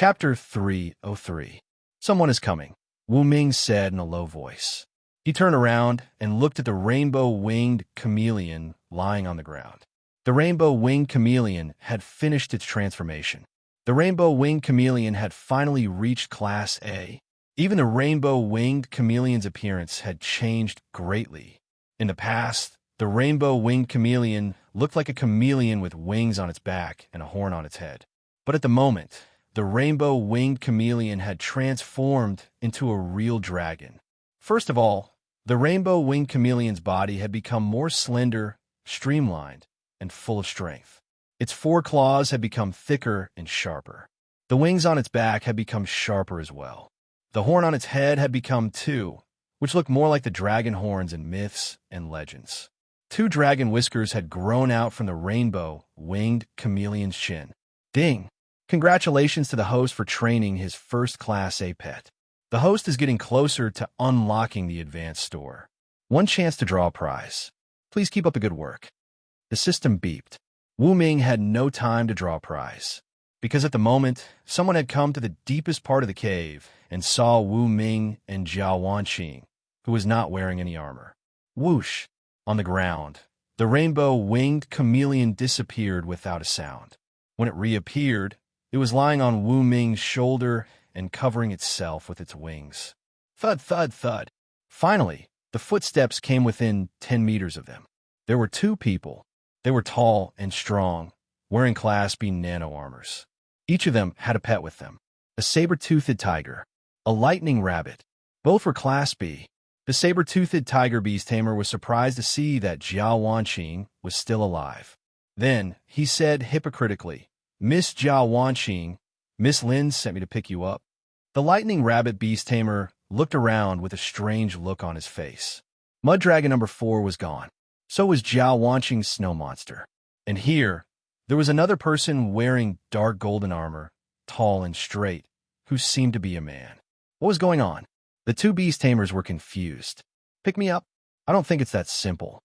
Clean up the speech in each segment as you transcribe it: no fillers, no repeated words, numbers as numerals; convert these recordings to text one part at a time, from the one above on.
Chapter 303. Someone is coming, Wu Ming said in a low voice. He turned around and looked at the rainbow-winged chameleon lying on the ground. The rainbow-winged chameleon had finished its transformation. The rainbow-winged chameleon had finally reached Class A. Even the rainbow-winged chameleon's appearance had changed greatly. In the past, the rainbow-winged chameleon looked like a chameleon with wings on its back and a horn on its head. But at the moment, the rainbow-winged chameleon had transformed into a real dragon. First of all, the rainbow-winged chameleon's body had become more slender, streamlined, and full of strength. Its foreclaws had become thicker and sharper. The wings on its back had become sharper as well. The horn on its head had become two, which looked more like the dragon horns in myths and legends. Two dragon whiskers had grown out from the rainbow-winged chameleon's chin. Ding! Congratulations to the host for training his first Class A pet. The host is getting closer to unlocking the advanced store. One chance to draw a prize. Please keep up the good work. The system beeped. Wu Ming had no time to draw a prize, because at the moment, someone had come to the deepest part of the cave and saw Wu Ming and Jiao Wanqing, who was not wearing any armor. Whoosh! On the ground, the rainbow-winged chameleon disappeared without a sound. When it reappeared, it was lying on Wu Ming's shoulder and covering itself with its wings. Thud, thud, thud. Finally, the footsteps came within 10 meters of them. There were two people. They were tall and strong, wearing Class B nano armors. Each of them had a pet with them, a saber-toothed tiger, a lightning rabbit. Both were Class B. The saber-toothed tiger beast tamer was surprised to see that Jiao Wanqing was still alive. Then he said hypocritically, "Miss Jiao Wanqing, Miss Lin sent me to pick you up." The lightning rabbit beast tamer looked around with a strange look on his face. Mud Dragon number 4 was gone. So was Jiao Wanqing's snow monster. And here, there was another person wearing dark golden armor, tall and straight, who seemed to be a man. What was going on? The two beast tamers were confused. Pick me up? I don't think it's that simple.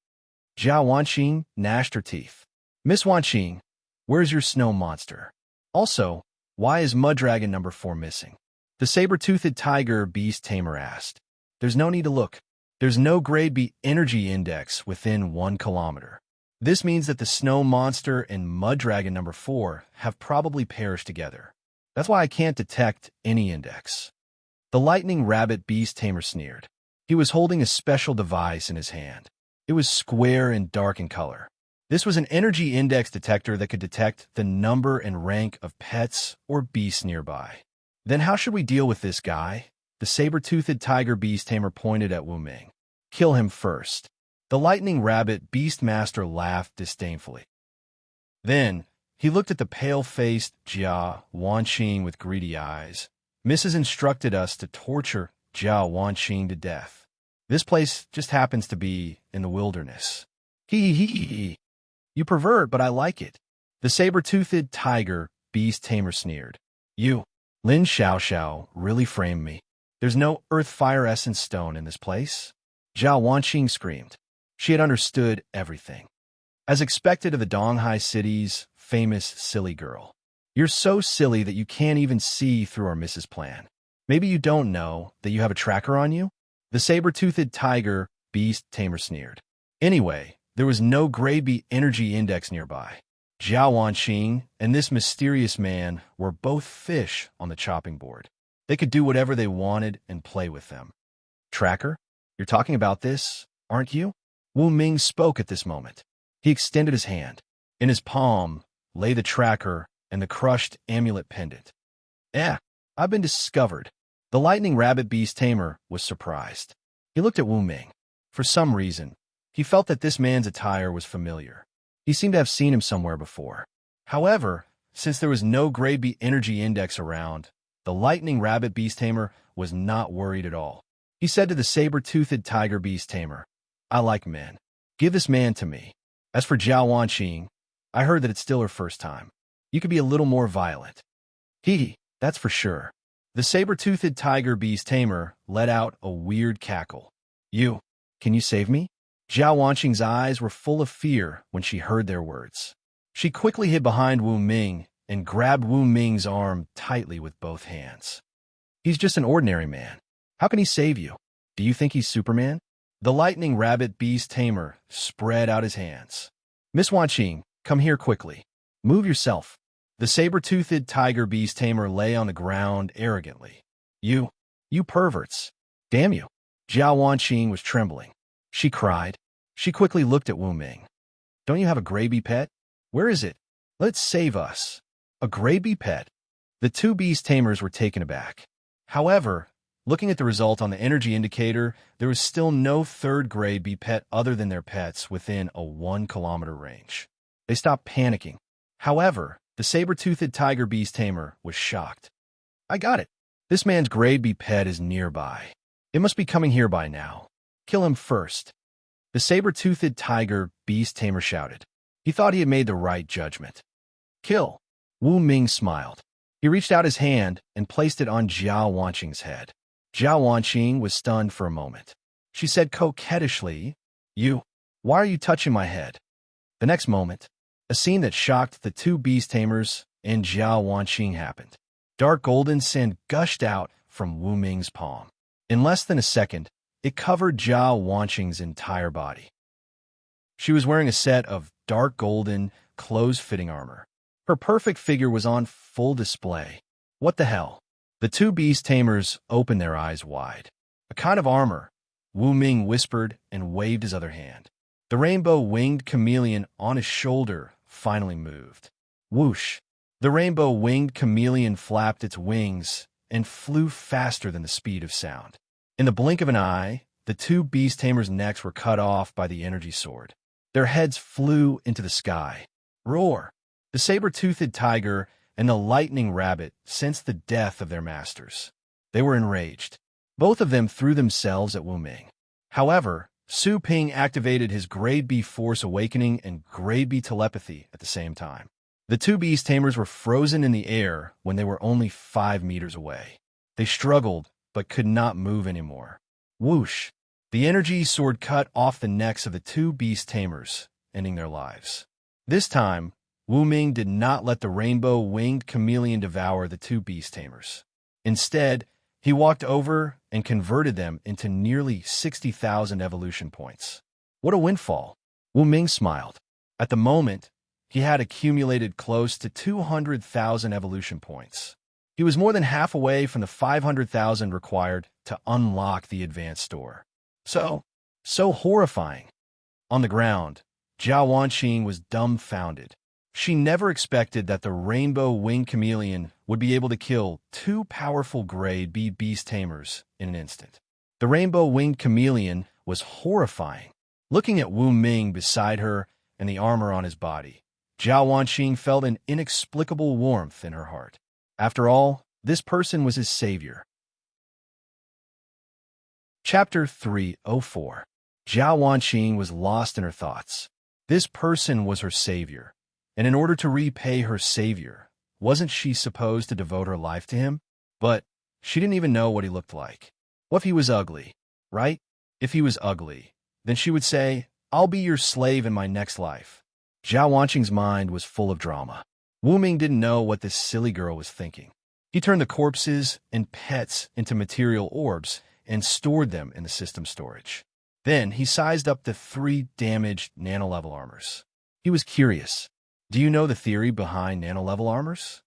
Jiao Wanqing gnashed her teeth. Miss Wanqing, where's your snow monster? Also, why is Mud Dragon number 4 missing? The saber-toothed tiger beast tamer asked. There's no need to look. There's no grade B energy index within 1 kilometer. This means that the snow monster and Mud Dragon number 4 have probably perished together. That's why I can't detect any index. The lightning rabbit beast tamer sneered. He was holding a special device in his hand. It was square and dark in color. This was an energy index detector that could detect the number and rank of pets or beasts nearby. Then how should we deal with this guy? The saber-toothed tiger beast tamer pointed at Wu Ming. Kill him first. The lightning rabbit beast master laughed disdainfully. Then he looked at the pale-faced Jiao Wanqing with greedy eyes. Mrs. instructed us to torture Jiao Wanqing to death. This place just happens to be in the wilderness. Hee hee hee hee. You pervert, but I like it. The saber-toothed tiger beast tamer sneered. You, Lin Xiaoxiao, really framed me. There's no earth fire essence stone in this place. Jiao Wanqing screamed. She had understood everything. As expected of the Donghai City's famous silly girl. You're so silly that you can't even see through our Mrs. Plan. Maybe you don't know that you have a tracker on you? The saber-toothed tiger beast tamer sneered. Anyway, there was no grade B energy index nearby. Jiao Wanqing and this mysterious man were both fish on the chopping board. They could do whatever they wanted and play with them. Tracker? You're talking about this, aren't you? Wu Ming spoke at this moment. He extended his hand. In his palm lay the tracker and the crushed amulet pendant. I've been discovered. The lightning rabbit beast tamer was surprised. He looked at Wu Ming. For some reason, he felt that this man's attire was familiar. He seemed to have seen him somewhere before. However, since there was no grade B energy index around, the lightning rabbit beast tamer was not worried at all. He said to the saber-toothed tiger beast tamer, I like men. Give this man to me. As for Jiao Wanqing, I heard that it's still her first time. You could be a little more violent. That's for sure. The saber-toothed tiger beast tamer let out a weird cackle. Can you save me? Jiao Wanqing's eyes were full of fear when she heard their words. She quickly hid behind Wu Ming and grabbed Wu Ming's arm tightly with both hands. He's just an ordinary man. How can he save you? Do you think he's Superman? The lightning rabbit beast tamer spread out his hands. Miss Wanqing, come here quickly. Move yourself. The saber-toothed tiger beast tamer lay on the ground arrogantly. You perverts. Damn you. Jiao Wanqing was trembling. She cried. She quickly looked at Wu Ming. Don't you have a gray pet? Where is it? Let's save us. A gray pet? The two beast tamers were taken aback. However, looking at the result on the energy indicator, there was still no third gray pet other than their pets within a 1-kilometer range. They stopped panicking. However, the saber-toothed tiger beast tamer was shocked. I got it. This man's gray pet is nearby. It must be coming here by now. Kill him first. The saber-toothed tiger beast tamer shouted. He thought he had made the right judgment. Kill. Wu Ming smiled. He reached out his hand and placed it on Jiao Wanqing's head. Jiao Wanqing was stunned for a moment. She said coquettishly, why are you touching my head? The next moment, a scene that shocked the two beast tamers and Jiao Wanqing happened. Dark golden sand gushed out from Wu Ming's palm. In less than a second, it covered Jiao Wanqing's entire body. She was wearing a set of dark golden, close-fitting armor. Her perfect figure was on full display. What the hell? The two beast tamers opened their eyes wide. A kind of armor, Wu Ming whispered and waved his other hand. The rainbow-winged chameleon on his shoulder finally moved. Whoosh! The rainbow-winged chameleon flapped its wings and flew faster than the speed of sound. In the blink of an eye, the two beast tamers' necks were cut off by the energy sword. Their heads flew into the sky. Roar! The saber-toothed tiger and the lightning rabbit sensed the death of their masters. They were enraged. Both of them threw themselves at Wu Ming. However, Su Ping activated his Grade B Force Awakening and Grade B Telepathy at the same time. The two beast tamers were frozen in the air when they were only 5 meters away. They struggled, but could not move anymore. Whoosh! The energy sword cut off the necks of the two beast tamers, ending their lives. This time, Wu Ming did not let the rainbow-winged chameleon devour the two beast tamers. Instead, he walked over and converted them into nearly 60,000 evolution points. What a windfall! Wu Ming smiled. At the moment, he had accumulated close to 200,000 evolution points. He was more than half away from the 500,000 required to unlock the advanced store. So horrifying. On the ground, Jiao Wanqing was dumbfounded. She never expected that the rainbow-winged chameleon would be able to kill two powerful Grade B beast tamers in an instant. The rainbow-winged chameleon was horrifying. Looking at Wu Ming beside her and the armor on his body, Jiao Wanqing felt an inexplicable warmth in her heart. After all, this person was his savior. Chapter 304. Jiao Wanqing was lost in her thoughts. This person was her savior. And in order to repay her savior, wasn't she supposed to devote her life to him? But she didn't even know what he looked like. What if he was ugly, right? If he was ugly, then she would say, I'll be your slave in my next life. Jiao Wanqing's mind was full of drama. Wu Ming didn't know what this silly girl was thinking. He turned the corpses and pets into material orbs and stored them in the system storage. Then he sized up the 3 damaged nano-level armors. He was curious. Do you know the theory behind nano-level armors?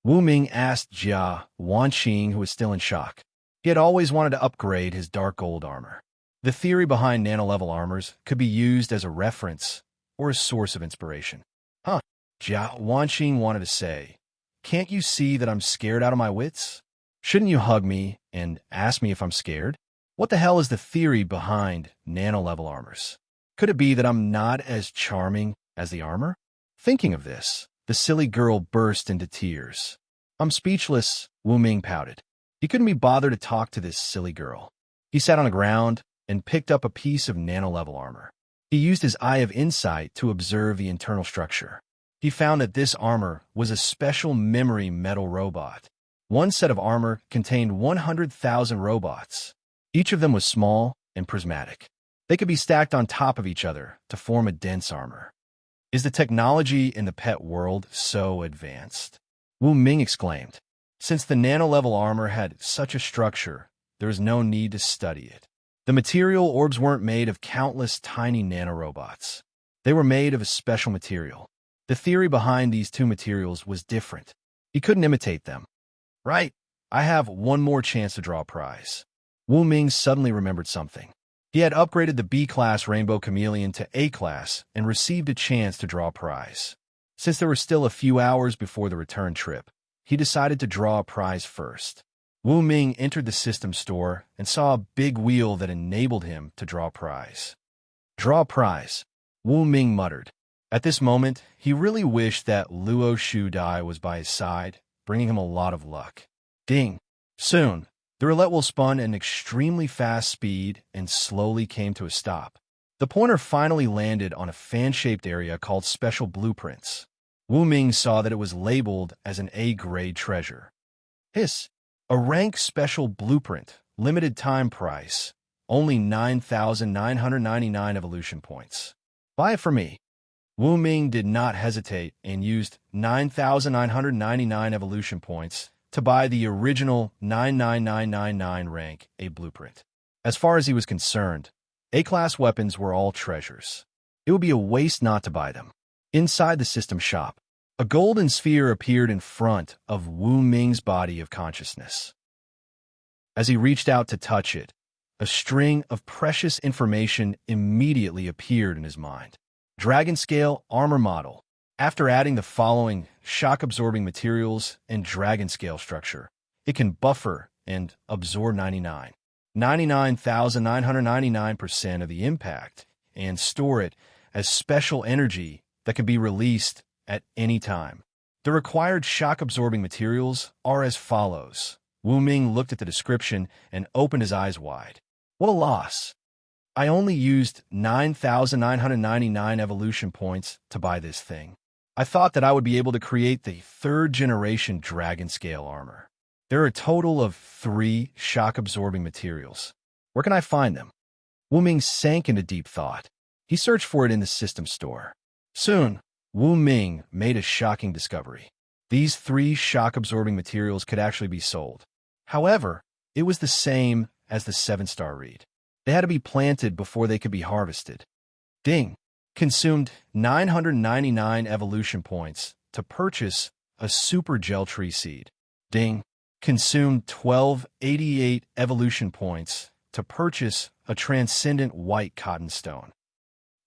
Wu Ming asked Jiao Wanqing, who was still in shock. He had always wanted to upgrade his dark gold armor. The theory behind nano-level armors could be used as a reference or a source of inspiration. Huh? Jiao Wanqing wanted to say, can't you see that I'm scared out of my wits? Shouldn't you hug me and ask me if I'm scared? What the hell is the theory behind nano-level armors? Could it be that I'm not as charming as the armor? Thinking of this, the silly girl burst into tears. I'm speechless, Wu Ming pouted. He couldn't be bothered to talk to this silly girl. He sat on the ground and picked up a piece of nano-level armor. He used his eye of insight to observe the internal structure. He found that this armor was a special memory metal robot. One set of armor contained 100,000 robots. Each of them was small and prismatic. They could be stacked on top of each other to form a dense armor. Is the technology in the pet world so advanced? Wu Ming exclaimed. Since the nano-level armor had such a structure, there was no need to study it. The material orbs weren't made of countless tiny nanorobots. They were made of a special material. The theory behind these two materials was different. He couldn't imitate them. Right, I have one more chance to draw a prize. Wu Ming suddenly remembered something. He had upgraded the B-class Rainbow Chameleon to A-class and received a chance to draw a prize. Since there were still a few hours before the return trip, he decided to draw a prize first. Wu Ming entered the system store and saw a big wheel that enabled him to draw a prize. Draw a prize, Wu Ming muttered. At this moment, he really wished that Luo Shu Dai was by his side, bringing him a lot of luck. Ding! Soon, the roulette wheel spun at an extremely fast speed and slowly came to a stop. The pointer finally landed on a fan-shaped area called Special Blueprints. Wu Ming saw that it was labeled as an A-grade treasure. Hiss! A rank special blueprint, limited time price, only 9,999 evolution points. Buy it for me. Wu Ming did not hesitate and used 9,999 evolution points to buy the original 99999 rank A blueprint. As far as he was concerned, A-class weapons were all treasures. It would be a waste not to buy them. Inside the system shop, a golden sphere appeared in front of Wu Ming's body of consciousness. As he reached out to touch it, a string of precious information immediately appeared in his mind. Dragon Scale Armor Model. After adding the following shock-absorbing materials and dragon scale structure, it can buffer and absorb 99,999% of the impact and store it as special energy that can be released at any time. The required shock-absorbing materials are as follows. Wu Ming looked at the description and opened his eyes wide. What a loss! I only used 9,999 evolution points to buy this thing. I thought that I would be able to create the third-generation dragon scale armor. There are a total of 3 shock-absorbing materials. Where can I find them? Wu Ming sank into deep thought. He searched for it in the system store. Soon, Wu Ming made a shocking discovery. These 3 shock-absorbing materials could actually be sold. However, it was the same as the 7-star reed. They had to be planted before they could be harvested. Ding! Consumed 999 evolution points to purchase a super gel tree seed. Ding! Consumed 1288 evolution points to purchase a transcendent white cotton stone.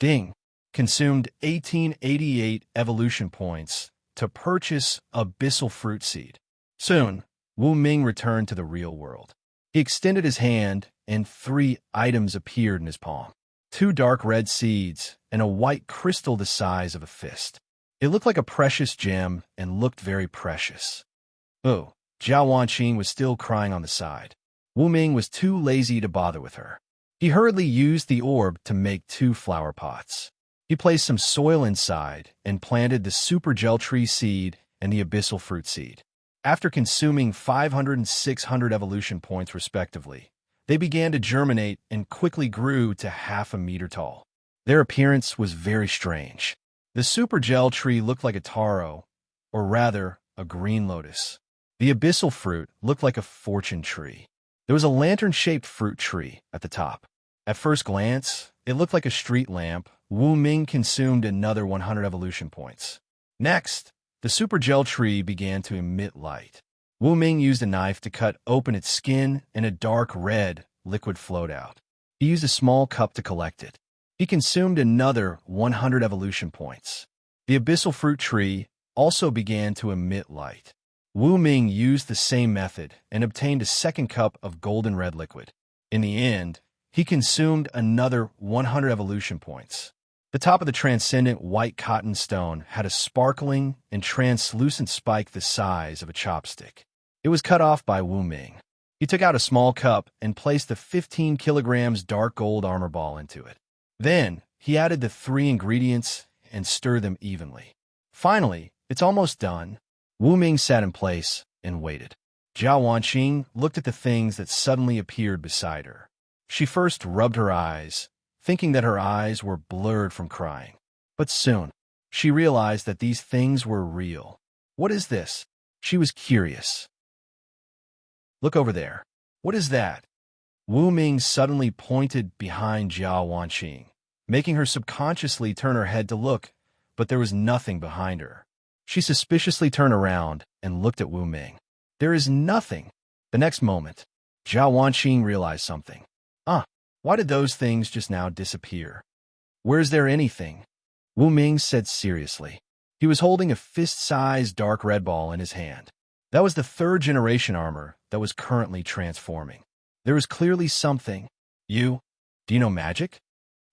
Ding! Consumed 1888 evolution points to purchase abyssal fruit seed. Soon, Wu Ming returned to the real world. He extended his hand, and 3 items appeared in his palm. 2 dark red seeds and a white crystal the size of a fist. It looked like a precious gem and looked very precious. Oh, Zhao Wanqing was still crying on the side. Wu Ming was too lazy to bother with her. He hurriedly used the orb to make 2 flower pots. He placed some soil inside and planted the super gel tree seed and the abyssal fruit seed. After consuming 500 and 600 evolution points respectively, they began to germinate and quickly grew to half a meter tall. Their appearance was very strange. The super gel tree looked like a taro, or rather, a green lotus. The abyssal fruit looked like a fortune tree. There was a lantern-shaped fruit tree at the top. At first glance, it looked like a street lamp. Wu Ming consumed another 100 evolution points. Next, the super gel tree began to emit light. Wu Ming used a knife to cut open its skin and a dark red liquid flowed out. He used a small cup to collect it. He consumed another 100 evolution points. The abyssal fruit tree also began to emit light. Wu Ming used the same method and obtained a second cup of golden red liquid. In the end, he consumed another 100 evolution points. The top of the transcendent white cotton stone had a sparkling and translucent spike the size of a chopstick. It was cut off by Wu Ming. He took out a small cup and placed the 15 kilograms dark gold armor ball into it. Then, he added the 3 ingredients and stirred them evenly. Finally, it's almost done. Wu Ming sat in place and waited. Zhao Wanqing looked at the things that suddenly appeared beside her. She first rubbed her eyes, thinking that her eyes were blurred from crying. But soon, she realized that these things were real. What is this? She was curious. Look over there. What is that? Wu Ming suddenly pointed behind Jiao Wanqing, making her subconsciously turn her head to look, but there was nothing behind her. She suspiciously turned around and looked at Wu Ming. There is nothing. The next moment, Jiao Wanqing realized something. Why did those things just now disappear? Where's there anything? Wu Ming said seriously. He was holding a fist-sized dark red ball in his hand. That was the third-generation armor that was currently transforming. There was clearly something. Do you know magic?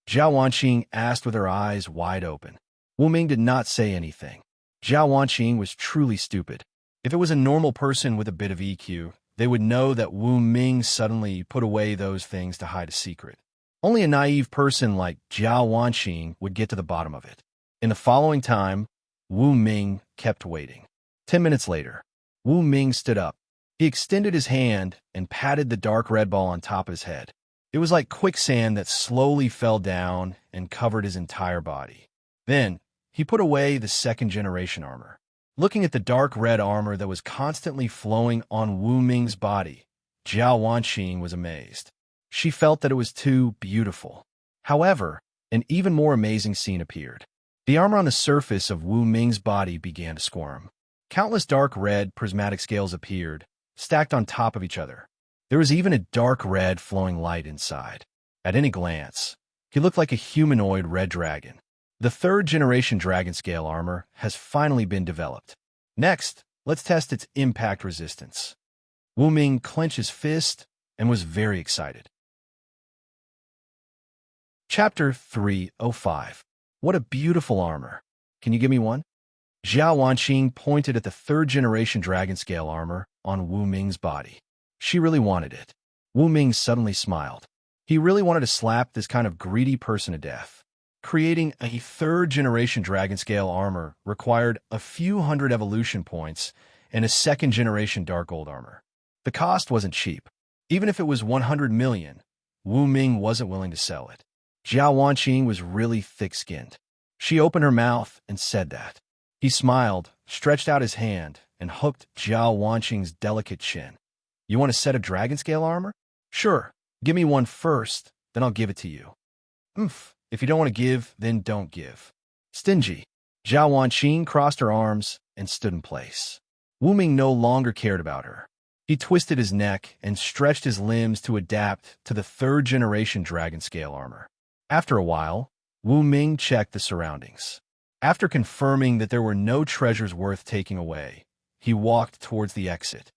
Jiao Wanqing asked with her eyes wide open. Wu Ming did not say anything. Jiao Wanqing was truly stupid. If it was a normal person with a bit of EQ, they would know that Wu Ming suddenly put away those things to hide a secret. Only a naive person like Jiao Wanqing would get to the bottom of it. In the following time, Wu Ming kept waiting. 10 minutes later, Wu Ming stood up. He extended his hand and patted the dark red ball on top of his head. It was like quicksand that slowly fell down and covered his entire body. Then, he put away the second-generation armor. Looking at the dark red armor that was constantly flowing on Wu Ming's body, Jiao Wanqing was amazed. She felt that it was too beautiful. However, an even more amazing scene appeared. The armor on the surface of Wu Ming's body began to squirm. Countless dark red prismatic scales appeared, stacked on top of each other. There was even a dark red flowing light inside. At any glance, he looked like a humanoid red dragon. The third-generation dragon scale armor has finally been developed. Next, let's test its impact resistance. Wu Ming clenched his fist and was very excited. Chapter 305. What a beautiful armor. Can you give me one? Jiao Wanqing pointed at the third-generation dragon scale armor on Wu Ming's body. She really wanted it. Wu Ming suddenly smiled. He really wanted to slap this kind of greedy person to death. Creating a third-generation dragon scale armor required a few hundred evolution points and a second-generation dark gold armor. The cost wasn't cheap. Even if it was 100 million, Wu Ming wasn't willing to sell it. Jiao Wanqing was really thick-skinned. She opened her mouth and said that. He smiled, stretched out his hand, and hooked Jiao Wanqing's delicate chin. You want a set of dragon scale armor? Sure. Give me one first, then I'll give it to you. If you don't want to give, then don't give. Stingy. Jiao Wanqing crossed her arms and stood in place. Wu Ming no longer cared about her. He twisted his neck and stretched his limbs to adapt to the third-generation dragon scale armor. After a while, Wu Ming checked the surroundings. After confirming that there were no treasures worth taking away, he walked towards the exit.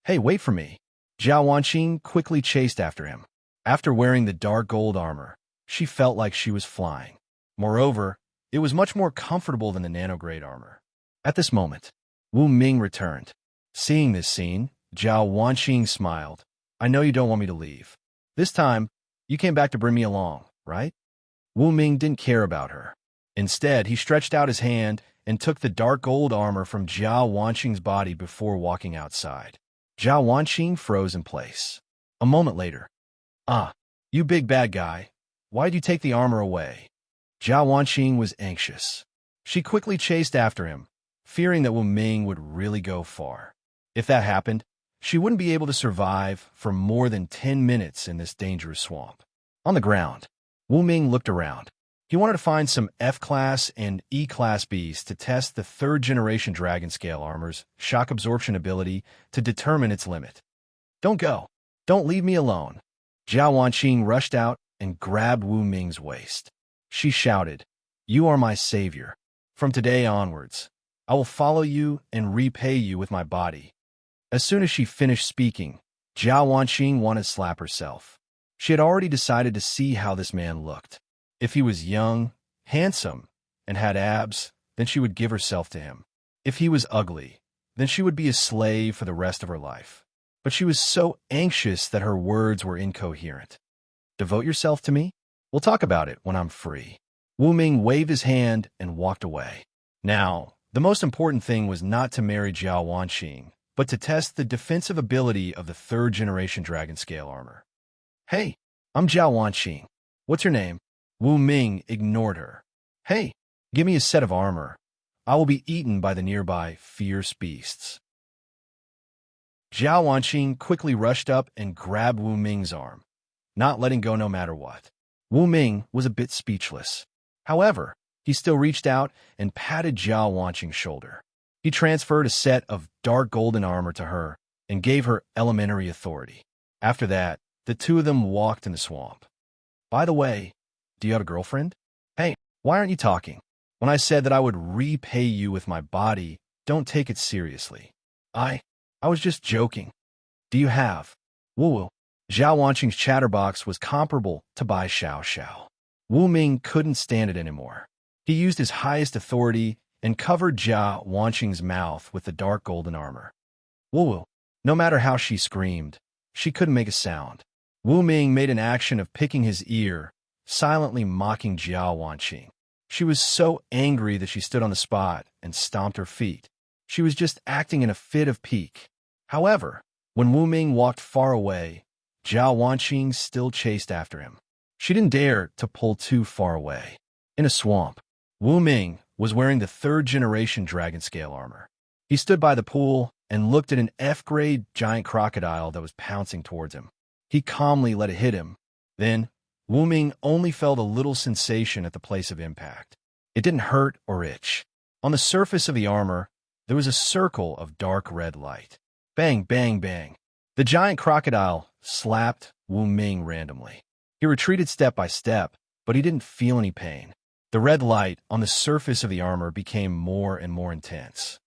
Hey, wait for me. Jiao Wanqing quickly chased after him. After wearing the dark gold armor, she felt like she was flying. Moreover, it was much more comfortable than the nano-grade armor. At this moment, Wu Ming returned. Seeing this scene, Jiao Wanqing smiled. I know you don't want me to leave. This time, you came back to bring me along, right? Wu Ming didn't care about her. Instead, he stretched out his hand and took the dark gold armor from Jiao Wanqing's body before walking outside. Jiao Wanqing froze in place. A moment later, you big bad guy. Why'd you take the armor away? Jiao Wanqing was anxious. She quickly chased after him, fearing that Wu Ming would really go far. If that happened, she wouldn't be able to survive for more than 10 minutes in this dangerous swamp. On the ground, Wu Ming looked around. He wanted to find some F-class and E-class beasts to test the third-generation dragon scale armor's shock absorption ability to determine its limit. Don't go. Don't leave me alone. Jiao Wanqing rushed out and grabbed Wu Ming's waist. She shouted, You are my savior. From today onwards, I will follow you and repay you with my body. As soon as she finished speaking, Jiao Wanqing wanted to slap herself. She had already decided to see how this man looked. If he was young, handsome, and had abs, then she would give herself to him. If he was ugly, then she would be a slave for the rest of her life. But she was so anxious that her words were incoherent. Devote yourself to me? We'll talk about it when I'm free. Wu Ming waved his hand and walked away. Now, the most important thing was not to marry Jiao Wanqing, but to test the defensive ability of the third-generation dragon scale armor. Hey, I'm Jiao Wanqing. What's your name? Wu Ming ignored her. Hey, give me a set of armor. I will be eaten by the nearby fierce beasts. Zhao Wanqing quickly rushed up and grabbed Wu Ming's arm, not letting go no matter what. Wu Ming was a bit speechless. However, he still reached out and patted Zhao Wanqing's shoulder. He transferred a set of dark golden armor to her and gave her elementary authority. After that, the two of them walked in the swamp. By the way, do you have a girlfriend? Hey, why aren't you talking? When I said that I would repay you with my body, don't take it seriously. I was just joking. Do you have? Wu. Zhao Wanqing's chatterbox was comparable to Bai Xiao Xiao. Wu Ming couldn't stand it anymore. He used his highest authority and covered Zhao Wanqing's mouth with the dark golden armor. Wu. No matter how she screamed, she couldn't make a sound. Wu Ming made an action of picking his ear, silently mocking Zhao Wanqing. She was so angry that she stood on the spot and stomped her feet. She was just acting in a fit of pique. However, when Wu Ming walked far away, Zhao Wanqing still chased after him. She didn't dare to pull too far away. In a swamp, Wu Ming was wearing the third-generation dragon scale armor. He stood by the pool and looked at an F-grade giant crocodile that was pouncing towards him. He calmly let it hit him. Then, Wu Ming only felt a little sensation at the place of impact. It didn't hurt or itch. On the surface of the armor, there was a circle of dark red light. Bang, bang, bang. The giant crocodile slapped Wu Ming randomly. He retreated step by step, but he didn't feel any pain. The red light on the surface of the armor became more and more intense.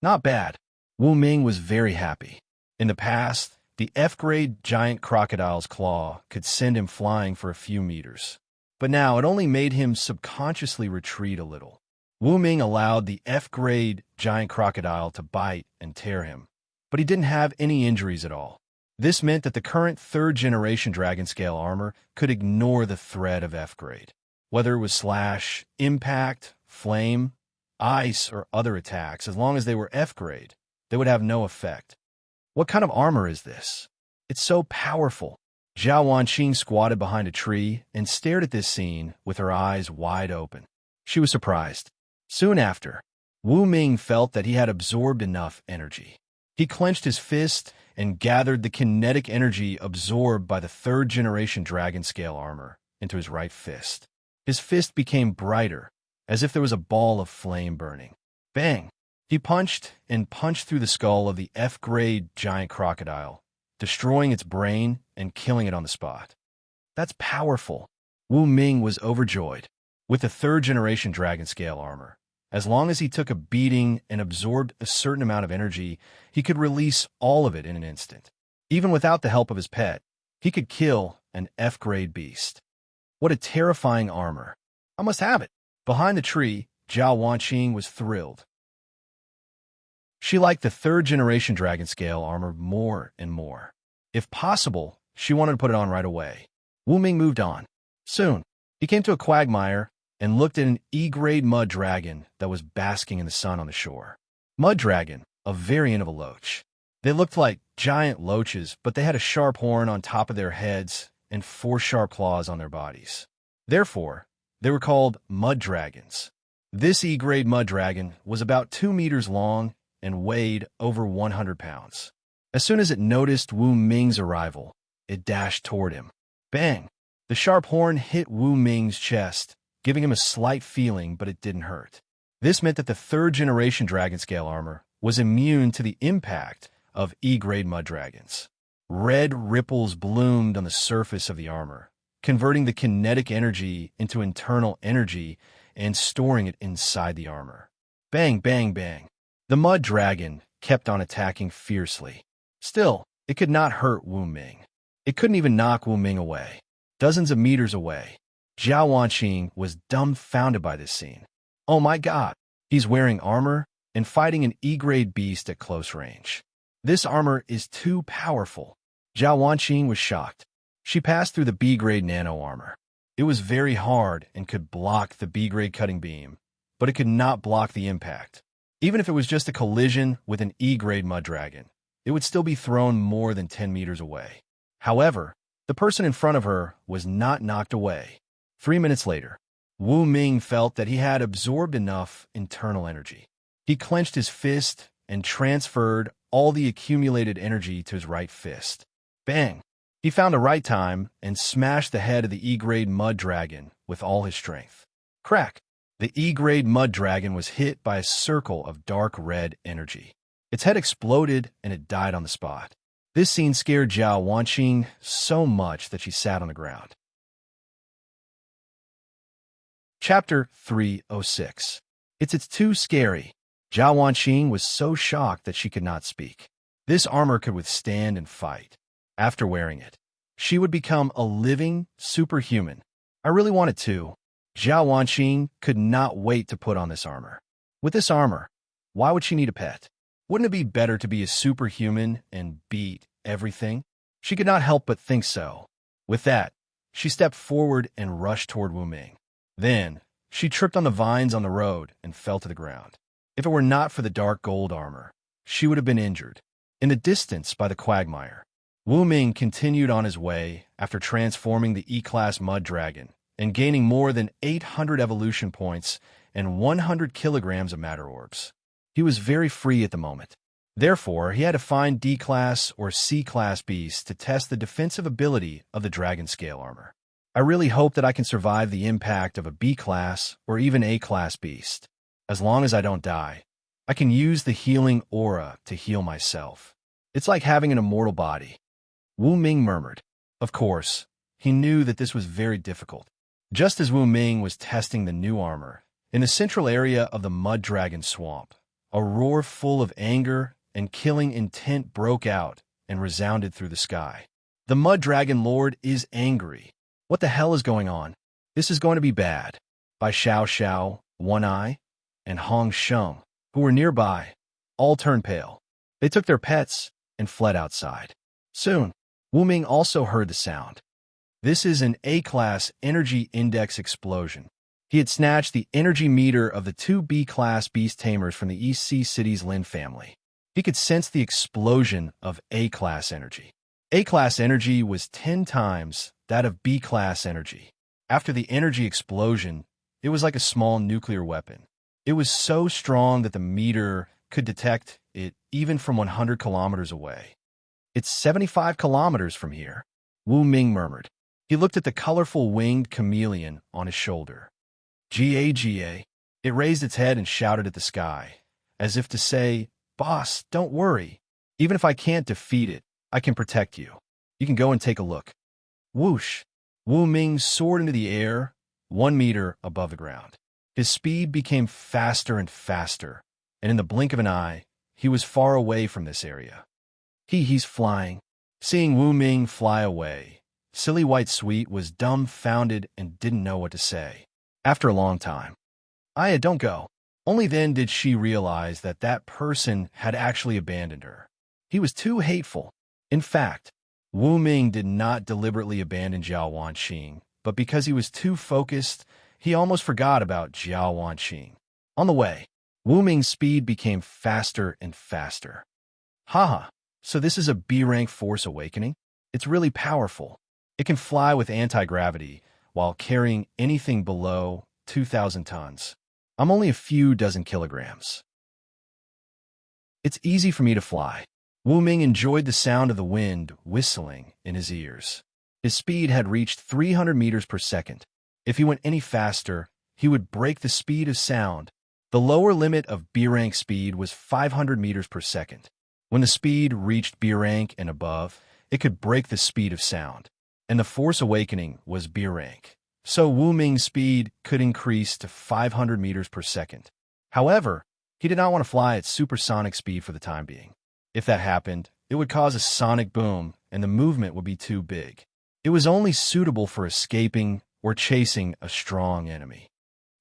Not bad. Wu Ming was very happy. In the past, the F-grade giant crocodile's claw could send him flying for a few meters. But now it only made him subconsciously retreat a little. Wu Ming allowed the F-grade giant crocodile to bite and tear him, but he didn't have any injuries at all. This meant that the current third-generation dragon scale armor could ignore the threat of F-grade. Whether it was slash, impact, flame, ice, or other attacks, as long as they were F-grade, they would have no effect. What kind of armor is this? It's so powerful. Zhao Wanqing squatted behind a tree and stared at this scene with her eyes wide open. She was surprised. Soon after, Wu Ming felt that he had absorbed enough energy. He clenched his fist and gathered the kinetic energy absorbed by the third-generation dragon scale armor into his right fist. His fist became brighter, as if there was a ball of flame burning. Bang! He punched and punched through the skull of the F-grade giant crocodile, destroying its brain and killing it on the spot. That's powerful. Wu Ming was overjoyed. With the third-generation dragon scale armor, as long as he took a beating and absorbed a certain amount of energy, he could release all of it in an instant. Even without the help of his pet, he could kill an F-grade beast. What a terrifying armor. I must have it. Behind the tree, Zhao Wanqing was thrilled. She liked the third-generation dragon scale armor more and more. If possible, she wanted to put it on right away. Wu Ming moved on. Soon, he came to a quagmire and looked at an E-grade mud dragon that was basking in the sun on the shore. Mud dragon, a variant of a loach. They looked like giant loaches, but they had a sharp horn on top of their heads and 4 sharp claws on their bodies. Therefore, they were called mud dragons. This E-grade mud dragon was about 2 meters long and weighed over 100 pounds. As soon as it noticed Wu Ming's arrival, it dashed toward him. Bang! The sharp horn hit Wu Ming's chest, giving him a slight feeling, but it didn't hurt. This meant that the third-generation dragon scale armor was immune to the impact of E-grade mud dragons. Red ripples bloomed on the surface of the armor, converting the kinetic energy into internal energy and storing it inside the armor. Bang, bang, bang. The mud dragon kept on attacking fiercely. Still, it could not hurt Wu Ming. It couldn't even knock Wu Ming away. Dozens of meters away, Zhao Wanqing was dumbfounded by this scene. Oh my god, he's wearing armor and fighting an E-grade beast at close range. This armor is too powerful. Zhao Wanqing was shocked. She passed through the B-grade nano armor. It was very hard and could block the B-grade cutting beam, but it could not block the impact. Even if it was just a collision with an E-grade mud dragon, it would still be thrown more than 10 meters away. However, the person in front of her was not knocked away. 3 minutes later, Wu Ming felt that he had absorbed enough internal energy. He clenched his fist and transferred all the accumulated energy to his right fist. Bang! He found the right time and smashed the head of the E-grade mud dragon with all his strength. Crack! The E-grade mud dragon was hit by a circle of dark red energy. Its head exploded and it died on the spot. This scene scared Zhao Wanqing so much that she sat on the ground. Chapter 306. It's too scary. Zhao Wanqing was so shocked that she could not speak. This armor could withstand and fight. After wearing it, she would become a living superhuman. I really wanted to. Zhao Wanqing could not wait to put on this armor. With this armor, why would she need a pet? Wouldn't it be better to be a superhuman and beat everything? She could not help but think so. With that, she stepped forward and rushed toward Wu Ming. Then, she tripped on the vines on the road and fell to the ground. If it were not for the dark gold armor, she would have been injured. In the distance by the quagmire, Wu Ming continued on his way after transforming the E-class mud dragon and gaining more than 800 evolution points and 100 kilograms of matter orbs. He was very free at the moment. Therefore, he had to find D-class or C-class beasts to test the defensive ability of the dragon scale armor. I really hope that I can survive the impact of a B-class or even A-class beast. As long as I don't die, I can use the healing aura to heal myself. It's like having an immortal body. Wu Ming murmured. Of course, he knew that this was very difficult. Just as Wu Ming was testing the new armor, in the central area of the mud dragon swamp, a roar full of anger and killing intent broke out and resounded through the sky. The mud dragon lord is angry. What the hell is going on? This is going to be bad. By Xiao Xiao, One Eye, and Hong Sheng, who were nearby, all turned pale. They took their pets and fled outside. Soon, Wu Ming also heard the sound. This is an A-class energy index explosion. He had snatched the energy meter of the two B-class beast tamers from the East Sea City's Lin family. He could sense the explosion of A-class energy. A-class energy was 10 times that of B-class energy. After the energy explosion, it was like a small nuclear weapon. It was so strong that the meter could detect it even from 100 kilometers away. It's 75 kilometers from here, Wu Ming murmured. He looked at the colorful winged chameleon on his shoulder. Ga. It raised its head and shouted at the sky, as if to say, Boss, don't worry. Even if I can't defeat it, I can protect you. You can go and take a look. Whoosh! Wu Ming soared into the air, 1 meter above the ground. His speed became faster and faster, and in the blink of an eye, he was far away from this area. He's flying. Seeing Wu Ming fly away, Silly White Sweet was dumbfounded and didn't know what to say. After a long time, Aya, don't go. Only then did she realize that that person had actually abandoned her. He was too hateful. In fact, Wu Ming did not deliberately abandon Zhao Wanqing, but because he was too focused, he almost forgot about Zhao Wanqing. On the way, Wu Ming's speed became faster and faster. Haha, so this is a B-rank force awakening? It's really powerful. It can fly with anti-gravity while carrying anything below 2,000 tons. I'm only a few dozen kilograms. It's easy for me to fly. Wu Ming enjoyed the sound of the wind whistling in his ears. His speed had reached 300 meters per second. If he went any faster, he would break the speed of sound. The lower limit of B-rank speed was 500 meters per second. When the speed reached B-rank and above, it could break the speed of sound. And the Force Awakening was B-rank. So Wu Ming's speed could increase to 500 meters per second. However, he did not want to fly at supersonic speed for the time being. If that happened, it would cause a sonic boom and the movement would be too big. It was only suitable for escaping or chasing a strong enemy.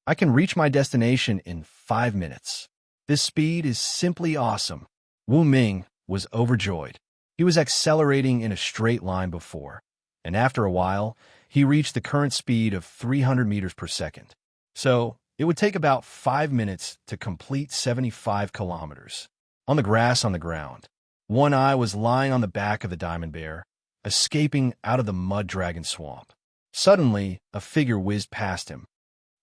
I can reach my destination in 5 minutes. This speed is simply awesome. Wu Ming was overjoyed. He was accelerating in a straight line before, and after a while, he reached the current speed of 300 meters per second. So, it would take about 5 minutes to complete 75 kilometers. On the grass on the ground, One Eye was lying on the back of the diamond bear, escaping out of the mud dragon swamp. Suddenly, a figure whizzed past him.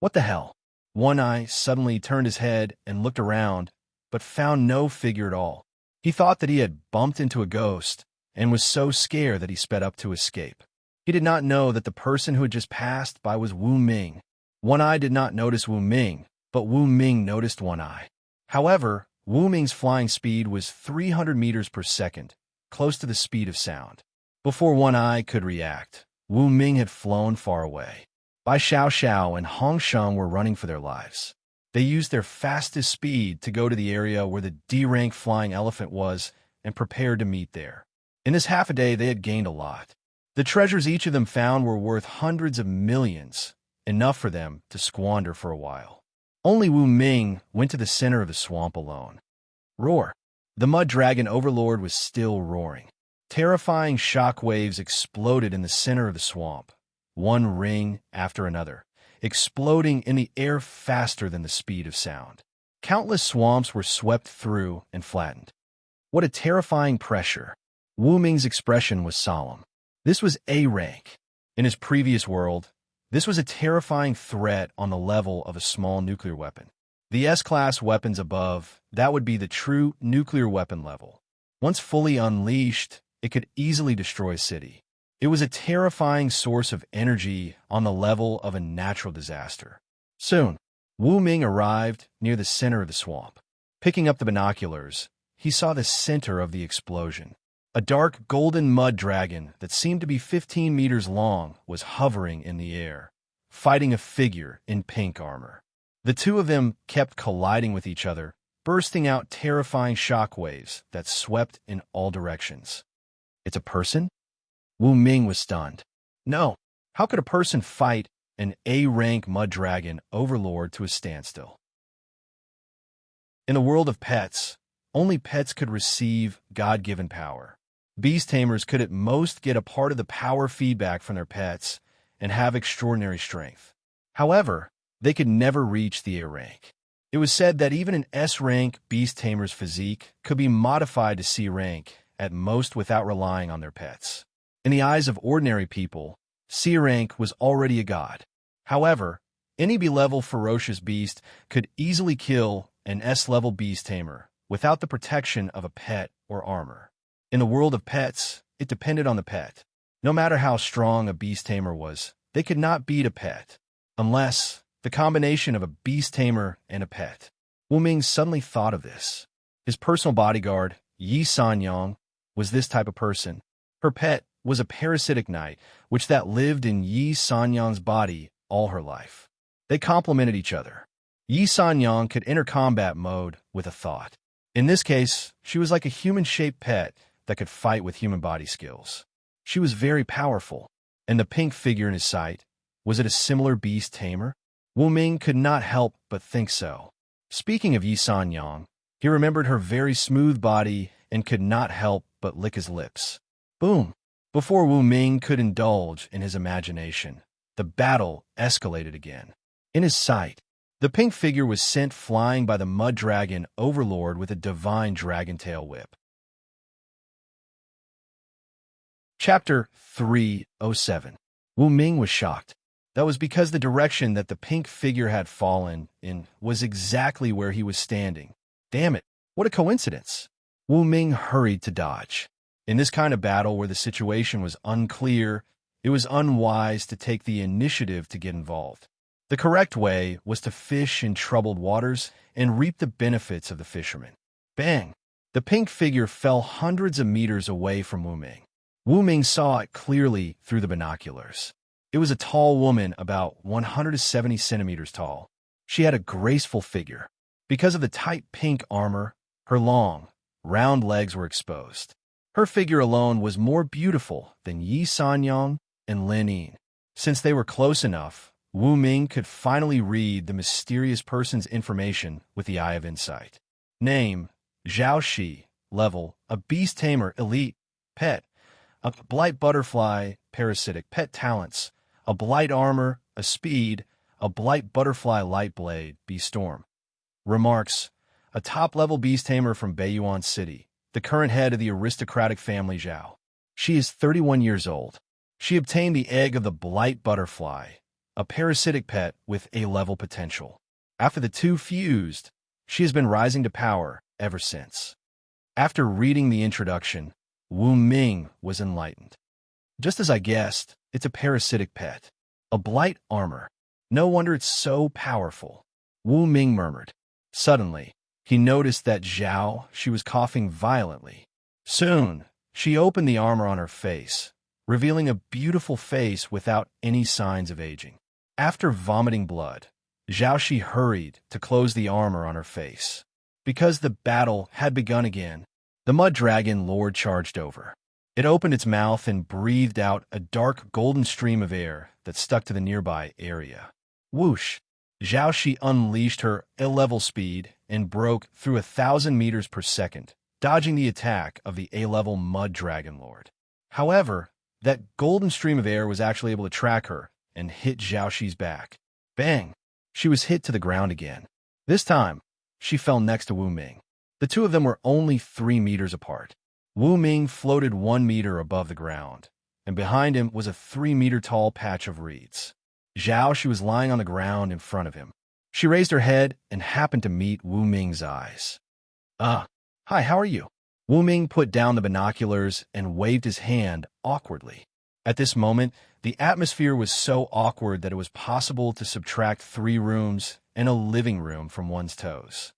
What the hell? One Eye suddenly turned his head and looked around, but found no figure at all. He thought that he had bumped into a ghost and was so scared that he sped up to escape. He did not know that the person who had just passed by was Wu Ming. One Eye did not notice Wu Ming, but Wu Ming noticed One Eye. However, Wu Ming's flying speed was 300 meters per second, close to the speed of sound. Before One Eye could react, Wu Ming had flown far away. Bai Xiao Xiao and Hong Sheng were running for their lives. They used their fastest speed to go to the area where the D-rank flying elephant was and prepared to meet there. In this half a day, they had gained a lot. The treasures each of them found were worth hundreds of millions, enough for them to squander for a while. Only Wu Ming went to the center of the swamp alone. Roar! The mud dragon overlord was still roaring. Terrifying shock waves exploded in the center of the swamp, one ring after another, exploding in the air faster than the speed of sound. Countless swamps were swept through and flattened. What a terrifying pressure! Wu Ming's expression was solemn. This was A rank. In his previous world, this was a terrifying threat on the level of a small nuclear weapon. The S-class weapons above, that would be the true nuclear weapon level. Once fully unleashed, it could easily destroy a city. It was a terrifying source of energy on the level of a natural disaster. Soon, Wu Ming arrived near the center of the swamp. Picking up the binoculars, he saw the center of the explosion. A dark golden mud dragon that seemed to be 15 meters long was hovering in the air, fighting a figure in pink armor. The two of them kept colliding with each other, bursting out terrifying shockwaves that swept in all directions. It's a person? Wu Ming was stunned. No, how could a person fight an A-rank mud dragon overlord to a standstill? In the world of pets, only pets could receive God-given power. Beast tamers could at most get a part of the power feedback from their pets and have extraordinary strength. However, they could never reach the A rank. It was said that even an S rank beast tamer's physique could be modified to C rank at most without relying on their pets. In the eyes of ordinary people, C rank was already a god. However, any B-level ferocious beast could easily kill an S-level beast tamer without the protection of a pet or armor. In the world of pets, it depended on the pet. No matter how strong a beast tamer was, they could not beat a pet, unless the combination of a beast tamer and a pet. Wu Ming suddenly thought of this. His personal bodyguard, Yi Sanyang, was this type of person. Her pet was a parasitic knight, which that lived in Yi Sanyang's body all her life. They complemented each other. Yi Sanyang could enter combat mode with a thought. In this case, she was like a human-shaped pet that could fight with human body skills. She was very powerful, and the pink figure in his sight, was it a similar beast tamer? Wu Ming could not help but think so. Speaking of Yi Sanyang, he remembered her very smooth body and could not help but lick his lips. Boom! Before Wu Ming could indulge in his imagination, the battle escalated again. In his sight, the pink figure was sent flying by the mud dragon overlord with a divine dragon tail whip. Chapter 307. Wu Ming was shocked. That was because the direction that the pink figure had fallen in was exactly where he was standing. Damn it, what a coincidence. Wu Ming hurried to dodge. In this kind of battle where the situation was unclear, it was unwise to take the initiative to get involved. The correct way was to fish in troubled waters and reap the benefits of the fishermen. Bang! The pink figure fell hundreds of meters away from Wu Ming. Wu Ming saw it clearly through the binoculars. It was a tall woman about 170 centimeters tall. She had a graceful figure. Because of the tight pink armor, her long, round legs were exposed. Her figure alone was more beautiful than Yi Sanyang and Lin Yin. Since they were close enough, Wu Ming could finally read the mysterious person's information with the eye of insight. Name, Zhao Shi. Level, a beast tamer, elite. Pet, a blight butterfly, parasitic. Pet talents, a blight armor, a speed, a blight butterfly light blade, beast storm. Remarks, a top-level beast tamer from Beiyuan City, the current head of the aristocratic family Zhao. She is 31 years old. She obtained the egg of the blight butterfly, a parasitic pet with A-level potential. After the two fused, she has been rising to power ever since. After reading the introduction, Wu Ming was enlightened. Just as I guessed, it's a parasitic pet. A blight armor. No wonder it's so powerful. Wu Ming murmured. Suddenly, he noticed that she was coughing violently. Soon, she opened the armor on her face, revealing a beautiful face without any signs of aging. After vomiting blood, Shi hurried to close the armor on her face. Because the battle had begun again, the mud dragon lord charged over. It opened its mouth and breathed out a dark golden stream of air that stuck to the nearby area. Whoosh! Shi unleashed her A-level speed and broke through 1,000 meters per second, dodging the attack of the A-level mud dragon lord. However, that golden stream of air was actually able to track her and hit Shi's back. Bang! She was hit to the ground again. This time, she fell next to Wu Ming. The two of them were only 3 meters apart. Wu Ming floated 1 meter above the ground, and behind him was a 3-meter-tall patch of reeds. She was lying on the ground in front of him. She raised her head and happened to meet Wu Ming's eyes. Hi, how are you? Wu Ming put down the binoculars and waved his hand awkwardly. At this moment, the atmosphere was so awkward that it was possible to subtract 3 rooms and a living room from one's toes.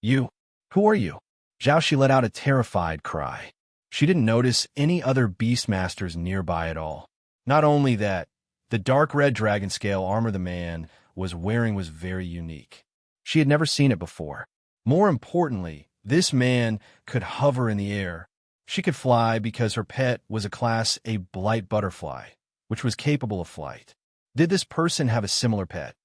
You? Who are you? She let out a terrified cry. She didn't notice any other beastmasters nearby at all. Not only that, the dark red dragon scale armor the man was wearing was very unique. She had never seen it before. More importantly, this man could hover in the air. She could fly because her pet was a Class A blight butterfly, which was capable of flight. Did this person have a similar pet?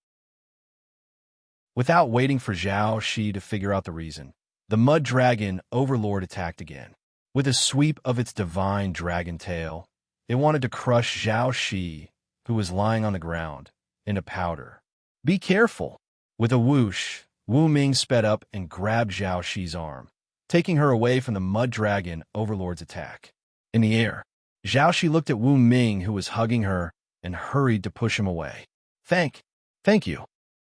Without waiting for Shi to figure out the reason, the mud dragon overlord attacked again. With a sweep of its divine dragon tail, it wanted to crush Shi, who was lying on the ground, into powder. Be careful! With a whoosh, Wu Ming sped up and grabbed Shi's arm, taking her away from the mud dragon overlord's attack. In the air, Shi looked at Wu Ming, who was hugging her, and hurried to push him away. Thank you.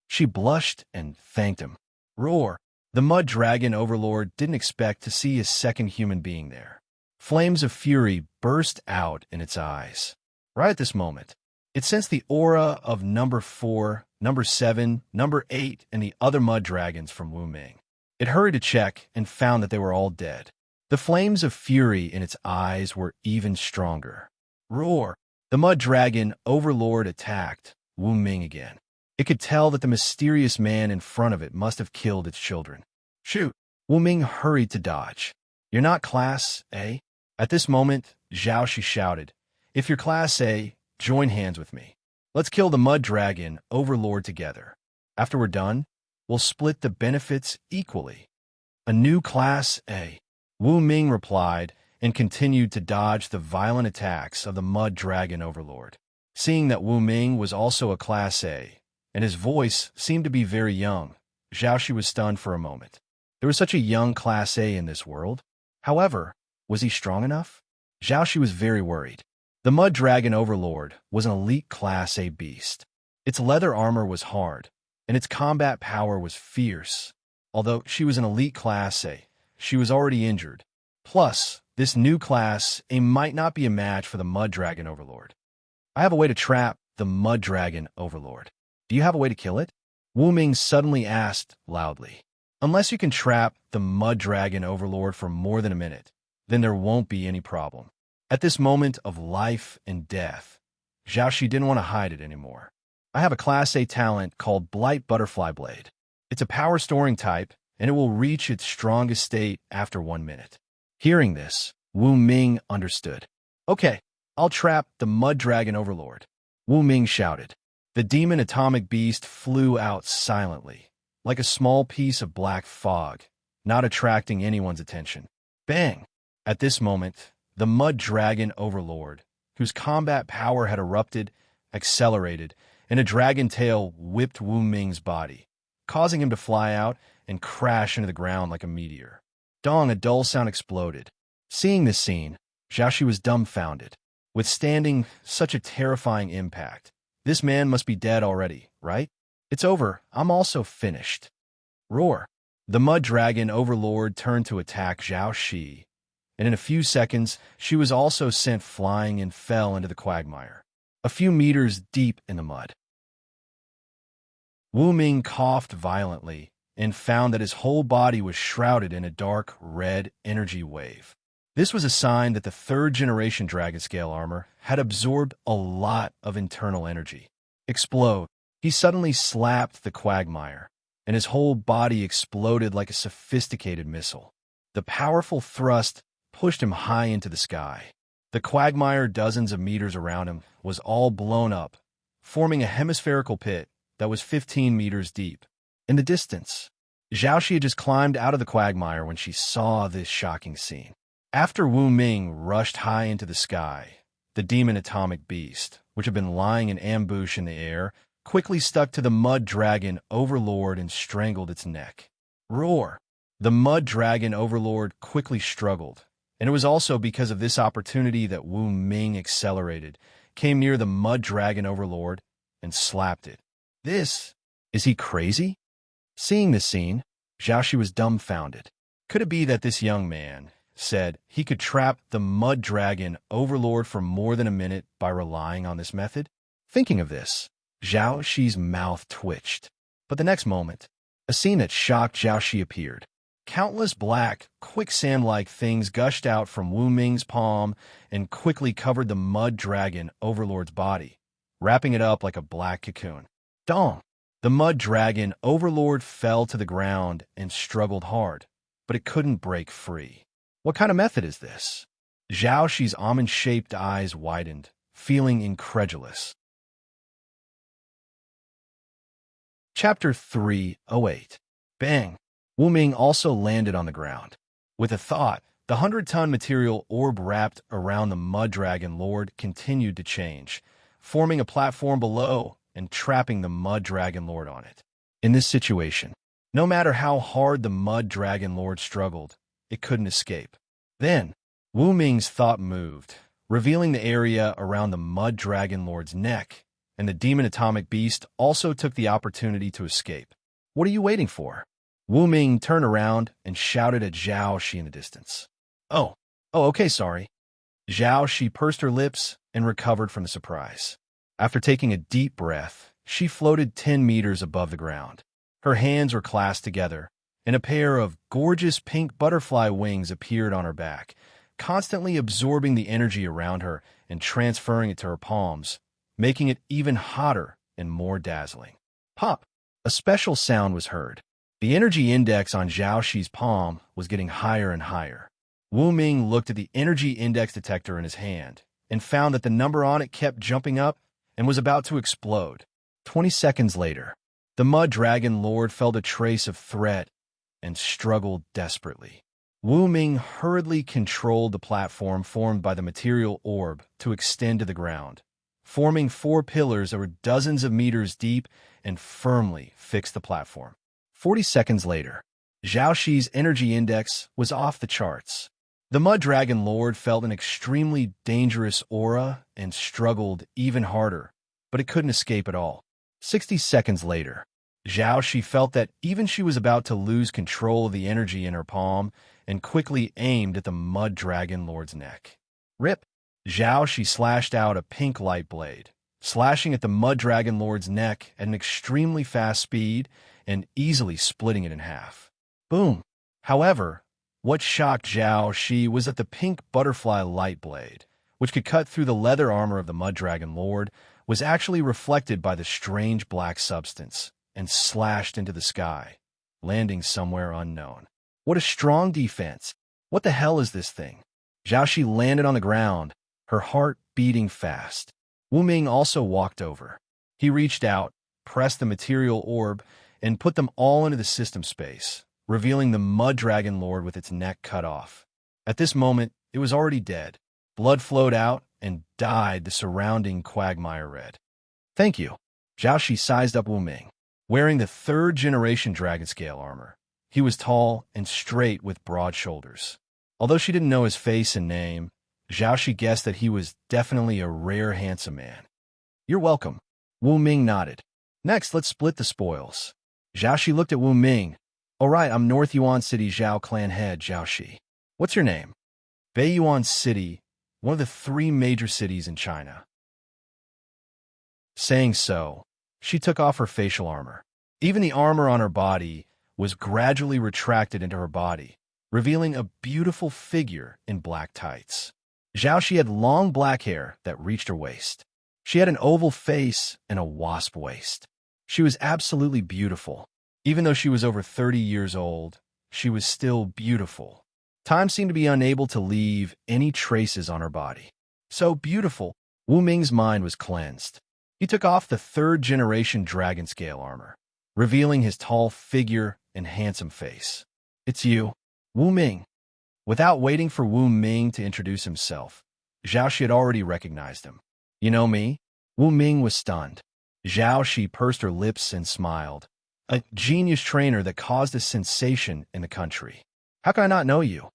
She blushed and thanked him. Roar! The mud dragon overlord didn't expect to see a second human being there. Flames of fury burst out in its eyes. Right at this moment, it sensed the aura of number 4, number 7, number 8, and the other mud dragons from Wu Ming. It hurried to check and found that they were all dead. The flames of fury in its eyes were even stronger. Roar! The mud dragon overlord attacked Wu Ming again. It could tell that the mysterious man in front of it must have killed its children. Shoot! Wu Ming hurried to dodge. You're not Class A? At this moment, Shi shouted, If you're Class A, join hands with me. Let's kill the mud dragon overlord together. After we're done, we'll split the benefits equally. A new Class A. Wu Ming replied and continued to dodge the violent attacks of the mud dragon overlord. Seeing that Wu Ming was also a Class A, and his voice seemed to be very young, Shi was stunned for a moment. There was such a young Class A in this world. However, was he strong enough? Shi was very worried. The mud dragon overlord was an elite Class A beast. Its leather armor was hard, and its combat power was fierce. Although she was an elite Class A, she was already injured. Plus, this new Class A might not be a match for the mud dragon overlord. I have a way to trap the mud dragon overlord. Do you have a way to kill it? Wu Ming suddenly asked loudly. Unless you can trap the mud dragon overlord for more than a minute, then there won't be any problem. At this moment of life and death, Shi didn't want to hide it anymore. I have a Class A talent called Blight Butterfly Blade. It's a power-storing type, and it will reach its strongest state after 1 minute. Hearing this, Wu Ming understood. Okay, I'll trap the mud dragon overlord. Wu Ming shouted. The demon atomic beast flew out silently, like a small piece of black fog, not attracting anyone's attention. Bang! At this moment, the mud dragon overlord, whose combat power had erupted, accelerated, and a dragon tail whipped Wu Ming's body, causing him to fly out and crash into the ground like a meteor. Dong, a dull sound exploded. Seeing this scene, Shi was dumbfounded. Withstanding such a terrifying impact, this man must be dead already, right? It's over. I'm also finished. Roar! The mud dragon overlord turned to attack Zhao Shi, and in a few seconds, she was also sent flying and fell into the quagmire, a few meters deep in the mud. Wu Ming coughed violently and found that his whole body was shrouded in a dark red energy wave. This was a sign that the third-generation dragon scale armor had absorbed a lot of internal energy. Explode. He suddenly slapped the quagmire, and his whole body exploded like a sophisticated missile. The powerful thrust pushed him high into the sky. The quagmire dozens of meters around him was all blown up, forming a hemispherical pit that was 15 meters deep. In the distance, Zhao Shi had just climbed out of the quagmire when she saw this shocking scene. After Wu Ming rushed high into the sky, the demon atomic beast, which had been lying in ambush in the air, quickly stuck to the mud dragon overlord and strangled its neck. Roar! The mud dragon overlord quickly struggled, and it was also because of this opportunity that Wu Ming accelerated, came near the mud dragon overlord, and slapped it. Is he crazy? Seeing this scene, Zhao Shi was dumbfounded. Could it be that this young man said he could trap the mud dragon overlord for more than a minute by relying on this method? Thinking of this, Zhao Shi's mouth twitched. But the next moment, a scene that shocked Zhao Shi appeared. Countless black, quicksand-like things gushed out from Wu Ming's palm and quickly covered the mud dragon overlord's body, wrapping it up like a black cocoon. Dong! The mud dragon overlord fell to the ground and struggled hard, but it couldn't break free. What kind of method is this? Zhao Shi's almond-shaped eyes widened, feeling incredulous. Chapter 308. Bang! Wu Ming also landed on the ground. With a thought, the 100-ton material orb wrapped around the mud dragon lord continued to change, forming a platform below and trapping the mud dragon lord on it. In this situation, no matter how hard the mud dragon lord struggled, it couldn't escape. Then, Wu Ming's thought moved, revealing the area around the mud dragon lord's neck, and the demon atomic beast also took the opportunity to escape. What are you waiting for? Wu Ming turned around and shouted at Zhao Shi in the distance. Oh, okay, sorry. Zhao Shi pursed her lips and recovered from the surprise. After taking a deep breath, she floated 10 meters above the ground. Her hands were clasped together, and a pair of gorgeous pink butterfly wings appeared on her back, constantly absorbing the energy around her and transferring it to her palms, making it even hotter and more dazzling. Pop! A special sound was heard. The energy index on Zhao Shi's palm was getting higher and higher. Wu Ming looked at the energy index detector in his hand and found that the number on it kept jumping up and was about to explode. 20 seconds later, the mud dragon lord felt a trace of threat and struggled desperately. Wu Ming hurriedly controlled the platform formed by the material orb to extend to the ground, forming 4 pillars that were dozens of meters deep and firmly fixed the platform. 40 seconds later, Zhao Shi's energy index was off the charts. The mud dragon lord felt an extremely dangerous aura and struggled even harder, but it couldn't escape at all. 60 seconds later, Zhao Shi felt that even she was about to lose control of the energy in her palm and quickly aimed at the mud dragon lord's neck. Rip! Zhao Shi slashed out a pink light blade, slashing at the mud dragon lord's neck at an extremely fast speed and easily splitting it in half. Boom! However, what shocked Zhao Shi was that the pink butterfly light blade, which could cut through the leather armor of the mud dragon lord, was actually reflected by the strange black substance and slashed into the sky, landing somewhere unknown. What a strong defense! What the hell is this thing? Zhao Shi landed on the ground, her heart beating fast. Wu Ming also walked over. He reached out, pressed the material orb, and put them all into the system space, revealing the mud dragon lord with its neck cut off. At this moment, it was already dead. Blood flowed out and dyed the surrounding quagmire red. Thank you. Zhao Shi sized up Wu Ming. Wearing the third-generation dragon scale armor, he was tall and straight with broad shoulders. Although she didn't know his face and name, Zhao Shi guessed that he was definitely a rare handsome man. You're welcome. Wu Ming nodded. Next, let's split the spoils. Zhao Shi looked at Wu Ming, "All right, I'm North Yuan City Zhao clan head, Zhao Shi. What's your name?" Beiyuan City, one of the three major cities in China. Saying so, she took off her facial armor. Even the armor on her body was gradually retracted into her body, revealing a beautiful figure in black tights. Zhao Shi had long black hair that reached her waist. She had an oval face and a wasp waist. She was absolutely beautiful. Even though she was over 30 years old, she was still beautiful. Time seemed to be unable to leave any traces on her body. So beautiful, Wu Ming's mind was cleansed. He took off the third-generation dragon scale armor, revealing his tall figure and handsome face. "It's you, Wu Ming." Without waiting for Wu Ming to introduce himself, Zhao Shi had already recognized him. "You know me?" Wu Ming was stunned. Zhao Shi pursed her lips and smiled. "A genius trainer that caused a sensation in the country. How can I not know you?"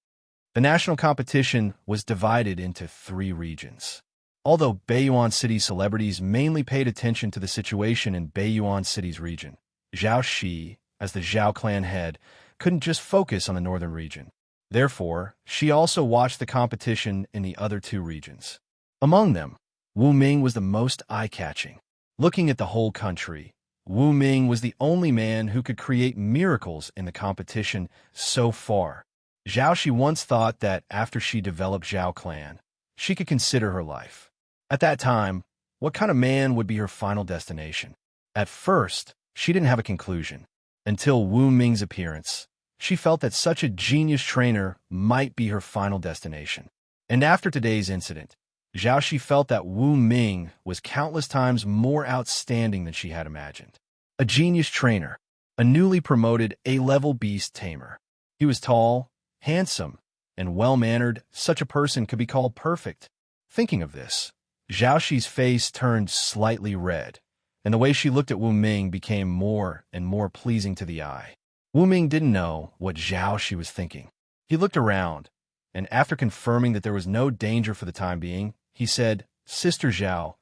The national competition was divided into 3 regions. Although Beiyuan City celebrities mainly paid attention to the situation in Beiyuan City's region, Zhao Shi, as the Zhao clan head, couldn't just focus on the northern region. Therefore, she also watched the competition in the other 2 regions. Among them, Wu Ming was the most eye-catching. Looking at the whole country, Wu Ming was the only man who could create miracles in the competition so far. Zhao Shi once thought that after she developed Zhao clan, she could consider her life. At that time, what kind of man would be her final destination? At first, she didn't have a conclusion. Until Wu Ming's appearance, she felt that such a genius trainer might be her final destination. And after today's incident, Zhao Shi felt that Wu Ming was countless times more outstanding than she had imagined. A genius trainer, a newly promoted A-level beast tamer. He was tall, handsome, and well-mannered. Such a person could be called perfect. Thinking of this, Zhao Shi's face turned slightly red, and the way she looked at Wu Ming became more and more pleasing to the eye. Wu Ming didn't know what Zhao Shi was thinking. He looked around, and after confirming that there was no danger for the time being, he said, "Sister Zhao,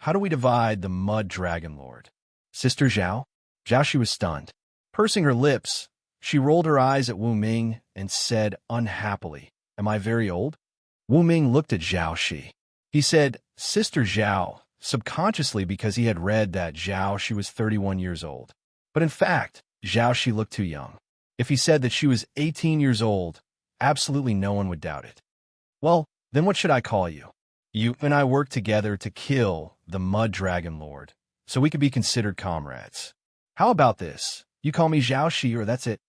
how do we divide the Mud Dragon Lord?" "Sister Zhao?" Zhao Shi was stunned. Pursing her lips, she rolled her eyes at Wu Ming and said unhappily, "Am I very old?" Wu Ming looked at Zhao Shi. He said, "Sister Zhao," subconsciously because he had read that Zhao Shi was 31 years old. But in fact, Zhao Shi looked too young. If he said that she was 18 years old, absolutely no one would doubt it. "Well, then what should I call you?" "You and I worked together to kill the Mud Dragon Lord, so we could be considered comrades. How about this? You call me Zhao Shi, or that's it."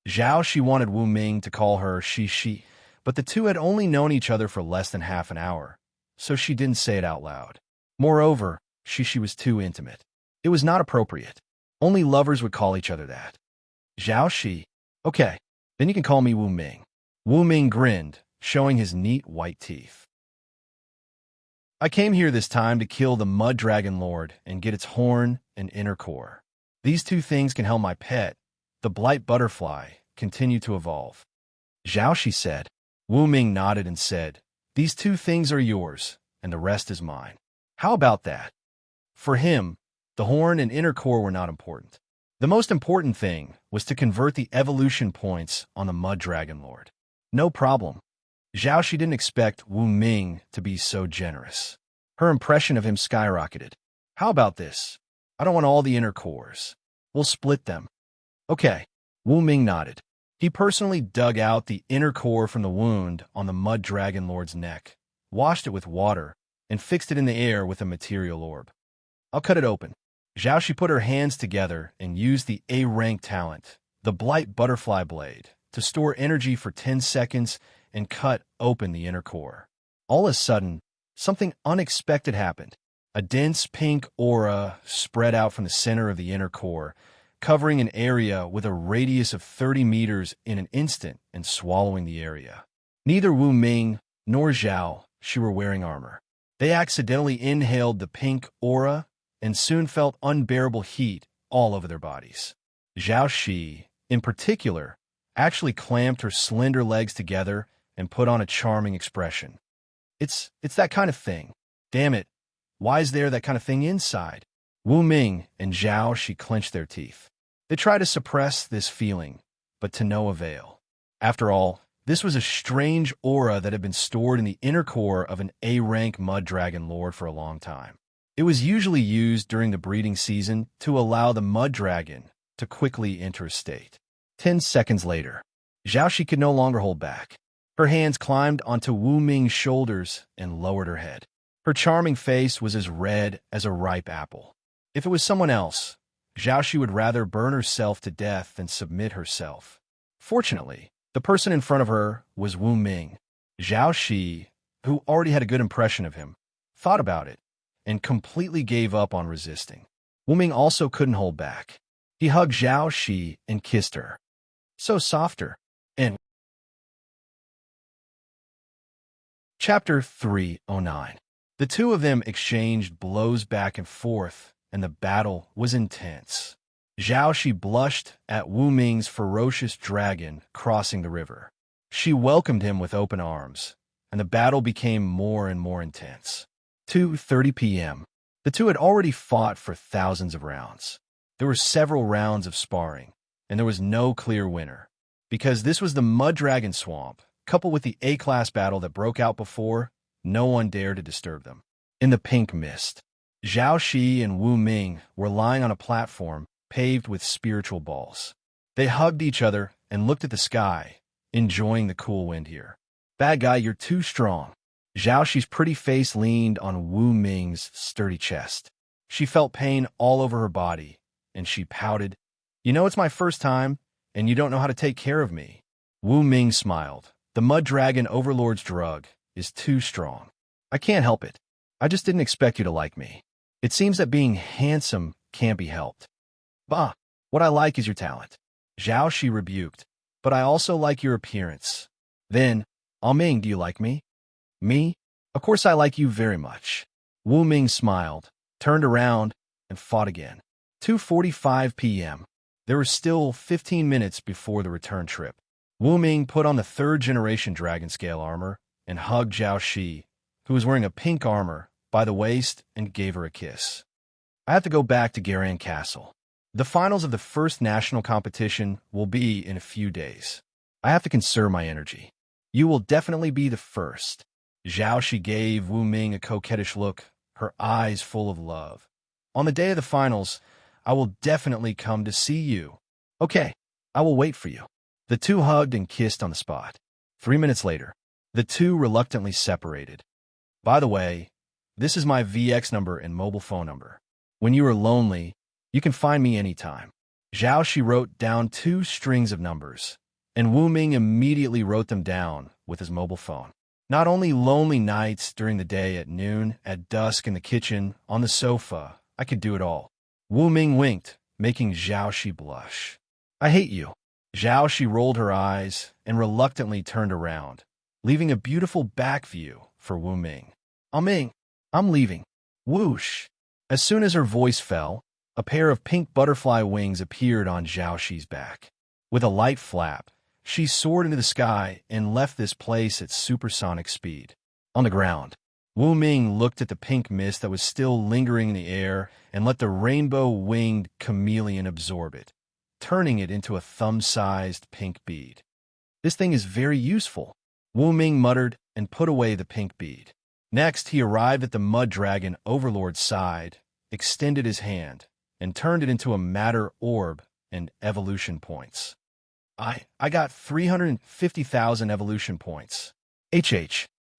Zhao Shi wanted Wu Ming to call her Shi, but the two had only known each other for less than half an hour, so she didn't say it out loud. Moreover, Shi was too intimate. It was not appropriate. Only lovers would call each other that. "Zhao Shi. Okay, then you can call me Wu Ming." Wu Ming grinned, showing his neat white teeth. "I came here this time to kill the Mud Dragon Lord and get its horn and inner core. These 2 things can help my pet, the blight butterfly, continue to evolve." Zhao Shi said. Wu Ming nodded and said, "These 2 things are yours, and the rest is mine." How about that? For him, the horn and inner core were not important. The most important thing was to convert the evolution points on the Mud Dragon Lord. No problem. Zhao Shi didn't expect Wu Ming to be so generous. Her impression of him skyrocketed. "How about this? I don't want all the inner cores. We'll split them." "Okay." Wu Ming nodded. He personally dug out the inner core from the wound on the Mud Dragon Lord's neck, washed it with water, and fixed it in the air with a material orb. "I'll cut it open." Zhao Shi put her hands together and used the A-rank talent, the Blight Butterfly Blade, to store energy for 10 seconds and cut open the inner core. All of a sudden, something unexpected happened. A dense pink aura spread out from the center of the inner core, covering an area with a radius of 30 meters in an instant and swallowing the area. Neither Wu Ming nor Zhao Shi were wearing armor. They accidentally inhaled the pink aura and soon felt unbearable heat all over their bodies. Zhao Shi, in particular, actually clamped her slender legs together and put on a charming expression. It's that kind of thing. Damn it, why is there that kind of thing inside?" Wu Ming and Zhao Shi clenched their teeth. They tried to suppress this feeling, but to no avail. After all, this was a strange aura that had been stored in the inner core of an A-rank mud dragon lord for a long time. It was usually used during the breeding season to allow the mud dragon to quickly enter a state. 10 seconds later, Xiaoxi could no longer hold back. Her hands climbed onto Wu Ming's shoulders and lowered her head. Her charming face was as red as a ripe apple. If it was someone else, Xiaoxi would rather burn herself to death than submit herself. Fortunately, the person in front of her was Wu Ming. Xiaoxi, who already had a good impression of him, thought about it and completely gave up on resisting. Wu Ming also couldn't hold back. He hugged Xiaoxi and kissed her. So softer. And Chapter 309. The two of them exchanged blows back and forth, and the battle was intense. Xiaoxi blushed at Wu Ming's ferocious dragon crossing the river. She welcomed him with open arms, and the battle became more and more intense. 2:30 p.m. The two had already fought for thousands of rounds. There were several rounds of sparring, and there was no clear winner. Because this was the Mud Dragon Swamp, coupled with the A-class battle that broke out before, no one dared to disturb them. In the pink mist, Xiaoxi and Wu Ming were lying on a platform paved with spiritual balls. They hugged each other and looked at the sky, enjoying the cool wind here. "Bad guy, you're too strong." Xiaoxi's pretty face leaned on Wu Ming's sturdy chest. She felt pain all over her body, and she pouted. "You know it's my first time, and you don't know how to take care of me." Wu Ming smiled. "The Mud Dragon Overlord's drug is too strong. I can't help it. I just didn't expect you to like me. It seems that being handsome can't be helped." "Bah, what I like is your talent," Xiaoxi rebuked. "But I also like your appearance." "Then, Ming, do you like me?" "Me? Of course I like you very much." Wu Ming smiled, turned around, and fought again. 2:45 p.m. There were still 15 minutes before the return trip. Wu Ming put on the third-generation dragon scale armor and hugged Xiaoxi, who was wearing a pink armor, by the waist and gave her a kiss. "I have to go back to Garan Castle. The finals of the first national competition will be in a few days. I have to conserve my energy. You will definitely be the first." Xiaoxi gave Wu Ming a coquettish look, her eyes full of love. "On the day of the finals, I will definitely come to see you." "Okay, I will wait for you." The two hugged and kissed on the spot. 3 minutes later, the two reluctantly separated. "By the way, this is my VX number and mobile phone number. When you are lonely, you can find me anytime." Xiaoxi wrote down 2 strings of numbers, and Wu Ming immediately wrote them down with his mobile phone. Not only lonely nights during the day, at noon, at dusk, in the kitchen, on the sofa, I could do it all. Wu Ming winked, making Xiaoxi blush. "I hate you." Xiaoxi rolled her eyes and reluctantly turned around, leaving a beautiful back view for Wu Ming. Ming, I'm leaving." Whoosh! As soon as her voice fell, a pair of pink butterfly wings appeared on Xiaoxi's back. With a light flap, she soared into the sky and left this place at supersonic speed. On the ground, Wu Ming looked at the pink mist that was still lingering in the air and let the rainbow-winged chameleon absorb it, turning it into a thumb-sized pink bead. "This thing is very useful," Wu Ming muttered and put away the pink bead. Next, he arrived at the Mud Dragon Overlord's side, extended his hand, and turned it into a matter orb and evolution points. I got 350,000 evolution points.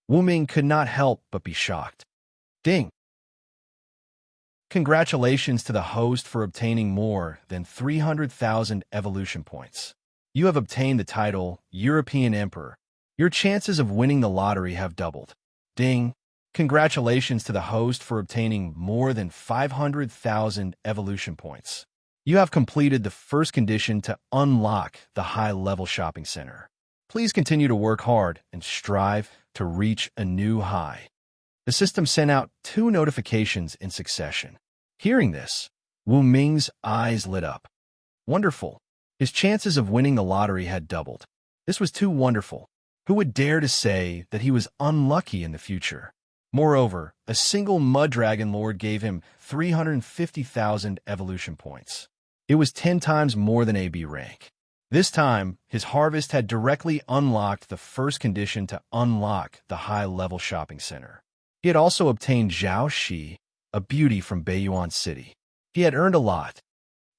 Wu Ming could not help but be shocked. Ding! Congratulations to the host for obtaining more than 300,000 evolution points. You have obtained the title European Emperor. Your chances of winning the lottery have doubled. Ding! Congratulations to the host for obtaining more than 500,000 evolution points. You have completed the first condition to unlock the high-level shopping center. Please continue to work hard and strive to reach a new high. The system sent out 2 notifications in succession. Hearing this, Wu Ming's eyes lit up. Wonderful. His chances of winning the lottery had doubled. This was too wonderful. Who would dare to say that he was unlucky in the future? Moreover, a single Mud Dragon Lord gave him 350,000 evolution points. It was 10 times more than AB rank. This time, his harvest had directly unlocked the first condition to unlock the high-level shopping center. He had also obtained Zhao Shi, a beauty from Baiyuan City. He had earned a lot.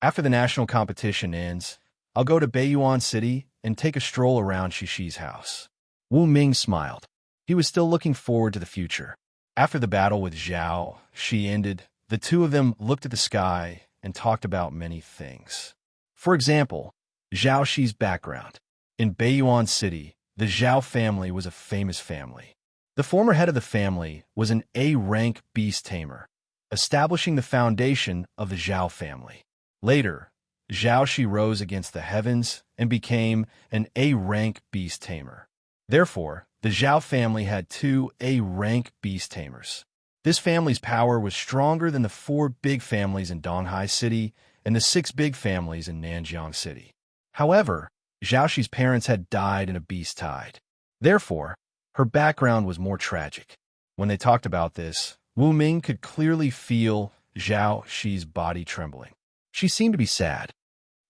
After the national competition ends, I'll go to Baiyuan City and take a stroll around Shishi's house. Wu Ming smiled. He was still looking forward to the future. After the battle with Zhao Shi ended, the two of them looked at the sky and talked about many things. For example, Zhao Shi's background. In Baiyuan City, the Zhao family was a famous family. The former head of the family was an A-rank beast tamer, establishing the foundation of the Zhao family. Later, Zhao Shi rose against the heavens and became an A-rank beast tamer. Therefore, the Zhao family had two A-rank beast tamers. This family's power was stronger than the 4 big families in Donghai City and the 6 big families in Nanjiang City. However, Zhao Shi's parents had died in a beast tide. Therefore, her background was more tragic. When they talked about this, Wu Ming could clearly feel Zhao Shi's body trembling. She seemed to be sad.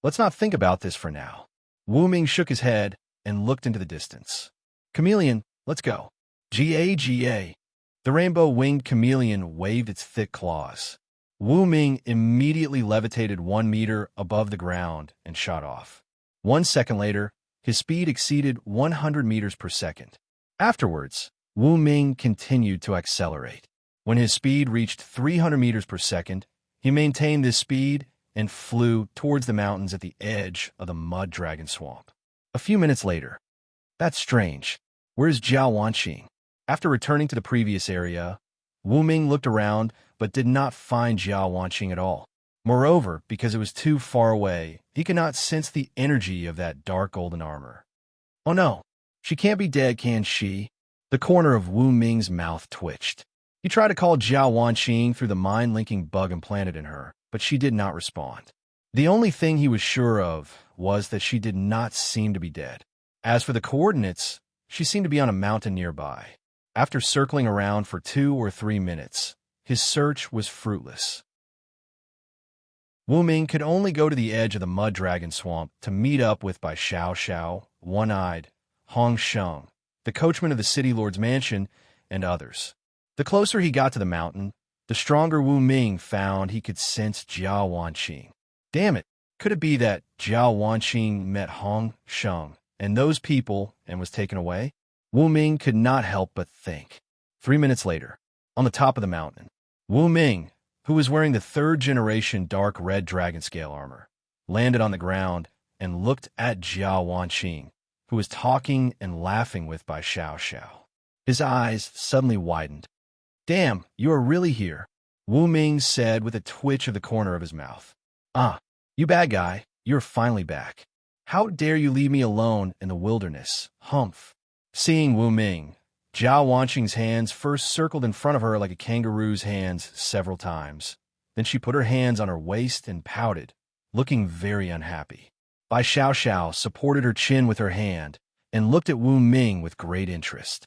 Let's not think about this for now. Wu Ming shook his head and looked into the distance. Chameleon, let's go. Ga. The rainbow-winged chameleon waved its thick claws. Wu Ming immediately levitated 1 meter above the ground and shot off. 1 second later, his speed exceeded 100 meters per second. Afterwards, Wu Ming continued to accelerate. When his speed reached 300 meters per second, he maintained this speed and flew towards the mountains at the edge of the mud dragon swamp. A few minutes later, that's strange. Where's Jiao Wanqing? After returning to the previous area, Wu Ming looked around but did not find Jiao Wanqing at all. Moreover, because it was too far away, he could not sense the energy of that dark golden armor. Oh no, she can't be dead, can she? The corner of Wu Ming's mouth twitched. He tried to call Jiao Wanqing through the mind-linking bug implanted in her, but she did not respond. The only thing he was sure of was that she did not seem to be dead. As for the coordinates, she seemed to be on a mountain nearby. After circling around for 2 or 3 minutes, his search was fruitless. Wu Ming could only go to the edge of the mud dragon swamp to meet up with Bai Xiao, One-Eyed, Hong Sheng, the coachman of the city lord's mansion, and others. The closer he got to the mountain, the stronger Wu Ming found he could sense Jiao Wanqing. Damn it, could it be that Jiao Wanqing met Hong Sheng and those people and was taken away? Wu Ming could not help but think. 3 minutes later, on the top of the mountain, Wu Ming, who was wearing the 3rd-generation dark red dragon scale armor, landed on the ground and looked at Jiao Wanqing, who was talking and laughing with Bai Xiao. His eyes suddenly widened. Damn, you are really here, Wu Ming said with a twitch of the corner of his mouth. Ah, you bad guy, you're finally back. How dare you leave me alone in the wilderness, humph. Seeing Wu Ming, Jiao Wanqing's hands first circled in front of her like a kangaroo's hands several times. Then she put her hands on her waist and pouted, looking very unhappy. Bai Xiao supported her chin with her hand and looked at Wu Ming with great interest.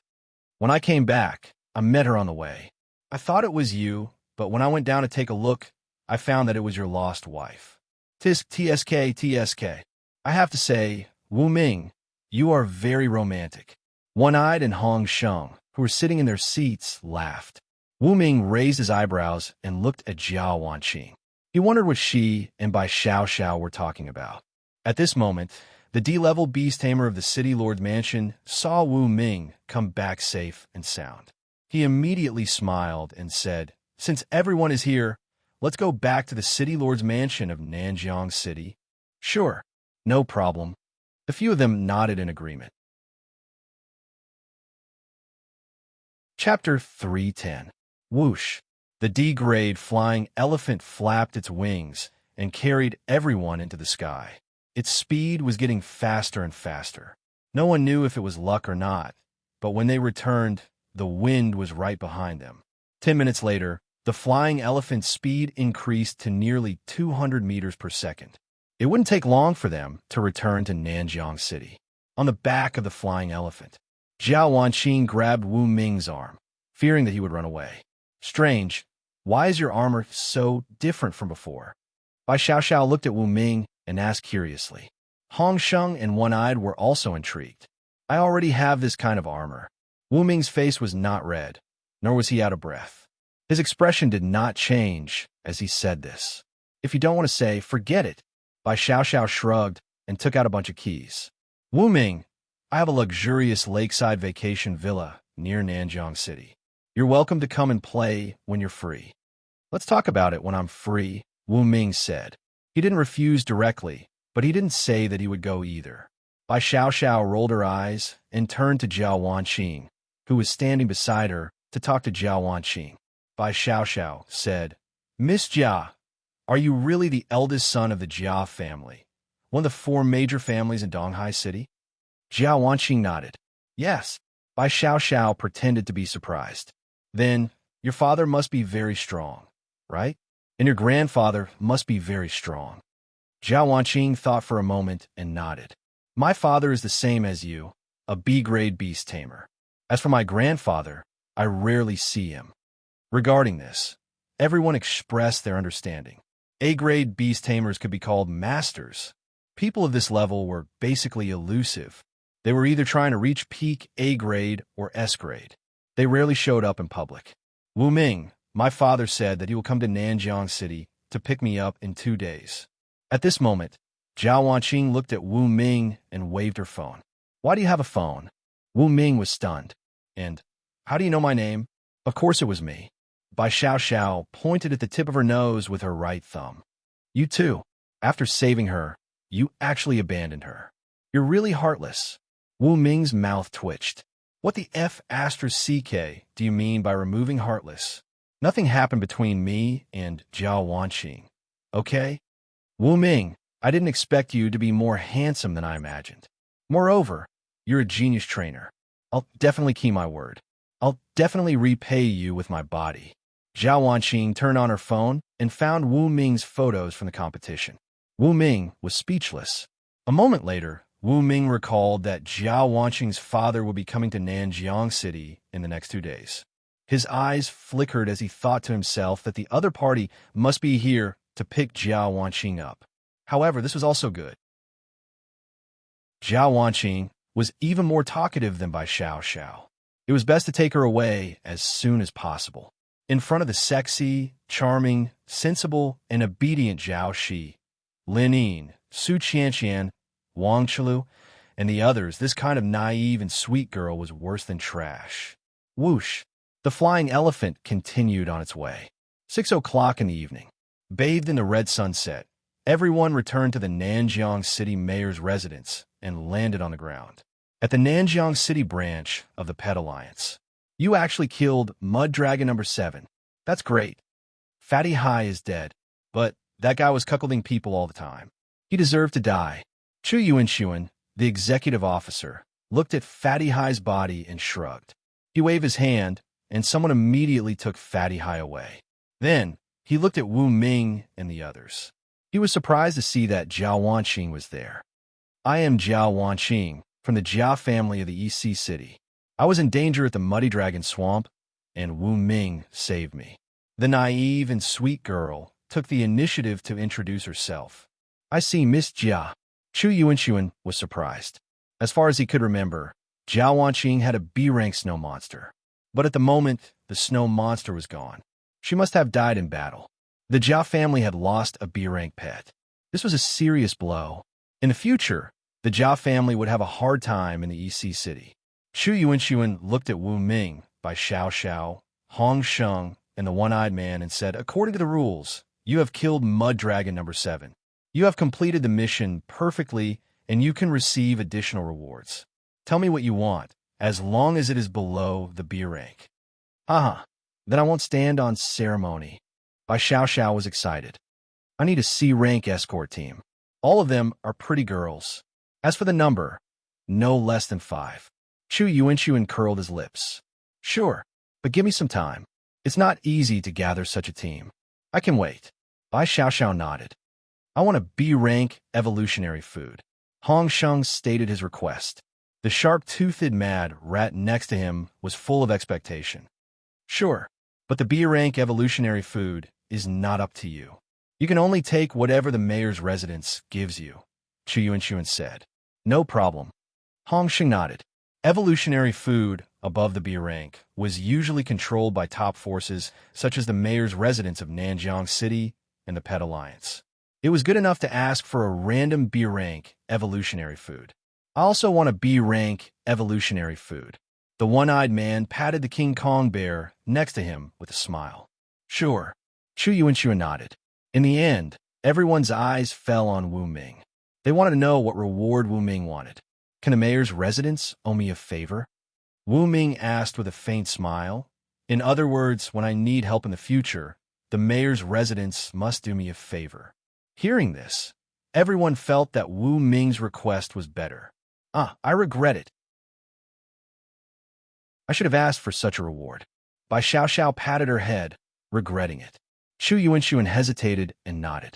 When I came back, I met her on the way. I thought it was you, but when I went down to take a look, I found that it was your lost wife. TSK. I have to say, Wu Ming, you are very romantic. One-Eyed and Hong Sheng, who were sitting in their seats, laughed. Wu Ming raised his eyebrows and looked at Jiao Wanqing. He wondered what she and Bai Xiao were talking about. At this moment, the D-level beast tamer of the city lord's mansion saw Wu Ming come back safe and sound. He immediately smiled and said, Since everyone is here, let's go back to the city lord's mansion of Nanjiang City. Sure, no problem. The few of them nodded in agreement. Chapter 310. Whoosh. The D-grade flying elephant flapped its wings and carried everyone into the sky. Its speed was getting faster and faster. No one knew if it was luck or not, but when they returned, the wind was right behind them. 10 minutes later, the flying elephant's speed increased to nearly 200 meters per second. It wouldn't take long for them to return to Nanjiang City. On the back of the flying elephant, Jiao Wanqing grabbed Wu Ming's arm, fearing that he would run away. Strange, why is your armor so different from before? Bai Xiao looked at Wu Ming and asked curiously. Hong Sheng and One-Eyed were also intrigued. I already have this kind of armor. Wu Ming's face was not red, nor was he out of breath. His expression did not change as he said this. If you don't want to say, forget it. Bai Xiaoxiao shrugged and took out a bunch of keys. Wu Ming, I have a luxurious lakeside vacation villa near Nanjiang City. You're welcome to come and play when you're free. Let's talk about it when I'm free, Wu Ming said. He didn't refuse directly, but he didn't say that he would go either. Bai Xiaoxiao rolled her eyes and turned to Jiao Wanqing, who was standing beside her, to talk to Jiao Wanqing. Bai Xiaoxiao said, Miss Jia, are you really the eldest son of the Jia family, one of the 4 major families in Donghai City? Jiao Wanqing nodded. Yes. Bai Xiaoxiao pretended to be surprised. Then, your father must be very strong, right? And your grandfather must be very strong. Jiao Wanqing thought for a moment and nodded. My father is the same as you, a B-grade beast tamer. As for my grandfather, I rarely see him. Regarding this, everyone expressed their understanding. A-grade beast tamers could be called masters. People of this level were basically elusive. They were either trying to reach peak A-grade or S-grade. They rarely showed up in public. Wu Ming, my father said that he will come to Nanjiang City to pick me up in 2 days. At this moment, Jiao Wanqing looked at Wu Ming and waved her phone. Why do you have a phone? Wu Ming was stunned. And, how do you know my name? Of course it was me. Bai Xiaoxiao pointed at the tip of her nose with her right thumb. You too. After saving her, you actually abandoned her. You're really heartless. Wu Ming's mouth twitched. What the F***ck do you mean by removing heartless? Nothing happened between me and Jiao Wanqing. Okay? Wu Ming, I didn't expect you to be more handsome than I imagined. Moreover, you're a genius trainer. I'll definitely keep my word. I'll definitely repay you with my body. Jiao Wanqing turned on her phone and found Wu Ming's photos from the competition. Wu Ming was speechless. A moment later, Wu Ming recalled that Jiao Wanqing's father would be coming to Nanjiang City in the next 2 days. His eyes flickered as he thought to himself that the other party must be here to pick Jiao Wanqing up. However, this was also good. Jiao Wanqing was even more talkative than Bai Xiaoxiao. It was best to take her away as soon as possible. In front of the sexy, charming, sensible, and obedient Zhao Shi, Lin Yin, Su Qianqian, Wang Chilu, and the others, this kind of naive and sweet girl was worse than trash. Whoosh! The flying elephant continued on its way. 6 o'clock in the evening. Bathed in the red sunset, everyone returned to the Nanjiang City mayor's residence and landed on the ground. At the Nanjiang City branch of the Pet Alliance. You actually killed Mud Dragon number 7. That's great. Fatty Hai is dead, but that guy was cuckolding people all the time. He deserved to die. Chu Yuanshuan, the executive officer, looked at Fatty Hai's body and shrugged. He waved his hand, and someone immediately took Fatty Hai away. Then, he looked at Wu Ming and the others. He was surprised to see that Jiao Wanqing was there. I am Jiao Wanqing, from the Jia family of the EC City. I was in danger at the Muddy Dragon Swamp, and Wu Ming saved me. The naive and sweet girl took the initiative to introduce herself. I see Miss Jia. Chu Yuanshuan was surprised. As far as he could remember, Jiao Wanqing had a B-rank snow monster. But at the moment, the snow monster was gone. She must have died in battle. The Jia family had lost a B-rank pet. This was a serious blow. In the future, the Jia family would have a hard time in the EC City. Chu Yuanshuan looked at Wu Ming, Bai Xiaoxiao, Hong Sheng, and the One-Eyed Man and said, according to the rules, you have killed Mud Dragon number 7. You have completed the mission perfectly, and you can receive additional rewards. Tell me what you want, as long as it is below the B rank. Then I won't stand on ceremony. Bai Xiaoxiao was excited. I need a C rank escort team. All of them are pretty girls. As for the number, no less than 5. Chu Yuanshuan curled his lips. Sure, but give me some time. It's not easy to gather such a team. I can wait. Bai Xiaoxiao nodded. I want a B-rank evolutionary food. Hong Sheng stated his request. The sharp-toothed mad rat next to him was full of expectation. Sure, but the B-rank evolutionary food is not up to you. You can only take whatever the mayor's residence gives you. Chu Yuan said. No problem. Hong Xing nodded. Evolutionary food above the B rank was usually controlled by top forces such as the mayor's residence of Nanjiang City and the Pet Alliance. It was good enough to ask for a random B rank evolutionary food. I also want a B rank evolutionary food. The one-eyed man patted the King Kong bear next to him with a smile. Sure. Chu Yuan nodded. In the end, everyone's eyes fell on Wu Ming. They wanted to know what reward Wu Ming wanted. Can the mayor's residence owe me a favor? Wu Ming asked with a faint smile. In other words, when I need help in the future, the mayor's residence must do me a favor. Hearing this, everyone felt that Wu Ming's request was better. I regret it. I should have asked for such a reward. Bai Xiao patted her head, regretting it. Chu Yuan hesitated and nodded.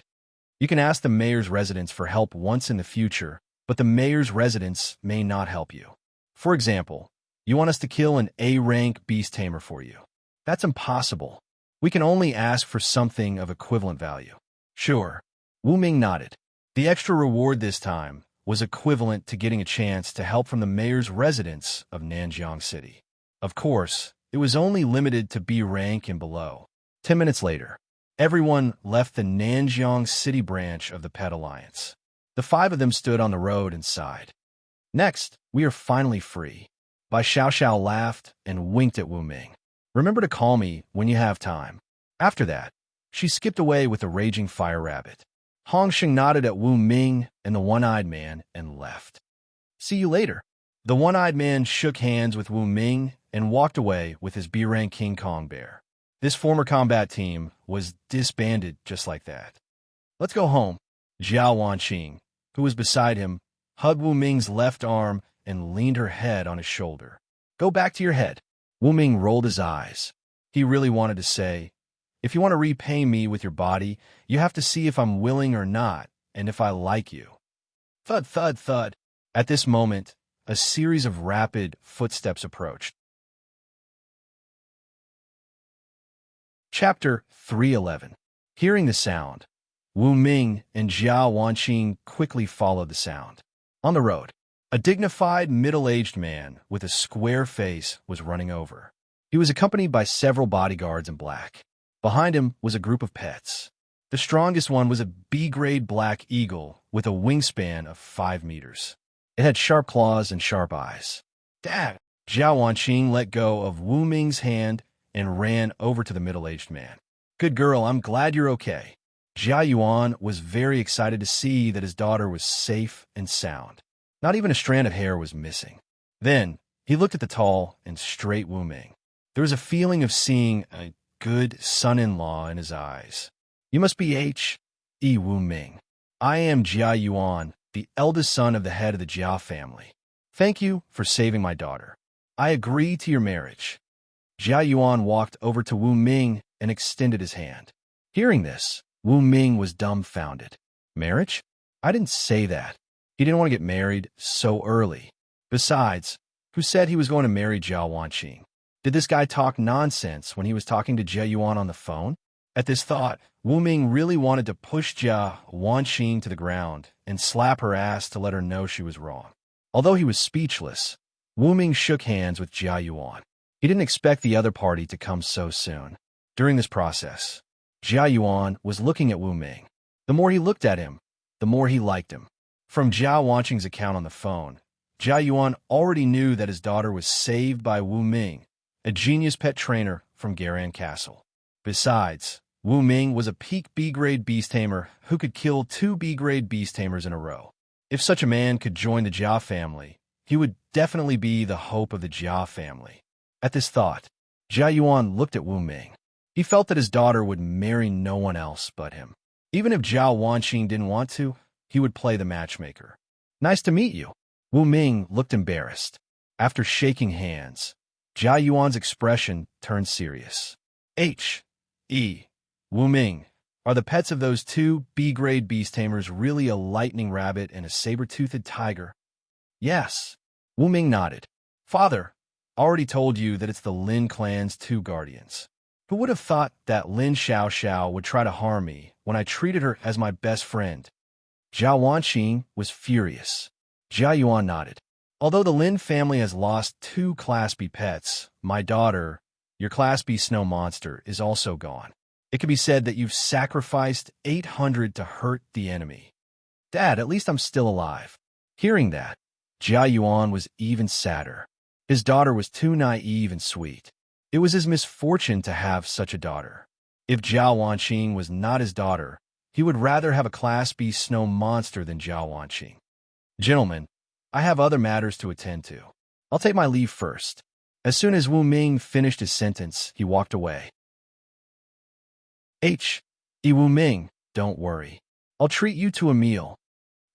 You can ask the mayor's residence for help once in the future, but the mayor's residence may not help you. For example, you want us to kill an A-rank beast tamer for you. That's impossible. We can only ask for something of equivalent value. Sure. Wu Ming nodded. The extra reward this time was equivalent to getting a chance to help from the mayor's residence of Nanjiang City. Of course, it was only limited to B rank and below. 10 minutes later, everyone left the Nanjiang City branch of the Pet Alliance. The 5 of them stood on the road and sighed. Next, we are finally free. Bai Xiao laughed and winked at Wu Ming. Remember to call me when you have time. After that, she skipped away with the raging fire rabbit. Hong Xing nodded at Wu Ming and the one-eyed man and left. See you later. The one-eyed man shook hands with Wu Ming and walked away with his B-rank King Kong bear. This former combat team was disbanded just like that. Let's go home. Jiao Wanqing, who was beside him, hugged Wu Ming's left arm and leaned her head on his shoulder. Go back to your head. Wu Ming rolled his eyes. He really wanted to say, if you want to repay me with your body, you have to see if I'm willing or not, and if I like you. Thud, thud, thud. At this moment, a series of rapid footsteps approached. Chapter 311. Hearing the sound, Wu Ming and Jiao Wanqing quickly followed the sound. On the road, a dignified, middle-aged man with a square face was running over. He was accompanied by several bodyguards in black. Behind him was a group of pets. The strongest one was a B-grade black eagle with a wingspan of 5 meters. It had sharp claws and sharp eyes. Dad! Jiao Wanqing let go of Wu Ming's hand and ran over to the middle-aged man. Good girl, I'm glad you're okay. Jia Yuan was very excited to see that his daughter was safe and sound. Not even a strand of hair was missing. Then, he looked at the tall and straight Wu Ming. There was a feeling of seeing a good son-in-law in his eyes. You must be H.E. Wu Ming. I am Jia Yuan, the eldest son of the head of the Jia family. Thank you for saving my daughter. I agree to your marriage. Jia Yuan walked over to Wu Ming and extended his hand. Hearing this, Wu Ming was dumbfounded. Marriage? I didn't say that. He didn't want to get married so early. Besides, who said he was going to marry Jiao Wanqing? Did this guy talk nonsense when he was talking to Jia Yuan on the phone? At this thought, Wu Ming really wanted to push Jia Wanqing to the ground and slap her ass to let her know she was wrong. Although he was speechless, Wu Ming shook hands with Jia Yuan. He didn't expect the other party to come so soon. During this process, Jia Yuan was looking at Wu Ming. The more he looked at him, the more he liked him. From Jiao Wanqing's account on the phone, Jia Yuan already knew that his daughter was saved by Wu Ming, a genius pet trainer from Garan Castle. Besides, Wu Ming was a peak B-grade beast tamer who could kill 2 B-grade beast tamers in a row. If such a man could join the Jia family, he would definitely be the hope of the Jia family. At this thought, Jia Yuan looked at Wu Ming. He felt that his daughter would marry no one else but him. Even if Jiao Wanqing didn't want to, he would play the matchmaker. Nice to meet you. Wu Ming looked embarrassed. After shaking hands, Jia Yuan's expression turned serious. H.E. Wu Ming, are the pets of those 2 B-grade beast tamers really a lightning rabbit and a saber-toothed tiger? Yes. Wu Ming nodded. Father, already told you that it's the Lin clan's 2 guardians. Who would have thought that Lin Xiao would try to harm me when I treated her as my best friend? Zhao Wanqing was furious. Jia Yuan nodded. Although the Lin family has lost 2 Class B pets, my daughter, your Class B snow monster, is also gone. It could be said that you've sacrificed 800 to hurt the enemy. Dad, at least I'm still alive. Hearing that, Jia Yuan was even sadder. His daughter was too naive and sweet. It was his misfortune to have such a daughter. If Zhao Wanqing was not his daughter, he would rather have a Class B snow monster than Zhao Wanqing. Gentlemen, I have other matters to attend to. I'll take my leave first. As soon as Wu Ming finished his sentence, he walked away. Wu Ming, don't worry. I'll treat you to a meal.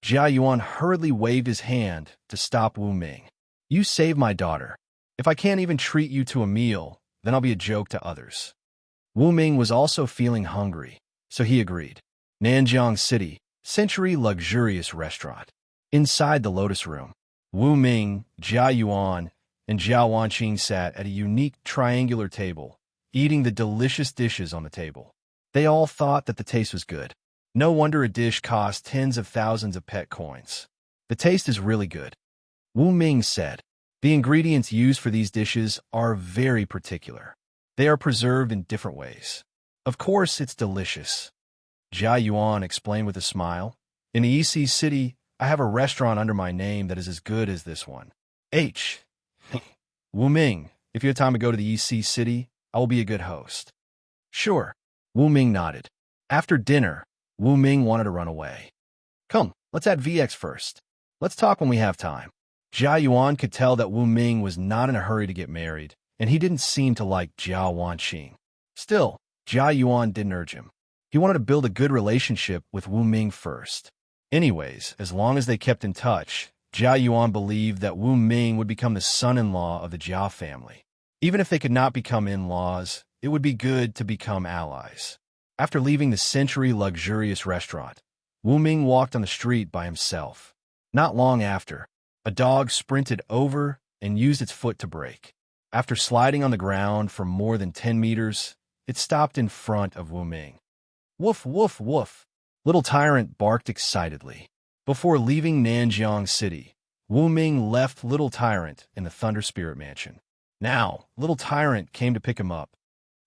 Jia Yuan hurriedly waved his hand to stop Wu Ming. You saved my daughter. If I can't even treat you to a meal, then I'll be a joke to others. Wu Ming was also feeling hungry, so he agreed. Nanjiang City, Century Luxurious Restaurant. Inside the Lotus Room, Wu Ming, Jia Yuan, and Zhao Wanqing sat at a unique triangular table, eating the delicious dishes on the table. They all thought that the taste was good. No wonder a dish cost tens of thousands of pet coins. The taste is really good. Wu Ming said, the ingredients used for these dishes are very particular. They are preserved in different ways. Of course, it's delicious. Jia Yuan explained with a smile. In the EC City, I have a restaurant under my name that is as good as this one. Wu Ming, if you have time to go to the EC City, I will be a good host. Sure. Wu Ming nodded. After dinner, Wu Ming wanted to run away. Come, let's add VX first. Let's talk when we have time. Jia Yuan could tell that Wu Ming was not in a hurry to get married, and he didn't seem to like Zhao Wanqing. Still, Jia Yuan didn't urge him. He wanted to build a good relationship with Wu Ming first. Anyways, as long as they kept in touch, Jia Yuan believed that Wu Ming would become the son-in-law of the Jia family. Even if they could not become in-laws, it would be good to become allies. After leaving the Century Luxurious Restaurant, Wu Ming walked on the street by himself. Not long after, a dog sprinted over and used its foot to brake. After sliding on the ground for more than 10 meters, it stopped in front of Wu Ming. Woof, woof, woof. Little Tyrant barked excitedly. Before leaving Nanjiang City, Wu Ming left Little Tyrant in the Thunder Spirit Mansion. Now, Little Tyrant came to pick him up.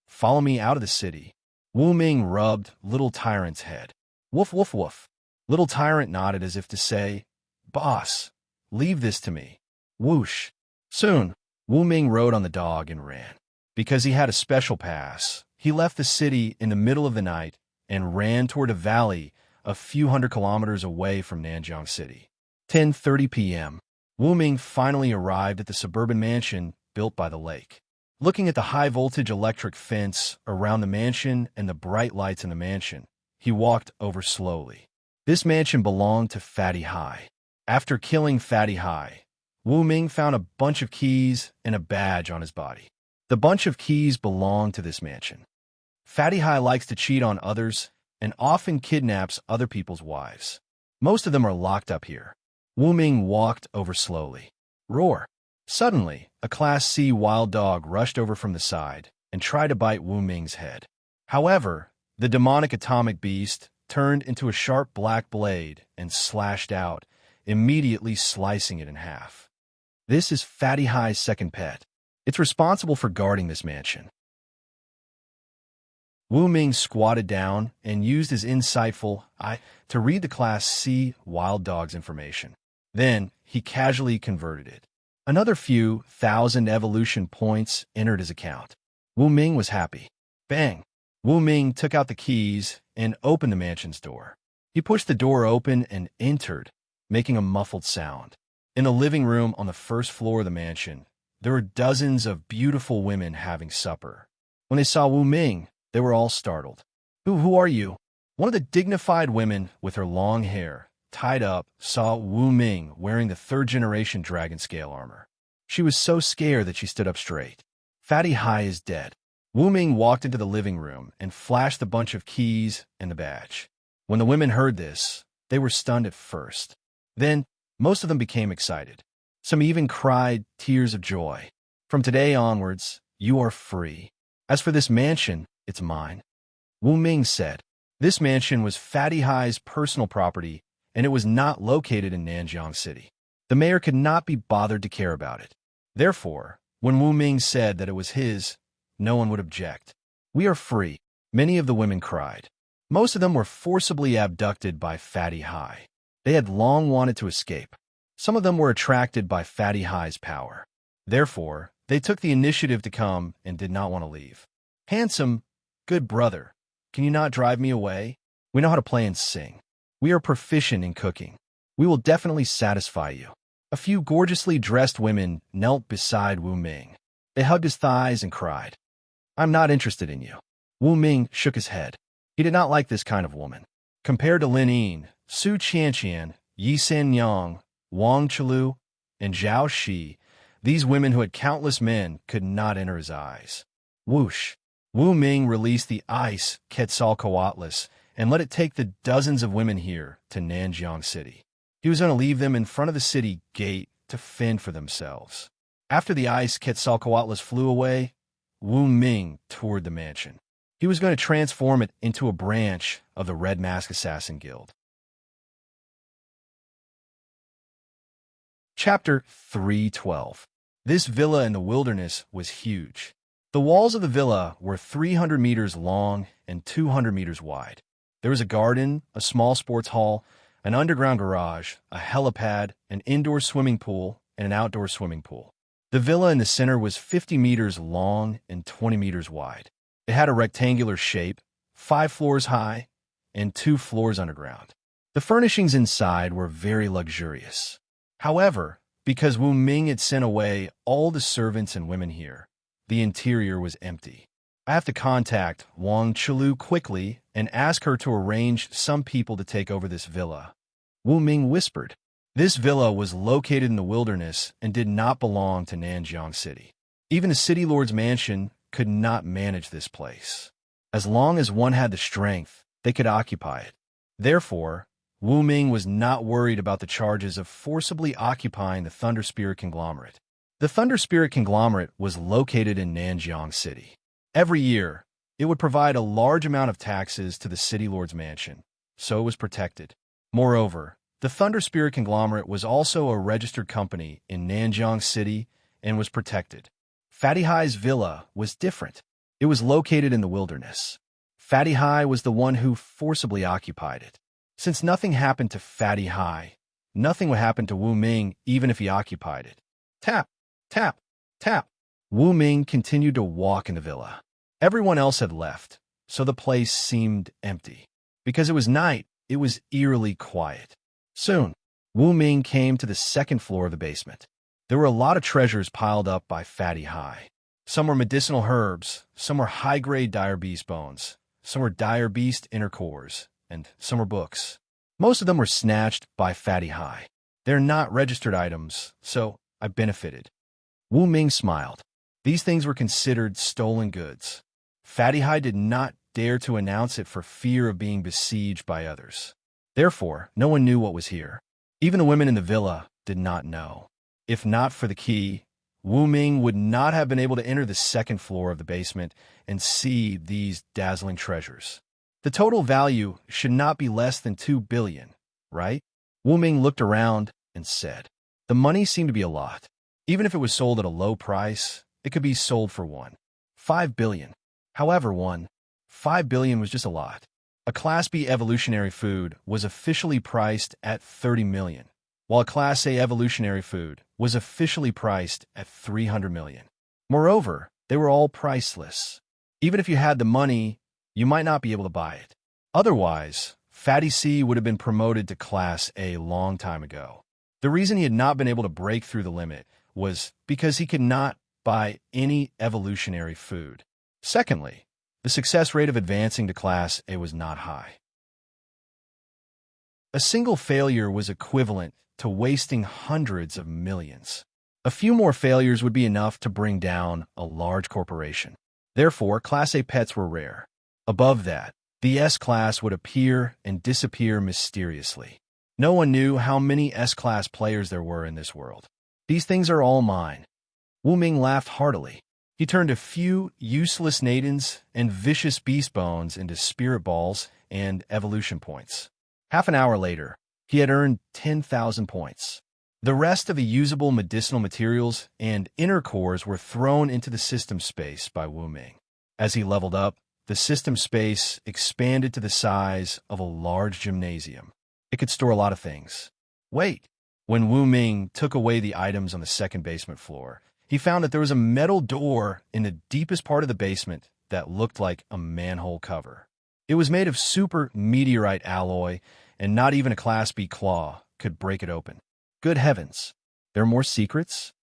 Follow me out of the city. Wu Ming rubbed Little Tyrant's head. Woof, woof, woof. Little Tyrant nodded as if to say, Boss, leave this to me. Whoosh. Soon, Wu Ming rode on the dog and ran. Because he had a special pass, he left the city in the middle of the night and ran toward a valley a few hundred kilometers away from Nanjiang City. 10:30 p.m. Wu Ming finally arrived at the suburban mansion built by the lake. Looking at the high-voltage electric fence around the mansion and the bright lights in the mansion, he walked over slowly. This mansion belonged to Fatty Hai. After killing Fatty Hai, Wu Ming found a bunch of keys and a badge on his body. The bunch of keys belonged to this mansion. Fatty Hai likes to cheat on others and often kidnaps other people's wives. Most of them are locked up here. Wu Ming walked over slowly. Roar! Suddenly, a Class C wild dog rushed over from the side and tried to bite Wu Ming's head. However, the demonic atomic beast turned into a sharp black blade and slashed out, immediately slicing it in half. This is Fatty Hai's second pet. It's responsible for guarding this mansion. Wu Ming squatted down and used his insightful eye to read the Class C wild dog's information. Then, he casually converted it. Another few thousand evolution points entered his account. Wu Ming was happy. Bang! Wu Ming took out the keys and opened the mansion's door. He pushed the door open and entered, making a muffled sound. In the living room on the first floor of the mansion, there were dozens of beautiful women having supper. When they saw Wu Ming, they were all startled. Who are you? One of the dignified women with her long hair, tied up, saw Wu Ming wearing the third-generation dragon scale armor. She was so scared that she stood up straight. Fatty Hai is dead. Wu Ming walked into the living room and flashed the bunch of keys and the badge. When the women heard this, they were stunned at first. Then, most of them became excited. Some even cried tears of joy. From today onwards, you are free. As for this mansion, it's mine. Wu Ming said. This mansion was Fatty Hai's personal property, and it was not located in Nanjiang City. The mayor could not be bothered to care about it. Therefore, when Wu Ming said that it was his, no one would object. "We are free," many of the women cried. Most of them were forcibly abducted by Fatty Hai. They had long wanted to escape. Some of them were attracted by Fatty Hai's power. Therefore, they took the initiative to come and did not want to leave. "Handsome, good brother, can you not drive me away? We know how to play and sing. We are proficient in cooking. We will definitely satisfy you." A few gorgeously dressed women knelt beside Wu Ming. They hugged his thighs and cried, "I'm not interested in you." Wu Ming shook his head. He did not like this kind of woman. Compared to Lin Yin, Su Qianqian, Yi Sanyang, Wang Chulu, and Zhao Shi, these women who had countless men could not enter his eyes. Whoosh! Wu Ming released the ice Quetzalcoatlus and let it take the dozens of women here to Nanjiang City. He was going to leave them in front of the city gate to fend for themselves. After the ice Quetzalcoatlus flew away, Wu Ming toured the mansion. He was going to transform it into a branch of the Red Mask Assassin Guild. Chapter 312. This villa in the wilderness was huge. The walls of the villa were 300 meters long and 200 meters wide. There was a garden, a small sports hall, an underground garage, a helipad, an indoor swimming pool, and an outdoor swimming pool. The villa in the center was 50 meters long and 20 meters wide. It had a rectangular shape, 5 floors high, and 2 floors underground. The furnishings inside were very luxurious. However, because Wu Ming had sent away all the servants and women here, the interior was empty. I have to contact Wang Chulu quickly and ask her to arrange some people to take over this villa. Wu Ming whispered. This villa was located in the wilderness and did not belong to Nanjiang City. Even a city lord's mansion could not manage this place. As long as one had the strength, they could occupy it. Therefore, Wu Ming was not worried about the charges of forcibly occupying the Thunder Spirit Conglomerate. The Thunder Spirit Conglomerate was located in Nanjiang City. Every year, it would provide a large amount of taxes to the city lord's mansion, so it was protected. Moreover, the Thunder Spirit Conglomerate was also a registered company in Nanjiang City and was protected. Fatty Hai's villa was different. It was located in the wilderness. Fatty Hai was the one who forcibly occupied it. Since nothing happened to Fatty Hai, nothing would happen to Wu Ming even if he occupied it. Tap, tap, tap. Wu Ming continued to walk in the villa. Everyone else had left, so the place seemed empty. Because it was night, it was eerily quiet. Soon, Wu Ming came to the second floor of the basement. There were a lot of treasures piled up by Fatty Hai. Some were medicinal herbs, some were high-grade dire beast bones, some were dire beast inner cores, and some were books. Most of them were snatched by Fatty Hai. They're not registered items, so I benefited. Wu Ming smiled. These things were considered stolen goods. Fatty Hai did not dare to announce it for fear of being besieged by others. Therefore, no one knew what was here. Even the women in the villa did not know. If not for the key, Wu Ming would not have been able to enter the second floor of the basement and see these dazzling treasures. The total value should not be less than 2 billion, right? Wu Ming looked around and said, the money seemed to be a lot. Even if it was sold at a low price, it could be sold for 5 billion. However, 5 billion was just a lot. A Class B evolutionary food was officially priced at 30 million, while a Class A evolutionary food was officially priced at 300 million. Moreover, they were all priceless. Even if you had the money, you might not be able to buy it. Otherwise, Fatty C would have been promoted to Class A long time ago. The reason he had not been able to break through the limit was because he could not buy any evolutionary food. Secondly, the success rate of advancing to Class A was not high. A single failure was equivalent to wasting hundreds of millions. A few more failures would be enough to bring down a large corporation. Therefore, Class A pets were rare. Above that, the S-Class would appear and disappear mysteriously. No one knew how many S-Class players there were in this world. These things are all mine. Wu Ming laughed heartily. He turned a few useless nadins and vicious beast bones into spirit balls and evolution points. Half an hour later, He had earned 10,000 points. The rest of the usable medicinal materials and inner cores were thrown into the system space by Wu Ming. As he leveled up, the system space expanded to the size of a large gymnasium. It could store a lot of things. Wait! When Wu Ming took away the items on the second basement floor, he found that there was a metal door in the deepest part of the basement that looked like a manhole cover. It was made of super meteorite alloy, and not even a Class B claw could break it open. Good heavens! There are more secrets?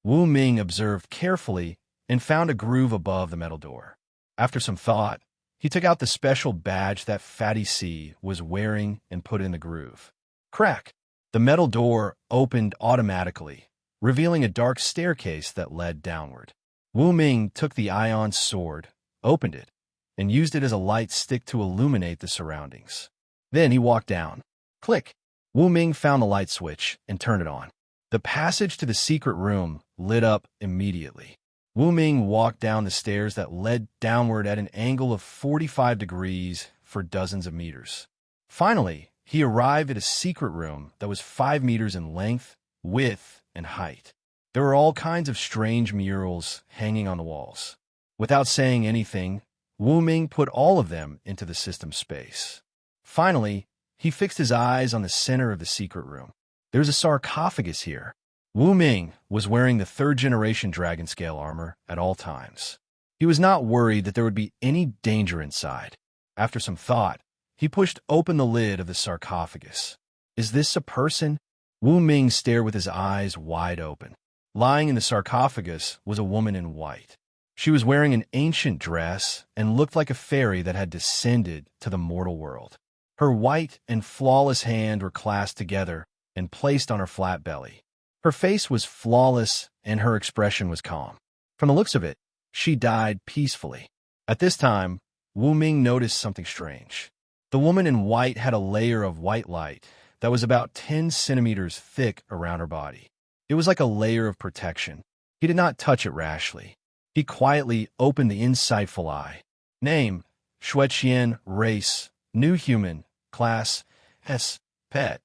Wu Ming observed carefully and found a groove above the metal door. After some thought, he took out the special badge that Fatty C was wearing and put it in the groove. Crack! The metal door opened automatically, revealing a dark staircase that led downward. Wu Ming took the ion sword, opened it, and used it as a light stick to illuminate the surroundings. Then he walked down. Click! Wu Ming found the light switch and turned it on. The passage to the secret room lit up immediately. Wu Ming walked down the stairs that led downward at an angle of 45 degrees for dozens of meters. Finally, he arrived at a secret room that was 5 meters in length, width, and height. There were all kinds of strange murals hanging on the walls. Without saying anything, Wu Ming put all of them into the system space. Finally, he fixed his eyes on the center of the secret room. There's a sarcophagus here. Wu Ming was wearing the third-generation dragon scale armor at all times. He was not worried that there would be any danger inside. After some thought, he pushed open the lid of the sarcophagus. Is this a person? Wu Ming stared with his eyes wide open. Lying in the sarcophagus was a woman in white. She was wearing an ancient dress and looked like a fairy that had descended to the mortal world. Her white and flawless hands were clasped together and placed on her flat belly. Her face was flawless and her expression was calm. From the looks of it, she died peacefully. At this time, Wu Ming noticed something strange. The woman in white had a layer of white light that was about 10 centimeters thick around her body. It was like a layer of protection. He did not touch it rashly. He quietly opened the insightful eye. Name, Xueqian, race, new human, class, S, pet,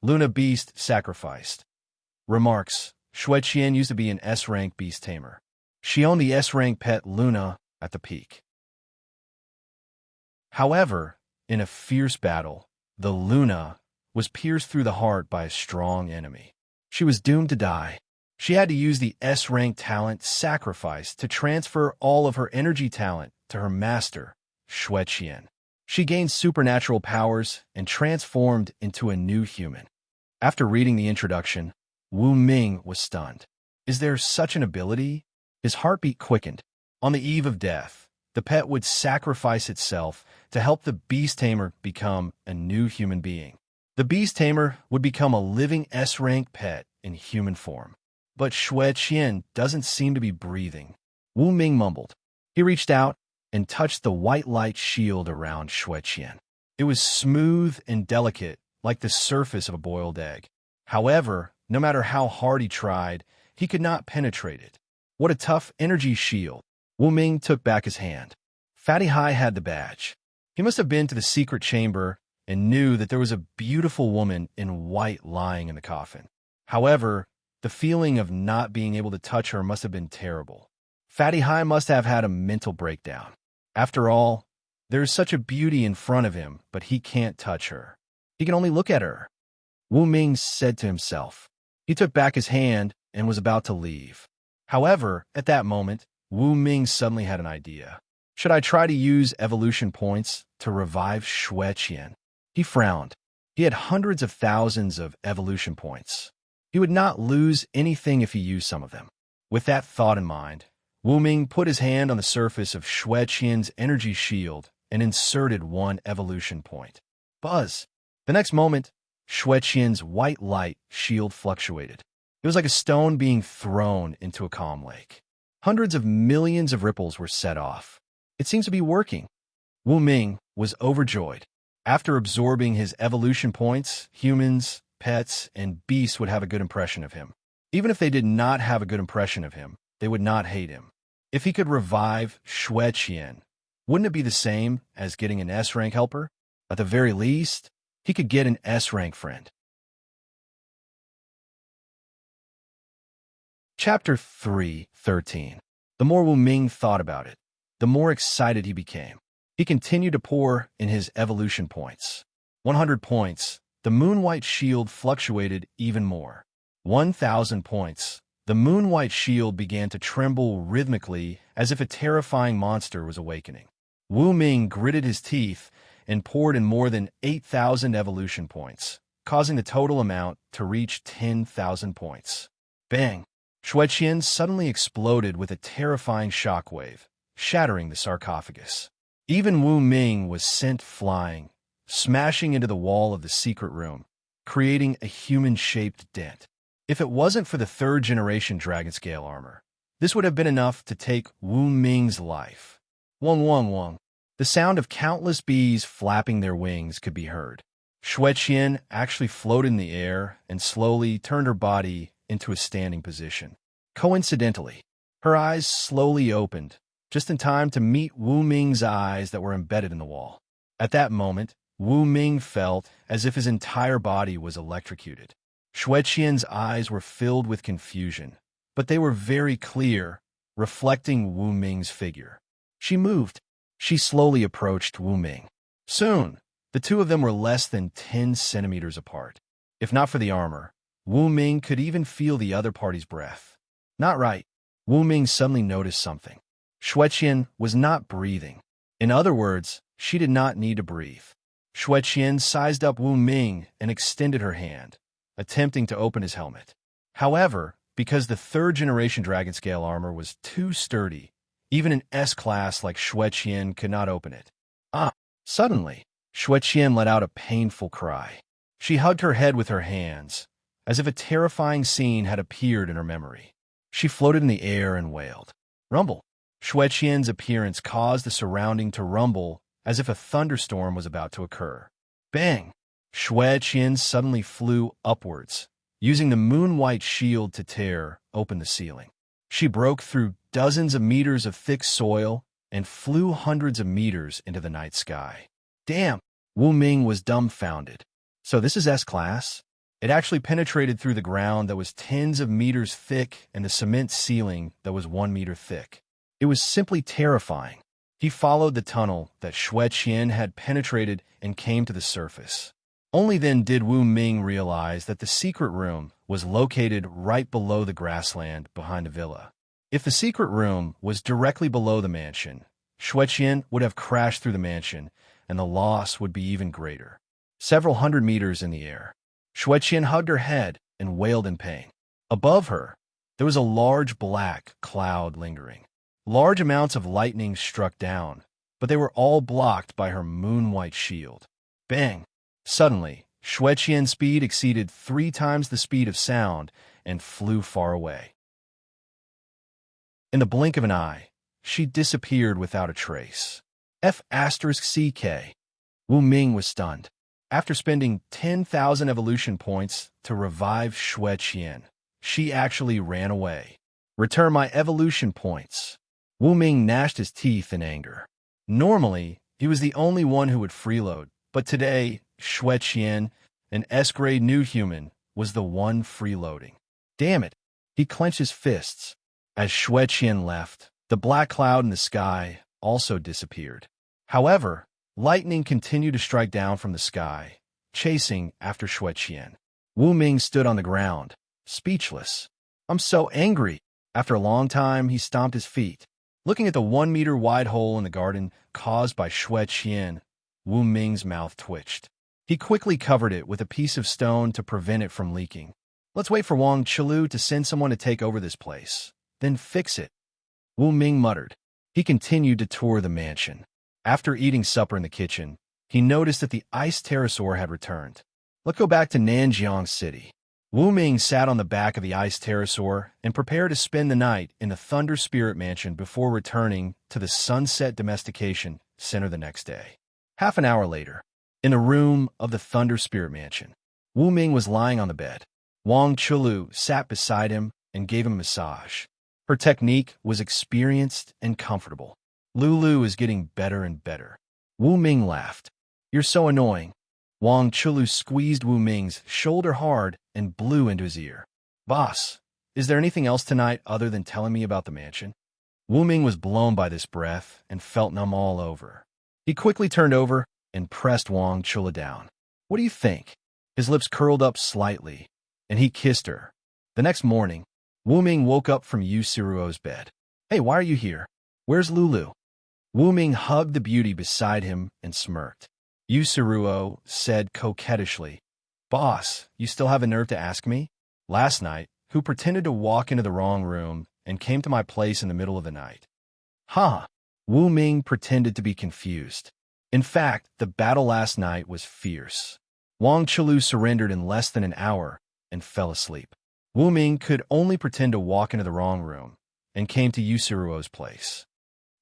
Luna beast sacrificed. Remarks, Xueqian used to be an S-rank beast tamer. She owned the S-rank pet Luna at the peak. However, in a fierce battle, the Luna was pierced through the heart by a strong enemy. She was doomed to die. She had to use the S-rank talent Sacrifice to transfer all of her energy talent to her master, Xueqian. She gained supernatural powers and transformed into a new human. After reading the introduction, Wu Ming was stunned. Is there such an ability? His heartbeat quickened. On the eve of death, the pet would sacrifice itself to help the beast tamer become a new human being. The beast tamer would become a living S-rank pet in human form. But Xueqian doesn't seem to be breathing. Wu Ming mumbled. He reached out and touched the white light shield around Xueqian. It was smooth and delicate, like the surface of a boiled egg. However, no matter how hard he tried, he could not penetrate it. What a tough energy shield. Wu Ming took back his hand. Fatty Hai had the badge. He must have been to the secret chamber and knew that there was a beautiful woman in white lying in the coffin. However, the feeling of not being able to touch her must have been terrible. Fatty Hai must have had a mental breakdown. After all, there is such a beauty in front of him, but he can't touch her. He can only look at her. Wu Ming said to himself. He took back his hand and was about to leave. However, at that moment, Wu Ming suddenly had an idea. Should I try to use evolution points to revive Xueqian? He frowned. He had hundreds of thousands of evolution points. He would not lose anything if he used some of them. With that thought in mind, Wu Ming put his hand on the surface of Xueqian's energy shield and inserted one evolution point. Buzz! The next moment, Xueqian's white light shield fluctuated. It was like a stone being thrown into a calm lake. Hundreds of millions of ripples were set off. It seems to be working. Wu Ming was overjoyed. After absorbing his evolution points, humans, pets, and beasts would have a good impression of him. Even if they did not have a good impression of him, they would not hate him. If he could revive Xueqian, wouldn't it be the same as getting an S-rank helper? At the very least, he could get an S-rank friend. Chapter 3:13. The more Wu Ming thought about it, the more excited he became. He continued to pour in his evolution points. 100 points. The moon-white shield fluctuated even more. 1,000 points. The moon-white shield began to tremble rhythmically as if a terrifying monster was awakening. Wu Ming gritted his teeth and poured in more than 8,000 evolution points, causing the total amount to reach 10,000 points. Bang! Xueqian suddenly exploded with a terrifying shockwave, shattering the sarcophagus. Even Wu Ming was sent flying, smashing into the wall of the secret room, creating a human-shaped dent. If it wasn't for the third-generation dragon-scale armor, this would have been enough to take Wu Ming's life. Wong wong wong. The sound of countless bees flapping their wings could be heard. Xueqian actually floated in the air and slowly turned her body into a standing position. Coincidentally, her eyes slowly opened, just in time to meet Wu Ming's eyes that were embedded in the wall. At that moment, Wu Ming felt as if his entire body was electrocuted. Xueqian's eyes were filled with confusion, but they were very clear, reflecting Wu Ming's figure. She moved. She slowly approached Wu Ming. Soon, the two of them were less than 10 centimeters apart. If not for the armor, Wu Ming could even feel the other party's breath. Not right. Wu Ming suddenly noticed something. Xueqian was not breathing. In other words, she did not need to breathe. Xueqian sized up Wu Ming and extended her hand, attempting to open his helmet. However, because the third-generation dragon-scale armor was too sturdy, even an S-class like Xueqian could not open it. Suddenly, Xueqian let out a painful cry. She hugged her head with her hands, as if a terrifying scene had appeared in her memory. She floated in the air and wailed. Rumble. Xueqian's appearance caused the surrounding to rumble as if a thunderstorm was about to occur. Bang! Xueqian suddenly flew upwards, using the moon-white shield to tear open the ceiling. She broke through dozens of meters of thick soil and flew hundreds of meters into the night sky. Damn! Wu Ming was dumbfounded. So this is S-class? It actually penetrated through the ground that was tens of meters thick and the cement ceiling that was 1 meter thick. It was simply terrifying. He followed the tunnel that Xueqian had penetrated and came to the surface. Only then did Wu Ming realize that the secret room was located right below the grassland behind the villa. If the secret room was directly below the mansion, Xueqian would have crashed through the mansion, and the loss would be even greater. Several hundred meters in the air, Xueqian hugged her head and wailed in pain. Above her, there was a large black cloud lingering. Large amounts of lightning struck down, but they were all blocked by her moon-white shield. Bang! Suddenly, Xueqian's speed exceeded 3 times the speed of sound and flew far away. In the blink of an eye, she disappeared without a trace. F***CK. Wu Ming was stunned. After spending 10,000 evolution points to revive Xueqian, she actually ran away. Return my evolution points. Wu Ming gnashed his teeth in anger. Normally, he was the only one who would freeload, but today, Xueqian, an S-grade new human, was the one freeloading. Damn it! He clenched his fists. As Xueqian left, the black cloud in the sky also disappeared. However, lightning continued to strike down from the sky, chasing after Xueqian. Wu Ming stood on the ground, speechless. I'm so angry. After a long time, he stomped his feet. Looking at the 1-meter-wide hole in the garden caused by Xueqian, Wu Ming's mouth twitched. He quickly covered it with a piece of stone to prevent it from leaking. Let's wait for Wang Qilu to send someone to take over this place, then fix it, Wu Ming muttered. He continued to tour the mansion. After eating supper in the kitchen, he noticed that the ice pterosaur had returned. Let's go back to Nanjiang City. Wu Ming sat on the back of the ice pterosaur and prepared to spend the night in the Thunder Spirit Mansion before returning to the Sunset Domestication Center the next day. Half an hour later, in the room of the Thunder Spirit Mansion, Wu Ming was lying on the bed. Wang Qilu sat beside him and gave him a massage. Her technique was experienced and comfortable. Lulu is getting better and better. Wu Ming laughed. You're so annoying. Wang Qilu squeezed Wu Ming's shoulder hard and blew into his ear. Boss, Is there anything else tonight other than telling me about the mansion? Wu Ming was blown by this breath and felt numb all over. He quickly turned over and pressed Wang Chula down. What do you think? His lips curled up slightly, and he kissed her. The next morning, Wu Ming woke up from Yu Siruo's bed. Hey, why are you here? Where's Lulu? Wu Ming hugged the beauty beside him and smirked. Yu Siruo said coquettishly, Boss, you still have a nerve to ask me? Last night, who pretended to walk into the wrong room and came to my place in the middle of the night? Huh? Wu Ming pretended to be confused. In fact, the battle last night was fierce. Wang Chulu surrendered in less than an hour and fell asleep. Wu Ming could only pretend to walk into the wrong room and came to Yu Siruo's place.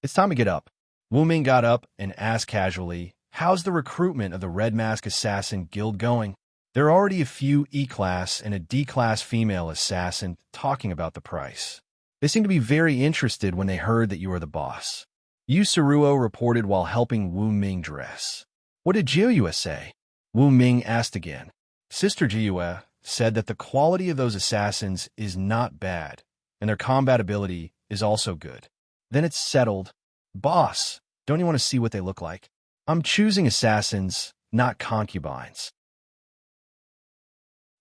It's time to get up. Wu Ming got up and asked casually, how's the recruitment of the Red Mask Assassin Guild going? There are already a few E-class and a D-class female assassin talking about the price. They seem to be very interested when they heard that you are the boss. Yu Siruo reported while helping Wu Ming dress. What did Jiyue say? Wu Ming asked again. Sister Jiyue said that the quality of those assassins is not bad, and their combat ability is also good. Then it's settled. Boss, don't you want to see what they look like? I'm choosing assassins, not concubines.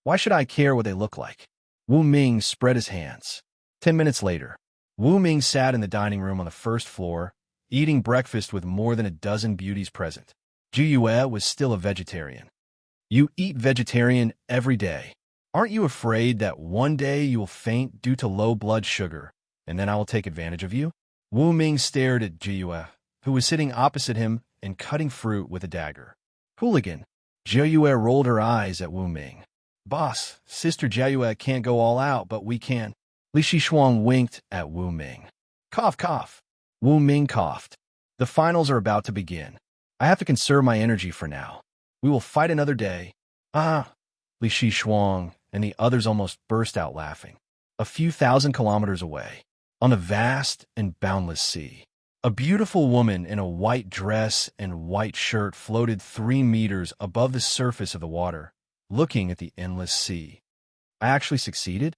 Why should I care what they look like? Wu Ming spread his hands. 10 minutes later, Wu Ming sat in the dining room on the first floor, eating breakfast with more than a dozen beauties present. Jiyue was still a vegetarian. You eat vegetarian every day. Aren't you afraid that one day you will faint due to low blood sugar, and then I will take advantage of you? Wu Ming stared at Jiyue, who was sitting opposite him and cutting fruit with a dagger. Hooligan. Jiyue rolled her eyes at Wu Ming. Boss, Sister Jiyue can't go all out, but we can. Li Shuang winked at Wu Ming. Cough, cough. Wu Ming coughed. The finals are about to begin. I have to conserve my energy for now. We will fight another day. Li Shuang and the others almost burst out laughing. A few thousand kilometers away, on the vast and boundless sea, a beautiful woman in a white dress and white shirt floated 3 meters above the surface of the water, looking at the endless sea. I actually succeeded?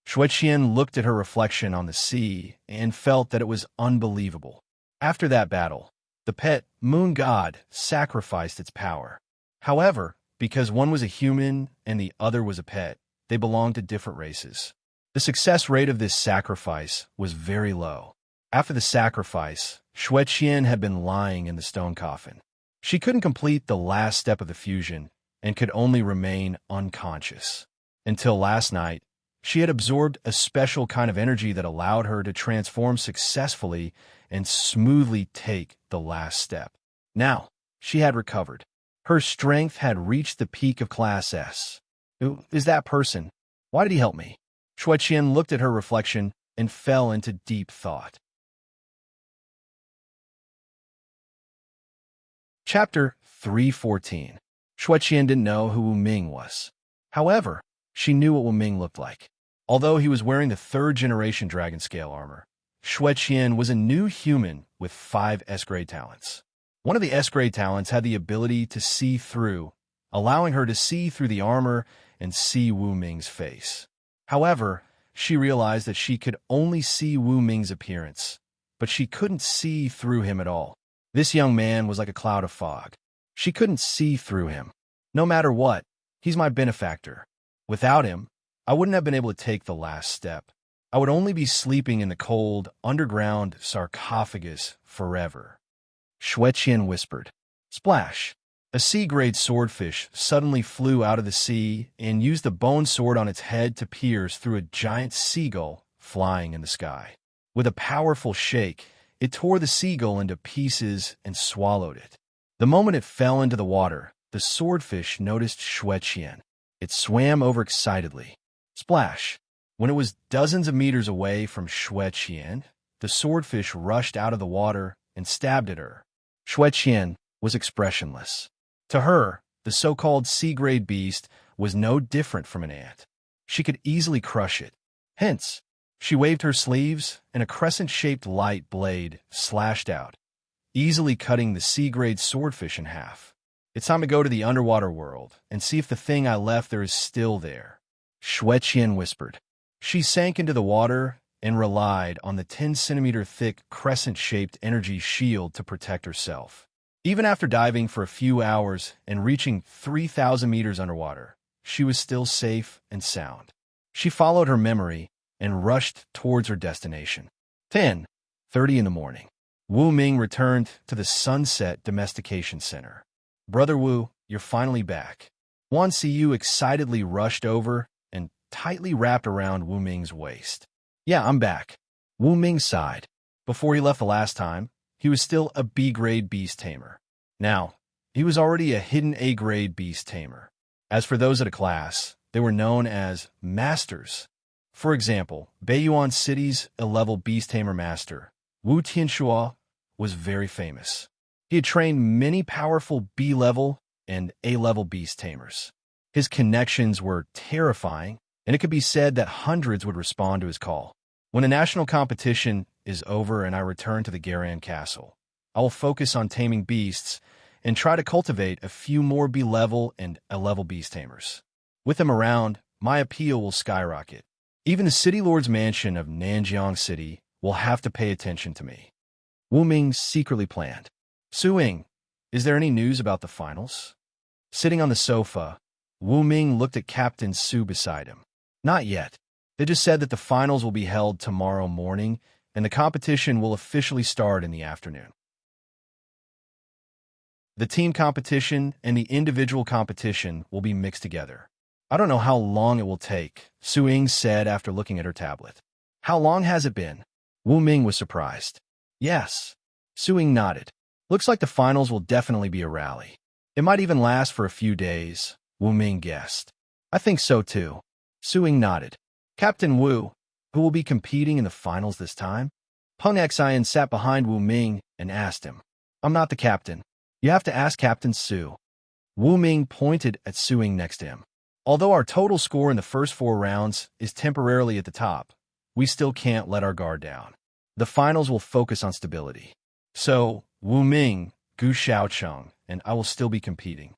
Xueqian looked at her reflection on the sea and felt that it was unbelievable. After that battle, the pet moon god sacrificed its power. However, because one was a human and the other was a pet, they belonged to different races. The success rate of this sacrifice was very low. After the sacrifice, Xueqian had been lying in the stone coffin. She couldn't complete the last step of the fusion and could only remain unconscious. Until last night, she had absorbed a special kind of energy that allowed her to transform successfully and smoothly take the last step. Now, she had recovered. Her strength had reached the peak of Class S. Who is that person? Why did he help me? Xueqian looked at her reflection and fell into deep thought. Chapter 314. Xueqian didn't know who Wu Ming was. However, she knew what Wu Ming looked like. Although he was wearing the 3rd-generation dragon scale armor, Xueqian was a new human with 5 S-grade talents. One of the S-grade talents had the ability to see through, allowing her to see through the armor and see Wu Ming's face. However, she realized that she could only see Wu Ming's appearance, but she couldn't see through him at all. This young man was like a cloud of fog. She couldn't see through him. No matter what, he's my benefactor. Without him, I wouldn't have been able to take the last step. I would only be sleeping in the cold, underground sarcophagus forever. Xueqian whispered. Splash! A sea-grade swordfish suddenly flew out of the sea and used the bone sword on its head to pierce through a giant seagull flying in the sky. With a powerful shake, it tore the seagull into pieces and swallowed it. The moment it fell into the water, the swordfish noticed Xueqian. It swam over excitedly. Splash! When it was dozens of meters away from Xueqian, the swordfish rushed out of the water and stabbed at her. Xueqian was expressionless. To her, the so-called sea-grade beast was no different from an ant. She could easily crush it. Hence, she waved her sleeves, and a crescent-shaped light blade slashed out, easily cutting the sea-grade swordfish in half. It's time to go to the underwater world and see if the thing I left there is still there. Xueqian whispered. She sank into the water and relied on the 10-centimeter thick crescent-shaped energy shield to protect herself. Even after diving for a few hours and reaching 3,000 meters underwater, she was still safe and sound. She followed her memory and rushed towards her destination. 10:30 in the morning. Wu Ming returned to the Sunset Domestication Center. "Brother Wu, you're finally back." Wan Siyu excitedly rushed over and tightly wrapped around Wu Ming's waist. "Yeah, I'm back." Wu Ming sighed. Before he left the last time, he was still a B-grade beast tamer. Now, he was already a hidden A-grade beast tamer. As for those at a class, they were known as masters. For example, Beiyuan City's A-level beast tamer master, Wu Tianxua, was very famous. He had trained many powerful B-level and A-level beast tamers. His connections were terrifying, and it could be said that hundreds would respond to his call. When a national competition is over and I return to the Garan Castle, I will focus on taming beasts and try to cultivate a few more B-level and A-level beast tamers. With them around, my appeal will skyrocket. Even the City Lord's mansion of Nanjiang City will have to pay attention to me. Wu Ming secretly planned. "Suing, is there any news about the finals?" Sitting on the sofa, Wu Ming looked at Captain Su beside him. "Not yet. They just said that the finals will be held tomorrow morning, and the competition will officially start in the afternoon. The team competition and the individual competition will be mixed together. I don't know how long it will take," Su-Ying said after looking at her tablet. "How long has it been?" Wu Ming was surprised. "Yes." Su-Ying nodded. "Looks like the finals will definitely be a rally. It might even last for a few days," Wu Ming guessed. "I think so too." Su-Ying nodded. "Captain Wu, who will be competing in the finals this time?" Peng Xian sat behind Wu Ming and asked him. "I'm not the captain. You have to ask Captain Su." Wu Ming pointed at Su-Ying next to him. "Although our total score in the first 4 rounds is temporarily at the top, we still can't let our guard down. The finals will focus on stability. So, Wu Ming, Gu Xiaocheng, and I will still be competing."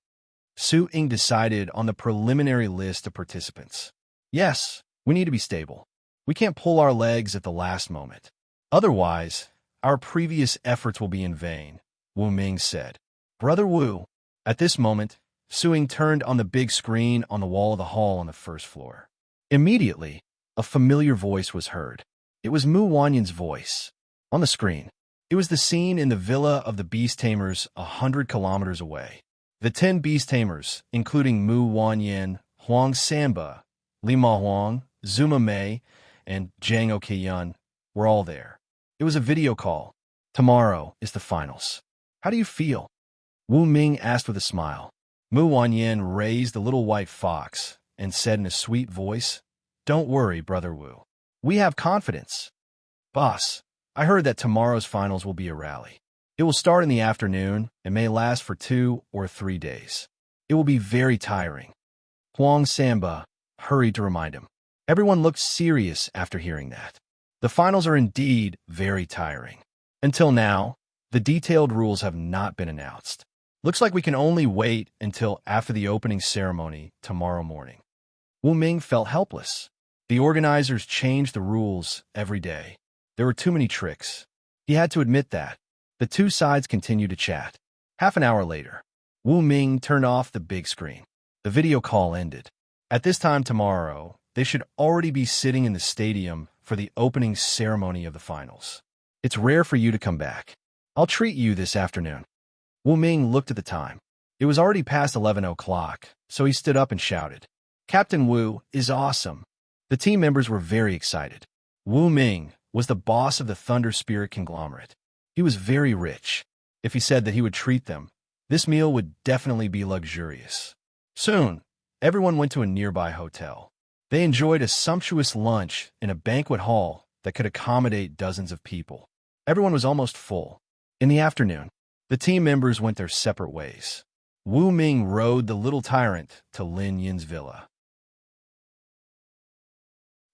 Su-Ying decided on the preliminary list of participants. "Yes, we need to be stable. We can't pull our legs at the last moment. Otherwise, our previous efforts will be in vain," Wu Ming said. "Brother Wu." At this moment, Su-Ying turned on the big screen on the wall of the hall on the first floor. Immediately, a familiar voice was heard. It was Mu Wanyan's voice. On the screen, it was the scene in the villa of the beast tamers 100 kilometers away. The 10 beast tamers, including Mu Wanyan, Huang Sanba, Li Ma Huang, Zuma Mei, and Zhang Okeyun, were all there. It was a video call. "Tomorrow is the finals. How do you feel?" Wu Ming asked with a smile. Mu Wanyan raised the little white fox and said in a sweet voice, "Don't worry, Brother Wu. We have confidence." "Boss, I heard that tomorrow's finals will be a rally. It will start in the afternoon and may last for 2 or 3 days. It will be very tiring." Huang Sanba hurried to remind him. Everyone looked serious after hearing that. The finals are indeed very tiring. Until now, the detailed rules have not been announced. Looks like we can only wait until after the opening ceremony tomorrow morning. Wu Ming felt helpless. The organizers changed the rules every day. There were too many tricks. He had to admit that. The two sides continued to chat. Half an hour later, Wu Ming turned off the big screen. The video call ended. At this time tomorrow, they should already be sitting in the stadium for the opening ceremony of the finals. "It's rare for you to come back. I'll treat you this afternoon." Wu Ming looked at the time. It was already past 11 o'clock, so he stood up and shouted, "Captain Wu is awesome." The team members were very excited. Wu Ming was the boss of the Thunder Spirit conglomerate. He was very rich. If he said that he would treat them, this meal would definitely be luxurious. Soon, everyone went to a nearby hotel. They enjoyed a sumptuous lunch in a banquet hall that could accommodate dozens of people. Everyone was almost full. In the afternoon, the team members went their separate ways. Wu Ming rode the little tyrant to Lin Yin's villa.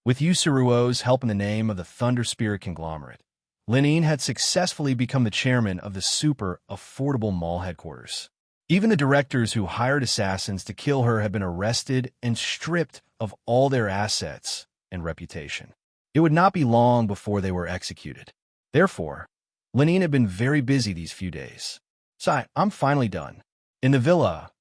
With Yusuruo's help in the name of the Thunder Spirit conglomerate, Lin Yin had successfully become the chairman of the super affordable mall headquarters. Even the directors who hired assassins to kill her had been arrested and stripped of all their assets and reputation. It would not be long before they were executed. Therefore, Linine had been very busy these few days. "So I'm finally done." In the villa,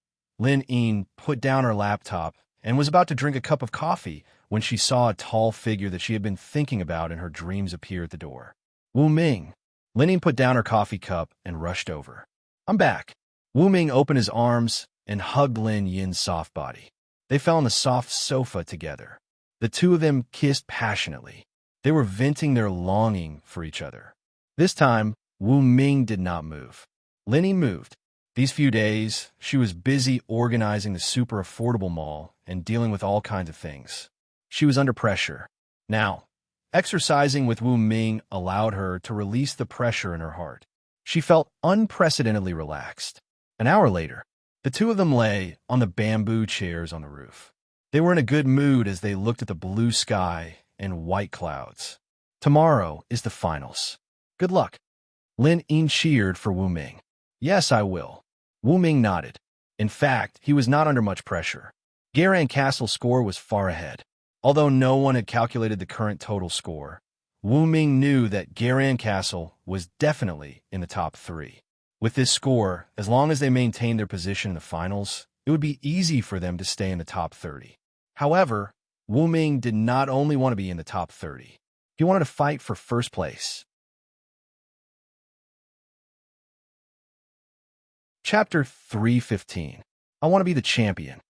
Linine put down her laptop and was about to drink a cup of coffee when she saw a tall figure that she had been thinking about in her dreams appear at the door. "Wu Ming." Linine put down her coffee cup and rushed over. "I'm back." Wu Ming opened his arms and hugged Lin Yin's soft body. They fell on the soft sofa together. The two of them kissed passionately. They were venting their longing for each other. This time, Wu Ming did not move. Linine moved. These few days, she was busy organizing the super affordable mall and dealing with all kinds of things. She was under pressure. Now, exercising with Wu Ming allowed her to release the pressure in her heart. She felt unprecedentedly relaxed. An hour later, the two of them lay on the bamboo chairs on the roof. They were in a good mood as they looked at the blue sky and white clouds. "Tomorrow is the finals. Good luck." Lin Yin cheered for Wu Ming. "Yes, I will." Wu Ming nodded. In fact, he was not under much pressure. Garan Castle's score was far ahead. Although no one had calculated the current total score, Wu Ming knew that Garan Castle was definitely in the top 3. With this score, as long as they maintained their position in the finals, it would be easy for them to stay in the top 30. However, Wu Ming did not only want to be in the top 30. He wanted to fight for first place. Chapter 315. I want to be the champion.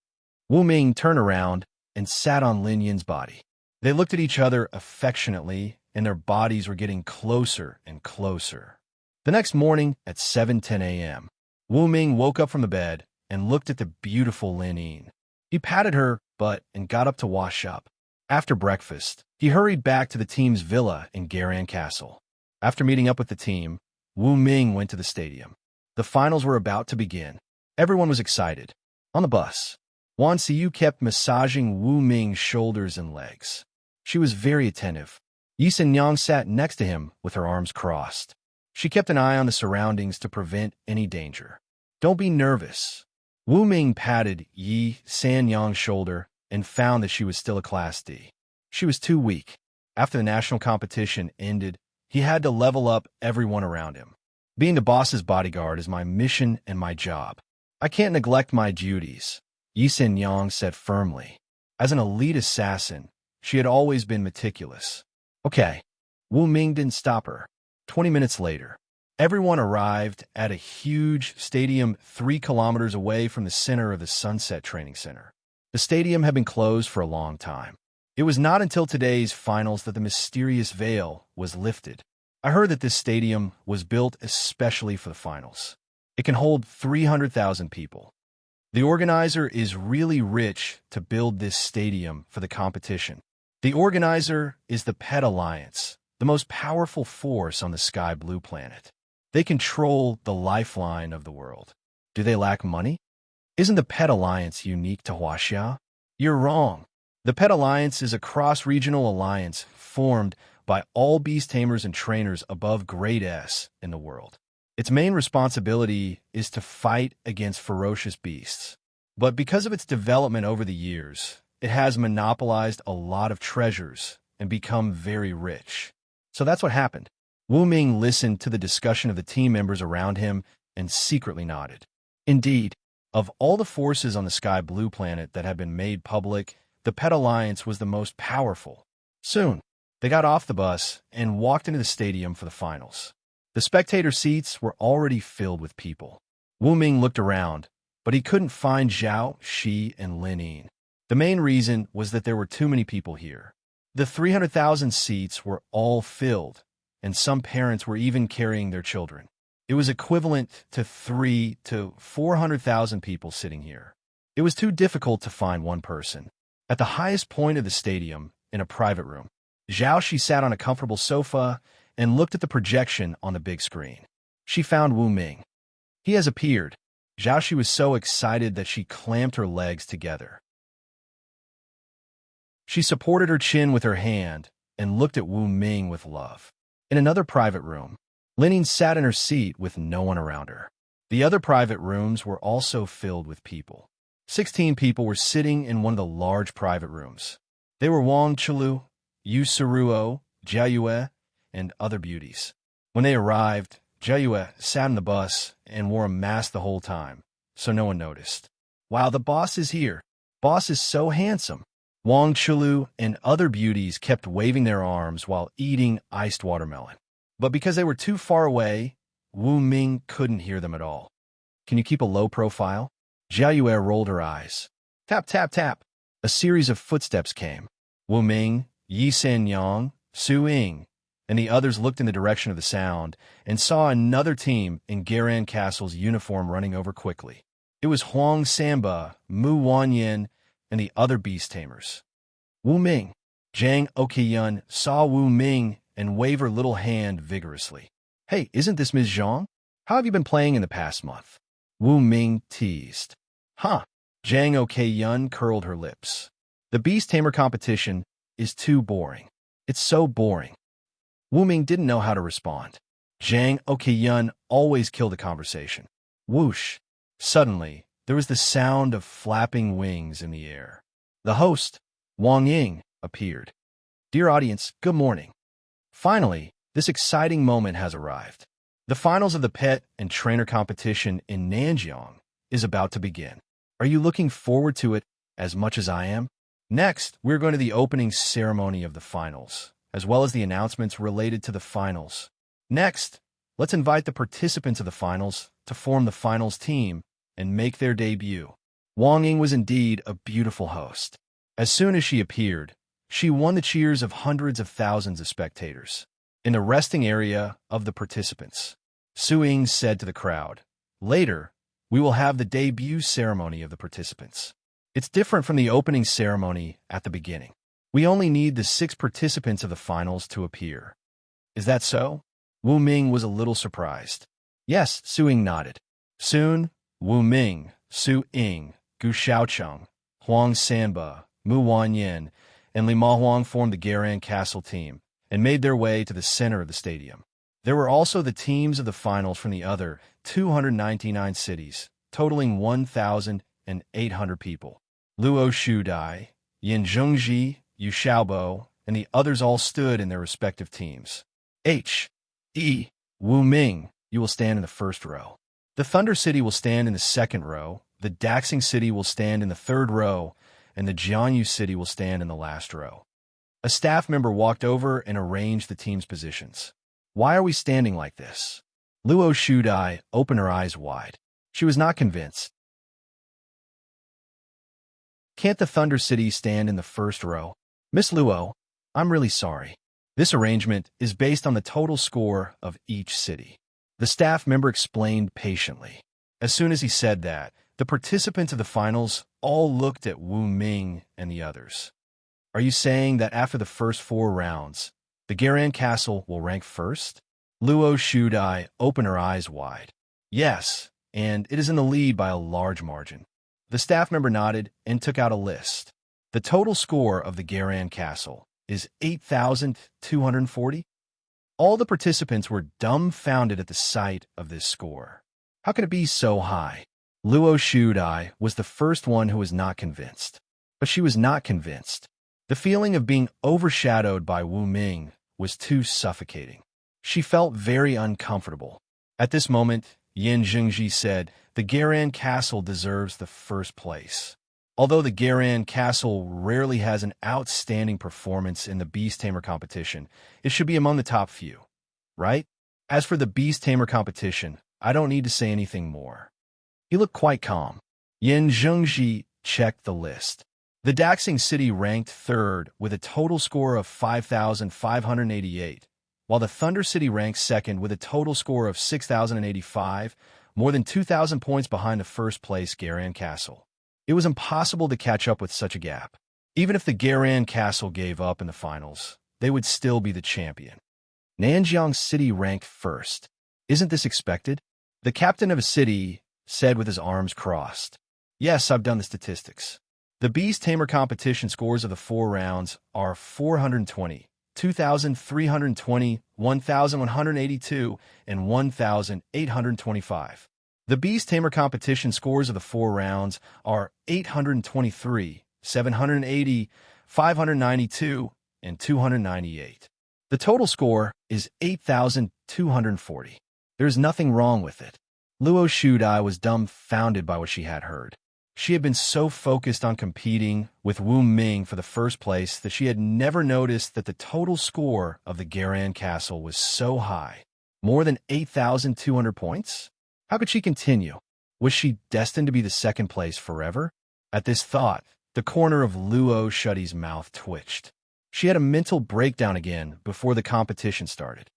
Wu Ming turned around and sat on Lin Yin's body. They looked at each other affectionately, and their bodies were getting closer and closer. The next morning at 7:10 a.m., Wu Ming woke up from the bed and looked at the beautiful Lin Yin. He patted her butt and got up to wash up. After breakfast, he hurried back to the team's villa in Garan Castle. After meeting up with the team, Wu Ming went to the stadium. The finals were about to begin. Everyone was excited. On the bus, Wan Xiyu kept massaging Wu Ming's shoulders and legs. She was very attentive. Yi Senyang sat next to him with her arms crossed. She kept an eye on the surroundings to prevent any danger. "Don't be nervous." Wu Ming patted Yi Senyang's shoulder and found that she was still a Class D. She was too weak. After the national competition ended, he had to level up everyone around him. "Being the boss's bodyguard is my mission and my job. I can't neglect my duties," Yi Senyang said firmly. As an elite assassin, she had always been meticulous. "Okay." Wu Ming didn't stop her. 20 minutes later, everyone arrived at a huge stadium 3 kilometers away from the center of the Sunset Training Center. The stadium had been closed for a long time. It was not until today's finals that the mysterious veil was lifted. I heard that this stadium was built especially for the finals. It can hold 300,000 people. The organizer is really rich to build this stadium for the competition. The organizer is the Pet Alliance, the most powerful force on the Sky Blue planet. They control the lifeline of the world. Do they lack money? Isn't the Pet Alliance unique to Huaxia? You're wrong. The Pet Alliance is a cross-regional alliance formed by all beast tamers and trainers above grade S in the world. Its main responsibility is to fight against ferocious beasts. But because of its development over the years, it has monopolized a lot of treasures and become very rich. So that's what happened. Wu Ming listened to the discussion of the team members around him and secretly nodded. Indeed, of all the forces on the Sky Blue planet that had been made public, the Pet Alliance was the most powerful. Soon, they got off the bus and walked into the stadium for the finals. The spectator seats were already filled with people. Wu Ming looked around, but he couldn't find Zhao, Shi, and Lin Yin. The main reason was that there were too many people here. The 300,000 seats were all filled, and some parents were even carrying their children. It was equivalent to 300,000 to 400,000 people sitting here. It was too difficult to find one person. At the highest point of the stadium, in a private room, Zhao Shi sat on a comfortable sofa and looked at the projection on the big screen. She found Wu Ming. He has appeared. Zhao Shi was so excited that she clamped her legs together. She supported her chin with her hand and looked at Wu Ming with love. In another private room, Lin Yin sat in her seat with no one around her. The other private rooms were also filled with people. 16 people were sitting in one of the large private rooms. They were Wang Chulu, Yusuruo, Jiayue, and other beauties. When they arrived, Jiayue sat in the bus and wore a mask the whole time, so no one noticed. Wow, the boss is here. Boss is so handsome. Wang Chulu and other beauties kept waving their arms while eating iced watermelon. But because they were too far away, Wu Ming couldn't hear them at all. Can you keep a low profile? Jiayue rolled her eyes. Tap, tap, tap. A series of footsteps came. Wu Ming, Yi Sanyang, Su Ying, and the others looked in the direction of the sound and saw another team in Garan Castle's uniform running over quickly. It was Huang Samba, Mu Wanyin, and the other beast tamers. Wu Ming. Zhang Okiyun saw Wu Ming and waved her little hand vigorously. Hey, isn't this Ms. Zhang? How have you been playing in the past month? Wu Ming teased. Huh. Zhang Okiyun curled her lips. The beast tamer competition is too boring. It's so boring. Wu Ming didn't know how to respond. Zhang Okiyun always killed the conversation. Whoosh. Suddenly, there was the sound of flapping wings in the air. The host, Wang Ying, appeared. Dear audience, good morning. Finally, this exciting moment has arrived. The finals of the pet and trainer competition in Nanjiang is about to begin. Are you looking forward to it as much as I am? Next, we're going to the opening ceremony of the finals, as well as the announcements related to the finals. Next, let's invite the participants of the finals to form the finals team and make their debut. Wang Ying was indeed a beautiful host. As soon as she appeared, she won the cheers of hundreds of thousands of spectators. In the resting area of the participants, Su Ying said to the crowd, Later, we will have the debut ceremony of the participants. It's different from the opening ceremony at the beginning. We only need the 6 participants of the finals to appear. Is that so? Wu Ming was a little surprised. Yes, Su Ying nodded. Soon, Wu Ming, Su Ying, Gu Xiaocheng, Huang Sanba, Mu Wanyin, and Li Mahuang formed the Garan Castle team and made their way to the center of the stadium. There were also the teams of the finals from the other 299 cities, totaling 1,800 people. Luo Shudai, Yin Zhengji, Yu Xiaobo, and the others all stood in their respective teams. Wu Ming, you will stand in the first row. The Thunder City will stand in the second row, the Daxing City will stand in the third row, and the Jianyu City will stand in the last row. A staff member walked over and arranged the team's positions. Why are we standing like this? Luo Shudai opened her eyes wide. She was not convinced. Can't the Thunder City stand in the first row? Miss Luo, I'm really sorry. This arrangement is based on the total score of each city. The staff member explained patiently. As soon as he said that, the participants of the finals all looked at Wu Ming and the others. Are you saying that after the first 4 rounds, the Garan Castle will rank first? Luo Shudai opened her eyes wide. Yes, and it is in the lead by a large margin. The staff member nodded and took out a list. The total score of the Garan Castle is 8,240. All the participants were dumbfounded at the sight of this score. How could it be so high? Luo Shudai was the first one who was not convinced. But she was not convinced. The feeling of being overshadowed by Wu Ming was too suffocating. She felt very uncomfortable. At this moment, Yin Zhengji said, the Garan Castle deserves the first place. Although the Garan Castle rarely has an outstanding performance in the Beast Tamer competition, it should be among the top few, right? As for the Beast Tamer competition, I don't need to say anything more. He looked quite calm. Yin Zhengji checked the list. The Daxing City ranked third with a total score of 5,588, while the Thunder City ranked second with a total score of 6,085, more than 2,000 points behind the first-place Garan Castle. It was impossible to catch up with such a gap. Even if the Garan Castle gave up in the finals, they would still be the champion. Nanjiang City ranked first. Isn't this expected? The captain of a city said with his arms crossed. Yes, I've done the statistics. The Beast Tamer competition scores of the 4 rounds are 420, 2,320, 1,182, and 1,825. The Beast Tamer competition scores of the 4 rounds are 823, 780, 592, 8,298. The total score is 8,240. There's nothing wrong with it. Luo Shudai was dumbfounded by what she had heard. She had been so focused on competing with Wu Ming for the first place that she had never noticed that the total score of the Garan Castle was so high. More than 8,200 points? How could she continue? Was she destined to be the second place forever? At this thought, the corner of Luo Shudai's mouth twitched. She had a mental breakdown again before the competition started.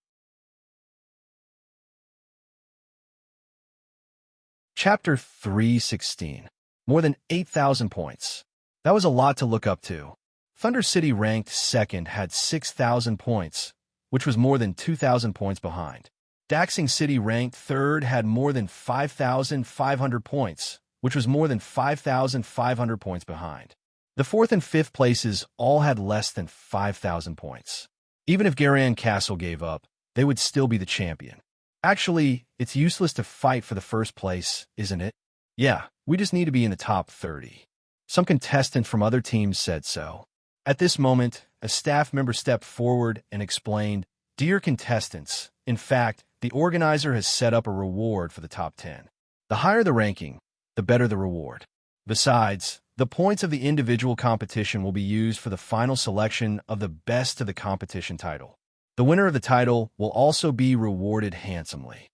Chapter 316. More than 8,000 points. That was a lot to look up to. Thunder City ranked second had 6,000 points, which was more than 2,000 points behind. Daxing City ranked third had more than 5,500 points, which was more than 5,500 points behind. The fourth and fifth places all had less than 5,000 points. Even if Garan Castle gave up, they would still be the champion. Actually, it's useless to fight for the first place, isn't it? Yeah, we just need to be in the top 30. Some contestant from other teams said so. At this moment, a staff member stepped forward and explained, "Dear contestants, in fact, the organizer has set up a reward for the top 10. The higher the ranking, the better the reward. Besides, the points of the individual competition will be used for the final selection of the best of the competition title. The winner of the title will also be rewarded handsomely."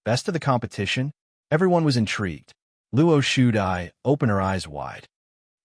Best of the competition? Everyone was intrigued. Luo Shudai opened her eyes wide.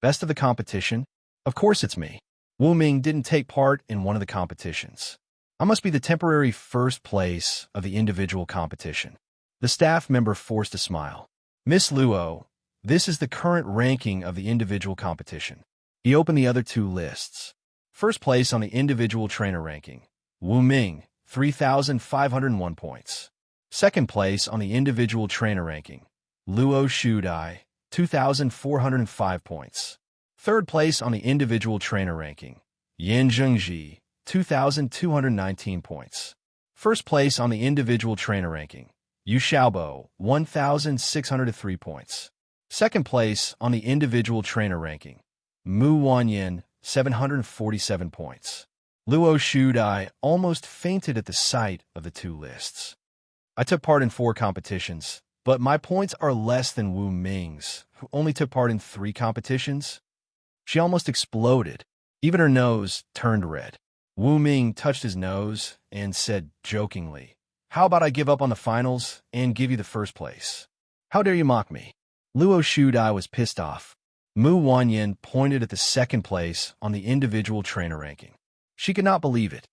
Best of the competition? Of course it's me. Wu Ming didn't take part in one of the competitions. I must be the temporary first place of the individual competition. The staff member forced a smile. Miss Luo, this is the current ranking of the individual competition. He opened the other two lists. First place on the individual trainer ranking, Wu Ming, 3,501 points. Second place on the individual trainer ranking, Luo Shudai, 2,405 points. Third place on the individual trainer ranking, Yan Zhengji, 2,219 points. First place on the individual trainer ranking, Yu Xiaobo, 1,603 points. Second place on the individual trainer ranking, Mu Wanyan, 747 points. Luo Shudai almost fainted at the sight of the two lists. I took part in 4 competitions, but my points are less than Wu Ming's, who only took part in 3 competitions. She almost exploded. Even her nose turned red. Wu Ming touched his nose and said jokingly, "How about I give up on the finals and give you the first place? How dare you mock me?" Luo Shudai was pissed off. Mu Wanyan pointed at the second place on the individual trainer ranking. She could not believe it.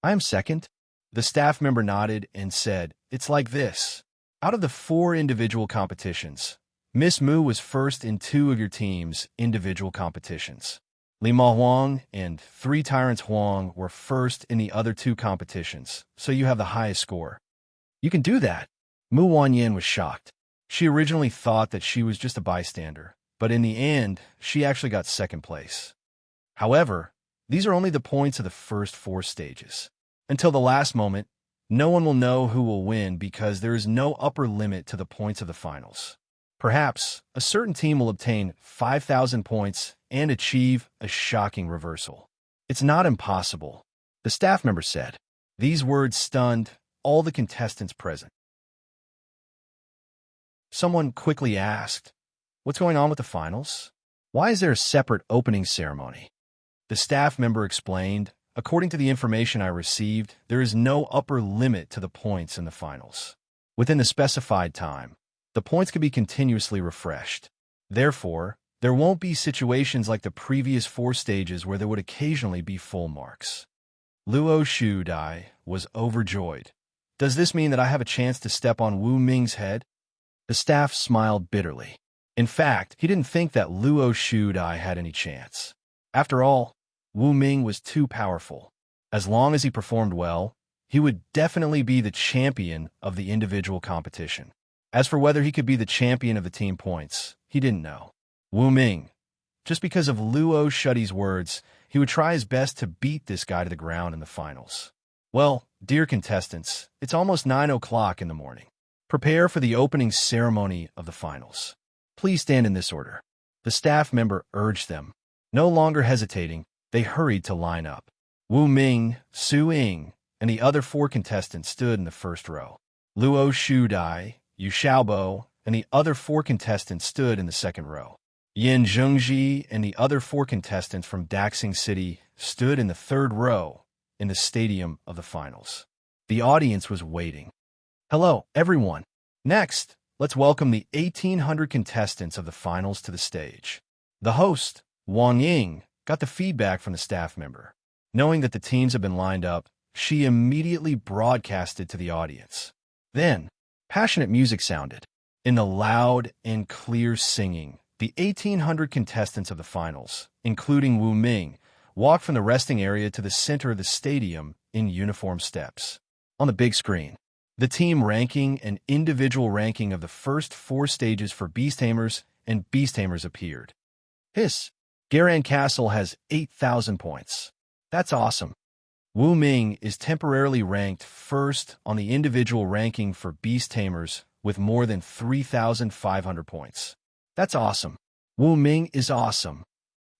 "I am second?" The staff member nodded and said, "It's like this. Out of the 4 individual competitions, Miss Mu was first in 2 of your team's individual competitions. Li Ma Huang and 3 Tyrants Huang were first in the other 2 competitions, so you have the highest score." "You can do that?" Mu Wanyan was shocked. She originally thought that she was just a bystander, but in the end, she actually got second place. However, these are only the points of the first 4 stages. Until the last moment, no one will know who will win because there is no upper limit to the points of the finals. Perhaps a certain team will obtain 5,000 points and achieve a shocking reversal. "It's not impossible," the staff member said. These words stunned all the contestants present. Someone quickly asked, "What's going on with the finals? Why is there a separate opening ceremony?" The staff member explained, "According to the information I received, there is no upper limit to the points in the finals. Within the specified time, the points can be continuously refreshed. Therefore, there won't be situations like the previous 4 stages where there would occasionally be full marks." Luo Shudai was overjoyed. "Does this mean that I have a chance to step on Wu Ming's head?" The staff smiled bitterly. In fact, he didn't think that Luo Shudai had any chance. After all, Wu Ming was too powerful. As long as he performed well, he would definitely be the champion of the individual competition. As for whether he could be the champion of the team points, he didn't know. Wu Ming, just because of Luo Shudai's words, he would try his best to beat this guy to the ground in the finals. Well, dear contestants, it's almost 9 o'clock in the morning. Prepare for the opening ceremony of the finals. Please stand in this order. The staff member urged them. No longer hesitating, they hurried to line up. Wu Ming, Su Ying, and the other 4 contestants stood in the first row. Luo Shudai, Yu Xiaobo, and the other 4 contestants stood in the second row. Yin Zhengji and the other 4 contestants from Daxing City stood in the third row in the stadium of the finals. The audience was waiting. Hello, everyone. Next, let's welcome the 1,800 contestants of the finals to the stage. The host, Wang Ying, got the feedback from the staff member. Knowing that the teams had been lined up, she immediately broadcasted to the audience. Then, passionate music sounded. In the loud and clear singing, the 1,800 contestants of the finals, including Wu Ming, walked from the resting area to the center of the stadium in uniform steps. On the big screen, the team ranking and individual ranking of the first 4 stages for Beast Tamers and Beast Tamers appeared. Garan Castle has 8,000 points. That's awesome. Wu Ming is temporarily ranked first on the individual ranking for Beast Tamers with more than 3,500 points. That's awesome. Wu Ming is awesome.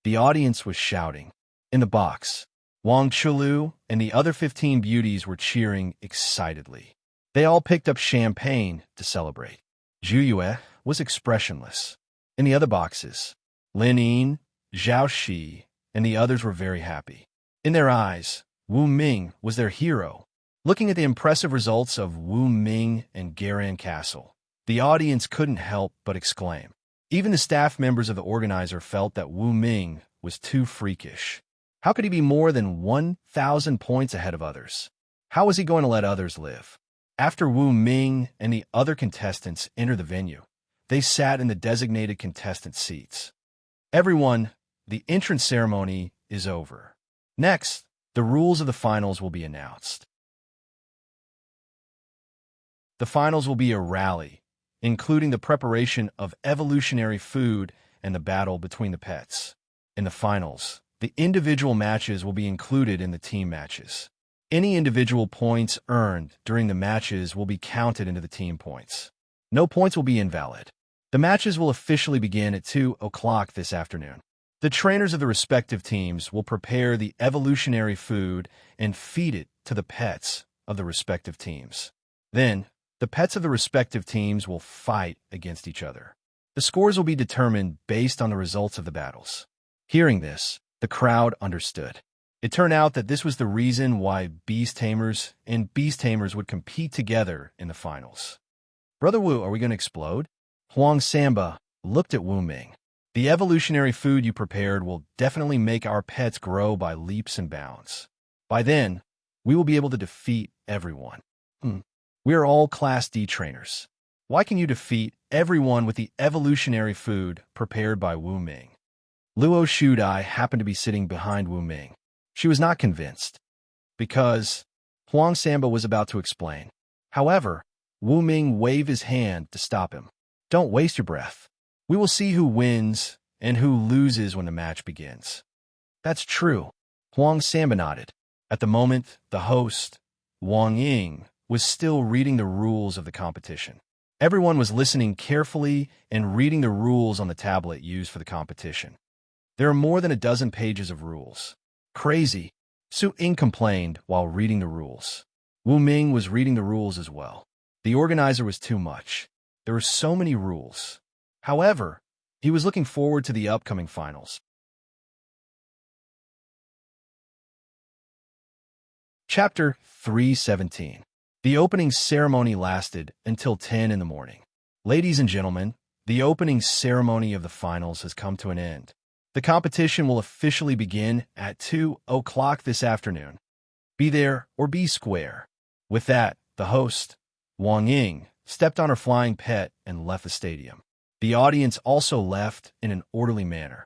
The audience was shouting. In the box, Wang Chulu and the other 15 beauties were cheering excitedly. They all picked up champagne to celebrate. Zhu Yue was expressionless. In the other boxes, Lin Yin, Zhao Shi, and the others were very happy. In their eyes, Wu Ming was their hero. Looking at the impressive results of Wu Ming and Garan Castle, the audience couldn't help but exclaim. Even the staff members of the organizer felt that Wu Ming was too freakish. How could he be more than 1,000 points ahead of others? How was he going to let others live? After Wu Ming and the other contestants entered the venue, they sat in the designated contestant seats. Everyone, the entrance ceremony is over. Next, the rules of the finals will be announced. The finals will be a rally, including the preparation of evolutionary food and the battle between the pets. In the finals, the individual matches will be included in the team matches. Any individual points earned during the matches will be counted into the team points. No points will be invalid. The matches will officially begin at 2 o'clock this afternoon. The trainers of the respective teams will prepare the evolutionary food and feed it to the pets of the respective teams. Then, the pets of the respective teams will fight against each other. The scores will be determined based on the results of the battles. Hearing this, the crowd understood. It turned out that this was the reason why Beast Tamers and Beast Tamers would compete together in the finals. Brother Wu, are we going to explode? Huang Samba looked at Wu Ming. The evolutionary food you prepared will definitely make our pets grow by leaps and bounds. By then, we will be able to defeat everyone. We are all Class D trainers. Why can you defeat everyone with the evolutionary food prepared by Wu Ming? Luo Shudai happened to be sitting behind Wu Ming. She was not convinced, because Huang Samba was about to explain. However, Wu Ming waved his hand to stop him. Don't waste your breath. We will see who wins and who loses when the match begins. That's true. Huang Samba nodded. At the moment, the host, Wang Ying, was still reading the rules of the competition. Everyone was listening carefully and reading the rules on the tablet used for the competition. There are more than a dozen pages of rules. Crazy, Su Ying complained while reading the rules. Wu Ming was reading the rules as well. The organizer was too much. There were so many rules. However, he was looking forward to the upcoming finals. Chapter 317. The opening ceremony lasted until 10 in the morning. Ladies and gentlemen, the opening ceremony of the finals has come to an end. The competition will officially begin at 2 o'clock this afternoon. Be there or be square. With that, the host, Wang Ying, stepped on her flying pet and left the stadium. The audience also left in an orderly manner.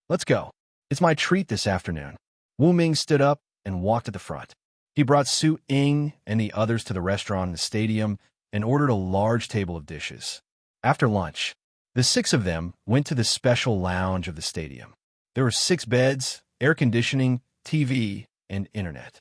Let's go. It's my treat this afternoon. Wu Ming stood up and walked to the front. He brought Su Ying and the others to the restaurant in the stadium and ordered a large table of dishes. After lunch, the 6 of them went to the special lounge of the stadium. There were 6 beds, air conditioning, TV, and internet.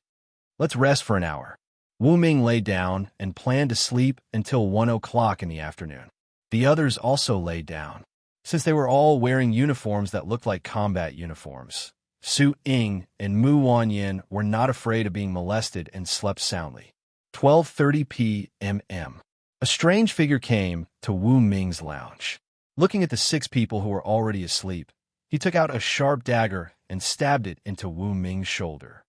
Let's rest for an hour. Wu Ming lay down and planned to sleep until 1 o'clock in the afternoon. The others also laid down. Since they were all wearing uniforms that looked like combat uniforms, Su Ying and Mu Wanyin were not afraid of being molested and slept soundly. 12:30 p.m. A strange figure came to Wu Ming's lounge. Looking at the 6 people who were already asleep, he took out a sharp dagger and stabbed it into Wu Ming's shoulder.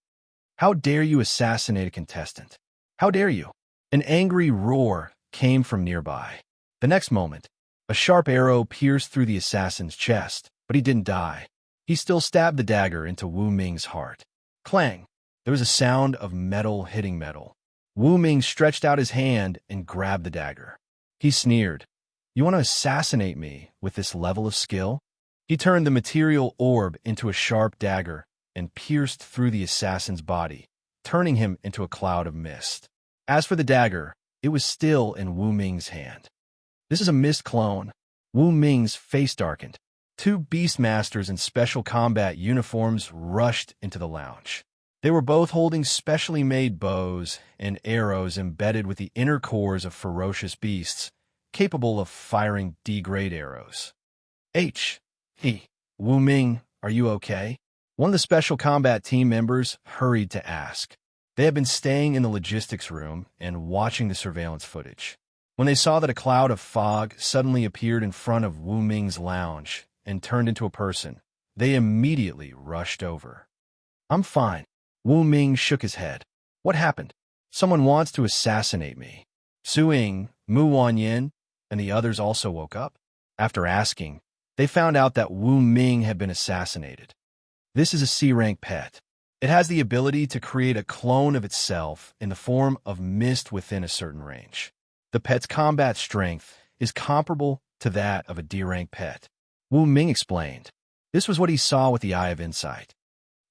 "How dare you assassinate a contestant? How dare you?" An angry roar came from nearby. The next moment, a sharp arrow pierced through the assassin's chest, but he didn't die. He still stabbed the dagger into Wu Ming's heart. Clang! There was a sound of metal hitting metal. Wu Ming stretched out his hand and grabbed the dagger. He sneered, "You want to assassinate me with this level of skill?" He turned the material orb into a sharp dagger and pierced through the assassin's body, turning him into a cloud of mist. As for the dagger, it was still in Wu Ming's hand. "This is a mist clone." Wu Ming's face darkened. 2 beastmasters in special combat uniforms rushed into the lounge. They were both holding specially made bows and arrows embedded with the inner cores of ferocious beasts, capable of firing D-grade arrows. Wu Ming, are you okay?" One of the special combat team members hurried to ask. They had been staying in the logistics room and watching the surveillance footage. When they saw that a cloud of fog suddenly appeared in front of Wu Ming's lounge and turned into a person, they immediately rushed over. "I'm fine." Wu Ming shook his head. "What happened?" "Someone wants to assassinate me." Su Ying, Mu Wanyin, and the others also woke up. After asking, they found out that Wu Ming had been assassinated. This is a C-rank pet. It has the ability to create a clone of itself in the form of mist within a certain range. The pet's combat strength is comparable to that of a D-rank pet. Wu Ming explained. This was what he saw with the Eye of Insight.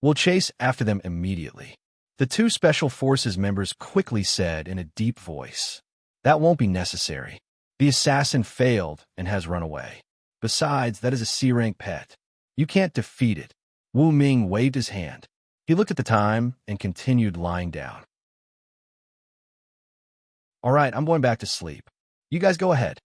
"We'll chase after them immediately." The 2 Special Forces members quickly said in a deep voice. "That won't be necessary. The assassin failed and has run away. Besides, that is a C-rank pet. You can't defeat it." Wu Ming waved his hand. He looked at the time and continued lying down. "All right, I'm going back to sleep. You guys go ahead."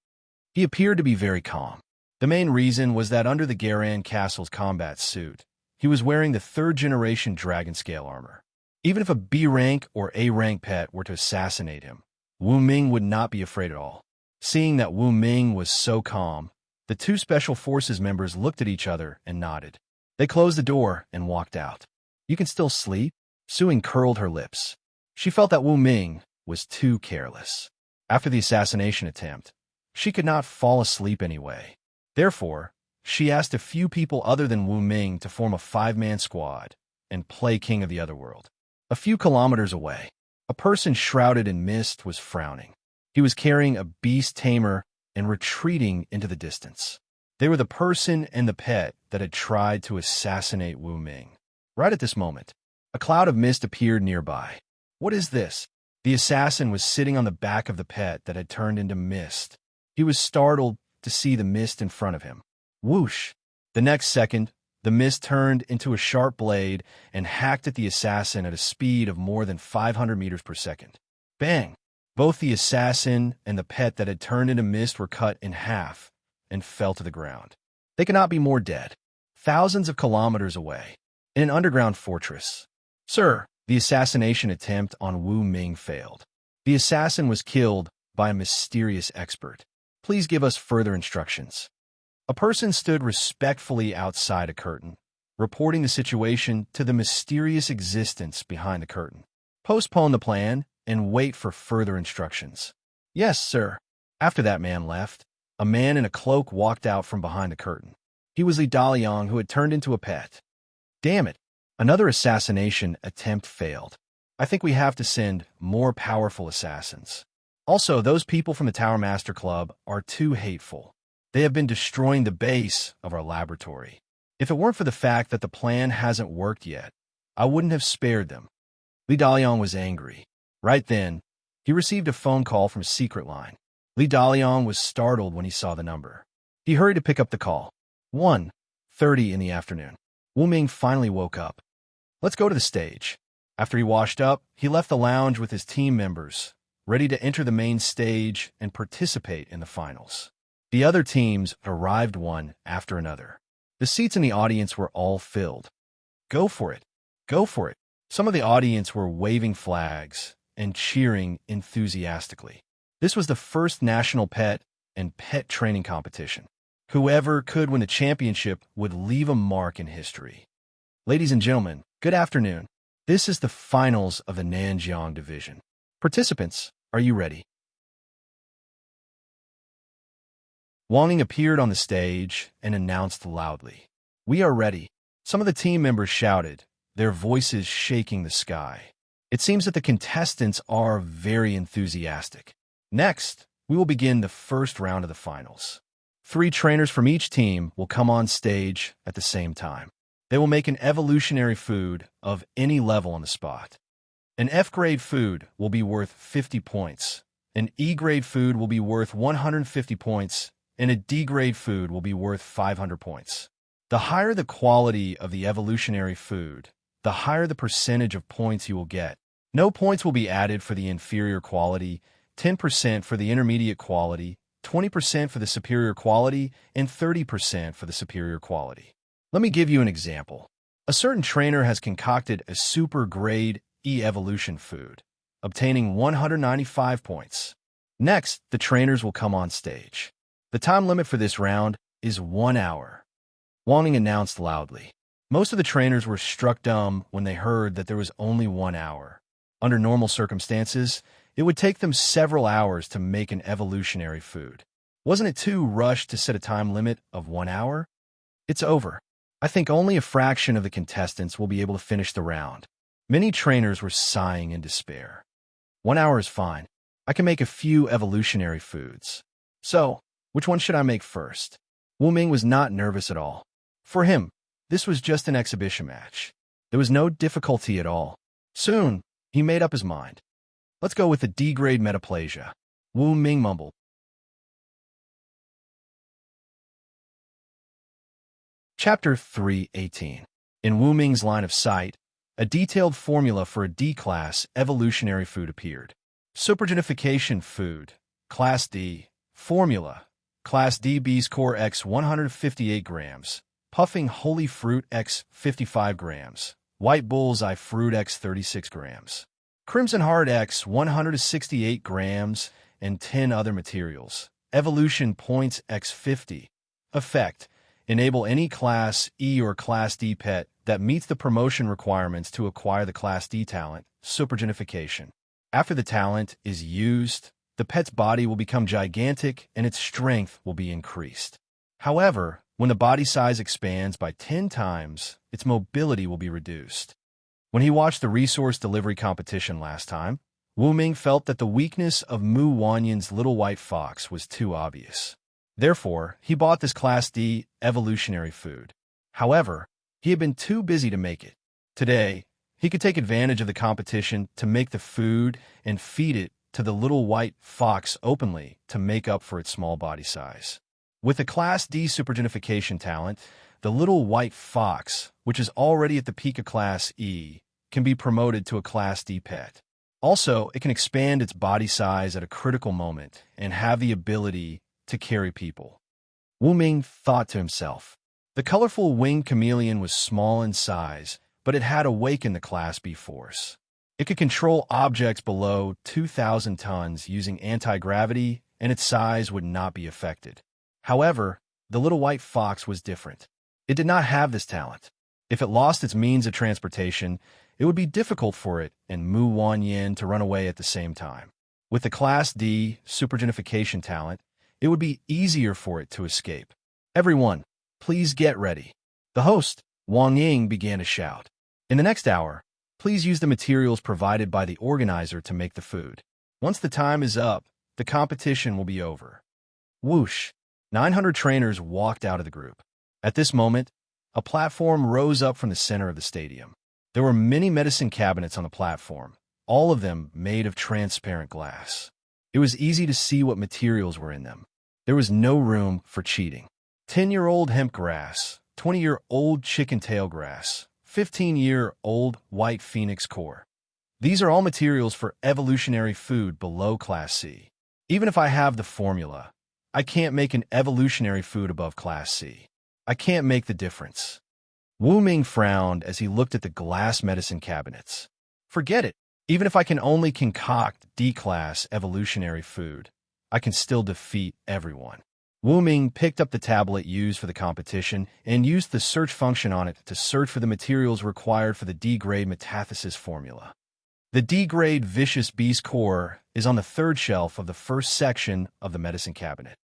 He appeared to be very calm. The main reason was that under the Garan Castle's combat suit, he was wearing the 3rd-generation dragon scale armor. Even if a B-rank or A-rank pet were to assassinate him, Wu Ming would not be afraid at all. Seeing that Wu Ming was so calm, the 2 Special Forces members looked at each other and nodded. They closed the door and walked out. "You can still sleep?" Su Ying curled her lips. She felt that Wu Ming was too careless. After the assassination attempt, she could not fall asleep anyway. Therefore, she asked a few people other than Wu Ming to form a 5-man squad and play King of the Otherworld. A few kilometers away, a person shrouded in mist was frowning. He was carrying a beast tamer and retreating into the distance. They were the person and the pet that had tried to assassinate Wu Ming. Right at this moment, a cloud of mist appeared nearby. "What is this?" The assassin was sitting on the back of the pet that had turned into mist. He was startled to see the mist in front of him. Whoosh! The next second, the mist turned into a sharp blade and hacked at the assassin at a speed of more than 500 meters per second. Bang! Both the assassin and the pet that had turned into mist were cut in half and fell to the ground. They could not be more dead. Thousands of kilometers away, in an underground fortress. "Sir," the assassination attempt on Wu Ming failed. The assassin was killed by a mysterious expert. "Please give us further instructions." A person stood respectfully outside a curtain, reporting the situation to the mysterious existence behind the curtain. "Postpone the plan and wait for further instructions." "Yes, sir." After that man left, a man in a cloak walked out from behind the curtain. He was Li Daliang, who had turned into a pet. "Damn it. Another assassination attempt failed. I think we have to send more powerful assassins. Also, those people from the Tower Master Club are too hateful. They have been destroying the base of our laboratory. If it weren't for the fact that the plan hasn't worked yet, I wouldn't have spared them." Li Daliang was angry. Right then, he received a phone call from a secret line. Li Daliang was startled when he saw the number. He hurried to pick up the call. 1:30 in the afternoon. Wu Ming finally woke up. "Let's go to the stage." After he washed up, he left the lounge with his team members, ready to enter the main stage and participate in the finals. The other teams arrived one after another. The seats in the audience were all filled. Go for it. Go for it. Some of the audience were waving flags and cheering enthusiastically. This was the first national pet and pet training competition. Whoever could win the championship would leave a mark in history. Ladies and gentlemen, good afternoon. This is the finals of the Nanjiang division. Participants, are you ready? Wang Ying appeared on the stage and announced loudly, "We are ready." Some of the team members shouted, their voices shaking the sky. It seems that the contestants are very enthusiastic. Next, we will begin the first round of the finals. 3 trainers from each team will come on stage at the same time. They will make an evolutionary food of any level on the spot. An F-grade food will be worth 50 points. An E-grade food will be worth 150 points. And a D-grade food will be worth 500 points. The higher the quality of the evolutionary food, the higher the percentage of points you will get. No points will be added for the inferior quality, 10% for the intermediate quality, 20% for the superior quality, and 30% for the superior quality. Let me give you an example. A certain trainer has concocted a super grade E evolution food, obtaining 195 points. Next, the trainers will come on stage. The time limit for this round is 1 hour. Wang Ying announced loudly. Most of the trainers were struck dumb when they heard that there was only 1 hour. Under normal circumstances, it would take them several hours to make an evolutionary food. Wasn't it too rushed to set a time limit of 1 hour? It's over. I think only a fraction of the contestants will be able to finish the round. Many trainers were sighing in despair. 1 hour is fine. I can make a few evolutionary foods. So, which one should I make first? Wu Ming was not nervous at all. For him, this was just an exhibition match. There was no difficulty at all. Soon, he made up his mind. Let's go with the D-grade metaplasia. Wu Ming mumbled. Chapter 3:18. In Wu Ming's line of sight, a detailed formula for a D-class evolutionary food appeared. Supergenification food, Class D, formula. Class D bees core X 158 grams, puffing holy fruit X 55 grams, white bullseye fruit X 36 grams, crimson heart X 168 grams, and 10 other materials. Evolution points X 50. Effect: enable any Class E or Class D pet that meets the promotion requirements to acquire the Class D talent, supergenification. After the talent is used, the pet's body will become gigantic and its strength will be increased. However, when the body size expands by 10 times, its mobility will be reduced. When he watched the resource delivery competition last time, Wu Ming felt that the weakness of Mu Wanyin's little white fox was too obvious. Therefore, he bought this Class D evolutionary food. However, he had been too busy to make it. Today, he could take advantage of the competition to make the food and feed it to the little white fox openly to make up for its small body size. With the Class D supergenification talent, the little white fox, which is already at the peak of Class E, can be promoted to a Class D pet. Also, it can expand its body size at a critical moment and have the ability to carry people. Wu Ming thought to himself. The colorful winged chameleon was small in size, but it had awakened the Class B force. It could control objects below 2,000 tons using anti-gravity, and its size would not be affected. However, the little white fox was different. It did not have this talent. If it lost its means of transportation, it would be difficult for it and Mu Wanyin to run away at the same time. With the Class D supergenification talent, it would be easier for it to escape. Everyone, please get ready. The host, Wang Ying, began to shout. In the next hour, please use the materials provided by the organizer to make the food. Once the time is up, the competition will be over. Whoosh! 900 trainers walked out of the group. At this moment, a platform rose up from the center of the stadium. There were many medicine cabinets on the platform, all of them made of transparent glass. It was easy to see what materials were in them. There was no room for cheating. 10-year-old hemp grass, 20-year-old chicken tail grass, 15-year-old white phoenix core. These are all materials for evolutionary food below Class C. Even if I have the formula, I can't make an evolutionary food above Class C. I can't make the difference. Wu Ming frowned as he looked at the glass medicine cabinets. Forget it. Even if I can only concoct D-class evolutionary food, I can still defeat everyone. Wu Ming picked up the tablet used for the competition and used the search function on it to search for the materials required for the D-grade metathesis formula. The D-grade vicious beast core is on the third shelf of the first section of the medicine cabinet.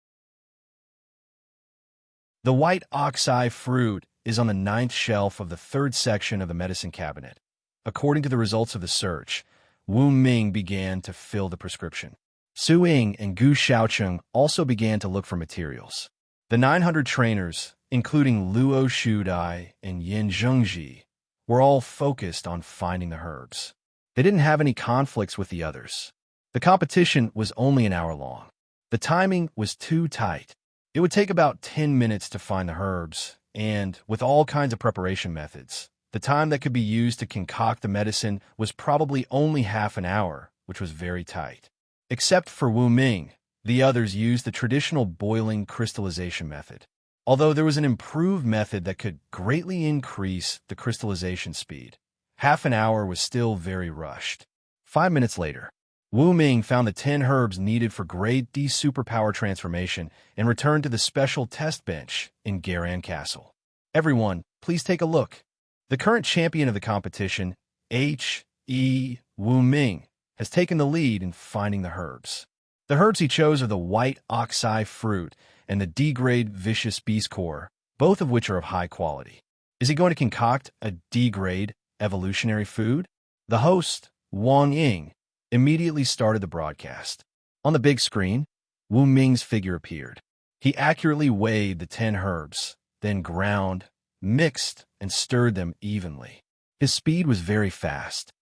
The white oxeye fruit is on the ninth shelf of the third section of the medicine cabinet. According to the results of the search, Wu Ming began to fill the prescription. Su Ying and Gu Xiaocheng also began to look for materials. The 900 trainers, including Luo Shudai and Yin Zhengji, were all focused on finding the herbs. They didn't have any conflicts with the others. The competition was only an hour long. The timing was too tight. It would take about 10 minutes to find the herbs, and with all kinds of preparation methods, the time that could be used to concoct the medicine was probably only half an hour, which was very tight. Except for Wu Ming, the others used the traditional boiling crystallization method. Although there was an improved method that could greatly increase the crystallization speed, half an hour was still very rushed. 5 minutes later, Wu Ming found the 10 herbs needed for Grade D superpower transformation and returned to the special test bench in Garan Castle. Everyone, please take a look. The current champion of the competition, H.E. Wu Ming, has taken the lead in finding the herbs. The herbs he chose are the white oxeye fruit and the D-grade vicious beast core, both of which are of high quality. Is he going to concoct a D-grade evolutionary food? The host, Wang Ying, immediately started the broadcast. On the big screen, Wu Ming's figure appeared. He accurately weighed the 10 herbs, then ground, mixed, and stirred them evenly. His speed was very fast.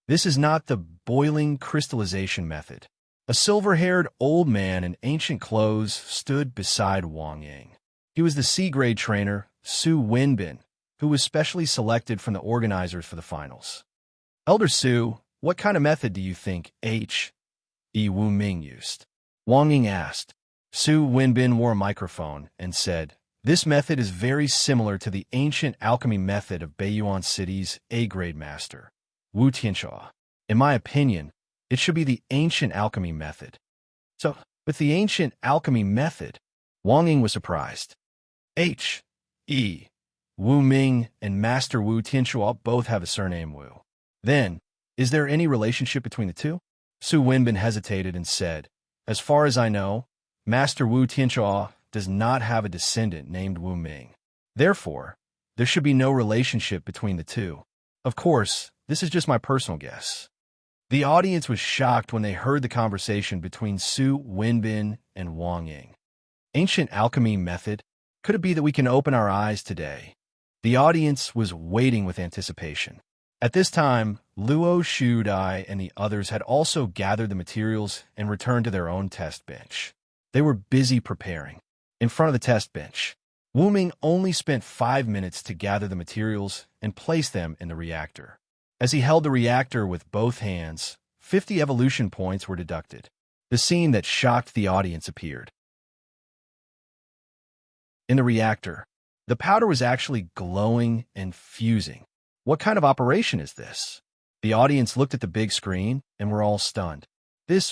This is not the boiling crystallization method. A silver-haired old man in ancient clothes stood beside Wang Ying. He was the C-grade trainer, Su Wenbin, who was specially selected from the organizers for the finals. Elder Su, what kind of method do you think H.E. Wu Ming used? Wang Ying asked. Su Wenbin wore a microphone and said, "This method is very similar to the ancient alchemy method of Baiyuan City's A-grade master, Wu Tianxia. In my opinion, it should be the ancient alchemy method." So, with the ancient alchemy method, Wang Ying was surprised. H.E. Wu Ming and Master Wu Tianxia both have a surname Wu. Then, is there any relationship between the two? Su Wenbin hesitated and said, "As far as I know, Master Wu Tianxia does not have a descendant named Wu Ming. Therefore, there should be no relationship between the two. Of course, this is just my personal guess." The audience was shocked when they heard the conversation between Su Wenbin and Wang Ying. Ancient alchemy method? Could it be that we can open our eyes today? The audience was waiting with anticipation. At this time, Luo Shudai and the others had also gathered the materials and returned to their own test bench. They were busy preparing. In front of the test bench, Wu Ming only spent 5 minutes to gather the materials and place them in the reactor. As he held the reactor with both hands, 50 evolution points were deducted. The scene that shocked the audience appeared. In the reactor, the powder was actually glowing and fusing. What kind of operation is this? The audience looked at the big screen and were all stunned.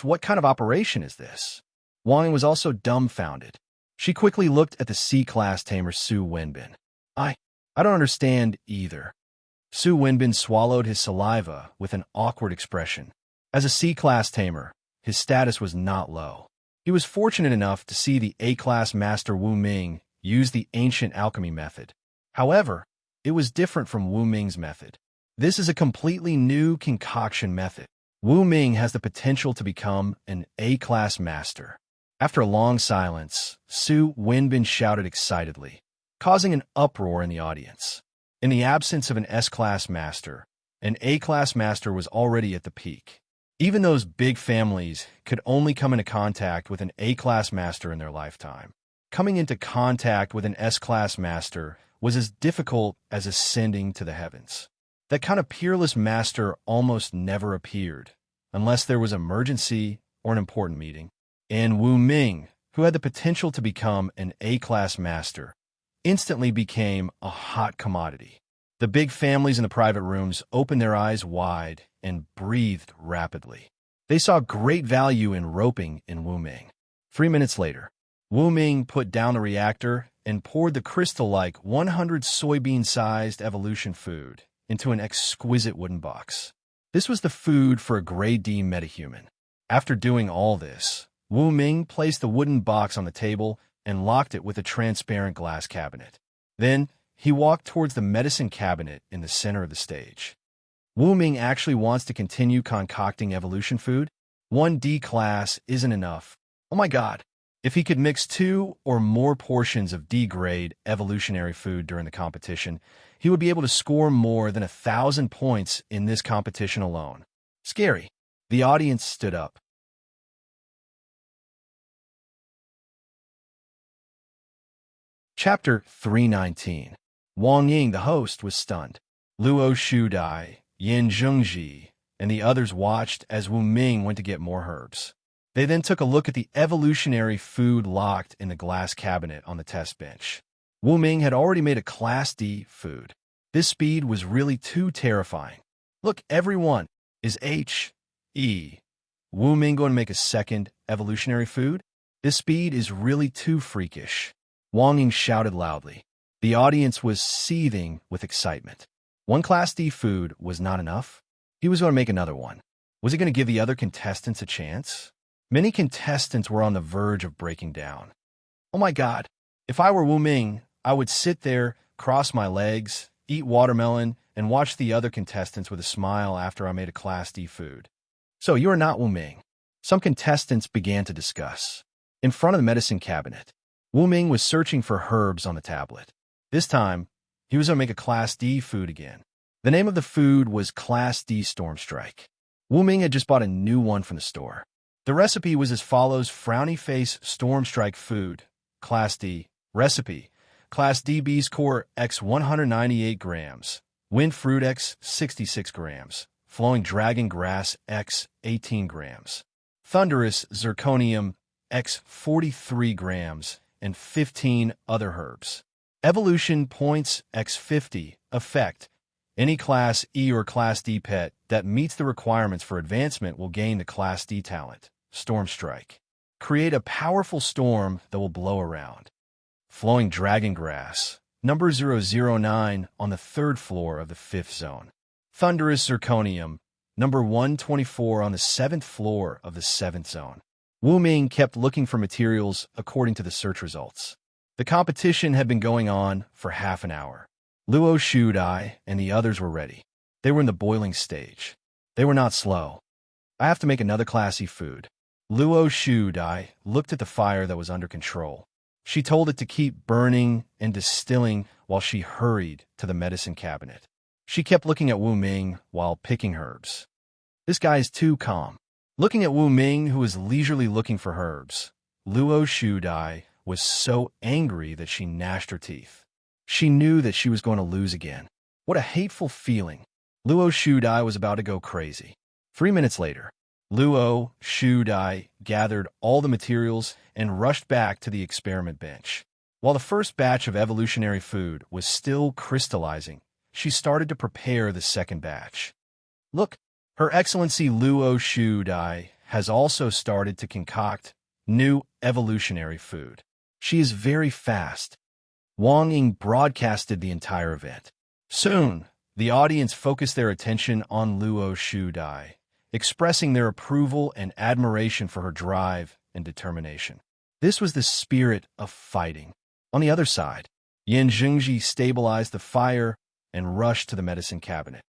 What kind of operation is this? Wang was also dumbfounded. She quickly looked at the C-class tamer Su Wenbin. I don't understand either. Su Wenbin swallowed his saliva with an awkward expression. As a C-class tamer, his status was not low. He was fortunate enough to see the A-class master Wu Ming use the ancient alchemy method. However, it was different from Wu Ming's method. This is a completely new concoction method. Wu Ming has the potential to become an A-class master. After a long silence, Su Wenbin shouted excitedly, causing an uproar in the audience. In the absence of an S-class master, an A-class master was already at the peak. Even those big families could only come into contact with an A-class master in their lifetime. Coming into contact with an S-class master was as difficult as ascending to the heavens. That kind of peerless master almost never appeared, unless there was an emergency or an important meeting. And Wu Ming, who had the potential to become an A-class master, instantly became a hot commodity. The big families in the private rooms opened their eyes wide and breathed rapidly. They saw great value in roping in Wu Ming. 3 minutes later, Wu Ming put down the reactor and poured the crystal-like 100 soybean-sized evolution food into an exquisite wooden box. This was the food for a grade D metahuman. After doing all this, Wu Ming placed the wooden box on the table and locked it with a transparent glass cabinet. Then, he walked towards the medicine cabinet in the center of the stage. Wu Ming actually wants to continue concocting evolution food. 1D class isn't enough. Oh my god. If he could mix 2 or more portions of D-grade evolutionary food during the competition, he would be able to score more than 1,000 points in this competition alone. Scary. The audience stood up. Chapter 319. Wang Ying, the host, was stunned. Luo Shudai, Yin Zhengji, and the others watched as Wu Ming went to get more herbs. They then took a look at the evolutionary food locked in the glass cabinet on the test bench. Wu Ming had already made a Class D food. This speed was really too terrifying. Look, everyone, is H.E. Wu Ming going to make a second evolutionary food? This speed is really too freakish. Wang Ying shouted loudly. The audience was seething with excitement. One Class D food was not enough. He was going to make another one. Was he going to give the other contestants a chance? Many contestants were on the verge of breaking down. Oh my god, if I were Wu Ming, I would sit there, cross my legs, eat watermelon, and watch the other contestants with a smile after I made a Class D food. So you are not Wu Ming. Some contestants began to discuss. In front of the medicine cabinet, Wu Ming was searching for herbs on the tablet. This time, he was going to make a Class D food again. The name of the food was Class D Storm Strike. Wu Ming had just bought a new one from the store. The recipe was as follows: Frowny Face Storm Strike Food, Class D. Recipe: Class D Bees Core X 198 grams, Wind Fruit X 66 grams, Flowing Dragon Grass X 18 grams, Thunderous Zirconium X 43 grams, and 15 other herbs. Evolution Points X 50. Effect: any Class E or Class D pet that meets the requirements for advancement will gain the Class D talent, Storm Strike. Create a powerful storm that will blow around. Flowing Dragon Grass, number 009 on the 3rd floor of the 5th zone. Thunderous Zirconium, number 124 on the 7th floor of the 7th zone. Wu Ming kept looking for materials according to the search results. The competition had been going on for half an hour. Luo Shudai and the others were ready. They were in the boiling stage. They were not slow. I have to make another classy food. Luo Shudai looked at the fire that was under control. She told it to keep burning and distilling while she hurried to the medicine cabinet. She kept looking at Wu Ming while picking herbs. This guy is too calm. Looking at Wu Ming, who was leisurely looking for herbs, Luo Shudai was so angry that she gnashed her teeth. She knew that she was going to lose again. What a hateful feeling. Luo Shudai was about to go crazy. 3 minutes later, Luo Shudai gathered all the materials and rushed back to the experiment bench. While the first batch of evolutionary food was still crystallizing, she started to prepare the second batch. Look, Her Excellency Luo Shudai has also started to concoct new evolutionary food. She is very fast. Wang Ying broadcasted the entire event. Soon, the audience focused their attention on Luo Shudai, expressing their approval and admiration for her drive and determination. This was the spirit of fighting. On the other side, Yin Zhengji stabilized the fire and rushed to the medicine cabinet.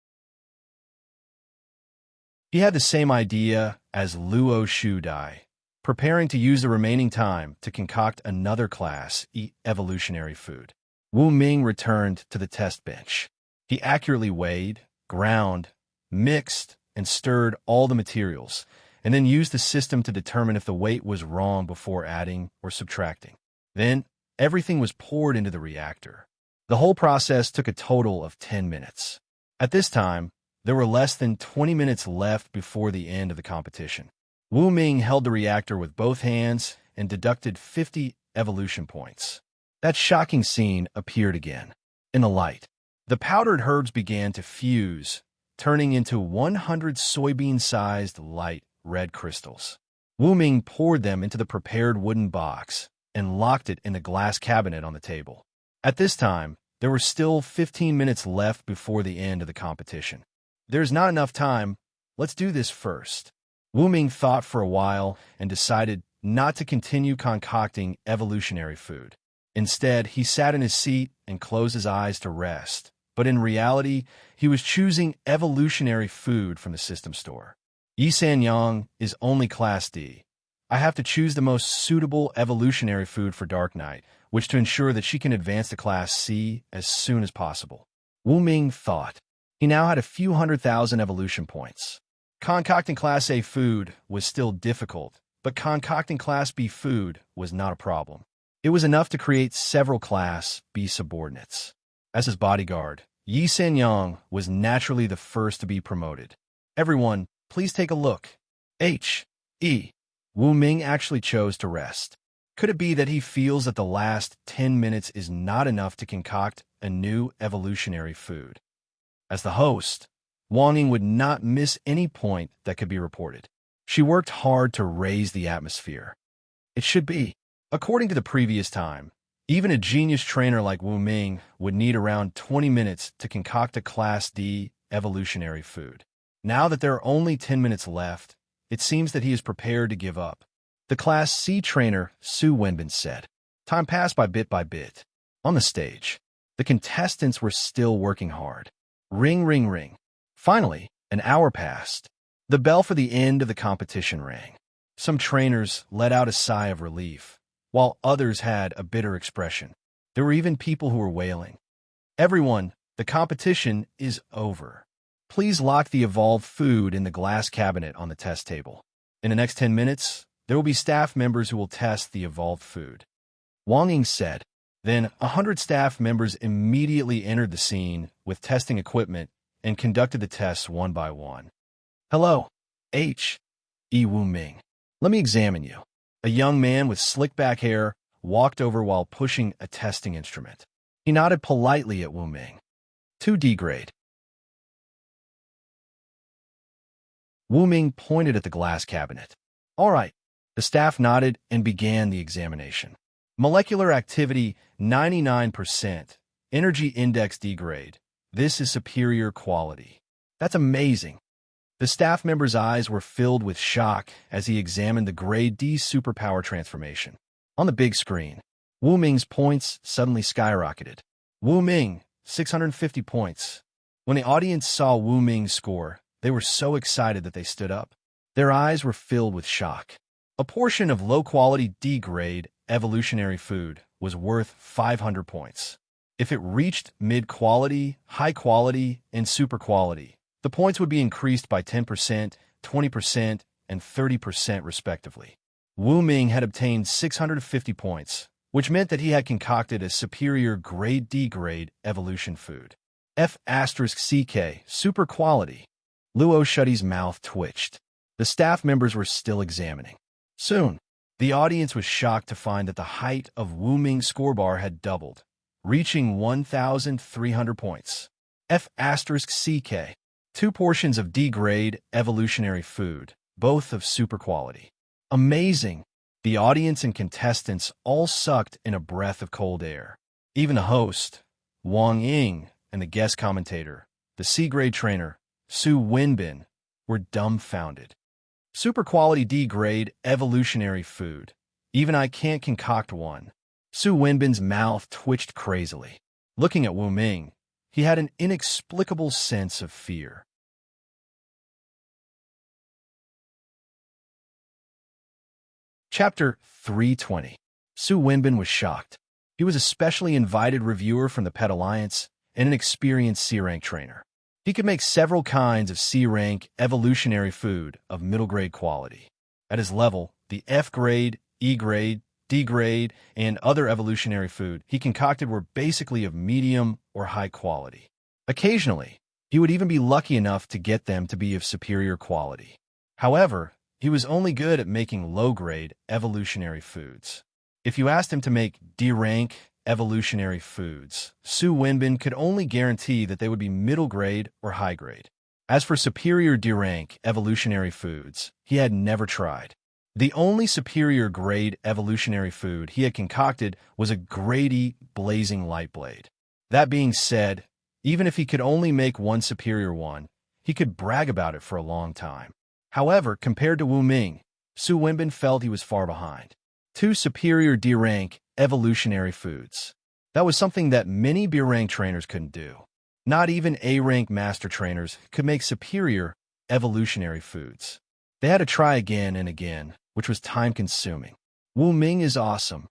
He had the same idea as Luo Shudai, preparing to use the remaining time to concoct another Class E evolutionary food. Wu Ming returned to the test bench. He accurately weighed, ground, mixed, and stirred all the materials, and then used the system to determine if the weight was wrong before adding or subtracting. Then, everything was poured into the reactor. The whole process took a total of 10 minutes. At this time, there were less than 20 minutes left before the end of the competition. Wu Ming held the reactor with both hands and deducted 50 evolution points. That shocking scene appeared again. In the light, The powdered herbs began to fuse, turning into 100 soybean-sized light red crystals. Wu Ming poured them into the prepared wooden box and locked it in the glass cabinet on the table. At this time, there were still 15 minutes left before the end of the competition. There's not enough time. Let's do this first. Wu Ming thought for a while and decided not to continue concocting evolutionary food. Instead, he sat in his seat and closed his eyes to rest. But in reality, he was choosing evolutionary food from the system store. Yi Sanyang is only Class D. I have to choose the most suitable evolutionary food for Dark Knight, which to ensure that she can advance to Class C as soon as possible. Wu Ming thought. He now had a few 100,000 evolution points. Concocting Class A food was still difficult, but concocting Class B food was not a problem. It was enough to create several Class B subordinates. As his bodyguard, Yi Sanyang was naturally the first to be promoted. Everyone, please take a look. H.E. Wu Ming actually chose to rest. Could it be that he feels that the last 10 minutes is not enough to concoct a new evolutionary food? As the host, Wang Ying would not miss any point that could be reported. She worked hard to raise the atmosphere. It should be. According to the previous time, even a genius trainer like Wu Ming would need around 20 minutes to concoct a Class D evolutionary food. Now that there are only 10 minutes left, it seems that he is prepared to give up. The Class C trainer, Su Wenbin, said. Time passed by bit. On the stage, the contestants were still working hard. Ring, ring, ring. Finally, an hour passed. The bell for the end of the competition rang. Some trainers let out a sigh of relief, while others had a bitter expression. There were even people who were wailing. Everyone, the competition is over. Please lock the evolved food in the glass cabinet on the test table. In the next 10 minutes, there will be staff members who will test the evolved food. Wang Ying said. Then 100 staff members immediately entered the scene with testing equipment and conducted the tests one by one. Hello, H.E. Wu Ming. Let me examine you. A young man with slick back hair walked over while pushing a testing instrument. He nodded politely at Wu Ming. 2D grade. Wu Ming pointed at the glass cabinet. All right. The staff nodded and began the examination. Molecular activity, 99%. Energy index D grade. This is superior quality. That's amazing. The staff member's eyes were filled with shock as he examined the grade D superpower transformation. On the big screen, Wu Ming's points suddenly skyrocketed. Wu Ming, 650 points. When the audience saw Wu Ming's score, they were so excited that they stood up. Their eyes were filled with shock. A portion of low-quality D-grade evolutionary food was worth 500 points. If it reached mid-quality, high-quality, and super-quality, the points would be increased by 10%, 20%, and 30% respectively. Wu Ming had obtained 650 points, which meant that he had concocted a superior grade D-grade evolution food. F***CK, super quality. Luo Shuddy's mouth twitched. The staff members were still examining. Soon, the audience was shocked to find that the height of Wu Ming's scorebar had doubled, reaching 1,300 points. F***CK. 2 portions of D-grade evolutionary food, both of super quality. Amazing! The audience and contestants all sucked in a breath of cold air. Even the host, Wang Ying, and the guest commentator, the C-grade trainer, Su Wenbin, were dumbfounded. Super quality D-grade evolutionary food. Even I can't concoct one. Su Wenbin's mouth twitched crazily. Looking at Wu Ming, he had an inexplicable sense of fear. Chapter 320. Su Wenbin was shocked. He was a specially invited reviewer from the Pet Alliance and an experienced C-rank trainer. He could make several kinds of C-rank evolutionary food of middle-grade quality. At his level, the F-grade, E-grade, D-grade, and other evolutionary food he concocted were basically of medium or high quality. Occasionally, he would even be lucky enough to get them to be of superior quality. However, he was only good at making low-grade evolutionary foods. If you asked him to make D-rank evolutionary foods, Su Wenbin could only guarantee that they would be middle grade or high grade. As for superior D rank evolutionary foods, he had never tried. The only superior grade evolutionary food he had concocted was a grady blazing light blade. That being said, even if he could only make one superior one, he could brag about it for a long time. However, compared to Wu Ming, Su Wenbin felt he was far behind. Two superior D rank evolutionary foods. That was something that many B rank trainers couldn't do. Not even A rank master trainers could make superior evolutionary foods. They had to try again and again, which was time-consuming. Wu Ming is awesome.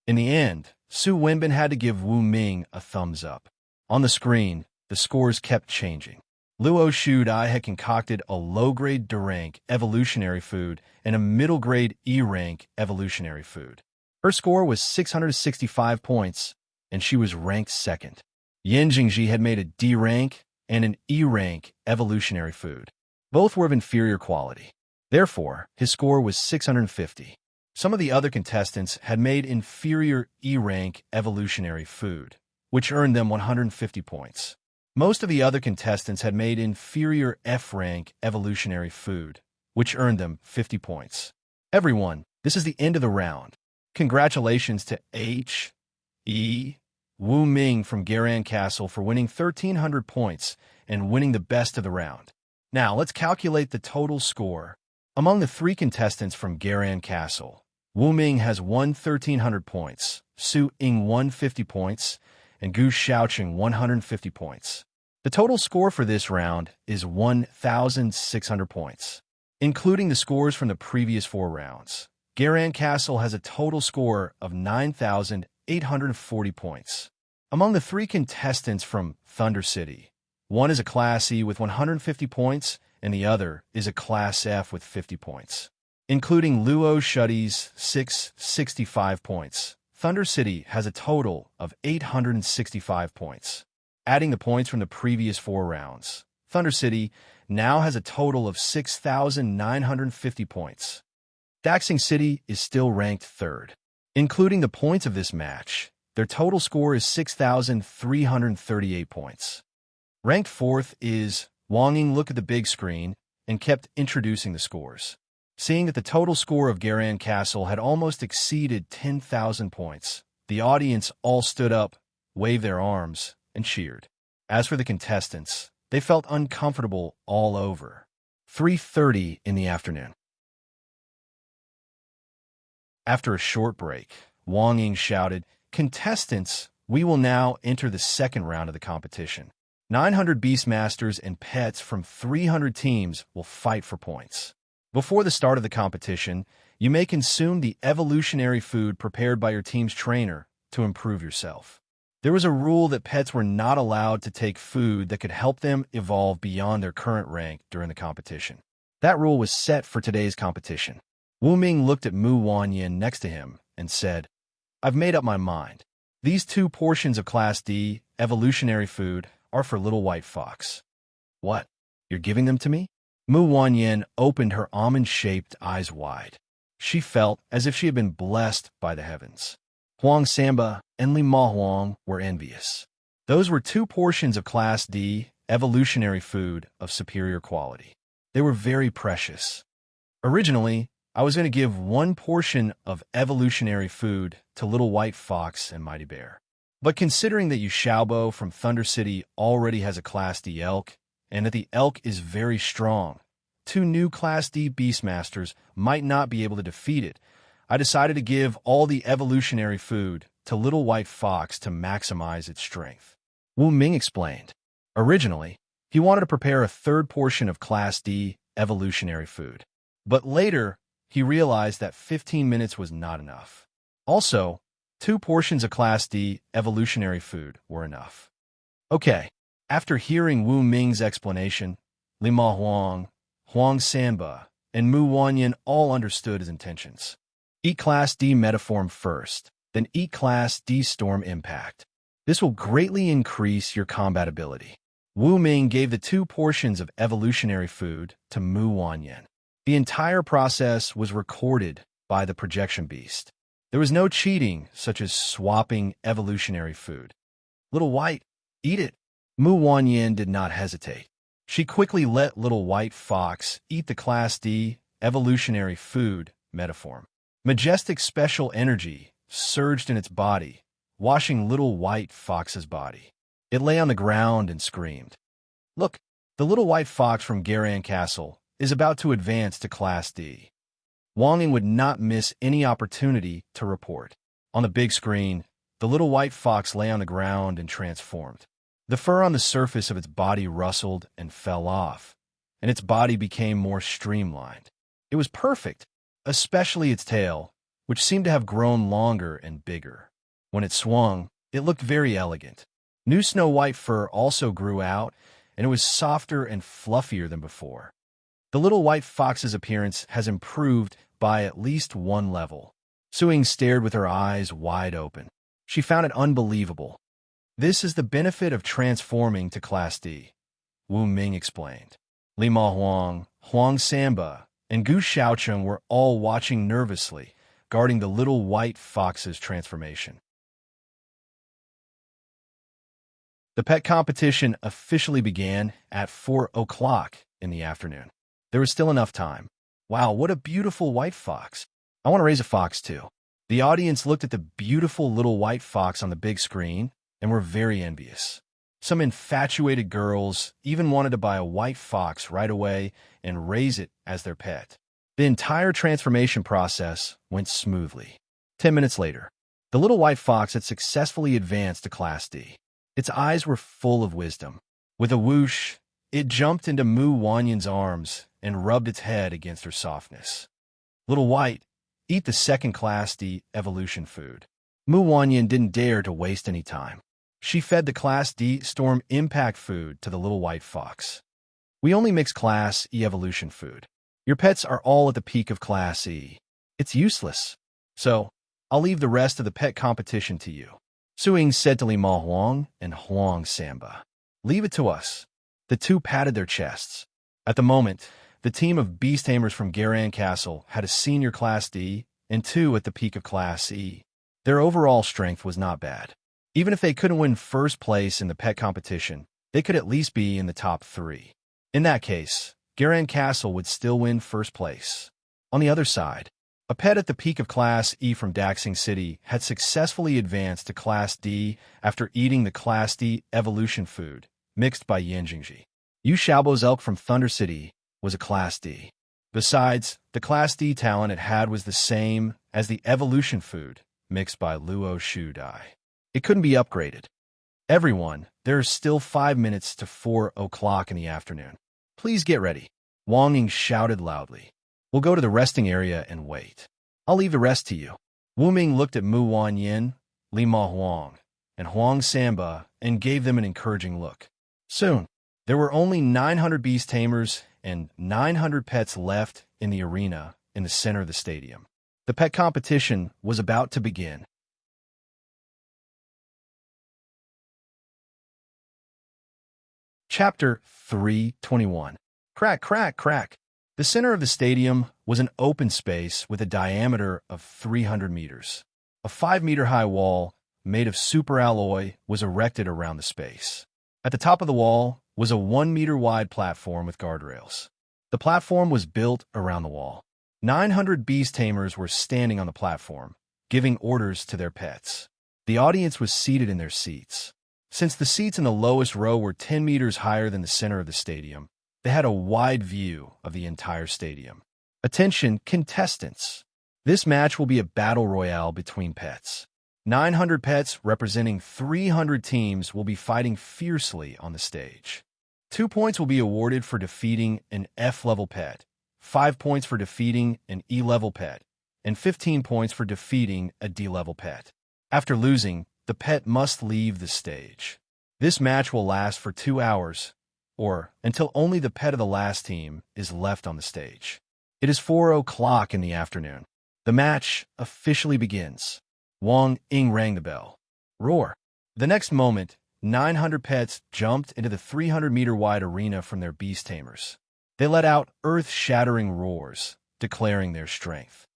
In the end, Su Wenbin had to give Wu Ming a thumbs up. On the screen, the scores kept changing. Luo Shudai had concocted a low-grade D-rank evolutionary food and a middle-grade E-rank evolutionary food. Her score was 665 points, and she was ranked second. Yin Jingji had made a D-rank and an E-rank evolutionary food. Both were of inferior quality. Therefore, his score was 650. Some of the other contestants had made inferior E-rank evolutionary food, which earned them 150 points. Most of the other contestants had made inferior F-rank evolutionary food, which earned them 50 points. Everyone, this is the end of the round. Congratulations to H.E. Wu Ming from Garan Castle for winning 1,300 points and winning the best of the round. Now, let's calculate the total score. Among the three contestants from Garan Castle, Wu Ming has won 1,300 points, Su Ying won 50 points, and Gu Xiaoqing 150 points. The total score for this round is 1,600 points. Including the scores from the previous 4 rounds, Garan Castle has a total score of 9,840 points. Among the 3 contestants from Thunder City, one is a Class E with 150 points, and the other is a Class F with 50 points. Including Luo Shudai's 665 points, Thunder City has a total of 865 points. Adding the points from the previous 4 rounds, Thunder City now has a total of 6,950 points. Daxing City is still ranked 3rd. Including the points of this match, their total score is 6,338 points. Ranked 4th is Wang Ying. Looked at the big screen and kept introducing the scores. Seeing that the total score of Garan Castle had almost exceeded 10,000 points, the audience all stood up, waved their arms, and cheered. As for the contestants, they felt uncomfortable all over. 3:30 in the afternoon. After a short break, Wang Ying shouted, "Contestants, we will now enter the second round of the competition. 900 Beastmasters and pets from 300 teams will fight for points. Before the start of the competition, you may consume the evolutionary food prepared by your team's trainer to improve yourself. There was a rule that pets were not allowed to take food that could help them evolve beyond their current rank during the competition. That rule was set for today's competition." Wu Ming looked at Mu Wanyan next to him and said, "I've made up my mind. These 2 portions of Class D evolutionary food are for Little White Fox." "What? You're giving them to me?" Mu Wanyan opened her almond-shaped eyes wide. She felt as if she had been blessed by the heavens. Huang Samba and Li Ma Huang were envious. Those were 2 portions of Class D evolutionary food of superior quality. They were very precious. Originally, I was going to give 1 portion of evolutionary food to Little White Fox and Mighty Bear. But considering that Yu Xiaobo from Thunder City already has a Class D elk, and that the elk is very strong, 2 new Class D Beastmasters might not be able to defeat it, I decided to give all the evolutionary food to Little White Fox to maximize its strength. Wu Ming explained. Originally, he wanted to prepare a 3rd portion of Class D evolutionary food. But later, he realized that 15 minutes was not enough. Also, 2 portions of Class D evolutionary food were enough. Okay, after hearing Wu Ming's explanation, Li Ma Huang, Huang Sanba, and Mu Wanyan all understood his intentions. Eat Class D Metaform first, then eat Class D Storm Impact. This will greatly increase your combat ability. Wu Ming gave the 2 portions of evolutionary food to Mu Wanyan. The entire process was recorded by the projection beast. There was no cheating, such as swapping evolutionary food. Little White, eat it. Mu Wanyin did not hesitate. She quickly let Little White Fox eat the Class D evolutionary food metaform. Majestic special energy surged in its body, washing Little White Fox's body. It lay on the ground and screamed. Look, the Little White Fox from Garan Castle is about to advance to Class D. Wang Ying would not miss any opportunity to report. On the big screen, the Little White Fox lay on the ground and transformed. The fur on the surface of its body rustled and fell off, and its body became more streamlined. It was perfect, especially its tail, which seemed to have grown longer and bigger. When it swung, it looked very elegant. New snow-white fur also grew out, and it was softer and fluffier than before. The Little White Fox's appearance has improved by at least one level. Suing stared with her eyes wide open. She found it unbelievable. This is the benefit of transforming to Class D, Wu Ming explained. Li Ma Huang, Huang Samba, and Gu Xiaocheng were all watching nervously, guarding the Little White Fox's transformation. The pet competition officially began at 4 o'clock in the afternoon. There was still enough time. Wow, what a beautiful white fox. I want to raise a fox too. The audience looked at the beautiful little white fox on the big screen and were very envious. Some infatuated girls even wanted to buy a white fox right away and raise it as their pet. The entire transformation process went smoothly. 10 minutes later, the little white fox had successfully advanced to Class D. Its eyes were full of wisdom. With a whoosh, it jumped into Mu Wanyin's arms and rubbed its head against her softness. Little White, eat the second Class D evolution food. Mu Wanyin didn't dare to waste any time. She fed the Class D Storm Impact food to the little white fox. We only mix Class E evolution food. Your pets are all at the peak of Class E. It's useless. So, I'll leave the rest of the pet competition to you. Suing said to Li Ma Huang and Huang Samba. Leave it to us. The two patted their chests. At the moment, the team of beast tamers from Garan Castle had a senior Class D and two at the peak of Class E. Their overall strength was not bad. Even if they couldn't win first place in the pet competition, they could at least be in the top 3. In that case, Garan Castle would still win first place. On the other side, a pet at the peak of Class E from Daxing City had successfully advanced to Class D after eating the Class D evolution food, mixed by Yanjingji. Yu Xiaobo's elk from Thunder City was a Class D. Besides, the Class D talent it had was the same as the evolution food, mixed by Luo Shu Dai. It couldn't be upgraded. Everyone, there are still 5 minutes to 4 o'clock in the afternoon. Please get ready. Wang Ying shouted loudly. We'll go to the resting area and wait. I'll leave the rest to you. Wu Ming looked at Mu Wanyin, Li Ma Huang, and Huang Samba and gave them an encouraging look. Soon, there were only 900 beast tamers and 900 pets left in the arena in the center of the stadium. The pet competition was about to begin. Chapter 321. Crack, crack, crack. The center of the stadium was an open space with a diameter of 300 meters. A 5-meter-high wall made of superalloy was erected around the space. At the top of the wall was a 1-meter-wide platform with guardrails. The platform was built around the wall. 900 beast tamers were standing on the platform, giving orders to their pets. The audience was seated in their seats. Since the seats in the lowest row were 10 meters higher than the center of the stadium, they had a wide view of the entire stadium. Attention, contestants. This match will be a battle royale between pets. 900 pets representing 300 teams will be fighting fiercely on the stage. 2 points will be awarded for defeating an F-level pet, 5 points for defeating an E-level pet, and 15 points for defeating a D-level pet. After losing, the pet must leave the stage. This match will last for 2 hours, or until only the pet of the last team is left on the stage. It is 4 o'clock in the afternoon. The match officially begins. Wang Ying rang the bell. Roar. The next moment, 900 pets jumped into the 300-meter-wide arena from their beast tamers. They let out earth-shattering roars, declaring their strength.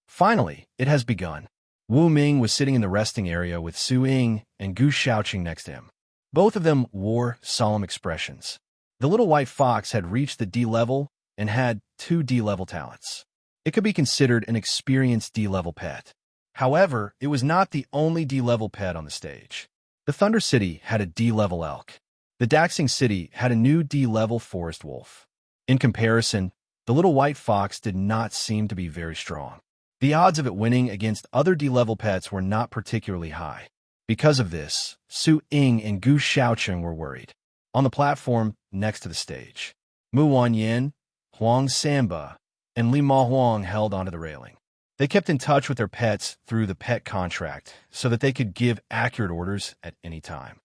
Finally, it has begun. Wu Ming was sitting in the resting area with Su Ying and Gu Shaoqing next to him. Both of them wore solemn expressions. The little white fox had reached the D level and had 2 D level talents. It could be considered an experienced D level pet. However, it was not the only D level pet on the stage. The Thunder City had a D level elk. The Daxing City had a new D level forest wolf. In comparison, the little white fox did not seem to be very strong. The odds of it winning against other D-level pets were not particularly high. Because of this, Su Ying and Gu Shaoqing were worried. On the platform next to the stage, Mu Wanyan, Huang Samba, and Li Ma Huang held onto the railing. They kept in touch with their pets through the pet contract so that they could give accurate orders at any time.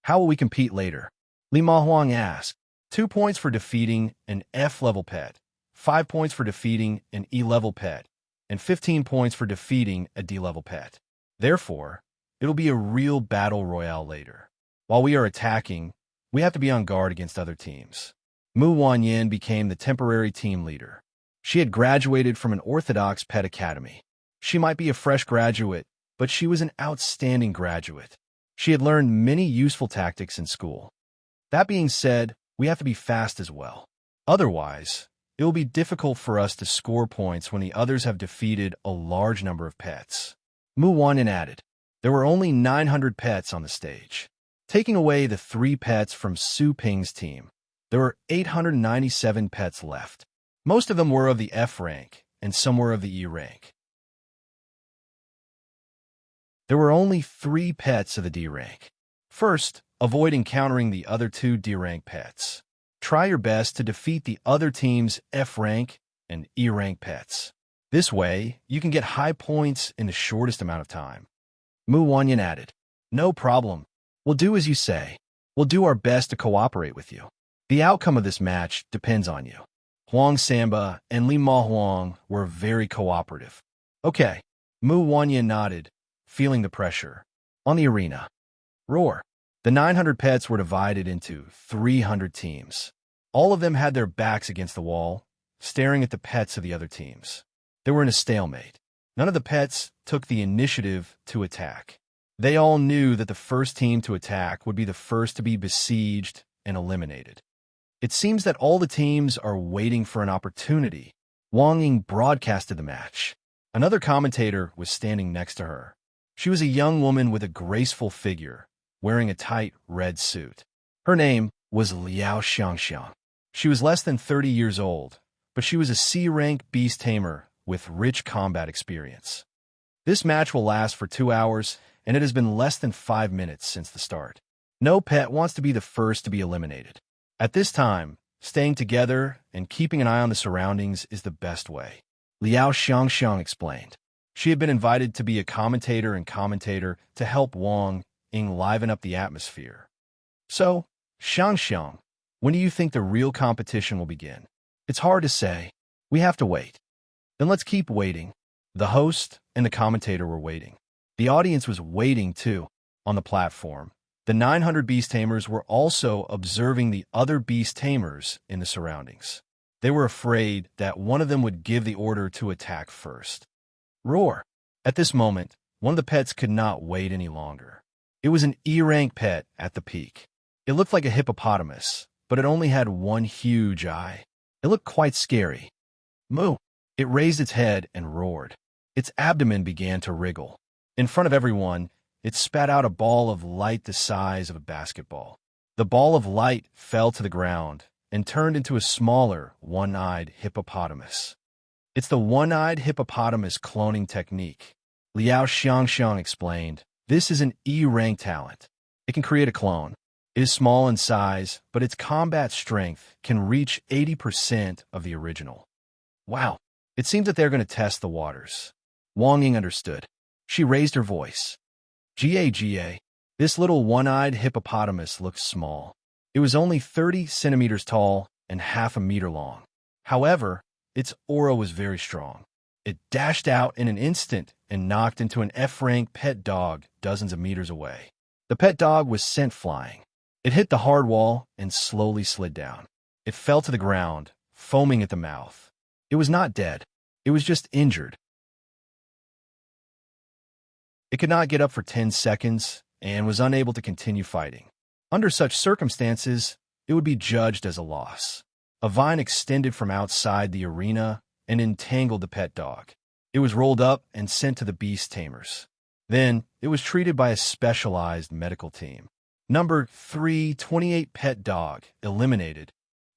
How will we compete later? Li Ma Huang asked. 2 points for defeating an F-level pet, 5 points for defeating an E-level pet, and 15 points for defeating a D-level pet. Therefore, it'll be a real battle royale later. While we are attacking, we have to be on guard against other teams. Mu Wanyan became the temporary team leader. She had graduated from an orthodox pet academy. She might be a fresh graduate, but she was an outstanding graduate. She had learned many useful tactics in school. That being said, we have to be fast as well. Otherwise, it will be difficult for us to score points when the others have defeated a large number of pets. Mu Wanyan added, there were only 900 pets on the stage. Taking away the 3 pets from Su Ping's team, there were 897 pets left. Most of them were of the F rank, and some were of the E rank. There were only 3 pets of the D rank. First, avoid encountering the other 2 D rank pets. Try your best to defeat the other team's F rank and E rank pets. This way, you can get high points in the shortest amount of time. Mu Wanyan added, no problem. We'll do as you say. We'll do our best to cooperate with you. The outcome of this match depends on you. Huang Samba and Li Ma Huang were very cooperative. Okay, Mu Wanyan nodded, feeling the pressure. On the arena. Roar. The 900 pets were divided into 300 teams. All of them had their backs against the wall, staring at the pets of the other teams. They were in a stalemate. None of the pets took the initiative to attack. They all knew that the first team to attack would be the first to be besieged and eliminated. It seems that all the teams are waiting for an opportunity. Wang Ying broadcasted the match. Another commentator was standing next to her. She was a young woman with a graceful figure, wearing a tight red suit. Her name was Liao Xiangxiang. She was less than 30 years old, but she was a C-rank beast tamer with rich combat experience. This match will last for 2 hours, and it has been less than 5 minutes since the start. No pet wants to be the first to be eliminated. At this time, staying together and keeping an eye on the surroundings is the best way. Liao Xiangxiang explained. She had been invited to be a commentator to help Wang Ying liven up the atmosphere. So, Xiangxiang, when do you think the real competition will begin? It's hard to say. We have to wait. Then let's keep waiting. The host and the commentator were waiting. The audience was waiting, too. On the platform, the 900 beast tamers were also observing the other beast tamers in the surroundings. They were afraid that one of them would give the order to attack first. Roar! At this moment, one of the pets could not wait any longer. It was an E-rank pet at the peak. It looked like a hippopotamus, but it only had one huge eye. It looked quite scary. Moo! It raised its head and roared. Its abdomen began to wriggle. In front of everyone, it spat out a ball of light the size of a basketball. The ball of light fell to the ground and turned into a smaller, one-eyed hippopotamus. It's the one-eyed hippopotamus cloning technique. Liao Xiangxiang explained, this is an E-rank talent. It can create a clone. It is small in size, but its combat strength can reach 80% of the original. Wow, it seems that they're going to test the waters. Wang Ying understood. She raised her voice. GA, this little one-eyed hippopotamus looks small. It was only 30 centimeters tall and half a meter long. However, its aura was very strong. It dashed out in an instant and knocked into an F-rank pet dog dozens of meters away. The pet dog was sent flying. It hit the hard wall and slowly slid down. It fell to the ground, foaming at the mouth. It was not dead. It was just injured. It could not get up for 10 seconds and was unable to continue fighting. Under such circumstances, it would be judged as a loss. A vine extended from outside the arena and entangled the pet dog. It was rolled up and sent to the beast tamers. Then, it was treated by a specialized medical team. Number 328 pet dog eliminated.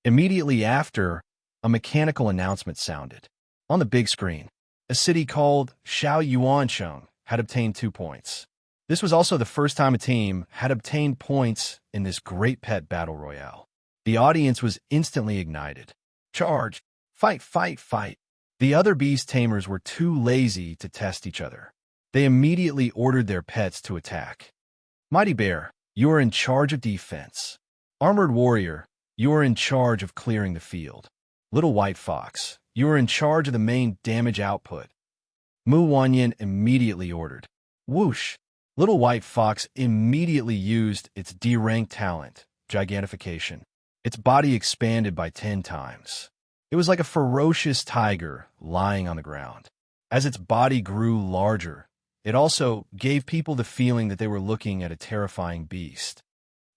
Immediately after, a mechanical announcement sounded. On the big screen, a city called Shaoyuancheng had obtained 2 points. This was also the first time a team had obtained points in this great pet battle royale. The audience was instantly ignited. Charge! Fight, fight, fight! The other beast tamers were too lazy to test each other. They immediately ordered their pets to attack. Mighty Bear, you are in charge of defense. Armored Warrior, you are in charge of clearing the field. Little White Fox, you are in charge of the main damage output. Mu Wanyan immediately ordered. Whoosh! Little White Fox immediately used its D-rank talent, Gigantification. Its body expanded by 10 times. It was like a ferocious tiger lying on the ground. As its body grew larger, it also gave people the feeling that they were looking at a terrifying beast.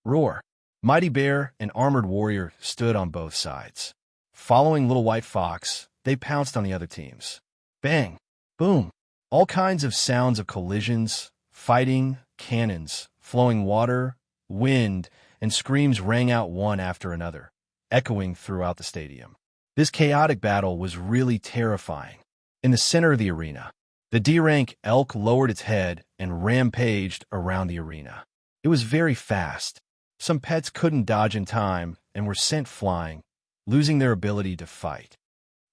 Roar! Mighty Bear and Armored Warrior stood on both sides. Following Little White Fox, they pounced on the other teams. Bang! Boom! All kinds of sounds of collisions, fighting, cannons, flowing water, wind, and screams rang out one after another, echoing throughout the stadium. This chaotic battle was really terrifying. In the center of the arena, the D-rank elk lowered its head and rampaged around the arena. It was very fast. Some pets couldn't dodge in time and were sent flying, losing their ability to fight.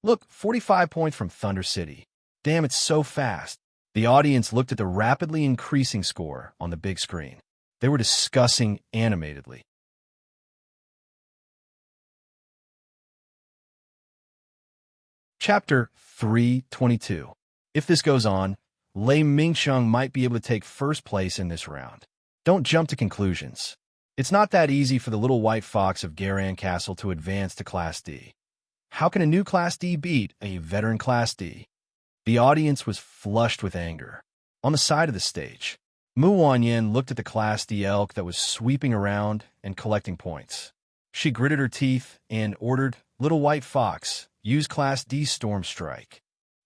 Look, 45 points from Thunder City. Damn, it's so fast. The audience looked at the rapidly increasing score on the big screen. They were discussing animatedly. Chapter 322. If this goes on, Lei Mingsheng might be able to take first place in this round. Don't jump to conclusions. It's not that easy for the Little White Fox of Garan Castle to advance to Class D. How can a new Class D beat a veteran Class D? The audience was flushed with anger. On the side of the stage, Mu Wanyan looked at the Class D elk that was sweeping around and collecting points. She gritted her teeth and ordered, Little White Fox, use Class D Storm Strike.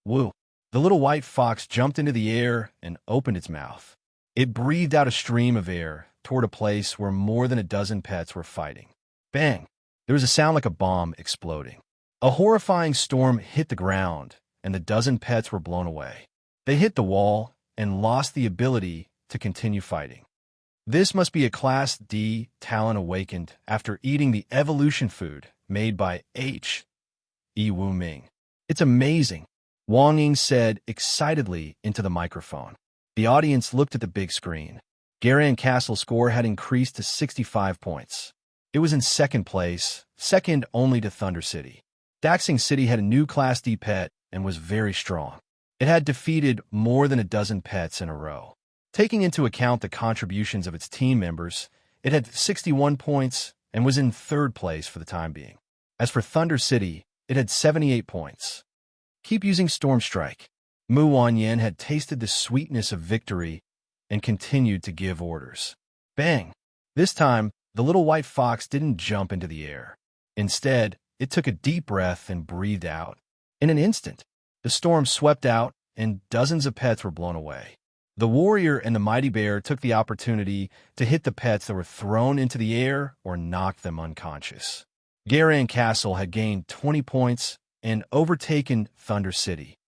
Woo! The Little White Fox jumped into the air and opened its mouth. It breathed out a stream of air toward a place where more than a dozen pets were fighting. Bang! There was a sound like a bomb exploding. A horrifying storm hit the ground, and the dozen pets were blown away. They hit the wall and lost the ability to continue fighting. This must be a Class D talent awakened after eating the evolution food made by H. E. Wu Ming. It's amazing, Wang Ying said excitedly into the microphone. The audience looked at the big screen. Garan Castle's score had increased to 65 points. It was in second place, second only to Thunder City. Daxing City had a new Class D pet and was very strong. It had defeated more than a dozen pets in a row. Taking into account the contributions of its team members, it had 61 points and was in third place for the time being. As for Thunder City, it had 78 points. Keep using Storm Strike. Mu Wanyan had tasted the sweetness of victory and continued to give orders. Bang! This time, the Little White Fox didn't jump into the air. Instead, it took a deep breath and breathed out. In an instant, the storm swept out and dozens of pets were blown away. The warrior and the mighty bear took the opportunity to hit the pets that were thrown into the air or knock them unconscious. Garan Castle had gained 20 points and overtaken Thunder City.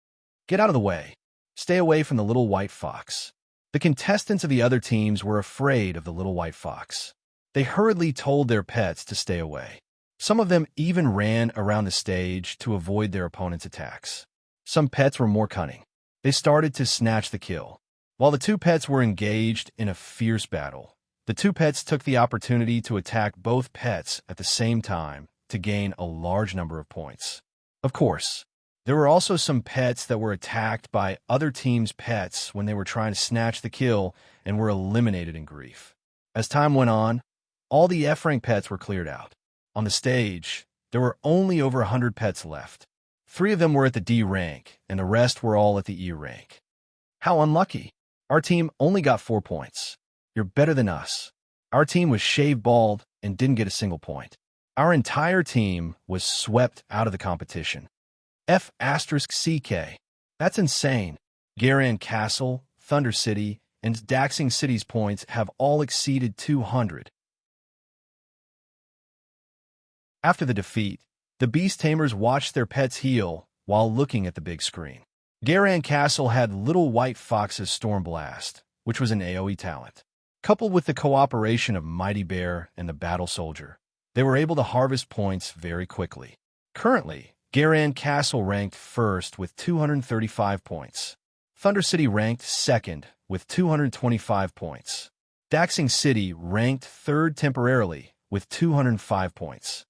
Get out of the way. Stay away from the Little White Fox. The contestants of the other teams were afraid of the Little White Fox. They hurriedly told their pets to stay away. Some of them even ran around the stage to avoid their opponent's attacks. Some pets were more cunning. They started to snatch the kill. While the two pets were engaged in a fierce battle, the two pets took the opportunity to attack both pets at the same time to gain a large number of points. Of course, there were also some pets that were attacked by other teams' pets when they were trying to snatch the kill and were eliminated in grief. As time went on, all the F-rank pets were cleared out. On the stage, there were only over 100 pets left. 3 of them were at the D rank, and the rest were all at the E rank. How unlucky! Our team only got 4 points. You're better than us. Our team was shaved bald and didn't get a single point. Our entire team was swept out of the competition. F*CK. That's insane. Garan Castle, Thunder City, and Daxing City's points have all exceeded 200. After the defeat, the Beast Tamers watched their pets heal while looking at the big screen. Garan Castle had Little White Fox's Storm Blast, which was an AoE talent. Coupled with the cooperation of Mighty Bear and the Battle Soldier, they were able to harvest points very quickly. Currently, Garan Castle ranked first with 235 points. Thunder City ranked second with 225 points. Daxing City ranked third temporarily with 205 points.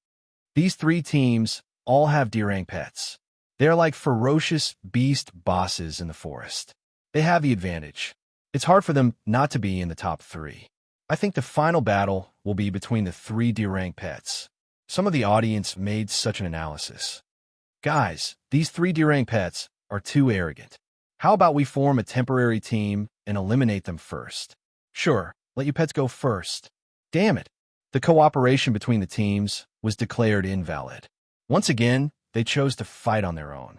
These three teams all have D-rank pets. They are like ferocious beast bosses in the forest. They have the advantage. It's hard for them not to be in the top 3. I think the final battle will be between the 3 D-rank pets. Some of the audience made such an analysis. Guys, these 3 D-rank pets are too arrogant. How about we form a temporary team and eliminate them first? Sure, let you pets go first. Damn it. The cooperation between the teams was declared invalid. Once again, they chose to fight on their own.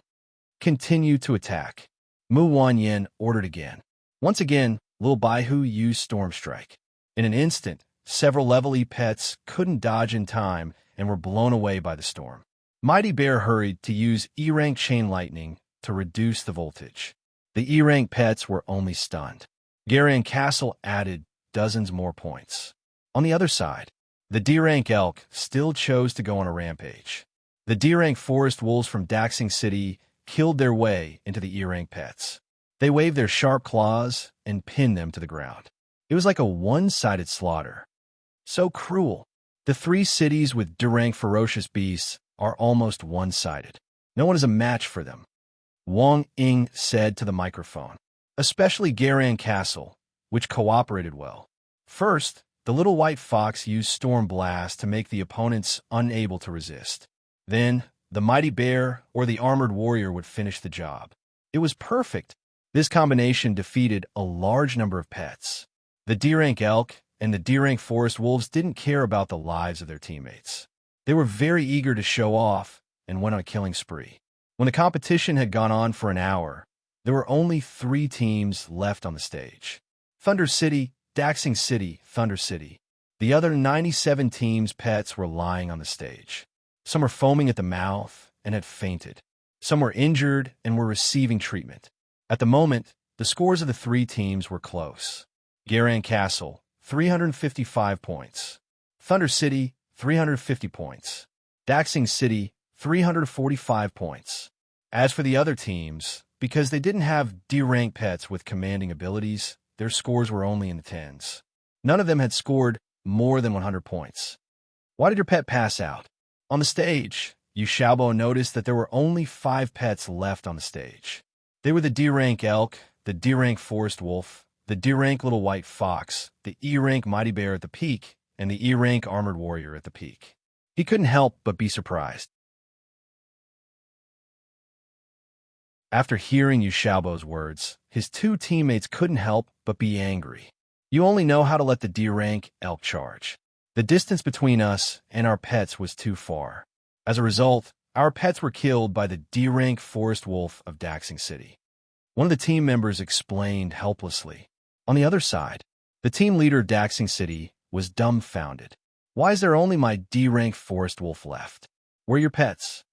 Continue to attack. Mu Wanyan ordered again. Once again, Lil Baihu used Storm Strike. In an instant, several level E pets couldn't dodge in time and were blown away by the storm. Mighty Bear hurried to use E-rank Chain Lightning to reduce the voltage. The E-rank pets were only stunned. Garan Castle added dozens more points. On the other side, the D-rank Elk still chose to go on a rampage. The D-rank Forest Wolves from Daxing City killed their way into the E-rank pets. They waved their sharp claws and pinned them to the ground. It was like a one-sided slaughter. So cruel. The 3 cities with D-rank ferocious beasts are almost one-sided. No one is a match for them. Wang Ying said to the microphone, especially Garan Castle, which cooperated well. First, the Little White Fox used Storm Blast to make the opponents unable to resist. Then, the Mighty Bear or the Armored Warrior would finish the job. It was perfect. This combination defeated a large number of pets. The D-rank Elk and the D-rank Forest Wolves didn't care about the lives of their teammates. They were very eager to show off and went on a killing spree. When the competition had gone on for an hour, there were only 3 teams left on the stage. Thunder City, Daxing City, Thunder City. The other 97 teams' pets were lying on the stage. Some were foaming at the mouth and had fainted. Some were injured and were receiving treatment. At the moment, the scores of the 3 teams were close. Garan Castle, 355 points. Thunder City, 350 points. Daxing City, 345 points. As for the other teams, because they didn't have D-rank pets with commanding abilities, their scores were only in the tens. None of them had scored more than 100 points. Why did your pet pass out? On the stage, Yu Xiaobo noticed that there were only 5 pets left on the stage. They were the D-rank Elk, the D-rank Forest Wolf, the D-rank Little White Fox, the E-rank Mighty Bear at the peak, and the E-rank Armored Warrior at the peak. He couldn't help but be surprised. After hearing Yu Xiaobo's words, his 2 teammates couldn't help but be angry. You only know how to let the D-rank Elk charge. The distance between us and our pets was too far. As a result, our pets were killed by the D-rank Forest Wolf of Daxing City. One of the team members explained helplessly. On the other side, the team leader of Daxing City was dumbfounded. Why is there only my D-rank Forest Wolf left? Where are your pets?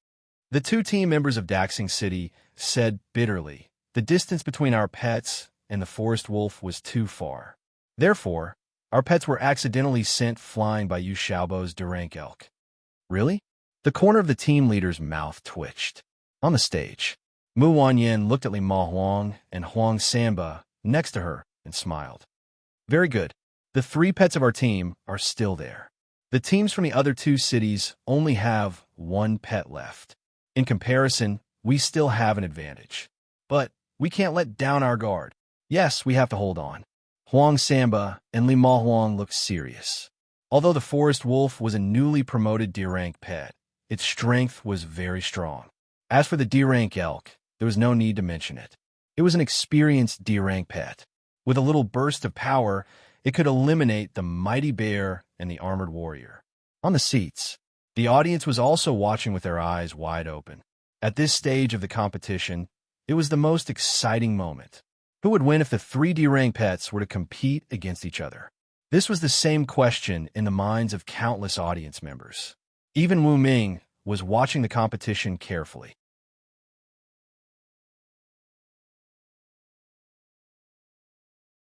The 2 team members of Daxing City said bitterly, the distance between our pets and the Forest Wolf was too far. Therefore, our pets were accidentally sent flying by Yu Xiaobo's D-rank Elk. Really? The corner of the team leader's mouth twitched. On the stage, Mu Wanyan looked at Li Ma Huang and Huang Samba next to her and smiled. Very good. The 3 pets of our team are still there. The teams from the other 2 cities only have 1 pet left. In comparison, we still have an advantage. But we can't let down our guard. Yes, we have to hold on. Huang Samba and Li Ma Huang looked serious. Although the Forest Wolf was a newly promoted D-rank pet, its strength was very strong. As for the D-rank Elk, there was no need to mention it. It was an experienced D-rank pet. With a little burst of power, it could eliminate the mighty bear and the armored warrior. On the seats, the audience was also watching with their eyes wide open. At this stage of the competition, it was the most exciting moment. Who would win if the three D-Rang pets were to compete against each other? This was the same question in the minds of countless audience members. Even Wu Ming was watching the competition carefully.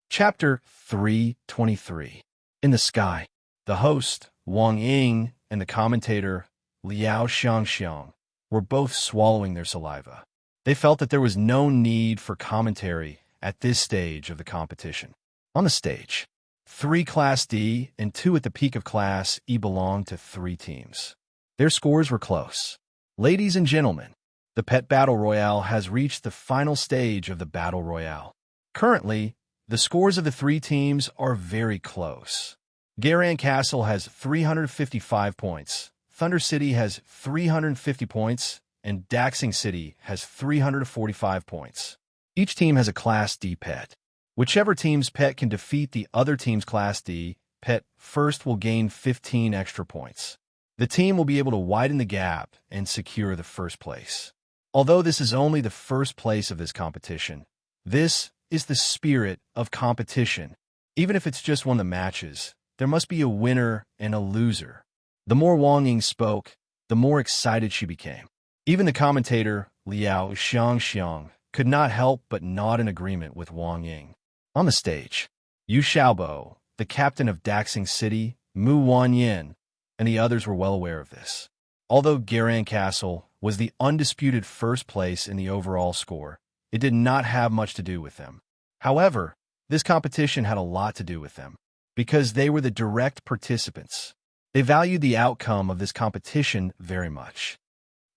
Chapter 323. In the sky, the host, Wang Ying, and the commentator, Liao Xiangxiang, were both swallowing their saliva. They felt that there was no need for commentary at this stage of the competition. On the stage, 3 Class D and 2 at the peak of Class E belonged to 3 teams. Their scores were close. Ladies and gentlemen, the Pet Battle Royale has reached the final stage of the Battle Royale. Currently, the scores of the 3 teams are very close. Garan Castle has 355 points, Thunder City has 350 points, and Daxing City has 345 points. Each team has a Class D pet. Whichever team's pet can defeat the other team's Class D pet first will gain 15 extra points. The team will be able to widen the gap and secure the first place. Although this is only the first place of this competition, this is the spirit of competition. Even if it's just one of the matches, there must be a winner and a loser. The more Wang Ying spoke, the more excited she became. Even the commentator, Liao Xiangxiang, could not help but nod in agreement with Wang Ying. On the stage, Yu Xiaobo, the captain of Daxing City, Mu Wanyan, and the others were well aware of this. Although Garan Castle was the undisputed first place in the overall score, it did not have much to do with them. However, this competition had a lot to do with them, because they were the direct participants. They valued the outcome of this competition very much.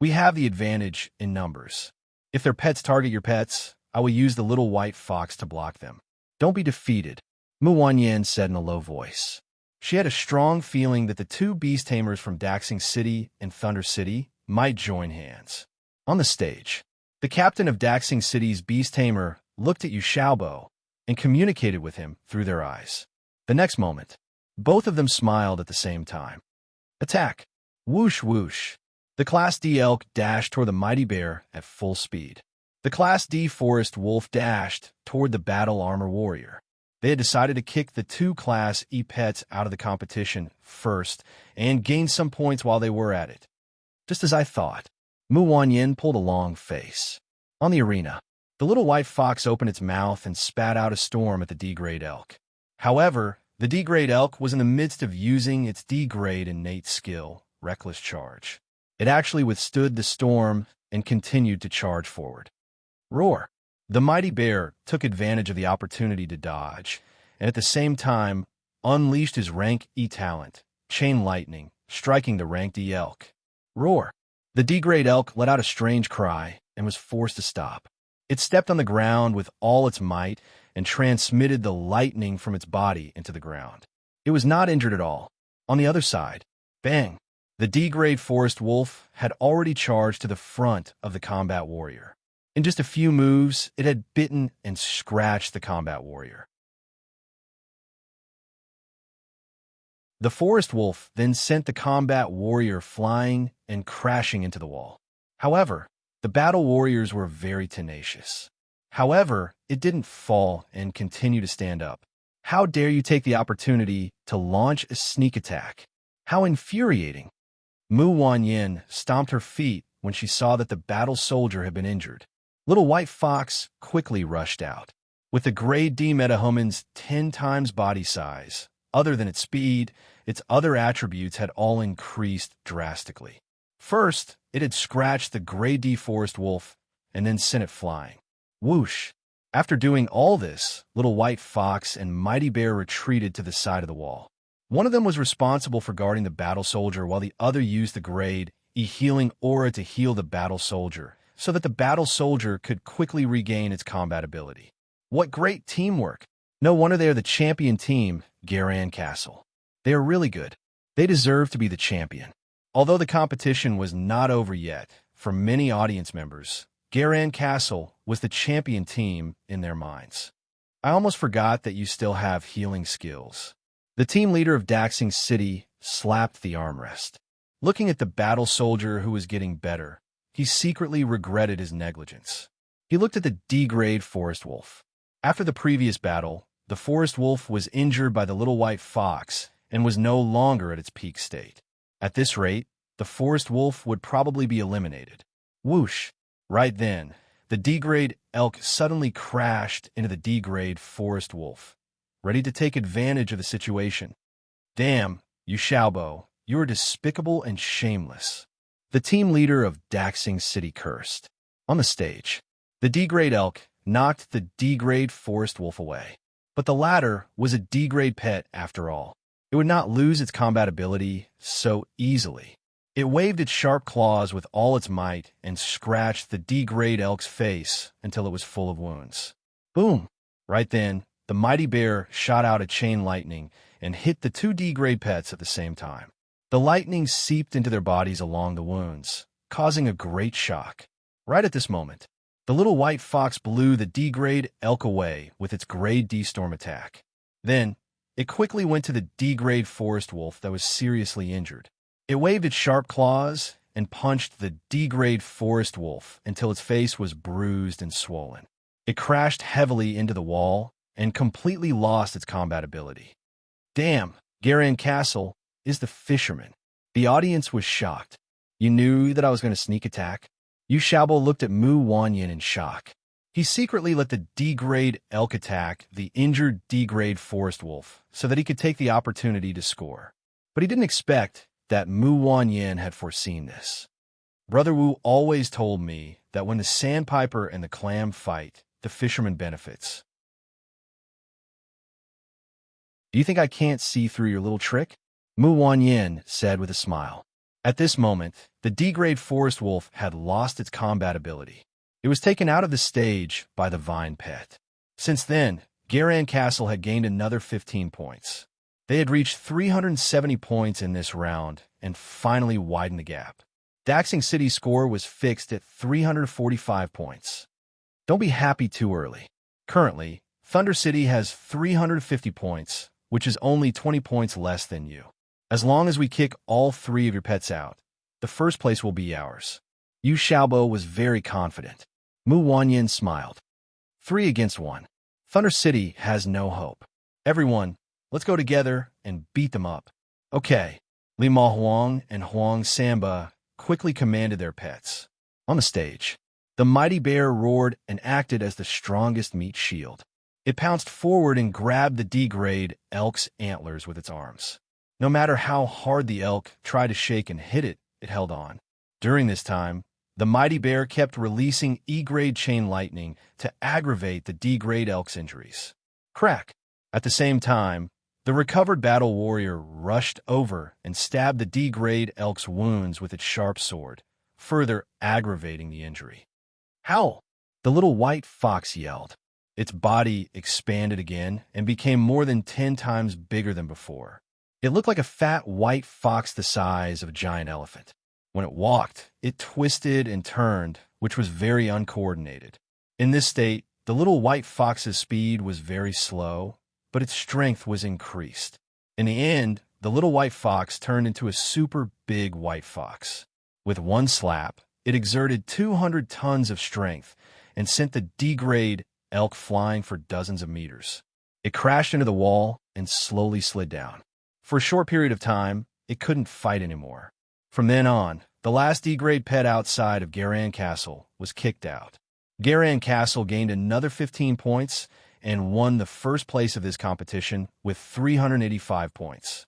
We have the advantage in numbers. If their pets target your pets, I will use the little white fox to block them. Don't be defeated, Mu Wanyan said in a low voice. She had a strong feeling that the 2 beast tamers from Daxing City and Thunder City might join hands. On the stage, the captain of Daxing City's beast tamer looked at Yu Xiaobo and communicated with him through their eyes. The next moment, both of them smiled at the same time. Attack! Whoosh whoosh! The Class D elk dashed toward the mighty bear at full speed. The Class D forest wolf dashed toward the battle armor warrior. They had decided to kick the 2 Class E pets out of the competition first and gain some points while they were at it. Just as I thought, Mu Wanyan pulled a long face. On the arena, the little white fox opened its mouth and spat out a storm at the D-grade elk. However, the D-grade elk was in the midst of using its D-grade innate skill, Reckless Charge. It actually withstood the storm and continued to charge forward. Roar! The mighty bear took advantage of the opportunity to dodge, and at the same time unleashed his rank E talent, Chain Lightning, striking the rank D elk. Roar! The D-grade elk let out a strange cry and was forced to stop. It stepped on the ground with all its might and transmitted the lightning from its body into the ground. It was not injured at all. On the other side, bang! The D-grade forest wolf had already charged to the front of the combat warrior. In just a few moves, it had bitten and scratched the combat warrior. The forest wolf then sent the combat warrior flying and crashing into the wall. However, the battle warriors were very tenacious. However, it didn't fall and continue to stand up. How dare you take the opportunity to launch a sneak attack? How infuriating! Mu Wanyan stomped her feet when she saw that the battle soldier had been injured. Little White Fox quickly rushed out. With the grade D metahuman's 10 times body size, other than its speed, its other attributes had all increased drastically. First, it had scratched the grade D forest wolf and then sent it flying. Whoosh! After doing all this, Little White Fox and Mighty Bear retreated to the side of the wall. One of them was responsible for guarding the battle soldier while the other used the grade E healing aura to heal the battle soldier, so that the battle soldier could quickly regain its combat ability. What great teamwork! No wonder they are the champion team, Garan Castle. They are really good. They deserve to be the champion. Although the competition was not over yet, for many audience members, Garan Castle was the champion team in their minds. I almost forgot that you still have healing skills. The team leader of Daxing City slapped the armrest. Looking at the battle soldier who was getting better, he secretly regretted his negligence. He looked at the D-grade forest wolf. After the previous battle, the forest wolf was injured by the little white fox and was no longer at its peak state. At this rate, the forest wolf would probably be eliminated. Whoosh! Right then, the D-grade elk suddenly crashed into the D-grade forest wolf, ready to take advantage of the situation. Damn, you Xiaobo, you are despicable and shameless. The team leader of Daxing City cursed. On the stage, the D-grade elk knocked the D-grade forest wolf away. But the latter was a D-grade pet after all. It would not lose its combat ability so easily. It waved its sharp claws with all its might and scratched the D-grade elk's face until it was full of wounds. Boom! Right then, the mighty bear shot out a chain lightning and hit the two D-grade pets at the same time. The lightning seeped into their bodies along the wounds, causing a great shock. Right at this moment, the little white fox blew the D-grade elk away with its grade D storm attack. Then, it quickly went to the D-grade forest wolf that was seriously injured. It waved its sharp claws and punched the D-grade forest wolf until its face was bruised and swollen. It crashed heavily into the wall and completely lost its combat ability. Damn, Garan Castle is the fisherman. The audience was shocked. You knew that I was going to sneak attack? Yu Xiaobo looked at Mu Wanyin in shock. He secretly let the D-grade elk attack the injured D-grade forest wolf so that he could take the opportunity to score. But he didn't expect that Mu Wanyin had foreseen this. Brother Wu always told me that when the sandpiper and the clam fight, the fisherman benefits. Do you think I can't see through your little trick? Mu Wanyin said with a smile. At this moment, the D-grade forest wolf had lost its combat ability. It was taken out of the stage by the vine pet. Since then, Garan Castle had gained another 15 points. They had reached 370 points in this round and finally widened the gap. Daxing City's score was fixed at 345 points. Don't be happy too early. Currently, Thunder City has 350 points, which is only 20 points less than you. As long as we kick all three of your pets out, the first place will be ours. Yu Xiaobo was very confident. Mu Wanyin smiled. 3 against 1. Thunder City has no hope. Everyone, let's go together and beat them up. Okay. Li Ma Huang and Huang Samba quickly commanded their pets. On the stage, the mighty bear roared and acted as the strongest meat shield. It pounced forward and grabbed the D-grade elk's antlers with its arms. No matter how hard the elk tried to shake and hit it, it held on. During this time, the mighty bear kept releasing E-grade chain lightning to aggravate the D-grade elk's injuries. Crack! At the same time, the recovered battle warrior rushed over and stabbed the D-grade elk's wounds with its sharp sword, further aggravating the injury. Howl! The little white fox yelled. Its body expanded again and became more than 10 times bigger than before. It looked like a fat white fox the size of a giant elephant. When it walked, it twisted and turned, which was very uncoordinated. In this state, the little white fox's speed was very slow, but its strength was increased. In the end, the little white fox turned into a super big white fox. With one slap, it exerted 200 tons of strength and sent the D-grade elk flying for dozens of meters. It crashed into the wall and slowly slid down. For a short period of time, it couldn't fight anymore. From then on, the last D-grade pet outside of Garan Castle was kicked out. Garan Castle gained another 15 points and won the first place of this competition with 385 points.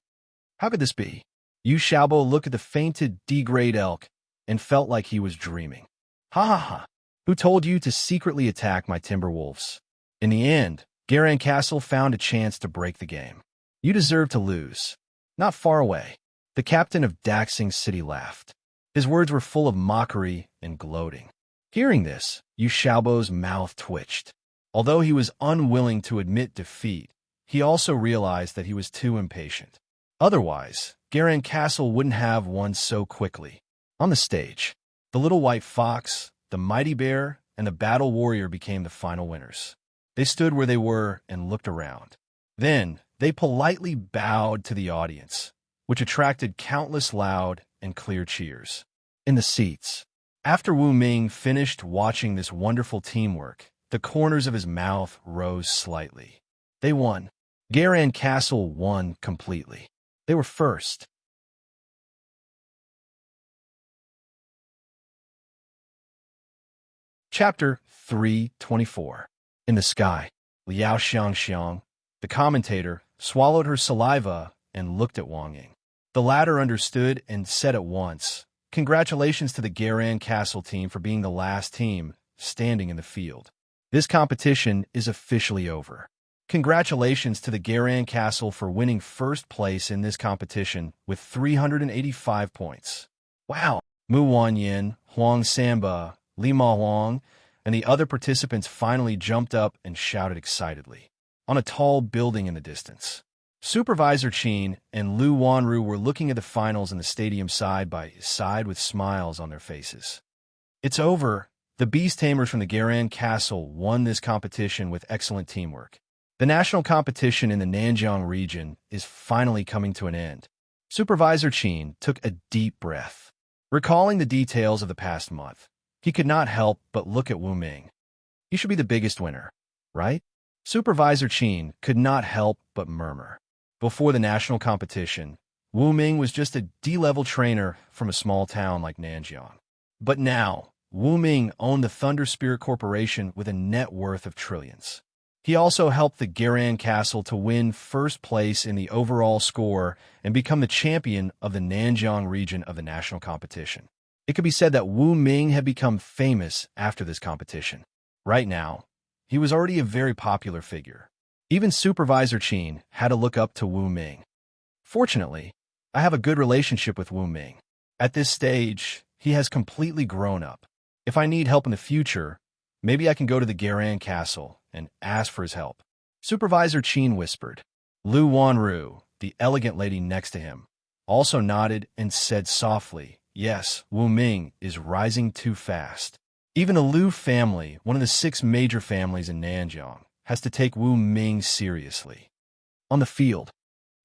How could this be? Yu Xiaobo looked at the fainted D-grade elk and felt like he was dreaming. Ha ha ha! Who told you to secretly attack my timber wolves? In the end, Garan Castle found a chance to break the game. You deserve to lose. Not far away, the captain of Daxing City laughed. His words were full of mockery and gloating. Hearing this, Yu Xiaobo's mouth twitched. Although he was unwilling to admit defeat, he also realized that he was too impatient. Otherwise, Garan Castle wouldn't have won so quickly. On the stage, the little white fox, the mighty bear, and the battle warrior became the final winners. They stood where they were and looked around. Then, they politely bowed to the audience, which attracted countless loud and clear cheers. In the seats, after Wu Ming finished watching this wonderful teamwork, the corners of his mouth rose slightly. They won. Garan Castle won completely. They were first. Chapter 324. In the sky, Liao Xiangxiang, the commentator, swallowed her saliva and looked at Wang Ying. The latter understood and said at once, "Congratulations to the Garan Castle team for being the last team standing in the field. This competition is officially over. Congratulations to the Garan Castle for winning first place in this competition with 385 points. Wow!" Mu Wanyin, Huang Samba, Li Ma Huang, and the other participants finally jumped up and shouted excitedly. On a tall building in the distance, Supervisor Qin and Lu Wanru were looking at the finals in the stadium side by side with smiles on their faces. It's over. The Beast Tamers from the Garan Castle won this competition with excellent teamwork. The national competition in the Nanjiang region is finally coming to an end. Supervisor Qin took a deep breath. Recalling the details of the past month, he could not help but look at Wu Ming. He should be the biggest winner, right? Supervisor Qin could not help but murmur. Before the national competition, Wu Ming was just a D-level trainer from a small town like Nanjiang. But now, Wu Ming owned the Thunder Spirit Corporation with a net worth of trillions. He also helped the Garan Castle to win first place in the overall score and become the champion of the Nanjiang region of the national competition. It could be said that Wu Ming had become famous after this competition. Right now, he was already a very popular figure. Even Supervisor Qin had to look up to Wu Ming. Fortunately, I have a good relationship with Wu Ming. At this stage, he has completely grown up. If I need help in the future, maybe I can go to the Garan Castle and ask for his help. Supervisor Qin whispered. Lu Wanru, the elegant lady next to him, also nodded and said softly, "Yes, Wu Ming is rising too fast." Even the Lu family, one of the 6 major families in Nanjiang, has to take Wu Ming seriously. On the field,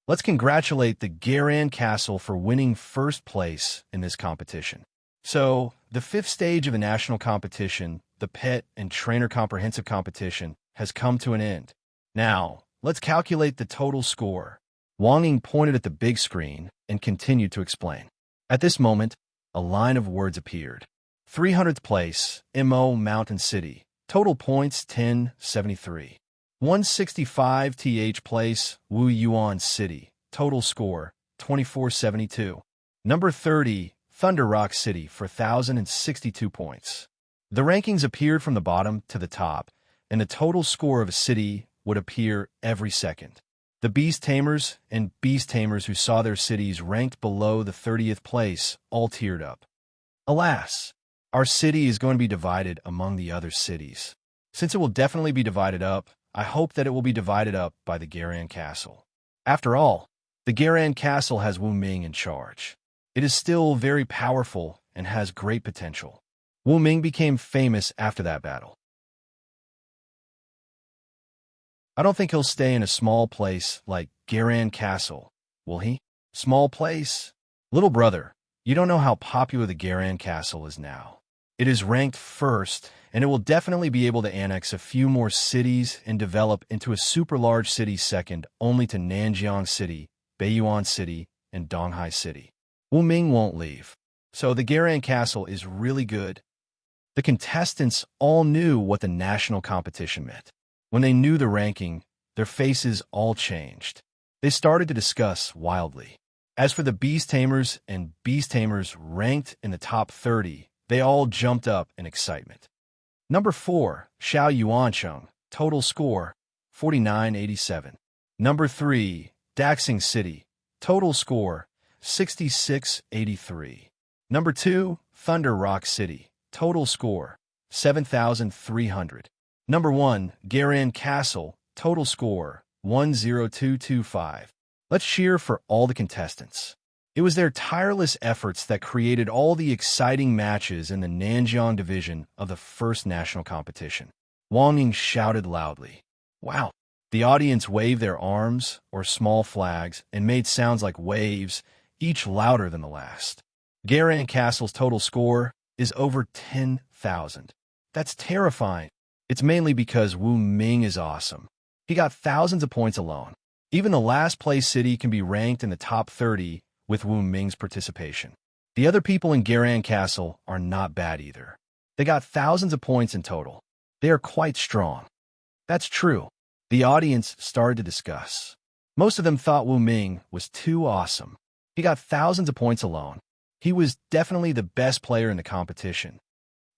let's congratulate the Garan Castle for winning first place in this competition. So, the 5th stage of the national competition, the Pet and Trainer Comprehensive Competition, has come to an end. Now, let's calculate the total score. Wang Ying pointed at the big screen and continued to explain. At this moment, a line of words appeared. 300th place, Mo Mountain City. Total points 1073. 165th place, Wu Yuan City. Total score 2472. Number 30, Thunder Rock City for 1,062 points. The rankings appeared from the bottom to the top, and the total score of a city would appear every second. The Beast Tamers and Beast Tamers who saw their cities ranked below the 30th place all teared up. Alas, our city is going to be divided among the other cities. Since it will definitely be divided up, I hope that it will be divided up by the Garan Castle. After all, the Garan Castle has Wu Ming in charge. It is still very powerful and has great potential. Wu Ming became famous after that battle. I don't think he'll stay in a small place like Garan Castle, will he? Small place? Little brother, you don't know how popular the Garan Castle is now. It is ranked first, and it will definitely be able to annex a few more cities and develop into a super large city second only to Nanjiang City, Beiyuan City, and Donghai City. Wu Ming won't leave, so the Garan Castle is really good. The contestants all knew what the national competition meant. When they knew the ranking, their faces all changed. They started to discuss wildly. As for the Beast Tamers and Beast Tamers ranked in the top 30, they all jumped up in excitement. Number 4, Xiao Yuancheng, total score, 4987. Number 3, Daxing City, total score, 6683. Number 2, Thunder Rock City, total score, 7,300. Number 1, Garan Castle, total score, 10225. Let's cheer for all the contestants. It was their tireless efforts that created all the exciting matches in the Nanjiang division of the first national competition. Wang Ying shouted loudly. Wow! The audience waved their arms, or small flags, and made sounds like waves, each louder than the last. Garan Castle's total score is over 10,000. That's terrifying. It's mainly because Wu Ming is awesome. He got thousands of points alone. Even the last-place city can be ranked in the top 30 with Wu Ming's participation. The other people in Garan Castle are not bad either. They got thousands of points in total. They are quite strong. That's true. The audience started to discuss. Most of them thought Wu Ming was too awesome. He got thousands of points alone. He was definitely the best player in the competition.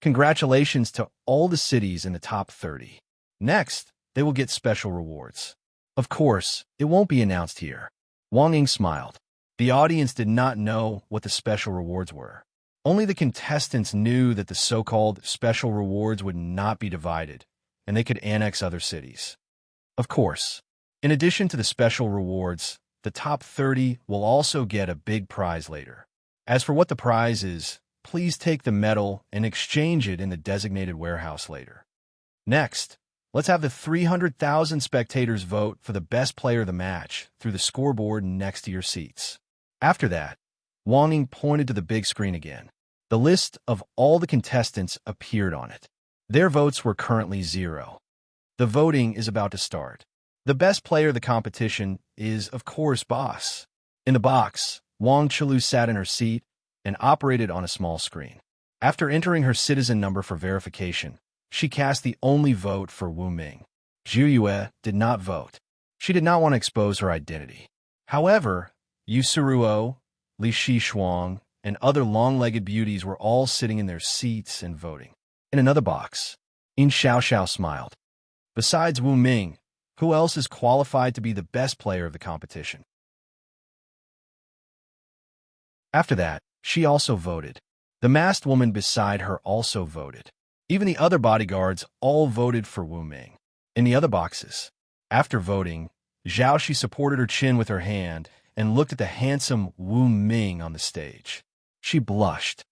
Congratulations to all the cities in the top 30. Next, they will get special rewards. Of course, it won't be announced here. Wang Ying smiled. The audience did not know what the special rewards were. Only the contestants knew that the so-called special rewards would not be divided, and they could annex other cities. Of course, in addition to the special rewards, the top 30 will also get a big prize later. As for what the prize is, please take the medal and exchange it in the designated warehouse later. Next, let's have the 300,000 spectators vote for the best player of the match through the scoreboard next to your seats. After that, Wang Ying pointed to the big screen again. The list of all the contestants appeared on it. Their votes were currently 0. The voting is about to start. The best player of the competition is, of course, Boss. In the box, Wang Qilu sat in her seat and operated on a small screen. After entering her citizen number for verification, she cast the only vote for Wu Ming. Zhu Yue did not vote. She did not want to expose her identity. However, Yu Suruo, Li Shuang, and other long-legged beauties were all sitting in their seats and voting. In another box, In Xiaoxiao smiled. Besides Wu Ming, who else is qualified to be the best player of the competition? After that, she also voted. The masked woman beside her also voted. Even the other bodyguards all voted for Wu Ming. In the other boxes, after voting, Zhao Shi supported her chin with her hand and looked at the handsome Wu Ming on the stage. She blushed.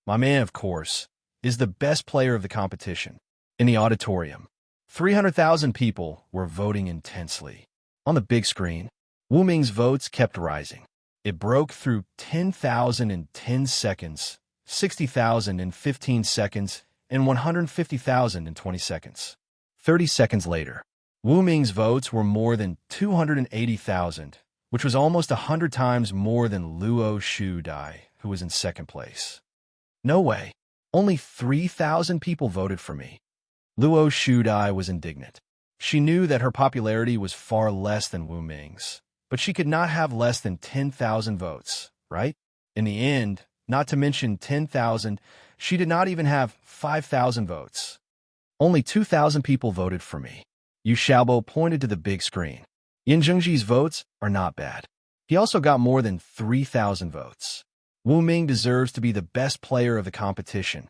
My man, of course, is the best player of the competition. In the auditorium, 300,000 people were voting intensely. On the big screen, Wu Ming's votes kept rising. It broke through 10,000 in 10 seconds, 60,000 in 15 seconds, and 150,000 in 20 seconds. 30 seconds later, Wu Ming's votes were more than 280,000, which was almost 100 times more than Luo Shudai, who was in second place. No way. Only 3,000 people voted for me. Luo Shudai was indignant. She knew that her popularity was far less than Wu Ming's, but she could not have less than 10,000 votes, right? In the end, not to mention 10,000, she did not even have 5,000 votes. Only 2,000 people voted for me. Yu Xiaobo pointed to the big screen. Yin Zhengji's votes are not bad. He also got more than 3,000 votes. Wu Ming deserves to be the best player of the competition.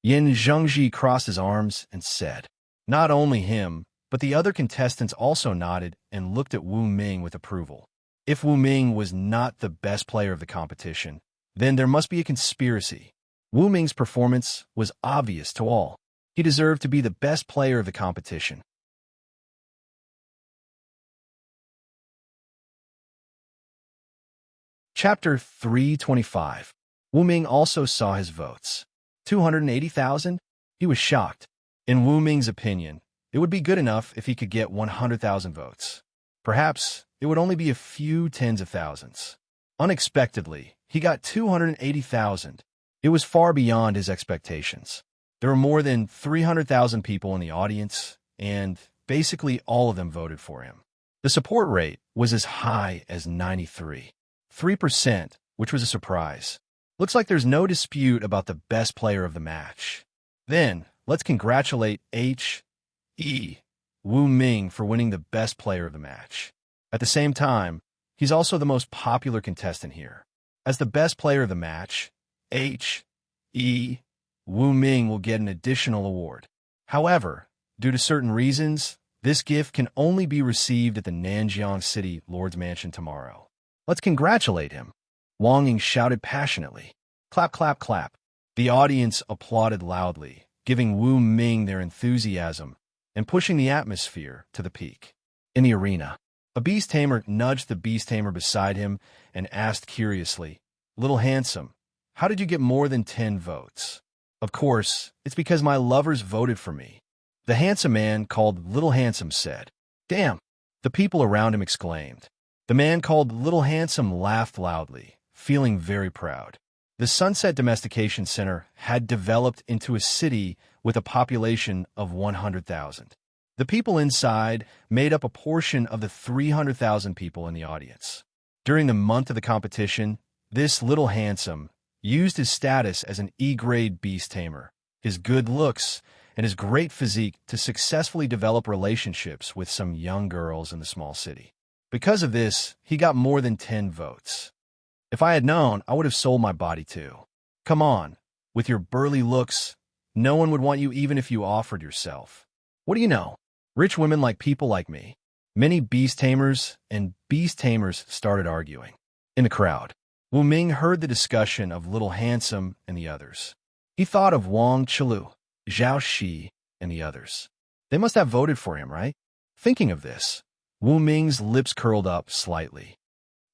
Yin Zhengji crossed his arms and said, not only him, but the other contestants also nodded and looked at Wu Ming with approval. If Wu Ming was not the best player of the competition, then there must be a conspiracy. Wu Ming's performance was obvious to all. He deserved to be the best player of the competition. Chapter 325. Wu Ming also saw his votes. 280,000? He was shocked. In Wu Ming's opinion, it would be good enough if he could get 100,000 votes. Perhaps it would only be a few tens of thousands. Unexpectedly, he got 280,000. It was far beyond his expectations. There were more than 300,000 people in the audience, and basically all of them voted for him. The support rate was as high as 93%, which was a surprise. Looks like there's no dispute about the best player of the match. Then, let's congratulate Wu Ming for winning the best player of the match. At the same time, he's also the most popular contestant here. As the best player of the match, Wu Ming will get an additional award. However, due to certain reasons, this gift can only be received at the Nanjiang City Lord's Mansion tomorrow. Let's congratulate him. Wang Ying shouted passionately. Clap, clap, clap. The audience applauded loudly, giving Wu Ming their enthusiasm and pushing the atmosphere to the peak. In the arena, a beast tamer nudged the beast tamer beside him and asked curiously, "Little handsome, how did you get more than 10 votes?" "Of course, it's because my lovers voted for me," the handsome man called Little Handsome said. "Damn!" the people around him exclaimed. The man called Little Handsome laughed loudly, feeling very proud. The Sunset Domestication Center had developed into a city with a population of 100,000. The people inside made up a portion of the 300,000 people in the audience. During the month of the competition, this Little Handsome used his status as an E-grade beast tamer, his good looks, and his great physique to successfully develop relationships with some young girls in the small city. Because of this, he got more than 10 votes. "If I had known, I would have sold my body too. Come on, with your burly looks, no one would want you even if you offered yourself. What do you know? Rich women like people like me." Many beast tamers and beast tamers started arguing. In the crowd, Wu Ming heard the discussion of Little Handsome and the others. He thought of Wang Qilu, Zhao Shi, and the others. They must have voted for him, right? Thinking of this, Wu Ming's lips curled up slightly.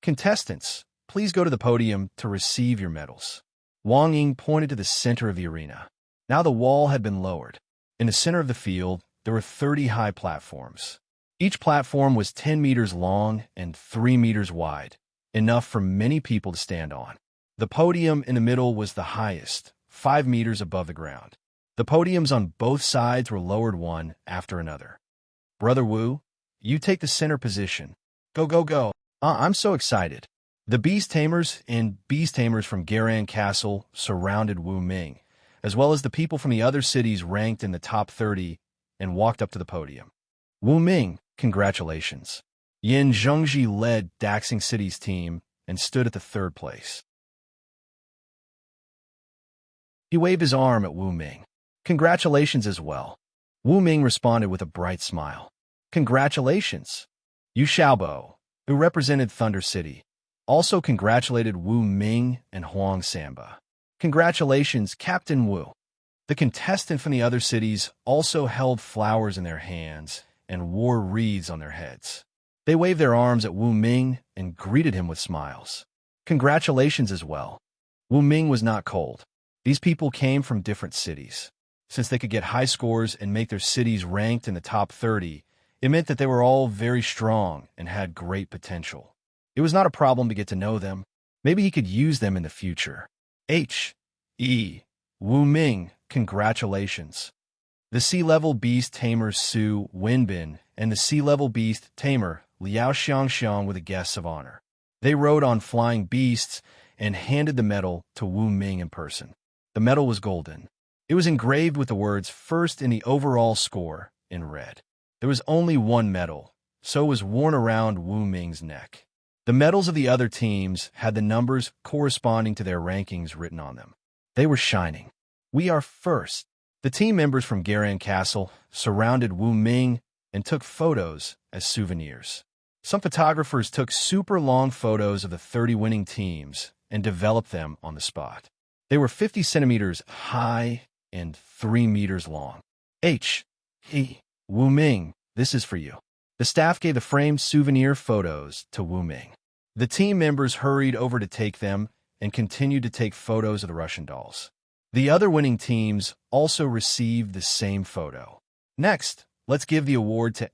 "Contestants, please go to the podium to receive your medals." Wang Ying pointed to the center of the arena. Now the wall had been lowered. In the center of the field, there were 30 high platforms. Each platform was 10 meters long and 3 meters wide, enough for many people to stand on. The podium in the middle was the highest, 5 meters above the ground. The podiums on both sides were lowered one after another. "Brother Wu, you take the center position. Go, go, go." I'm so excited." The beast tamers and beast tamers from Garan Castle surrounded Wu Ming, as well as the people from the other cities ranked in the top 30, and walked up to the podium. "Wu Ming, congratulations." Yin Zhengji led Daxing City's team and stood at the 3rd place. He waved his arm at Wu Ming. "Congratulations as well." Wu Ming responded with a bright smile. "Congratulations." Yu Xiaobo, who represented Thunder City, also congratulated Wu Ming and Huang Samba. "Congratulations, Captain Wu." The contestants from the other cities also held flowers in their hands and wore wreaths on their heads. They waved their arms at Wu Ming and greeted him with smiles. "Congratulations as well." Wu Ming was not cold. These people came from different cities. Since they could get high scores and make their cities ranked in the top 30, it meant that they were all very strong and had great potential. It was not a problem to get to know them. Maybe he could use them in the future. Wu Ming, congratulations. The sea-level beast tamer Su Wenbin and the sea-level beast tamer Liao Xiangxiang were the guests of honor. They rode on flying beasts and handed the medal to Wu Ming in person. The medal was golden. It was engraved with the words "first" in the overall score in red. There was only one medal, so it was worn around Wu Ming's neck. The medals of the other teams had the numbers corresponding to their rankings written on them. They were shining. "We are first." The team members from Garan Castle surrounded Wu Ming and took photos as souvenirs. Some photographers took super long photos of the 30 winning teams and developed them on the spot. They were 50 centimeters high and 3 meters long. Wu Ming, this is for you." The staff gave the framed souvenir photos to Wu Ming. The team members hurried over to take them and continued to take photos of the Russian dolls. The other winning teams also received the same photo. Next, let's give the award to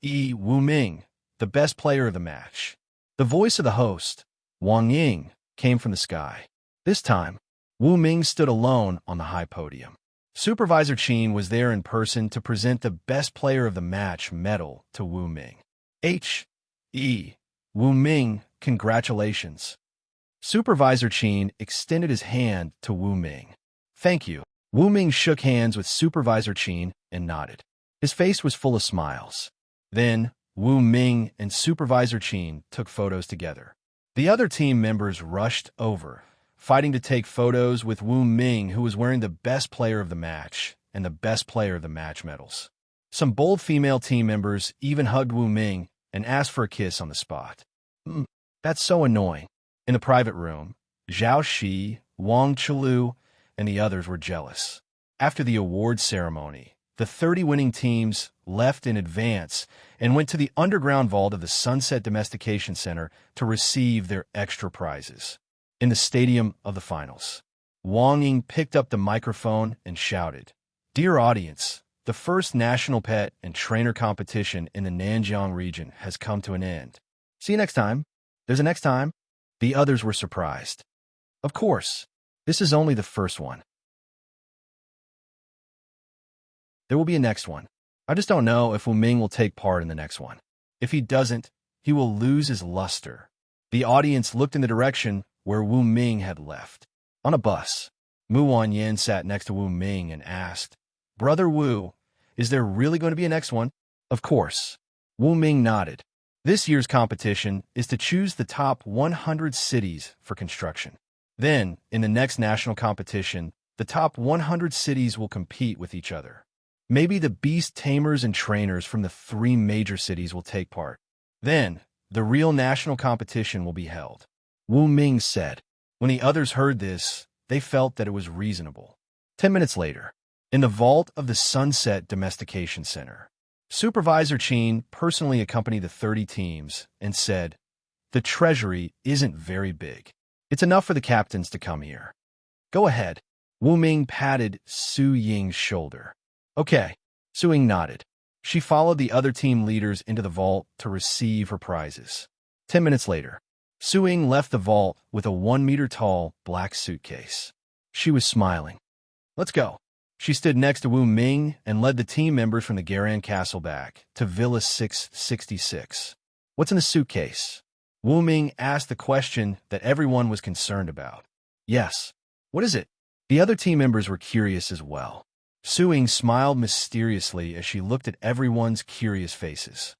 Wu Ming, the best player of the match. The voice of the host, Wang Ying, came from the sky. This time, Wu Ming stood alone on the high podium. Supervisor Qin was there in person to present the Best Player of the Match medal to Wu Ming. Wu Ming, congratulations. Supervisor Qin extended his hand to Wu Ming. "Thank you." Wu Ming shook hands with Supervisor Qin and nodded. His face was full of smiles. Then, Wu Ming and Supervisor Qin took photos together. The other team members rushed over, fighting to take photos with Wu Ming, who was wearing the Best Player of the Match and the Best Player of the Match medals. Some bold female team members even hugged Wu Ming and asked for a kiss on the spot. That's so annoying. In the private room, Zhao Shi, Wang Qilu, and the others were jealous. After the award ceremony, the 30 winning teams left in advance and went to the underground vault of the Sunset Domestication Center to receive their extra prizes. In the stadium of the finals, Wang Ying picked up the microphone and shouted, "Dear audience, the first national pet and trainer competition in the Nanjiang region has come to an end. See you next time. There's a next time." The others were surprised. Of course, this is only the first one. There will be a next one. I just don't know if Wu Ming will take part in the next one. If he doesn't, he will lose his luster. The audience looked in the direction where Wu Ming had left. On a bus, Mu Wanyan sat next to Wu Ming and asked, "Brother Wu, is there really going to be a next one?" Of course. Wu Ming nodded. This year's competition is to choose the top 100 cities for construction. Then, in the next national competition, the top 100 cities will compete with each other. Maybe the beast tamers and trainers from the 3 major cities will take part. Then, the real national competition will be held. Wu Ming said. When the others heard this, they felt that it was reasonable. 10 minutes later, in the vault of the Sunset Domestication Center, Supervisor Qin personally accompanied the 30 teams and said, "The treasury isn't very big. It's enough for the captains to come here. Go ahead." Wu Ming patted Su Ying's shoulder. "Okay." Su Ying nodded. She followed the other team leaders into the vault to receive her prizes. 10 minutes later, Su Ying left the vault with a 1-meter-tall black suitcase. She was smiling. "Let's go." She stood next to Wu Ming and led the team members from the Garan Castle back to Villa 666. "What's in the suitcase?" Wu Ming asked the question that everyone was concerned about. "Yes." "What is it?" The other team members were curious as well. Su Ying smiled mysteriously as she looked at everyone's curious faces.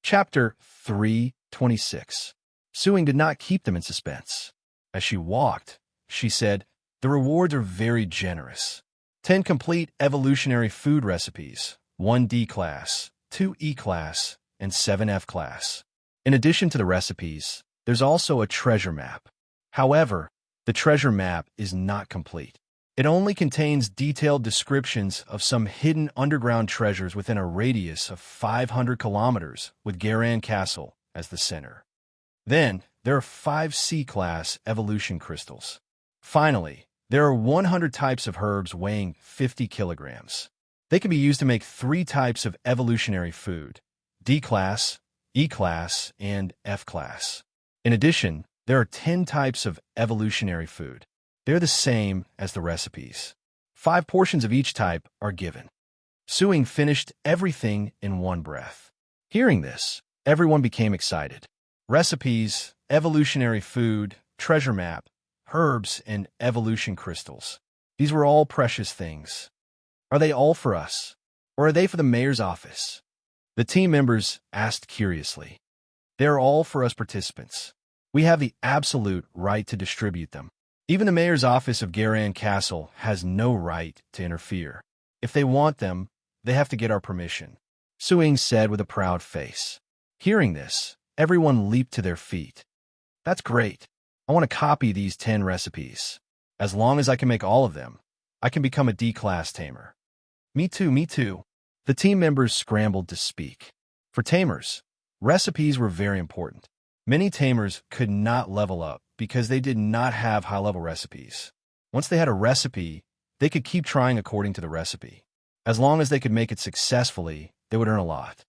Chapter 326. Su Ying did not keep them in suspense. As she walked, she said, "The rewards are very generous. 10 complete evolutionary food recipes, 1 D class, 2 E class, and 7 F class. In addition to the recipes, there's also a treasure map. However, the treasure map is not complete. It only contains detailed descriptions of some hidden underground treasures within a radius of 500 kilometers with Garan Castle as the center. Then, there are 5 C-class evolution crystals. Finally, there are 100 types of herbs weighing 50 kilograms. They can be used to make 3 types of evolutionary food: D-class, E-class, and F-class. In addition, there are 10 types of evolutionary food. They're the same as the recipes. 5 portions of each type are given." Su Ying finished everything in one breath. Hearing this, everyone became excited. Recipes, evolutionary food, treasure map, herbs, and evolution crystals. These were all precious things. Are they all for us? Or are they for the mayor's office? The team members asked curiously. They are all for us participants. We have the absolute right to distribute them. Even the mayor's office of Garan Castle has no right to interfere. If they want them, they have to get our permission," Su Ying said with a proud face. Hearing this, everyone leaped to their feet. "That's great. I want to copy these 10 recipes. As long as I can make all of them, I can become a D-class tamer." Me too, me too." The team members scrambled to speak. For tamers, recipes were very important. Many tamers could not level up because they did not have high-level recipes. Once they had a recipe, they could keep trying according to the recipe. As long as they could make it successfully, they would earn a lot.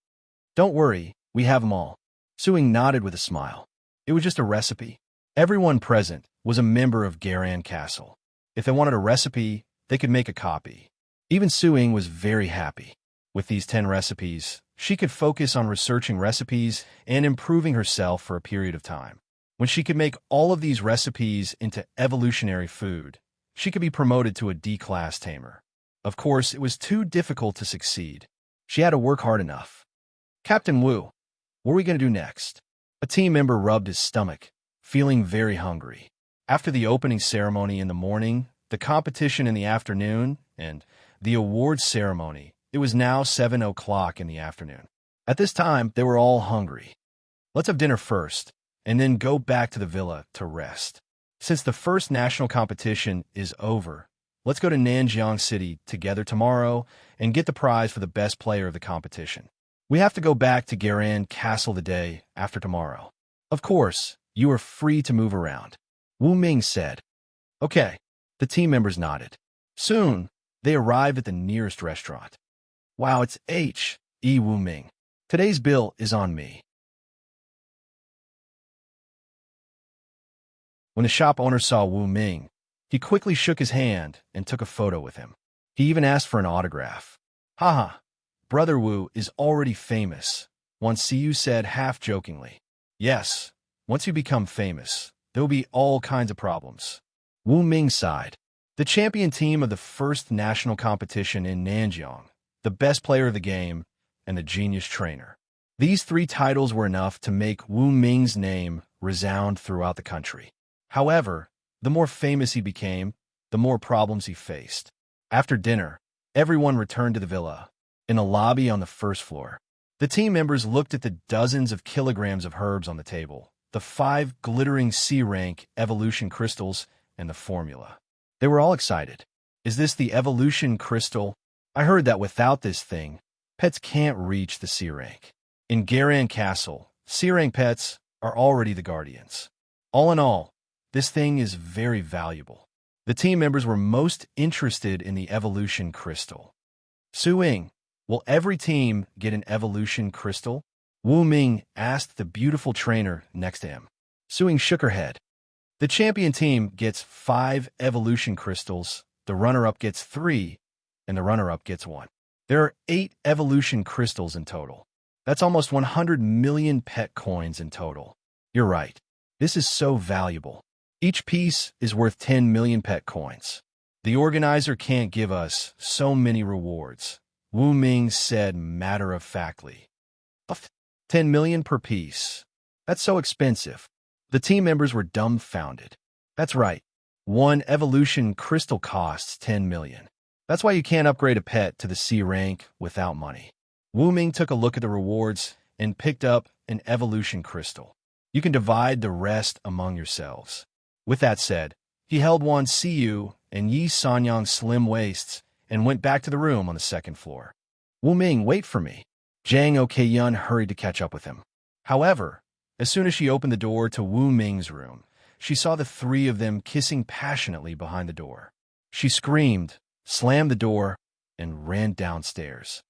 "Don't worry, we have them all." Su Ying nodded with a smile. It was just a recipe. Everyone present was a member of Garan Castle. If they wanted a recipe, they could make a copy. Even Su Ying was very happy. With these 10 recipes, she could focus on researching recipes and improving herself for a period of time. When she could make all of these recipes into evolutionary food, she could be promoted to a D-class tamer. Of course, it was too difficult to succeed. She had to work hard enough. "Captain Wu, what are we going to do next?" A team member rubbed his stomach, feeling very hungry. After the opening ceremony in the morning, the competition in the afternoon, and the awards ceremony, it was now 7 o'clock in the afternoon. At this time, they were all hungry. "Let's have dinner first, and then go back to the villa to rest." Since the first national competition is over, let's go to Nanjiang City together tomorrow and get the prize for the best player of the competition. We have to go back to Garan Castle the day after tomorrow. Of course, you are free to move around. Wu Ming said. Okay. The team members nodded. Soon, they arrived at the nearest restaurant. Wow, it's H.E. Wu Ming. Today's bill is on me. When the shop owner saw Wu Ming, he quickly shook his hand and took a photo with him. He even asked for an autograph. Haha, Brother Wu is already famous, Wan Siyu said half-jokingly. Yes, once you become famous, there will be all kinds of problems. Wu Ming sighed. The champion team of the first national competition in Nanjiang, the best player of the game, and the genius trainer. These three titles were enough to make Wu Ming's name resound throughout the country. However, the more famous he became, the more problems he faced. After dinner, everyone returned to the villa. In a lobby on the first floor, the team members looked at the dozens of kilograms of herbs on the table, the 5 glittering C-rank evolution crystals, and the formula. They were all excited. Is this the evolution crystal? I heard that without this thing, pets can't reach the C-rank. In Garan Castle, C-rank pets are already the guardians. All in all, this thing is very valuable. The team members were most interested in the evolution crystal. Su-Ying, will every team get an evolution crystal? Wu Ming asked the beautiful trainer next to him. Su-Ying shook her head. The champion team gets 5 evolution crystals, the runner-up gets 3, and the runner-up gets 1. There are 8 evolution crystals in total. That's almost 100 million pet coins in total. You're right. This is so valuable. Each piece is worth 10 million pet coins. The organizer can't give us so many rewards, Wu Ming said matter-of-factly. 10 million per piece. That's so expensive. The team members were dumbfounded. That's right. 1 evolution crystal costs 10 million. That's why you can't upgrade a pet to the C rank without money. Wu Ming took a look at the rewards and picked up an evolution crystal. You can divide the rest among yourselves. With that said, he held Wan Siyu and Yi Sanyang's slim waists and went back to the room on the second floor. Wu Ming, wait for me. Zhang Okyun hurried to catch up with him. However, as soon as she opened the door to Wu Ming's room, she saw the 3 of them kissing passionately behind the door. She screamed, slammed the door, and ran downstairs.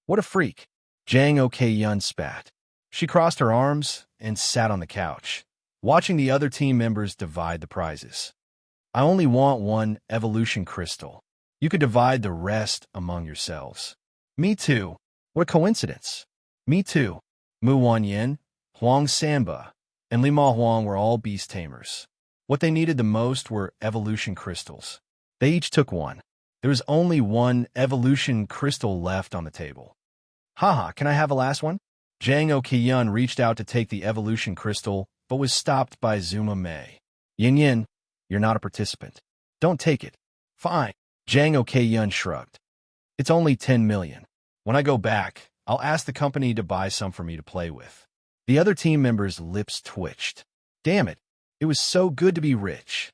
What a freak! Zhang Okyun spat. She crossed her arms and sat on the couch, watching the other team members divide the prizes. I only want 1 evolution crystal. You could divide the rest among yourselves. Me too. What a coincidence. Me too. Mu Wanyin, Huang Samba, and Lima Huang were all beast tamers. What they needed the most were evolution crystals. They each took 1. There was only 1 evolution crystal left on the table. Haha, can I have a last one? Zhang Okyun reached out to take the evolution crystal, but was stopped by Zuma Mei. Yin Yin, you're not a participant. Don't take it. Fine. Zhang Okyun shrugged. It's only 10 million. When I go back, I'll ask the company to buy some for me to play with. The other team members' lips twitched. Damn it. It was so good to be rich.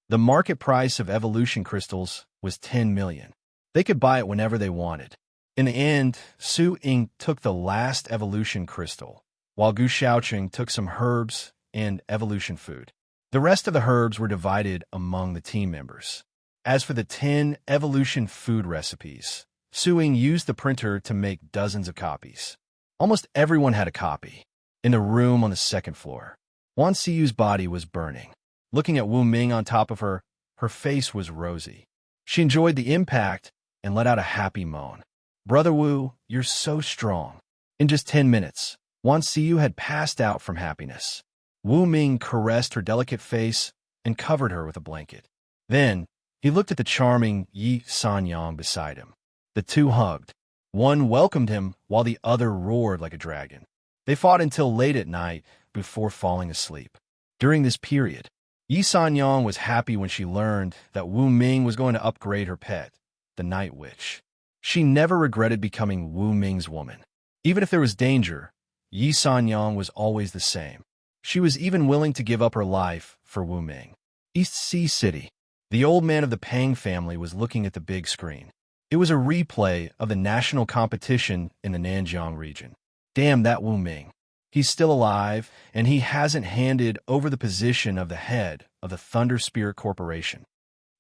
The market price of evolution crystals was 10 million. They could buy it whenever they wanted. In the end, Su-Ying took the last evolution crystal, while Gu Xiaoqing took some herbs and evolution food. The rest of the herbs were divided among the team members. As for the 10 evolution food recipes, Su-Ying used the printer to make dozens of copies. Almost everyone had a copy. In the room on the second floor, Wan Siyu's body was burning. Looking at Wu Ming on top of her, her face was rosy. She enjoyed the impact and let out a happy moan. Brother Wu, you're so strong. In just 10 minutes, Wan Siyu had passed out from happiness. Wu Ming caressed her delicate face and covered her with a blanket. Then, he looked at the charming Yi Sanyang beside him. The two hugged. One welcomed him while the other roared like a dragon. They fought until late at night before falling asleep. During this period, Yi Sanyang was happy when she learned that Wu Ming was going to upgrade her pet, the Night Witch. She never regretted becoming Wu Ming's woman. Even if there was danger, Yi Sanyang was always the same. She was even willing to give up her life for Wu Ming. East Sea City. The old man of the Pang family was looking at the big screen. It was a replay of the national competition in the Nanjiang region. Damn that Wu Ming. He's still alive, and he hasn't handed over the position of the head of the Thunder Spirit Corporation.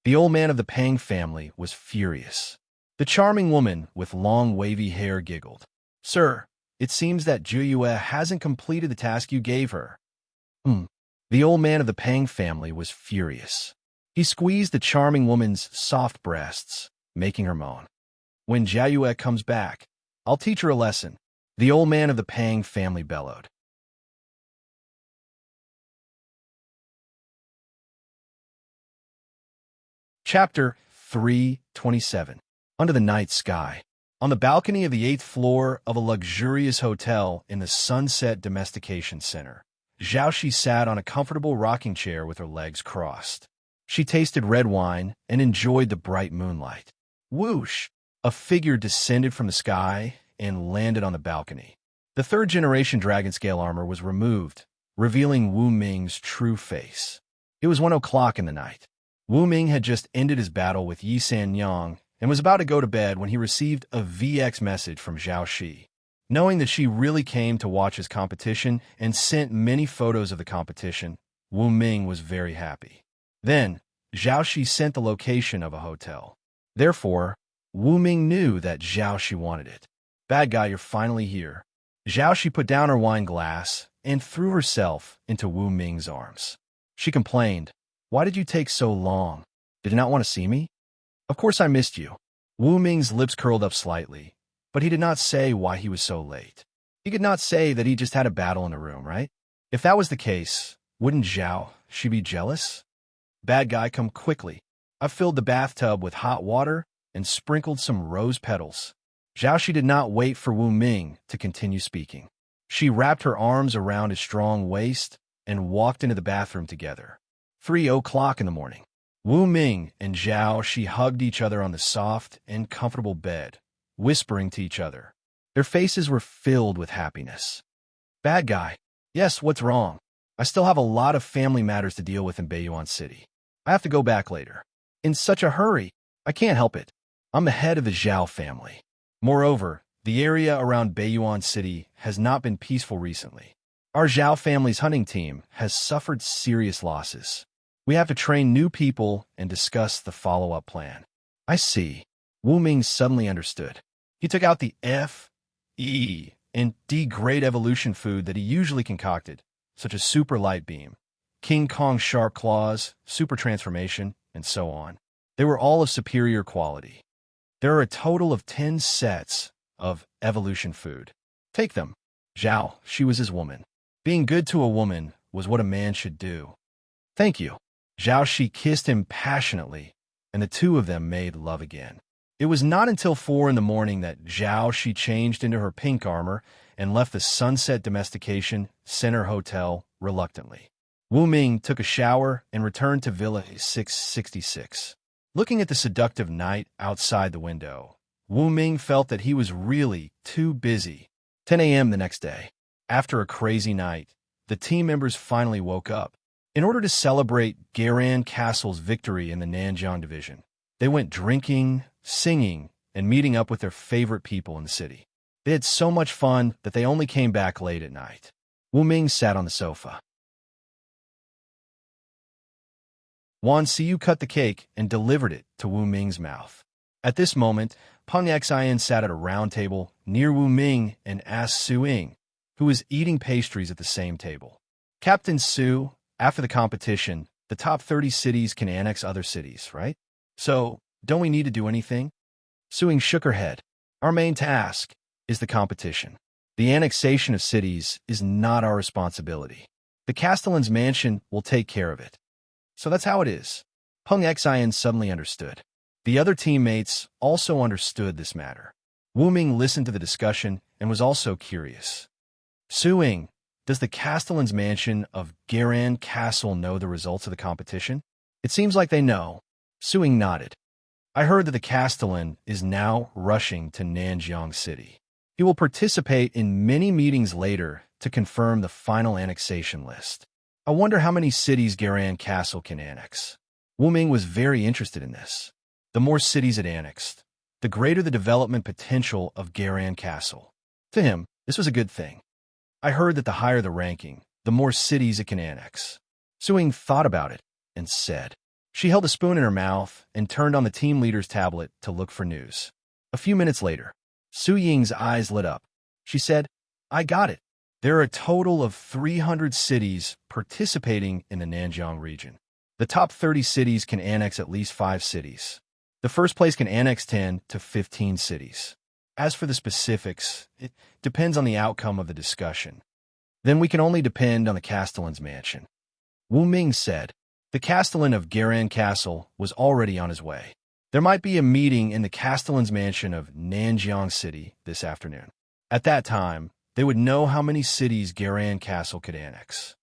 The old man of the Pang family was furious. The charming woman with long wavy hair giggled. Sir, it seems that Juyue hasn't completed the task you gave her. The old man of the Pang family was furious. He squeezed the charming woman's soft breasts, making her moan. When Jiayue comes back, I'll teach her a lesson. The old man of the Pang family bellowed. Chapter 327. Under the night sky. On the balcony of the 8th floor of a luxurious hotel in the Sunset Domestication Center, Zhaoxi sat on a comfortable rocking chair with her legs crossed. She tasted red wine and enjoyed the bright moonlight. Whoosh! A figure descended from the sky and landed on the balcony. The third-generation dragon scale armor was removed, revealing Wu Ming's true face. It was 1 o'clock in the night. Wu Ming had just ended his battle with Yi Sanyang and was about to go to bed when he received a VX message from Zhaoxi. Knowing that she really came to watch his competition and sent many photos of the competition, Wu Ming was very happy. Then, Zhaoxi sent the location of a hotel. Therefore, Wu Ming knew that Zhaoxi wanted it. Bad guy, you're finally here. Zhaoxi put down her wine glass and threw herself into Wu Ming's arms. She complained, Why did you take so long? Did you not want to see me? Of course I missed you. Wu Ming's lips curled up slightly, but he did not say why he was so late. He could not say that he just had a battle in the room, right? If that was the case, wouldn't Zhaoxi be jealous? Bad guy, come quickly. I've filled the bathtub with hot water and sprinkled some rose petals. Zhaoxi did not wait for Wu Ming to continue speaking. She wrapped her arms around his strong waist and walked into the bathroom together. 3 o'clock in the morning. Wu Ming and Zhaoxi hugged each other on the soft and comfortable bed, whispering to each other. Their faces were filled with happiness. Bad guy. Yes, what's wrong? I still have a lot of family matters to deal with in Baiyuan City. I have to go back later. In such a hurry. I can't help it. I'm the head of the Zhao family. Moreover, the area around Baiyuan City has not been peaceful recently. Our Zhao family's hunting team has suffered serious losses. We have to train new people and discuss the follow-up plan. I see. Wu Ming suddenly understood. He took out the F, E, and D grade evolution food that he usually concocted, such as Super Light Beam, King Kong Sharp Claws, Super Transformation, and so on. They were all of superior quality. There are a total of 10 sets of evolution food. Take them. Zhao, she was his woman. Being good to a woman was what a man should do. Thank you. Zhaoxi kissed him passionately, and the two of them made love again. It was not until 4 in the morning that Zhaoxi changed into her pink armor and left the Sunset Domestication Center Hotel reluctantly. Wu Ming took a shower and returned to Villa 666. Looking at the seductive night outside the window, Wu Ming felt that he was really too busy. 10 a.m. the next day. After a crazy night, the team members finally woke up. In order to celebrate Garan Castle's victory in the Nanjiang Division, they went drinking, singing, and meeting up with their favorite people in the city. They had so much fun that they only came back late at night. Wu Ming sat on the sofa. Wan Siyu cut the cake and delivered it to Wu Ming's mouth. At this moment, Peng Xian sat at a round table near Wu Ming and asked Su Ying, who was eating pastries at the same table. Captain Su, after the competition, the top 30 cities can annex other cities, right? So, don't we need to do anything? Su Ying shook her head. Our main task is the competition. The annexation of cities is not our responsibility. The Castellan's mansion will take care of it. So that's how it is. Peng Xian suddenly understood. The other teammates also understood this matter. Wu Ming listened to the discussion and was also curious. Su Ying, does the Castellan's mansion of Garan Castle know the results of the competition? It seems like they know. Su Ying nodded. I heard that the Castellan is now rushing to Nanjiang City. He will participate in many meetings later to confirm the final annexation list. I wonder how many cities Garan Castle can annex. Wu Ming was very interested in this. The more cities it annexed, the greater the development potential of Garan Castle. To him, this was a good thing. I heard that the higher the ranking, the more cities it can annex. Su Ying thought about it and said. She held a spoon in her mouth and turned on the team leader's tablet to look for news. A few minutes later, Su Ying's eyes lit up. She said, I got it. There are a total of 300 cities participating in the Nanjiang region. The top 30 cities can annex at least 5 cities. The first place can annex 10 to 15 cities. As for the specifics, it depends on the outcome of the discussion. Then we can only depend on the Castellan's mansion. Wu Ming said. The Castellan of Garan Castle was already on his way. There might be a meeting in the Castellan's mansion of Nanjiang City this afternoon. At that time, they would know how many cities Garan Castle could annex.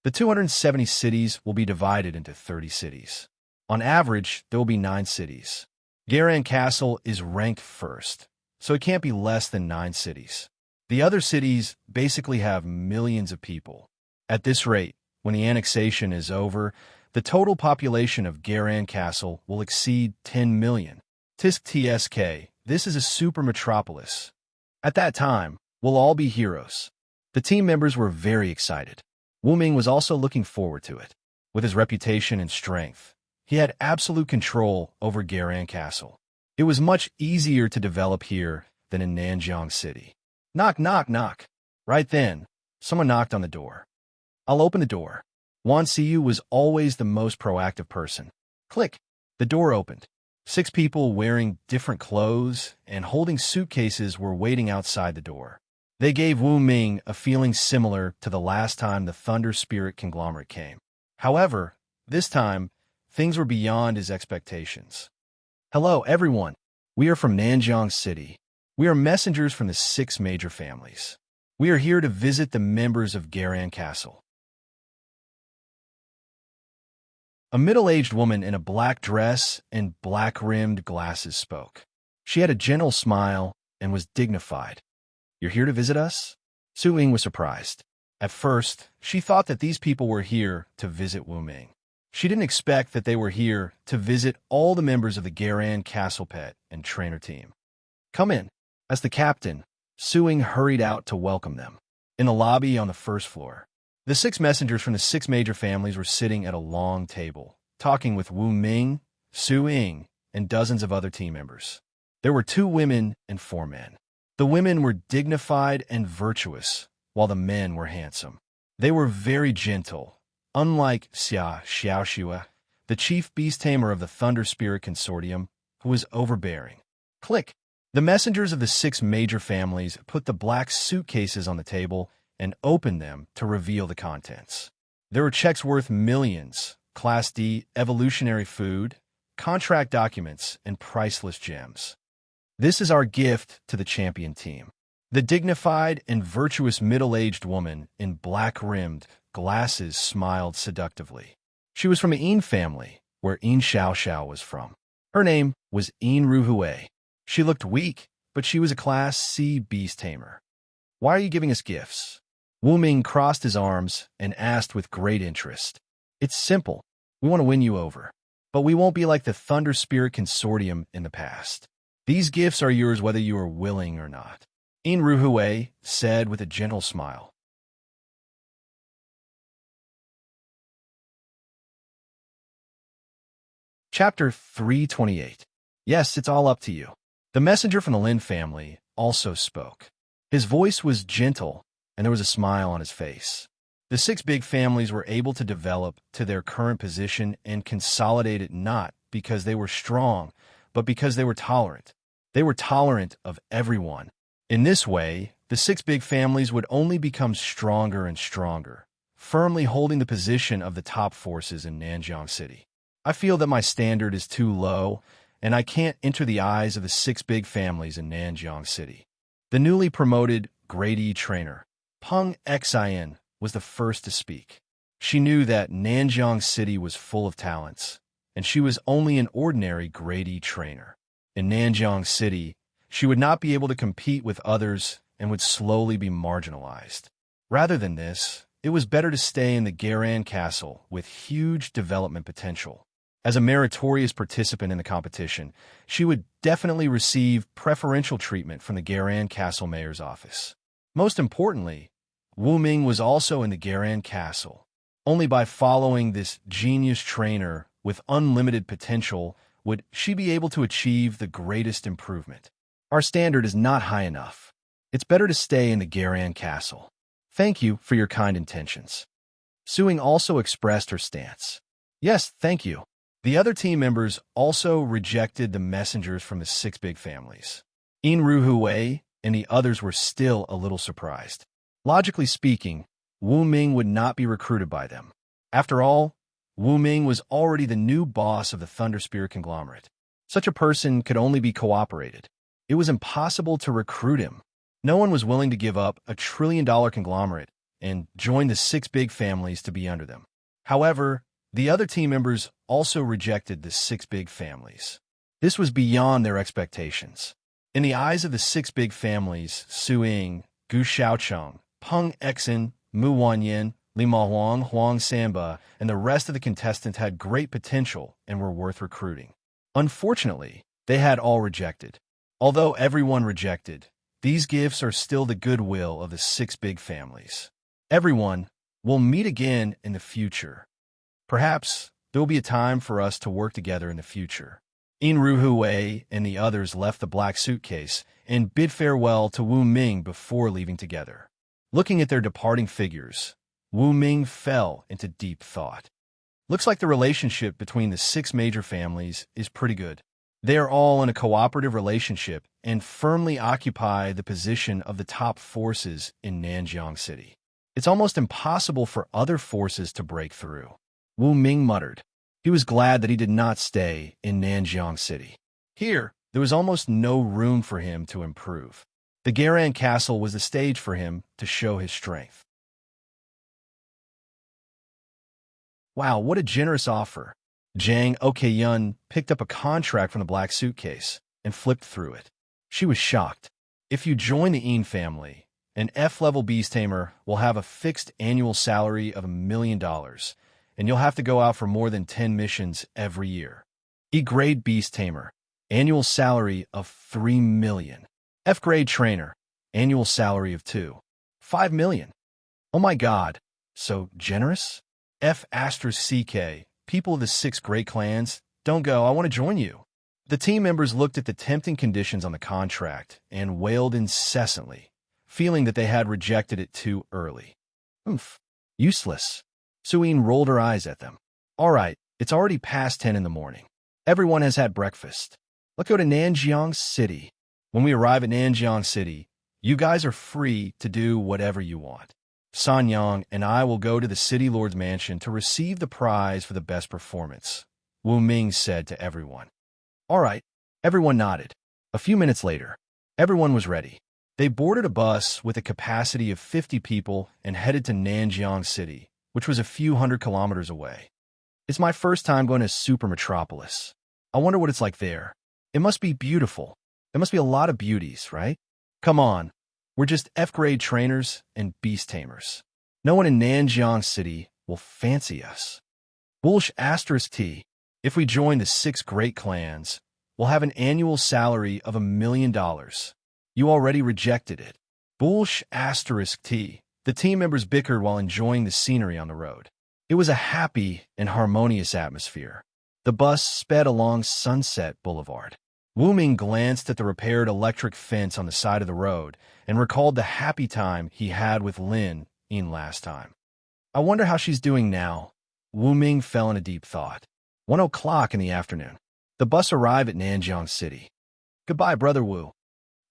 The 270 cities will be divided into 30 cities. On average, there will be 9 cities. Garan Castle is ranked first, so it can't be less than 9 cities. The other cities basically have millions of people. At this rate, when the annexation is over, the total population of Garan Castle will exceed 10 million. TSK, this is a super metropolis. At that time, we'll all be heroes. The team members were very excited. Wu Ming was also looking forward to it. With his reputation and strength, he had absolute control over Garan Castle. It was much easier to develop here than in Nanjiang City. Knock, knock, knock. Right then, someone knocked on the door. I'll open the door. Wan Siyu was always the most proactive person. Click. The door opened. 6 people wearing different clothes and holding suitcases were waiting outside the door. They gave Wu Ming a feeling similar to the last time the Thunder Spirit conglomerate came. However, this time, things were beyond his expectations. Hello, everyone. We are from Nanjiang City. We are messengers from the 6 major families. We are here to visit the members of Garan Castle. A middle-aged woman in a black dress and black-rimmed glasses spoke. She had a gentle smile and was dignified. You're here to visit us? Su Ying was surprised. At first, she thought that these people were here to visit Wu Ming. She didn't expect that they were here to visit all the members of the Garan Castle pet and trainer team. Come in. As the captain, Su Ying hurried out to welcome them. In the lobby on the first floor, the 6 messengers from the 6 major families were sitting at a long table, talking with Wu Ming, Su Ying, and dozens of other team members. There were 2 women and 4 men. The women were dignified and virtuous, while the men were handsome. They were very gentle, unlike Xia Xiaoxua, the chief beast tamer of the Thunder Spirit Consortium, who was overbearing. Click. The messengers of the 6 major families put the black suitcases on the table and opened them to reveal the contents. There were checks worth millions, Class D evolutionary food, contract documents, and priceless gems. This is our gift to the champion team. The dignified and virtuous middle-aged woman in black-rimmed glasses smiled seductively. She was from the Yin family, where Yin Xiaoxiao was from. Her name was Yin Ruhui. She looked weak, but she was a Class C beast tamer. Why are you giving us gifts? Wu Ming crossed his arms and asked with great interest. It's simple. We want to win you over. But we won't be like the Thunder Spirit Consortium in the past. These gifts are yours whether you are willing or not. Yin Ruhui said with a gentle smile. Chapter 328. Yes, it's all up to you. The messenger from the Lin family also spoke. His voice was gentle, and there was a smile on his face. The 6 big families were able to develop to their current position and consolidate it not because they were strong, but because they were tolerant. They were tolerant of everyone. In this way, the 6 big families would only become stronger and stronger, firmly holding the position of the top forces in Nanjiang City. I feel that my standard is too low, and I can't enter the eyes of the 6 big families in Nanjiang City. The newly promoted Grade E trainer, Peng Xin, was the first to speak. She knew that Nanjiang City was full of talents, and she was only an ordinary Grade E trainer. In Nanjiang City, She would not be able to compete with others and would slowly be marginalized. Rather than this, it was better to stay in the Garan Castle with huge development potential. As a meritorious participant in the competition, she would definitely receive preferential treatment from the Garan Castle Mayor's office. Most importantly, Wu Ming was also in the Garan Castle. Only by following this genius trainer with unlimited potential would she be able to achieve the greatest improvement. Our standard is not high enough. It's better to stay in the Garan Castle. Thank you for your kind intentions. Suing also expressed her stance. Yes, thank you. The other team members also rejected the messengers from the 6 big families. In Ruhui and the others were still a little surprised. Logically speaking, Wu Ming would not be recruited by them. After all, Wu Ming was already the new boss of the Thunder Spirit conglomerate. Such a person could only be cooperated. It was impossible to recruit him. No one was willing to give up a trillion-dollar conglomerate and join the 6 big families to be under them. However, the other team members also rejected the 6 big families. This was beyond their expectations. In the eyes of the 6 big families, Su Ying, Gu Xiaocheng, Peng Exin, Mu Wanyan, Li Mahuang, Huang Samba, and the rest of the contestants had great potential and were worth recruiting. Unfortunately, they had all rejected. Although everyone rejected, these gifts are still the goodwill of the 6 big families. Everyone will meet again in the future. Perhaps there will be a time for us to work together in the future. In Ruhui and the others left the black suitcase and bid farewell to Wu Ming before leaving together. Looking at their departing figures, Wu Ming fell into deep thought. Looks like the relationship between the 6 major families is pretty good. They are all in a cooperative relationship and firmly occupy the position of the top forces in Nanjiang City. It's almost impossible for other forces to break through. Wu Ming muttered. He was glad that he did not stay in Nanjiang City. Here, there was almost no room for him to improve. The Garan Castle was the stage for him to show his strength. Wow, what a generous offer. Zhang Okyun picked up a contract from the black suitcase and flipped through it. She was shocked. If you join the Yin family, an F-level beast tamer will have a fixed annual salary of $1 million, and you'll have to go out for more than 10 missions every year. E-grade beast tamer, annual salary of $3 million. F-grade trainer, annual salary of $5 million. Oh my God, so generous? F*CK, people of the 6 great clans, don't go, I want to join you. The team members looked at the tempting conditions on the contract and wailed incessantly, feeling that they had rejected it too early. Useless. Suyin rolled her eyes at them. All right, it's already past 10 in the morning. Everyone has had breakfast. Let's go to Nanjiang City. When we arrive at Nanjiang City, you guys are free to do whatever you want. Sanyang and I will go to the City Lord's mansion to receive the prize for the best performance, Wu Ming said to everyone. All right, everyone nodded. A few minutes later, everyone was ready. They boarded a bus with a capacity of 50 people and headed to Nanjiang City, which was a few hundred kilometers away. It's my first time going to Super Metropolis. I wonder what it's like there. It must be beautiful. There must be a lot of beauties, right? Come on. We're just F-grade trainers and beast tamers. No one in Nanjiang City will fancy us. *T. If we join the 6 great clans, we'll have an annual salary of $1 million. You already rejected it. *T. The team members bickered while enjoying the scenery on the road. It was a happy and harmonious atmosphere. The bus sped along Sunset Boulevard. Wu Ming glanced at the repaired electric fence on the side of the road and recalled the happy time he had with Lin in last time. I wonder how she's doing now. Wu Ming fell in a deep thought. 1 o'clock in the afternoon. The bus arrived at Nanjiang City. Goodbye, Brother Wu.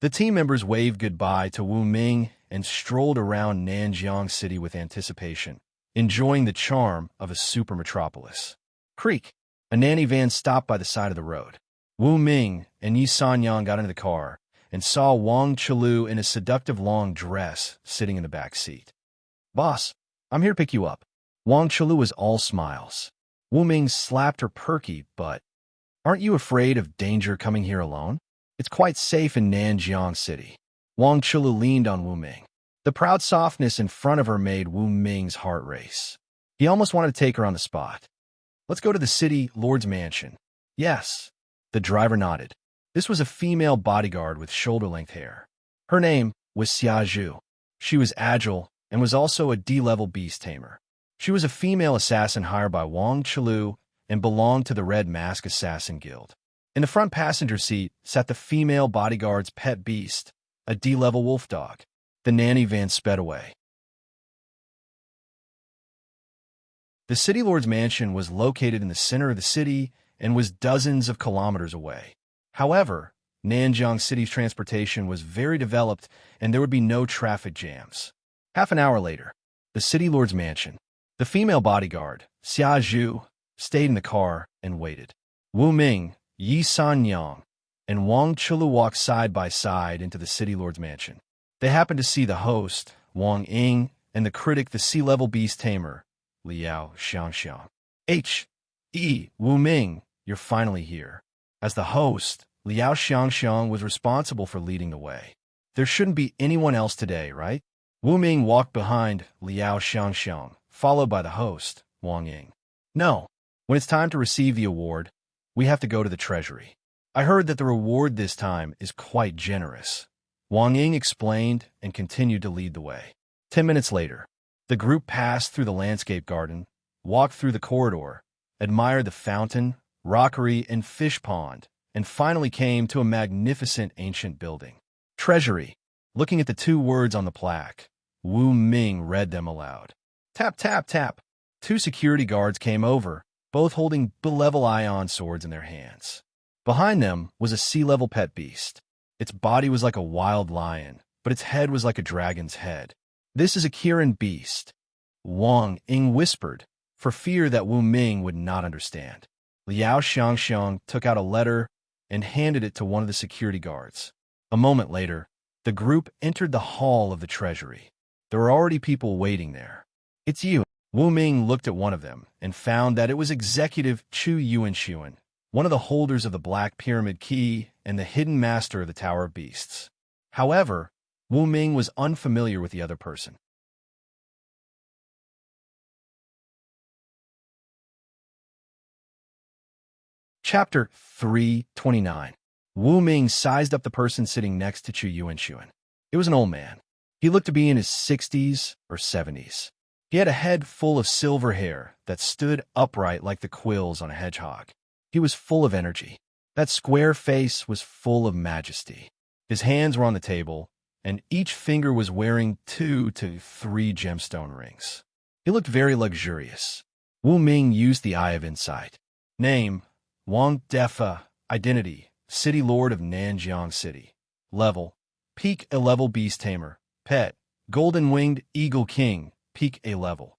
The team members waved goodbye to Wu Ming and strolled around Nanjiang City with anticipation, enjoying the charm of a super metropolis. Creak. A nanny van stopped by the side of the road. Wu Ming and Yi Sanyang got into the car and saw Wang Chulu in a seductive long dress sitting in the back seat. Boss, I'm here to pick you up. Wang Chulu was all smiles. Wu Ming slapped her perky butt. Aren't you afraid of danger coming here alone? It's quite safe in Nanjiang City. Wang Chulu leaned on Wu Ming. The proud softness in front of her made Wu Ming's heart race. He almost wanted to take her on the spot. Let's go to the city lord's mansion. Yes. The driver nodded. This was a female bodyguard with shoulder-length hair. Her name was Xia Zhu. She was agile and was also a D-level beast tamer. She was a female assassin hired by Wang Chulu and belonged to the Red Mask Assassin Guild. In the front passenger seat sat the female bodyguard's pet beast, a D-level wolf dog. The nanny van sped away. The city lord's mansion was located in the center of the city and was dozens of kilometers away. However, Nanjiang City's transportation was very developed and there would be no traffic jams. Half an hour later, the city lord's mansion. The female bodyguard, Xia Zhu, stayed in the car and waited. Wu Ming, Yi Sanyang, and Wang Chulu walked side by side into the city lord's mansion. They happened to see the host, Wang Ying, and the critic, the sea-level beast tamer, Liao Xiangxiang. Wu Ming, you're finally here. As the host, Liao Xiangxiang was responsible for leading the way. There shouldn't be anyone else today, right? Wu Ming walked behind Liao Xiangxiang, followed by the host, Wang Ying. No, when it's time to receive the award, we have to go to the treasury. I heard that the reward this time is quite generous. Wang Ying explained and continued to lead the way. 10 minutes later, the group passed through the landscape garden, walked through the corridor, admired the fountain, rockery, and fish pond, and finally came to a magnificent ancient building. Treasury. Looking at the two words on the plaque, Wu Ming read them aloud. Tap, tap, tap. Two security guards came over, both holding B-level ion swords in their hands. Behind them was a sea-level pet beast. Its body was like a wild lion, but its head was like a dragon's head. This is a Kirin beast, Wang Ying whispered, for fear that Wu Ming would not understand. Liao Xiangxiang took out a letter and handed it to one of the security guards. A moment later, the group entered the hall of the treasury. There were already people waiting there. It's you. Wu Ming looked at one of them and found that it was Executive Chu Yuanshuan, one of the holders of the Black Pyramid Key and the hidden master of the Tower of Beasts. However, Wu Ming was unfamiliar with the other person. Chapter 329. Wu Ming sized up the person sitting next to Chu Yuanshuan. It was an old man. He looked to be in his 60s or 70s. He had a head full of silver hair that stood upright like the quills on a hedgehog. He was full of energy. That square face was full of majesty. His hands were on the table, and each finger was wearing 2 to 3 gemstone rings. He looked very luxurious. Wu Ming used the Eye of Insight. Name, Wang Defa. Identity, City Lord of Nanjiang City. Level, Peak A-level Beast Tamer. Pet, Golden-Winged Eagle King. Peak A-level.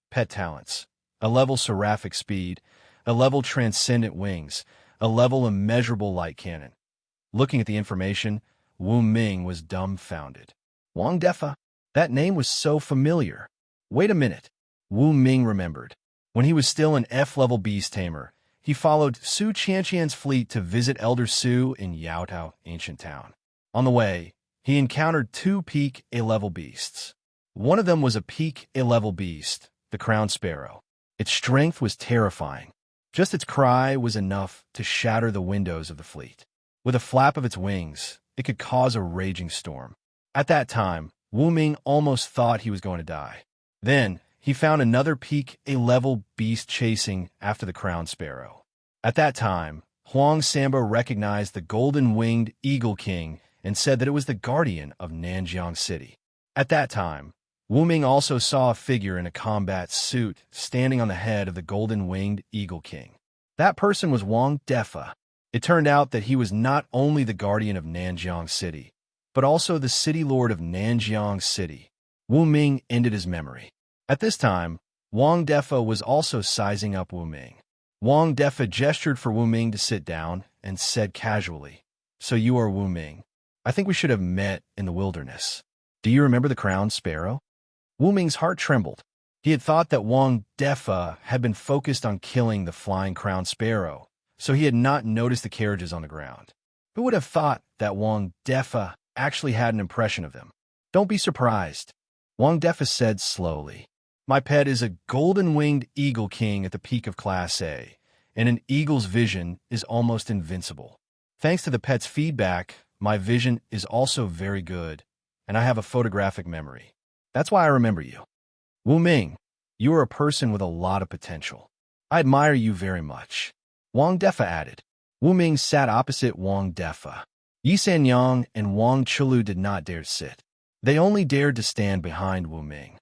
Pet Talents, A-level Seraphic Speed, A-level Transcendent Wings, A-level Immeasurable Light Cannon. Looking at the information, Wu Ming was dumbfounded. Wang Defa? That name was so familiar. Wait a minute. Wu Ming remembered. When he was still an F-level Beast Tamer, he followed Su Qianqian's fleet to visit Elder Su in Yaotao, ancient town. On the way, he encountered 2 peak A-level beasts. One of them was a peak A-level beast, the crowned sparrow. Its strength was terrifying. Just its cry was enough to shatter the windows of the fleet. With a flap of its wings, it could cause a raging storm. At that time, Wu Ming almost thought he was going to die. Then, he found another peak A-level beast chasing after the crowned sparrow. At that time, Huang Samba recognized the golden-winged Eagle King and said that it was the guardian of Nanjiang City. At that time, Wu Ming also saw a figure in a combat suit standing on the head of the golden-winged Eagle King. That person was Wang Defa. It turned out that he was not only the guardian of Nanjiang City, but also the city lord of Nanjiang City. Wu Ming ended his memory. At this time, Wang Defa was also sizing up Wu Ming. Wang Defa gestured for Wu Ming to sit down and said casually, "So you are Wu Ming. I think we should have met in the wilderness. Do you remember the crowned sparrow?" Wu Ming's heart trembled. He had thought that Wang Defa had been focused on killing the flying crowned sparrow, so he had not noticed the carriages on the ground. Who would have thought that Wang Defa actually had an impression of him? Don't be surprised. Wang Defa said slowly. My pet is a golden-winged eagle king at the peak of Class A, and an eagle's vision is almost invincible. Thanks to the pet's feedback, my vision is also very good, and I have a photographic memory. That's why I remember you. Wu Ming, you are a person with a lot of potential. I admire you very much. Wang Defa added. Wu Ming sat opposite Wang Defa. Yi Sanyang and Wang Chulu did not dare to sit. They only dared to stand behind Wu Ming.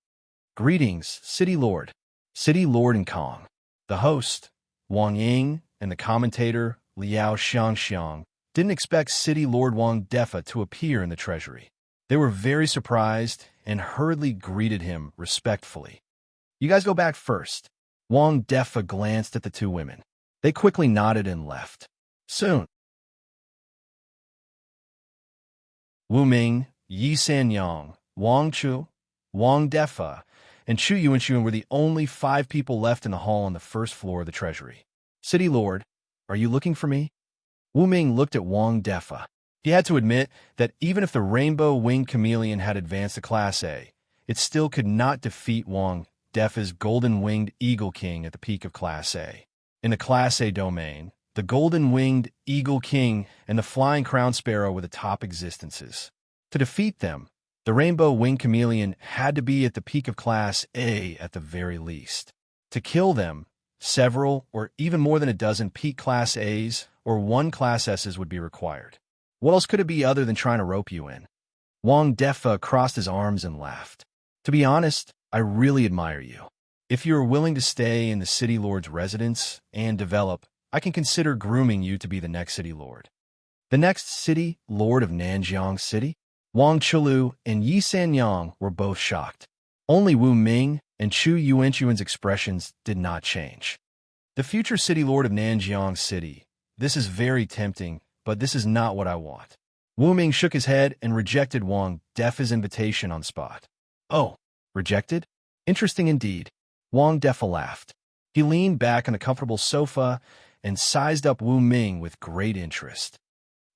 Greetings, City Lord. City Lord and Kong. The host, Wang Ying, and the commentator, Liao Xiangxiang, didn't expect City Lord Wang Defa to appear in the treasury. They were very surprised and hurriedly greeted him respectfully. You guys go back first. Wang Defa glanced at the two women. They quickly nodded and left. Soon. Wu Ming, Yi Sanyang, Wang Chu, Wang Defa, and Chu Yuanxuan were the only 5 people left in the hall on the first floor of the treasury. City Lord, are you looking for me? Wu Ming looked at Wang Defa. He had to admit that even if the rainbow-winged chameleon had advanced to Class A, it still could not defeat Wang Defa's golden-winged eagle king at the peak of Class A. In the Class A domain, the golden-winged eagle king and the flying crown sparrow were the top existences. To defeat them, the rainbow-winged chameleon had to be at the peak of Class A at the very least. To kill them, several or even more than a dozen peak Class A's or 1 Class S's would be required. What else could it be other than trying to rope you in? Wang Defa crossed his arms and laughed. To be honest, I really admire you. If you are willing to stay in the City Lord's residence and develop, I can consider grooming you to be the next City Lord. The next City Lord of Nanjiang City? Wang Chulu and Yi Sanyang were both shocked. Only Wu Ming and Chu Yuanxuan's expressions did not change. The future City Lord of Nanjiang City. This is very tempting, but this is not what I want. Wu Ming shook his head and rejected Wang Defa's invitation on the spot. Oh, rejected? Interesting indeed. Wang Defa laughed. He leaned back on a comfortable sofa and sized up Wu Ming with great interest.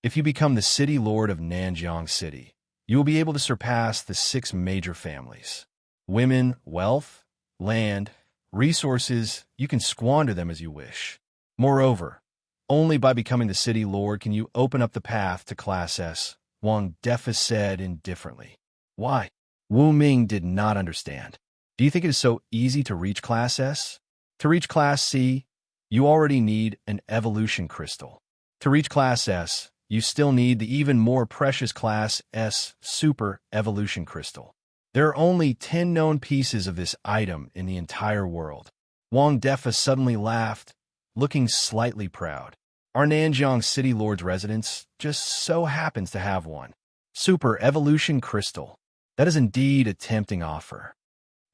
If you become the City Lord of Nanjiang City, you will be able to surpass the 6 major families. Women, wealth, land, resources, you can squander them as you wish. Moreover, only by becoming the City Lord can you open up the path to Class S, Wang Defa said indifferently. Why? Wu Ming did not understand. Do you think it is so easy to reach Class S? To reach Class C, you already need an evolution crystal. To reach Class S, you still need the even more precious Class S super evolution crystal. There are only 10 known pieces of this item in the entire world. Wang Defa suddenly laughed, looking slightly proud. Our Nanjiang City Lord's residence just so happens to have one. Super evolution crystal. That is indeed a tempting offer.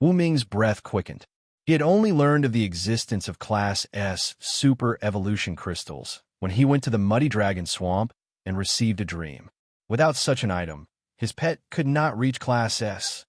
Wu Ming's breath quickened. He had only learned of the existence of Class S super evolution crystals when he went to the Muddy Dragon Swamp and received a dream. Without such an item, his pet could not reach Class S.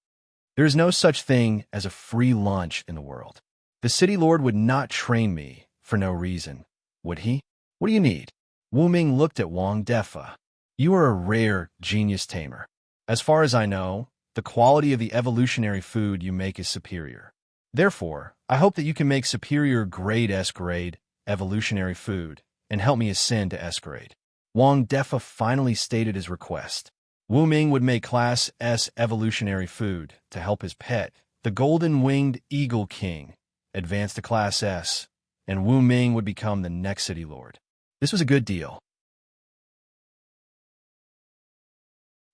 There is no such thing as a free lunch in the world. The City Lord would not train me for no reason, would he? What do you need? Wu Ming looked at Wang Defa. You are a rare genius tamer. As far as I know, the quality of the evolutionary food you make is superior. Therefore, I hope that you can make superior grade S-grade evolutionary food and help me ascend to S-grade. Wang Defa finally stated his request. Wu Ming would make Class S evolutionary food to help his pet, the golden-winged eagle king, advance to Class S, and Wu Ming would become the next City Lord. This was a good deal.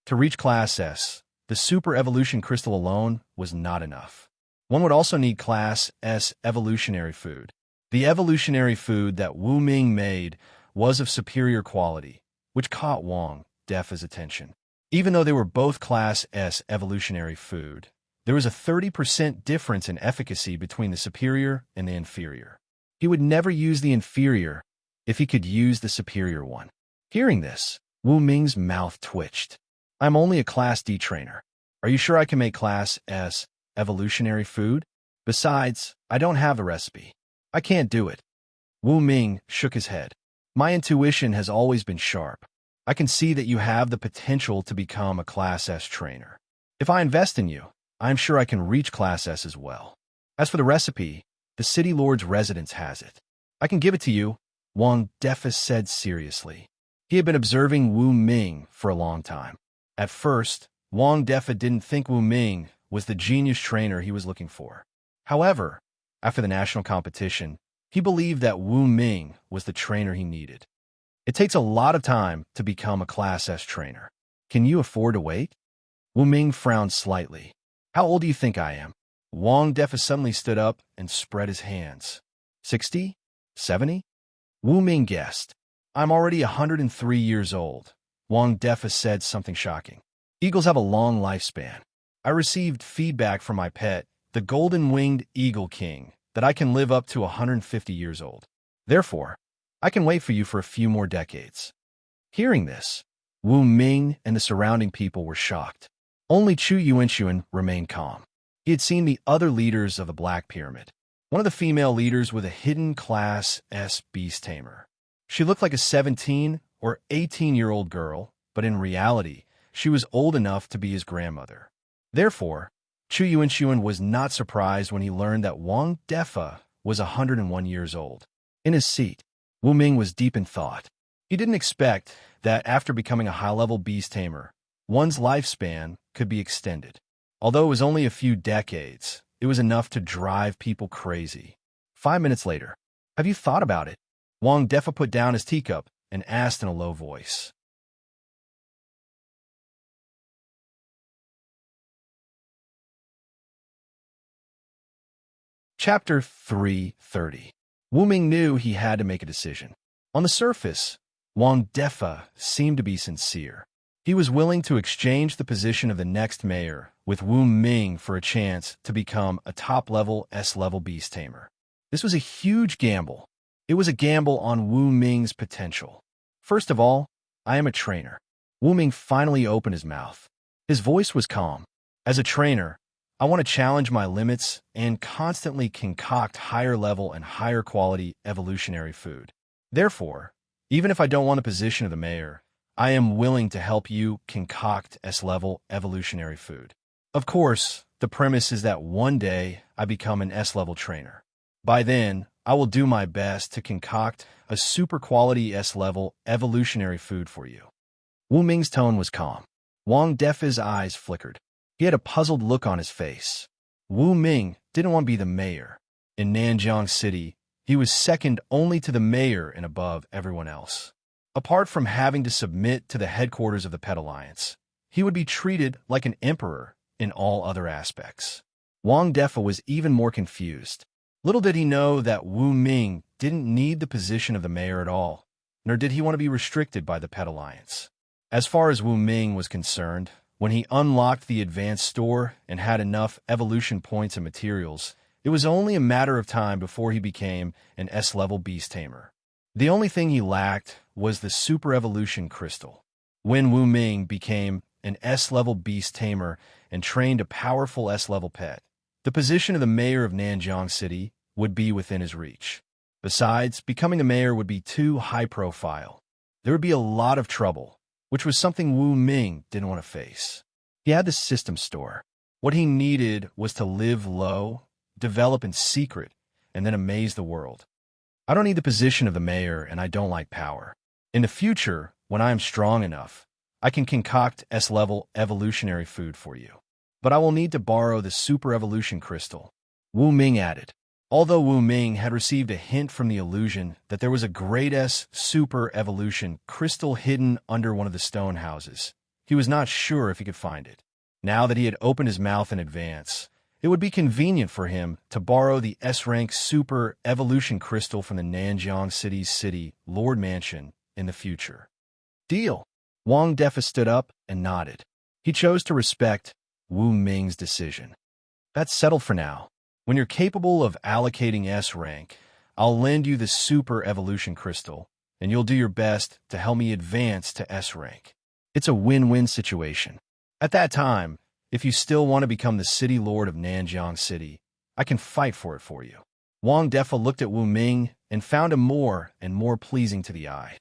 To reach Class S, the super evolution crystal alone was not enough. One would also need Class S evolutionary food. The evolutionary food that Wu Ming made was of superior quality, which caught Wang Defa's attention. Even though they were both Class S evolutionary food, there was a 30% difference in efficacy between the superior and the inferior. He would never use the inferior if he could use the superior one. Hearing this, Wu Ming's mouth twitched. I'm only a Class D trainer. Are you sure I can make Class S evolutionary food? Besides, I don't have the recipe. I can't do it. Wu Ming shook his head. My intuition has always been sharp. I can see that you have the potential to become a Class S trainer. If I invest in you, I am sure I can reach Class S as well. As for the recipe, the City Lord's residence has it. I can give it to you, Wang Defa said seriously. He had been observing Wu Ming for a long time. At first, Wang Defa didn't think Wu Ming was the genius trainer he was looking for. However, after the national competition, he believed that Wu Ming was the trainer he needed. It takes a lot of time to become a Class S trainer. Can you afford to wait? Wu Ming frowned slightly. How old do you think I am? Wang Defa suddenly stood up and spread his hands. 60? 70? Wu Ming guessed. I'm already 103 years old. Wang Defa said something shocking. Eagles have a long lifespan. I received feedback from my pet, the golden-winged eagle king, that I can live up to 150 years old. Therefore, I can wait for you for a few more decades. Hearing this, Wu Ming and the surrounding people were shocked. Only Chu Yuanxuan remained calm. He had seen the other leaders of the Black Pyramid. One of the female leaders was a hidden Class S beast tamer. She looked like a 17 or 18-year-old girl, but in reality, she was old enough to be his grandmother. Therefore, Chu Yuanxuan was not surprised when he learned that Wang Defa was 101 years old. In his seat, Wu Ming was deep in thought. He didn't expect that after becoming a high-level beast tamer, one's lifespan could be extended. Although it was only a few decades, it was enough to drive people crazy. 5 minutes later, have you thought about it? Wang Defa put down his teacup and asked in a low voice. Chapter 330. Wu Ming knew he had to make a decision. On the surface, Wang Defa seemed to be sincere. He was willing to exchange the position of the next mayor with Wu Ming for a chance to become a top-level S-level beast tamer. This was a huge gamble. It was a gamble on Wu Ming's potential. First of all, I am a trainer. Wu Ming finally opened his mouth. His voice was calm. As a trainer, I want to challenge my limits and constantly concoct higher-level and higher-quality evolutionary food. Therefore, even if I don't want the position of the mayor, I am willing to help you concoct S-level evolutionary food. Of course, the premise is that one day I become an S-level trainer. By then, I will do my best to concoct a super-quality S-level evolutionary food for you. Wu Ming's tone was calm. Wang Defa's eyes flickered. He had a puzzled look on his face. Wu Ming didn't want to be the mayor. In Nanjiang City, he was second only to the mayor and above everyone else. Apart from having to submit to the headquarters of the Pet Alliance, he would be treated like an emperor in all other aspects. Wang Defa was even more confused. Little did he know that Wu Ming didn't need the position of the mayor at all, nor did he want to be restricted by the Pet Alliance. As far as Wu Ming was concerned, when he unlocked the advanced store and had enough evolution points and materials, it was only a matter of time before he became an S-level beast tamer. The only thing he lacked was the super evolution crystal. When Wu Ming became an S-level beast tamer and trained a powerful S-level pet, the position of the mayor of Nanjiang City would be within his reach. Besides, becoming the mayor would be too high-profile. There would be a lot of trouble, which was something Wu Ming didn't want to face. He had the system store. What he needed was to live low, develop in secret, and then amaze the world. I don't need the position of the mayor, and I don't like power. In the future, when I am strong enough, I can concoct S-level evolutionary food for you. But I will need to borrow the super evolution crystal. Wu Ming added. Although Wu Ming had received a hint from the illusion that there was a Great S super evolution crystal hidden under one of the stone houses, he was not sure if he could find it. Now that he had opened his mouth in advance, it would be convenient for him to borrow the S-rank super evolution crystal from the Nanjiang City Lord Mansion in the future. Deal. Wang Defa stood up and nodded. He chose to respect Wu Ming's decision. That's settled for now. When you're capable of allocating S-rank, I'll lend you the super evolution crystal, and you'll do your best to help me advance to S-rank. It's a win-win situation. At that time, if you still want to become the city lord of Nanjiang City, I can fight for it for you. Wang Defa looked at Wu Ming and found him more and more pleasing to the eye.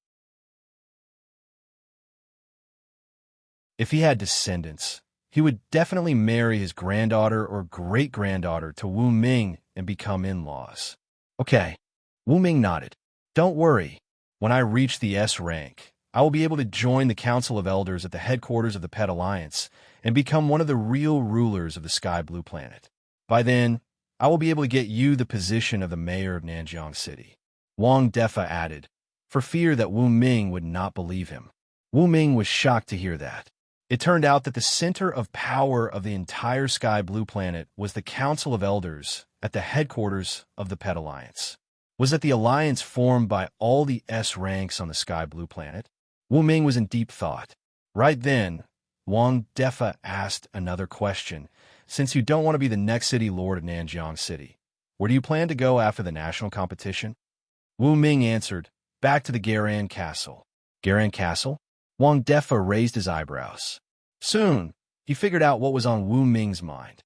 If he had descendants, he would definitely marry his granddaughter or great-granddaughter to Wu Ming and become in-laws. Okay, Wu Ming nodded. Don't worry. When I reach the S rank, I will be able to join the Council of Elders at the headquarters of the Pet Alliance and become one of the real rulers of the Sky Blue Planet. By then, I will be able to get you the position of the mayor of Nanjiang City. Wang Defa added, for fear that Wu Ming would not believe him. Wu Ming was shocked to hear that. It turned out that the center of power of the entire Sky Blue Planet was the Council of Elders at the headquarters of the Pet Alliance. Was that the alliance formed by all the S ranks on the Sky Blue Planet? Wu Ming was in deep thought. Right then, Wang Defa asked another question. Since you don't want to be the next city lord of Nanjiang City, where do you plan to go after the national competition? Wu Ming answered, back to the Garan Castle. Garan Castle? Wang Defa raised his eyebrows. Soon, he figured out what was on Wu Ming's mind.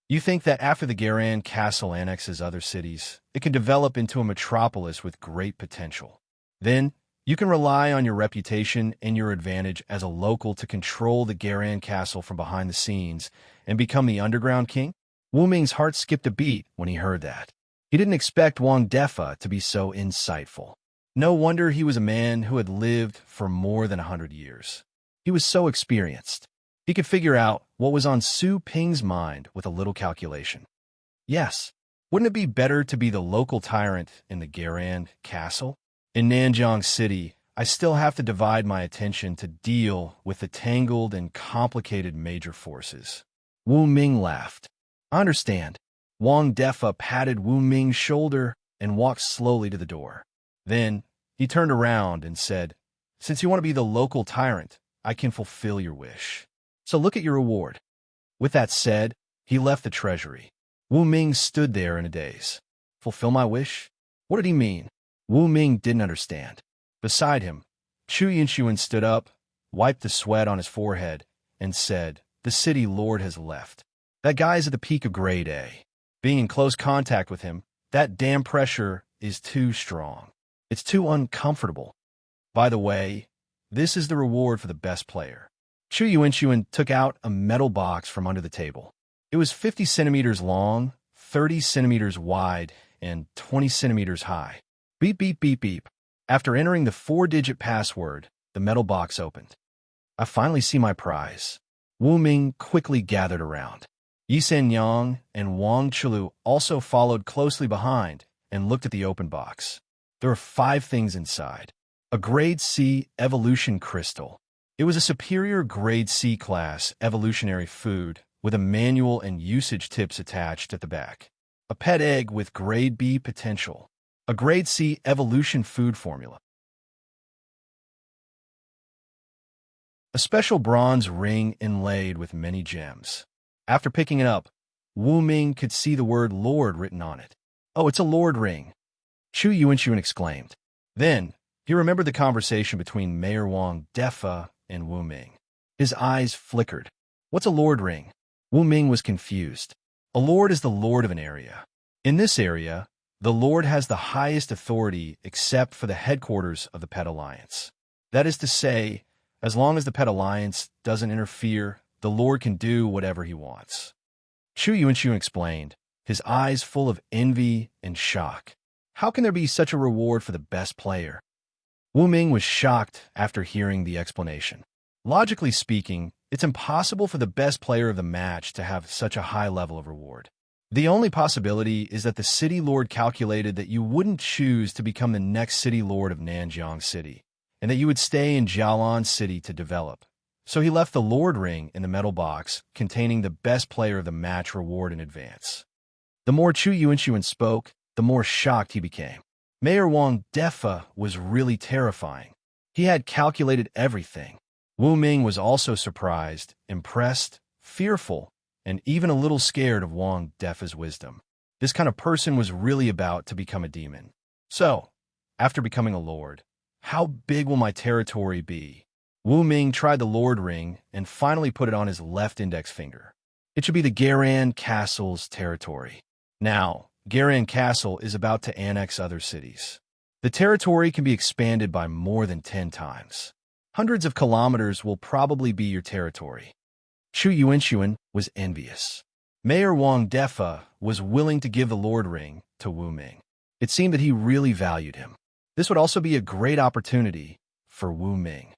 You think that after the Garan Castle annexes other cities, it can develop into a metropolis with great potential. Then, you can rely on your reputation and your advantage as a local to control the Garan Castle from behind the scenes and become the underground king? Wu Ming's heart skipped a beat when he heard that. He didn't expect Wang Defa to be so insightful. No wonder he was a man who had lived for more than 100 years. He was so experienced. He could figure out what was on Su Ping's mind with a little calculation. Yes, wouldn't it be better to be the local tyrant in the Garan Castle? In Nanjiang City, I still have to divide my attention to deal with the tangled and complicated major forces. Wu Ming laughed. I understand. Wang Defa patted Wu Ming's shoulder and walked slowly to the door. Then, he turned around and said, since you want to be the local tyrant, I can fulfill your wish. So look at your reward. With that said, he left the treasury. Wu Ming stood there in a daze. Fulfill my wish? What did he mean? Wu Ming didn't understand. Beside him, Chu Yinxuan stood up, wiped the sweat on his forehead, and said, the city lord has left. That guy's at the peak of grade A. Being in close contact with him, that damn pressure is too strong. It's too uncomfortable. By the way, this is the reward for the best player. Chu Yinxuan took out a metal box from under the table. It was 50 centimeters long, 30 centimeters wide, and 20 centimeters high. Beep, beep, beep, beep. After entering the 4-digit password, the metal box opened. I finally see my prize. Wu Ming quickly gathered around. Yi Sen Yang and Wang Chulu also followed closely behind and looked at the open box. There were 5 things inside. A grade C evolution crystal. It was a superior grade C class evolutionary food with a manual and usage tips attached at the back. A pet egg with grade B potential. A grade C evolution food formula. A special bronze ring inlaid with many gems. After picking it up, Wu Ming could see the word Lord written on it. Oh, it's a Lord ring. Chu Yinxuan exclaimed. Then, he remembered the conversation between Mayor Wang Defa and Wu Ming. His eyes flickered. What's a Lord ring? Wu Ming was confused. A Lord is the Lord of an area. In this area, the Lord has the highest authority except for the headquarters of the Pet Alliance. That is to say, as long as the Pet Alliance doesn't interfere, the Lord can do whatever he wants. Chu Yinxuan explained, his eyes full of envy and shock. How can there be such a reward for the best player? Wu Ming was shocked after hearing the explanation. Logically speaking, it's impossible for the best player of the match to have such a high level of reward. The only possibility is that the city lord calculated that you wouldn't choose to become the next city lord of Nanjiang City, and that you would stay in Jialan City to develop. So he left the Lord ring in the metal box containing the best player of the match reward in advance. The more Chu Yinxuan spoke, the more shocked he became. Mayor Wang Defa was really terrifying. He had calculated everything. Wu Ming was also surprised, impressed, fearful, and even a little scared of Wang Defa's wisdom. This kind of person was really about to become a demon. So, after becoming a lord, how big will my territory be? Wu Ming tried the Lord ring and finally put it on his left index finger. It should be the Garan Castle's territory. Now, Garan Castle is about to annex other cities. The territory can be expanded by more than 10 times. Hundreds of kilometers will probably be your territory. Chu Yuanshuan was envious. Mayor Wang Defa was willing to give the Lord Ring to Wu Ming. It seemed that he really valued him. This would also be a great opportunity for Wu Ming.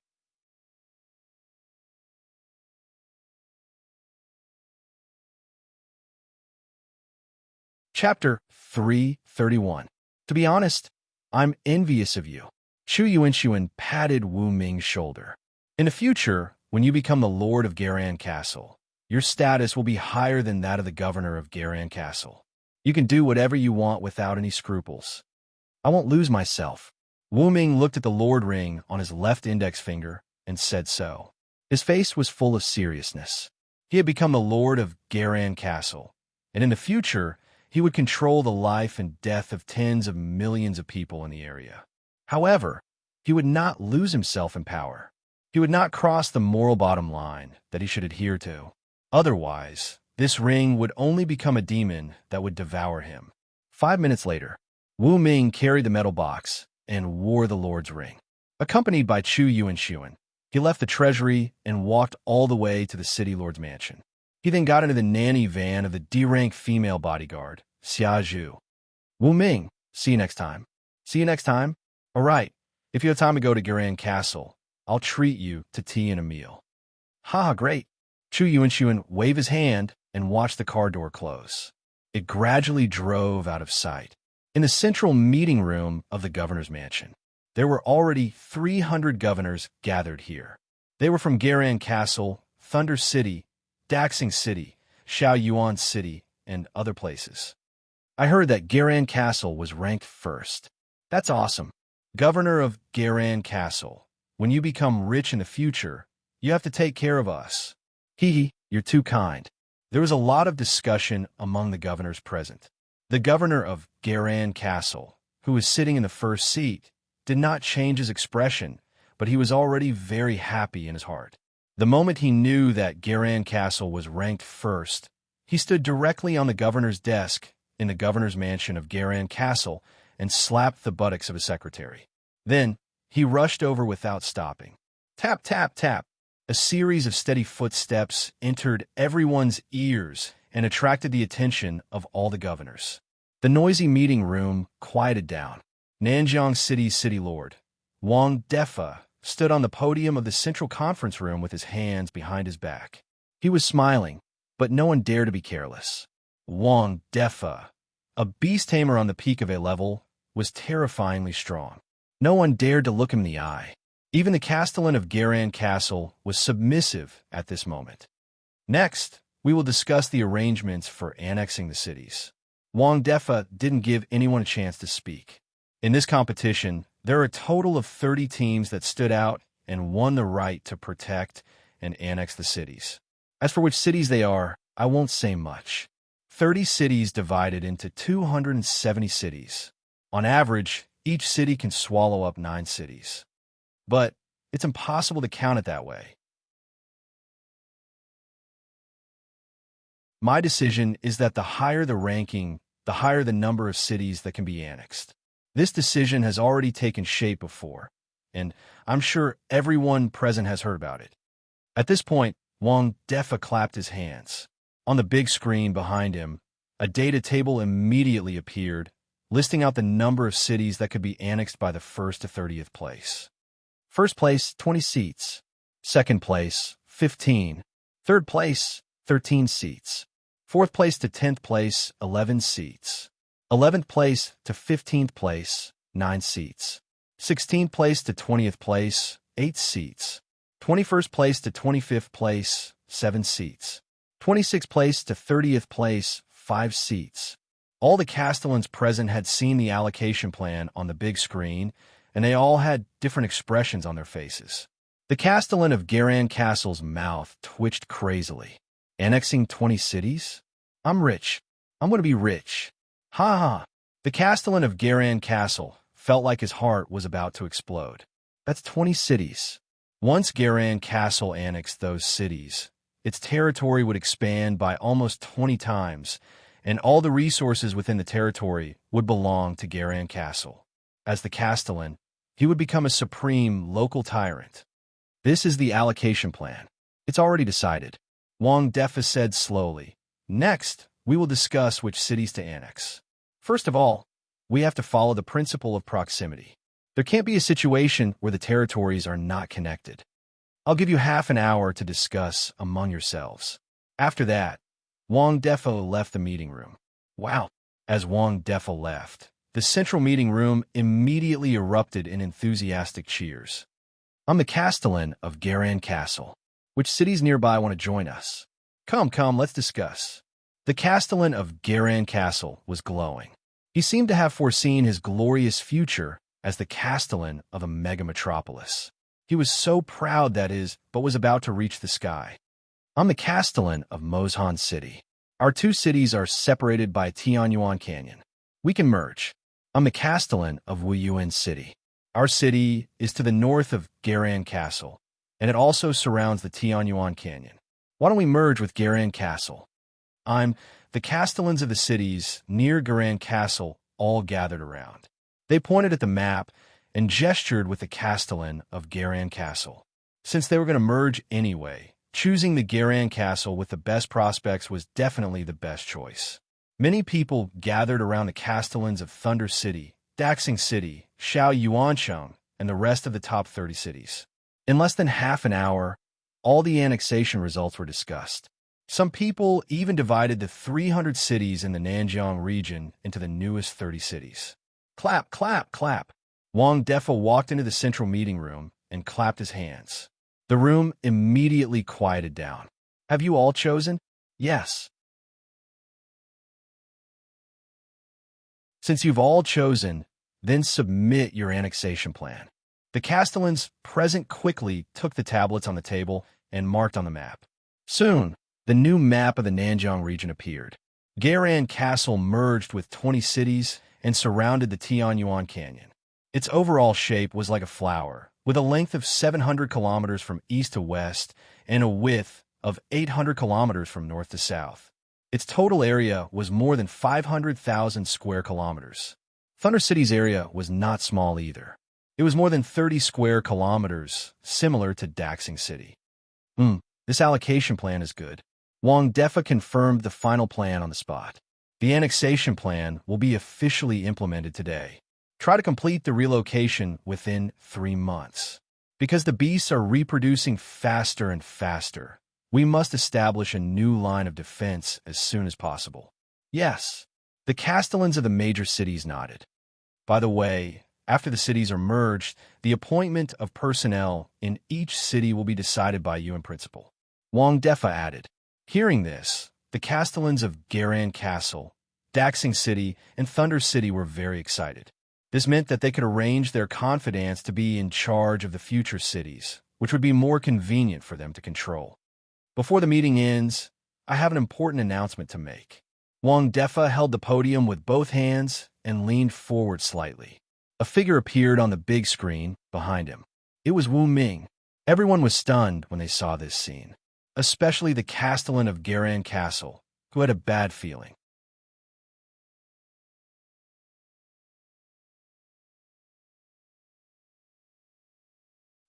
Chapter 331. To be honest, I'm envious of you. Chu Yuanshuan patted Wu Ming's shoulder. In the future, when you become the Lord of Garan Castle, your status will be higher than that of the governor of Garan Castle. You can do whatever you want without any scruples. I won't lose myself. Wu Ming looked at the Lord Ring on his left index finger and said so. His face was full of seriousness. He had become the Lord of Garan Castle, and in the future, he would control the life and death of tens of millions of people in the area. However, he would not lose himself in power. He would not cross the moral bottom line that he should adhere to. Otherwise, this ring would only become a demon that would devour him. 5 minutes later, Wu Ming carried the metal box and wore the Lord's ring. Accompanied by Chu Yuanshuan, he left the treasury and walked all the way to the city lord's mansion. He then got into the nanny van of the D-rank female bodyguard, Xia Zhu. Wu Ming, see you next time. See you next time? All right, if you have time to go to Garan Castle, I'll treat you to tea and a meal. Ha, great. Chu Yuanshuan waved his hand and watched the car door close. It gradually drove out of sight. In the central meeting room of the governor's mansion, there were already 300 governors gathered here. They were from Garan Castle, Thunder City, Daxing City, Shaoyuan City, and other places. I heard that Garan Castle was ranked first. That's awesome. Governor of Garan Castle, when you become rich in the future, you have to take care of us. Hee, you're too kind. There was a lot of discussion among the governors present. The governor of Garan Castle, who was sitting in the first seat, did not change his expression, but he was already very happy in his heart. The moment he knew that Garan Castle was ranked first, he stood directly on the governor's desk in the governor's mansion of Garan Castle and slapped the buttocks of his secretary. Then, he rushed over without stopping. Tap, tap, tap. A series of steady footsteps entered everyone's ears and attracted the attention of all the governors. The noisy meeting room quieted down. Nanjiang City's city lord, Wang Defa, stood on the podium of the central conference room with his hands behind his back. He was smiling, but no one dared to be careless. Wang Defa, a beast tamer on the peak of a level, was terrifyingly strong. No one dared to look him in the eye. Even the castellan of Garan Castle was submissive at this moment. Next, we will discuss the arrangements for annexing the cities. Wang Defa didn't give anyone a chance to speak. In this competition, there are a total of 30 teams that stood out and won the right to protect and annex the cities. As for which cities they are, I won't say much. 30 cities divided into 270 cities. On average, each city can swallow up 9 cities. But it's impossible to count it that way. My decision is that the higher the ranking, the higher the number of cities that can be annexed. This decision has already taken shape before, and I'm sure everyone present has heard about it. At this point, Wang Defa clapped his hands. On the big screen behind him, a data table immediately appeared, listing out the number of cities that could be annexed by the 1st to 30th place. First place, 20 seats. Second place, 15. Third place, 13 seats. Fourth place to 10th place, 11 seats. 11th place to 15th place, 9 seats. 16th place to 20th place, 8 seats. 21st place to 25th place, 7 seats. 26th place to 30th place, 5 seats. All the castellans present had seen the allocation plan on the big screen, and they all had different expressions on their faces. The castellan of Garan Castle's mouth twitched crazily. Annexing 20 cities? I'm rich. I'm going to be rich. Ha ha. The castellan of Garan Castle felt like his heart was about to explode. That's 20 cities. Once Garan Castle annexed those cities, its territory would expand by almost 20 times, and all the resources within the territory would belong to Garan Castle. As the castellan, he would become a supreme local tyrant. This is the allocation plan. It's already decided. Wang Defa said slowly. Next, we will discuss which cities to annex. First of all, we have to follow the principle of proximity. There can't be a situation where the territories are not connected. I'll give you half an hour to discuss among yourselves. After that, Wang Defo left the meeting room. Wow! As Wang Defo left, the central meeting room immediately erupted in enthusiastic cheers. I'm the Castellan of Garan Castle. Which cities nearby want to join us? Come, let's discuss. The Castellan of Garan Castle was glowing. He seemed to have foreseen his glorious future as the Castellan of a mega metropolis. He was so proud but was about to reach the sky. I'm the Castellan of Mozhan City. Our two cities are separated by Tianyuan Canyon. We can merge. I'm the Castellan of Wuyuan City. Our city is to the north of Garan Castle, and it also surrounds the Tianyuan Canyon. Why don't we merge with Garan Castle? I'm the Castellans of the cities near Garan Castle all gathered around. They pointed at the map and gestured with the Castellan of Garan Castle. Since they were going to merge anyway, choosing the Garan Castle with the best prospects was definitely the best choice. Many people gathered around the Castellans of Thunder City, Daxing City, Shao Yuancheng, and the rest of the top 30 cities. In less than half an hour, all the annexation results were discussed. Some people even divided the 300 cities in the Nanjiang region into the newest 30 cities. Clap, clap, clap. Wang Defo walked into the central meeting room and clapped his hands. The room immediately quieted down. Have you all chosen? Yes. Since you've all chosen, then submit your annexation plan. The Castellans present quickly took the tablets on the table and marked on the map. Soon, the new map of the Nanjiang region appeared. Garan Castle merged with 20 cities and surrounded the Tianyuan Canyon. Its overall shape was like a flower, with a length of 700 kilometers from east to west and a width of 800 kilometers from north to south. Its total area was more than 500,000 square kilometers. Thunder City's area was not small either. It was more than 30 square kilometers, similar to Daxing City. This allocation plan is good. Wang Defa confirmed the final plan on the spot. The annexation plan will be officially implemented today. Try to complete the relocation within 3 months. Because the beasts are reproducing faster and faster, we must establish a new line of defense as soon as possible. Yes, the Castellans of the major cities nodded. By the way, after the cities are merged, the appointment of personnel in each city will be decided by you in principle. Wang Defa added. Hearing this, the Castellans of Garan Castle, Daxing City, and Thunder City were very excited. This meant that they could arrange their confidants to be in charge of the future cities, which would be more convenient for them to control. Before the meeting ends, I have an important announcement to make. Wang Defa held the podium with both hands and leaned forward slightly. A figure appeared on the big screen behind him. It was Wu Ming. Everyone was stunned when they saw this scene, especially the Castellan of Garan Castle, who had a bad feeling.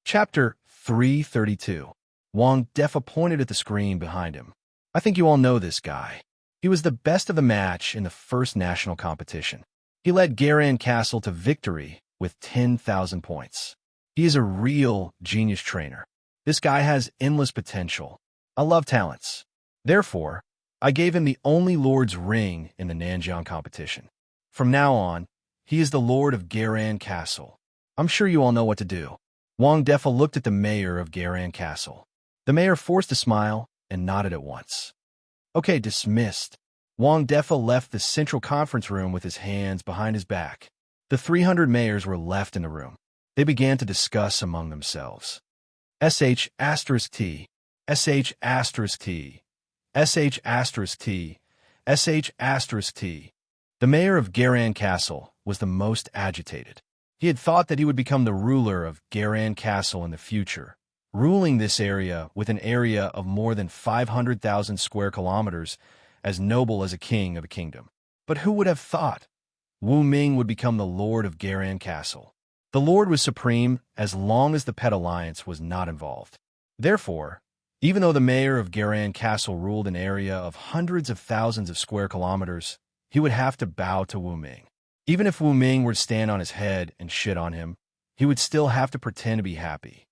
Chapter 332. Wang Defa pointed at the screen behind him. I think you all know this guy. He was the best of the match in the first national competition. He led Garan Castle to victory with 10,000 points. He is a real genius trainer. This guy has endless potential. I love talents. Therefore, I gave him the only Lord's ring in the Nanjiang competition. From now on, he is the Lord of Garan Castle. I'm sure you all know what to do. Wang Defa looked at the mayor of Garan Castle. The mayor forced a smile and nodded at once. Okay, dismissed. Wang Defa left the central conference room with his hands behind his back. The 300 mayors were left in the room. They began to discuss among themselves. SH*T, SH*T, SH*T, SH*T. The mayor of Garan Castle was the most agitated. He had thought that he would become the ruler of Garan Castle in the future, ruling this area with an area of more than 500,000 square kilometers, as noble as a king of a kingdom. But who would have thought Wu Ming would become the lord of Garan Castle? The Lord was supreme as long as the Pet Alliance was not involved. Therefore, even though the mayor of Garan Castle ruled an area of hundreds of thousands of square kilometers, he would have to bow to Wu Ming. Even if Wu Ming were to stand on his head and shit on him, he would still have to pretend to be happy.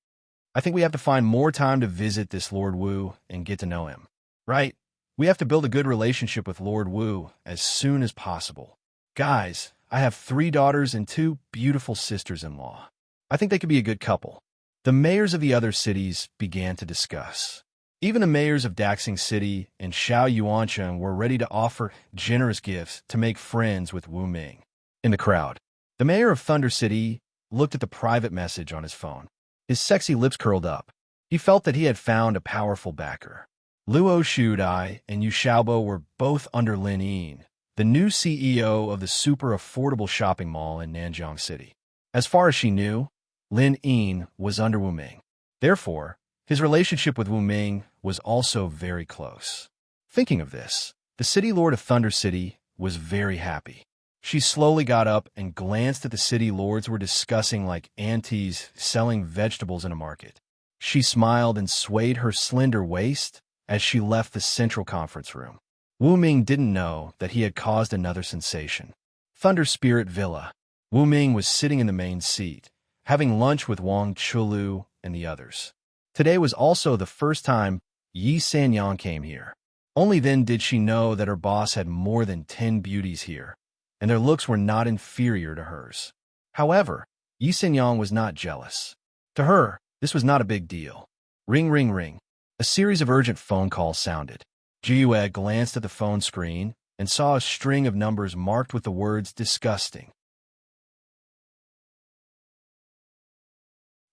I think we have to find more time to visit this Lord Wu and get to know him. Right? We have to build a good relationship with Lord Wu as soon as possible. Guys, I have 3 daughters and 2 beautiful sisters-in-law. I think they could be a good couple. The mayors of the other cities began to discuss. Even the mayors of Daxing City and Xiao Yuancheng were ready to offer generous gifts to make friends with Wu Ming. In the crowd, the mayor of Thunder City looked at the private message on his phone. His sexy lips curled up. He felt that he had found a powerful backer. Luo Shudai and Yu Xiaobo were both under Lin Yin, the new CEO of the super affordable shopping mall in Nanjiang City. As far as she knew, Lin Yin was under Wu Ming. Therefore, his relationship with Wu Ming was also very close. Thinking of this, the city lord of Thunder City was very happy. She slowly got up and glanced at the city lords who were discussing like aunties selling vegetables in a market. She smiled and swayed her slender waist as she left the central conference room. Wu Ming didn't know that he had caused another sensation. Thunder Spirit Villa. Wu Ming was sitting in the main seat, having lunch with Wang Chulu and the others. Today was also the first time Yi Sanyang came here. Only then did she know that her boss had more than 10 beauties here, and their looks were not inferior to hers. However, Yi Sanyang was not jealous. To her, this was not a big deal. Ring, ring, ring. A series of urgent phone calls sounded. Jiyue glanced at the phone screen and saw a string of numbers marked with the words disgusting.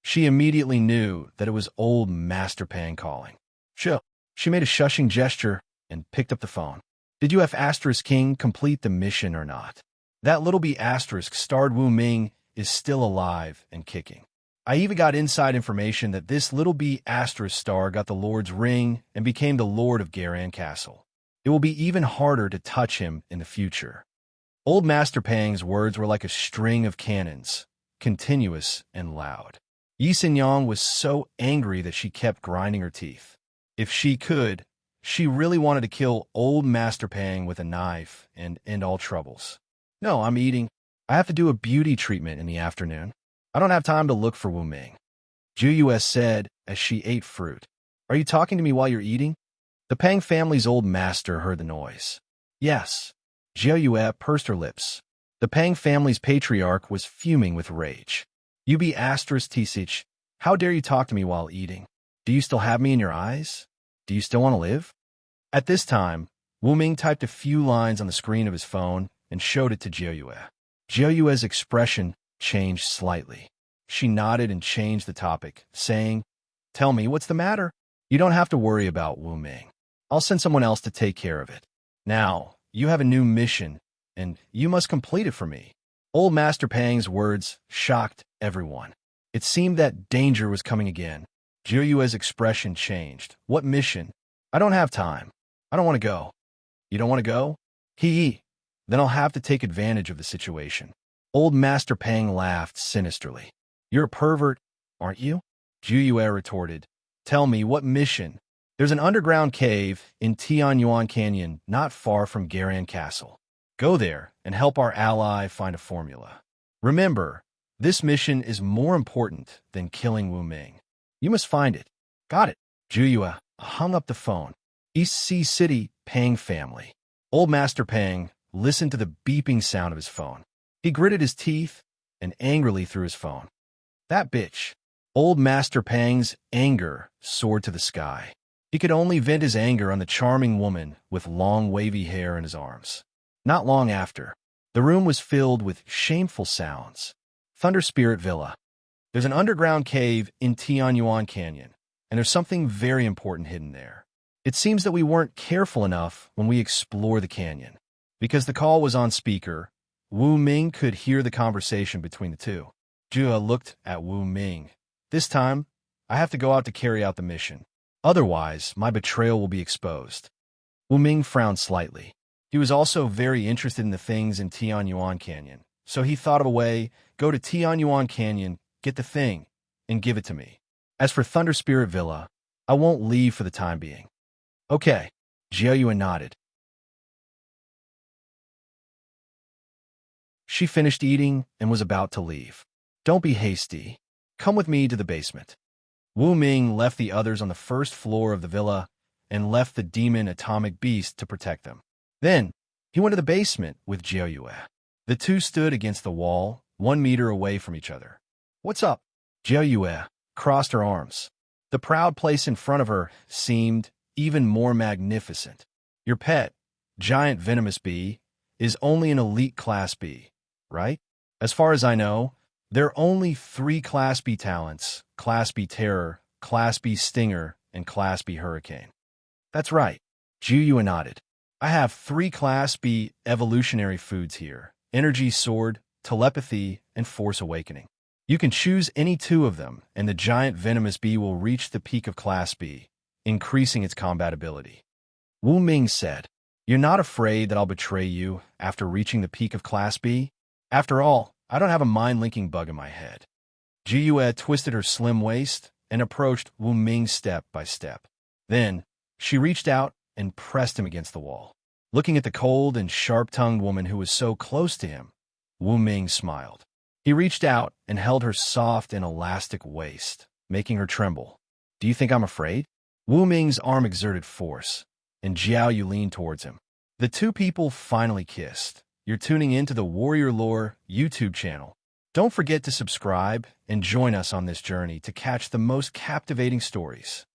She immediately knew that it was old Master Pang calling. She made a shushing gesture and picked up the phone. Did you F asterisk King complete the mission or not? That little B asterisk starred Wu Ming is still alive and kicking. I even got inside information that this little B asterisk star got the Lord's ring and became the Lord of Garan Castle. It will be even harder to touch him in the future. Old Master Pang's words were like a string of cannons, continuous and loud. Yi Sinyang was so angry that she kept grinding her teeth. If she could, she really wanted to kill old Master Pang with a knife and end all troubles. No, I'm eating. I have to do a beauty treatment in the afternoon. I don't have time to look for Wu Ming. Zhu Yue said as she ate fruit. Are you talking to me while you're eating? The Pang family's old master heard the noise. Yes. Zhou Yue pursed her lips. The Pang family's patriarch was fuming with rage. You be asterisk T-sich. How dare you talk to me while eating? Do you still have me in your eyes? Do you still want to live? At this time, Wu Ming typed a few lines on the screen of his phone and showed it to Zhou Yue. Zhou Yue's expression changed slightly. She nodded and changed the topic, saying, Tell me, what's the matter? You don't have to worry about Wu Ming. I'll send someone else to take care of it. Now, you have a new mission, and you must complete it for me. Old Master Pang's words shocked everyone. It seemed that danger was coming again. Zhou Yue's expression changed. What mission? I don't have time. I don't want to go. You don't want to go? Hee. Then I'll have to take advantage of the situation. Old Master Pang laughed sinisterly. You're a pervert, aren't you? Zhu Yue retorted. Tell me, what mission? There's an underground cave in Tianyuan Canyon not far from Garan Castle. Go there and help our ally find a formula. Remember, this mission is more important than killing Wu Ming. You must find it. Got it. Zhu Yue hung up the phone. East Sea City, Pang family. Old Master Pang listened to the beeping sound of his phone. He gritted his teeth and angrily threw his phone. That bitch. Old Master Pang's anger soared to the sky. He could only vent his anger on the charming woman with long wavy hair in his arms. Not long after, the room was filled with shameful sounds. Thunder Spirit Villa. There's an underground cave in Tianyuan Canyon, and there's something very important hidden there. It seems that we weren't careful enough when we explored the canyon. Because the call was on speaker, Wu Ming could hear the conversation between the two. Zhua looked at Wu Ming. This time, I have to go out to carry out the mission. Otherwise, my betrayal will be exposed. Wu Ming frowned slightly. He was also very interested in the things in Tianyuan Canyon, so he thought of a way. Go to Tianyuan Canyon, get the thing, and give it to me. As for Thunder Spirit Villa, I won't leave for the time being. Okay, Jiayuan nodded. She finished eating and was about to leave. Don't be hasty. Come with me to the basement. Wu Ming left the others on the first floor of the villa and left the demon atomic beast to protect them. Then, he went to the basement with Jiao Yue. The two stood against the wall, 1 meter away from each other. What's up? Jiao Yue crossed her arms. The proud place in front of her seemed even more magnificent. Your pet, giant venomous bee, is only an elite Class B, right? As far as I know, there are only 3 Class B talents: Class B Terror, Class B Stinger, and Class B Hurricane. That's right. Jiu Yue nodded. I have 3 Class B evolutionary foods here: Energy Sword, Telepathy, and Force Awakening. You can choose any 2 of them, and the giant venomous bee will reach the peak of Class B, increasing its combat ability. Wu Ming said, You're not afraid that I'll betray you after reaching the peak of Class B? After all, I don't have a mind-linking bug in my head. Ji Yue twisted her slim waist and approached Wu Ming step by step. Then, she reached out and pressed him against the wall. Looking at the cold and sharp-tongued woman who was so close to him, Wu Ming smiled. He reached out and held her soft and elastic waist, making her tremble. Do you think I'm afraid? Wu Ming's arm exerted force, and Jiao Yu leaned towards him. The two people finally kissed. You're tuning into the Warrior Lore YouTube channel. Don't forget to subscribe and join us on this journey to catch the most captivating stories.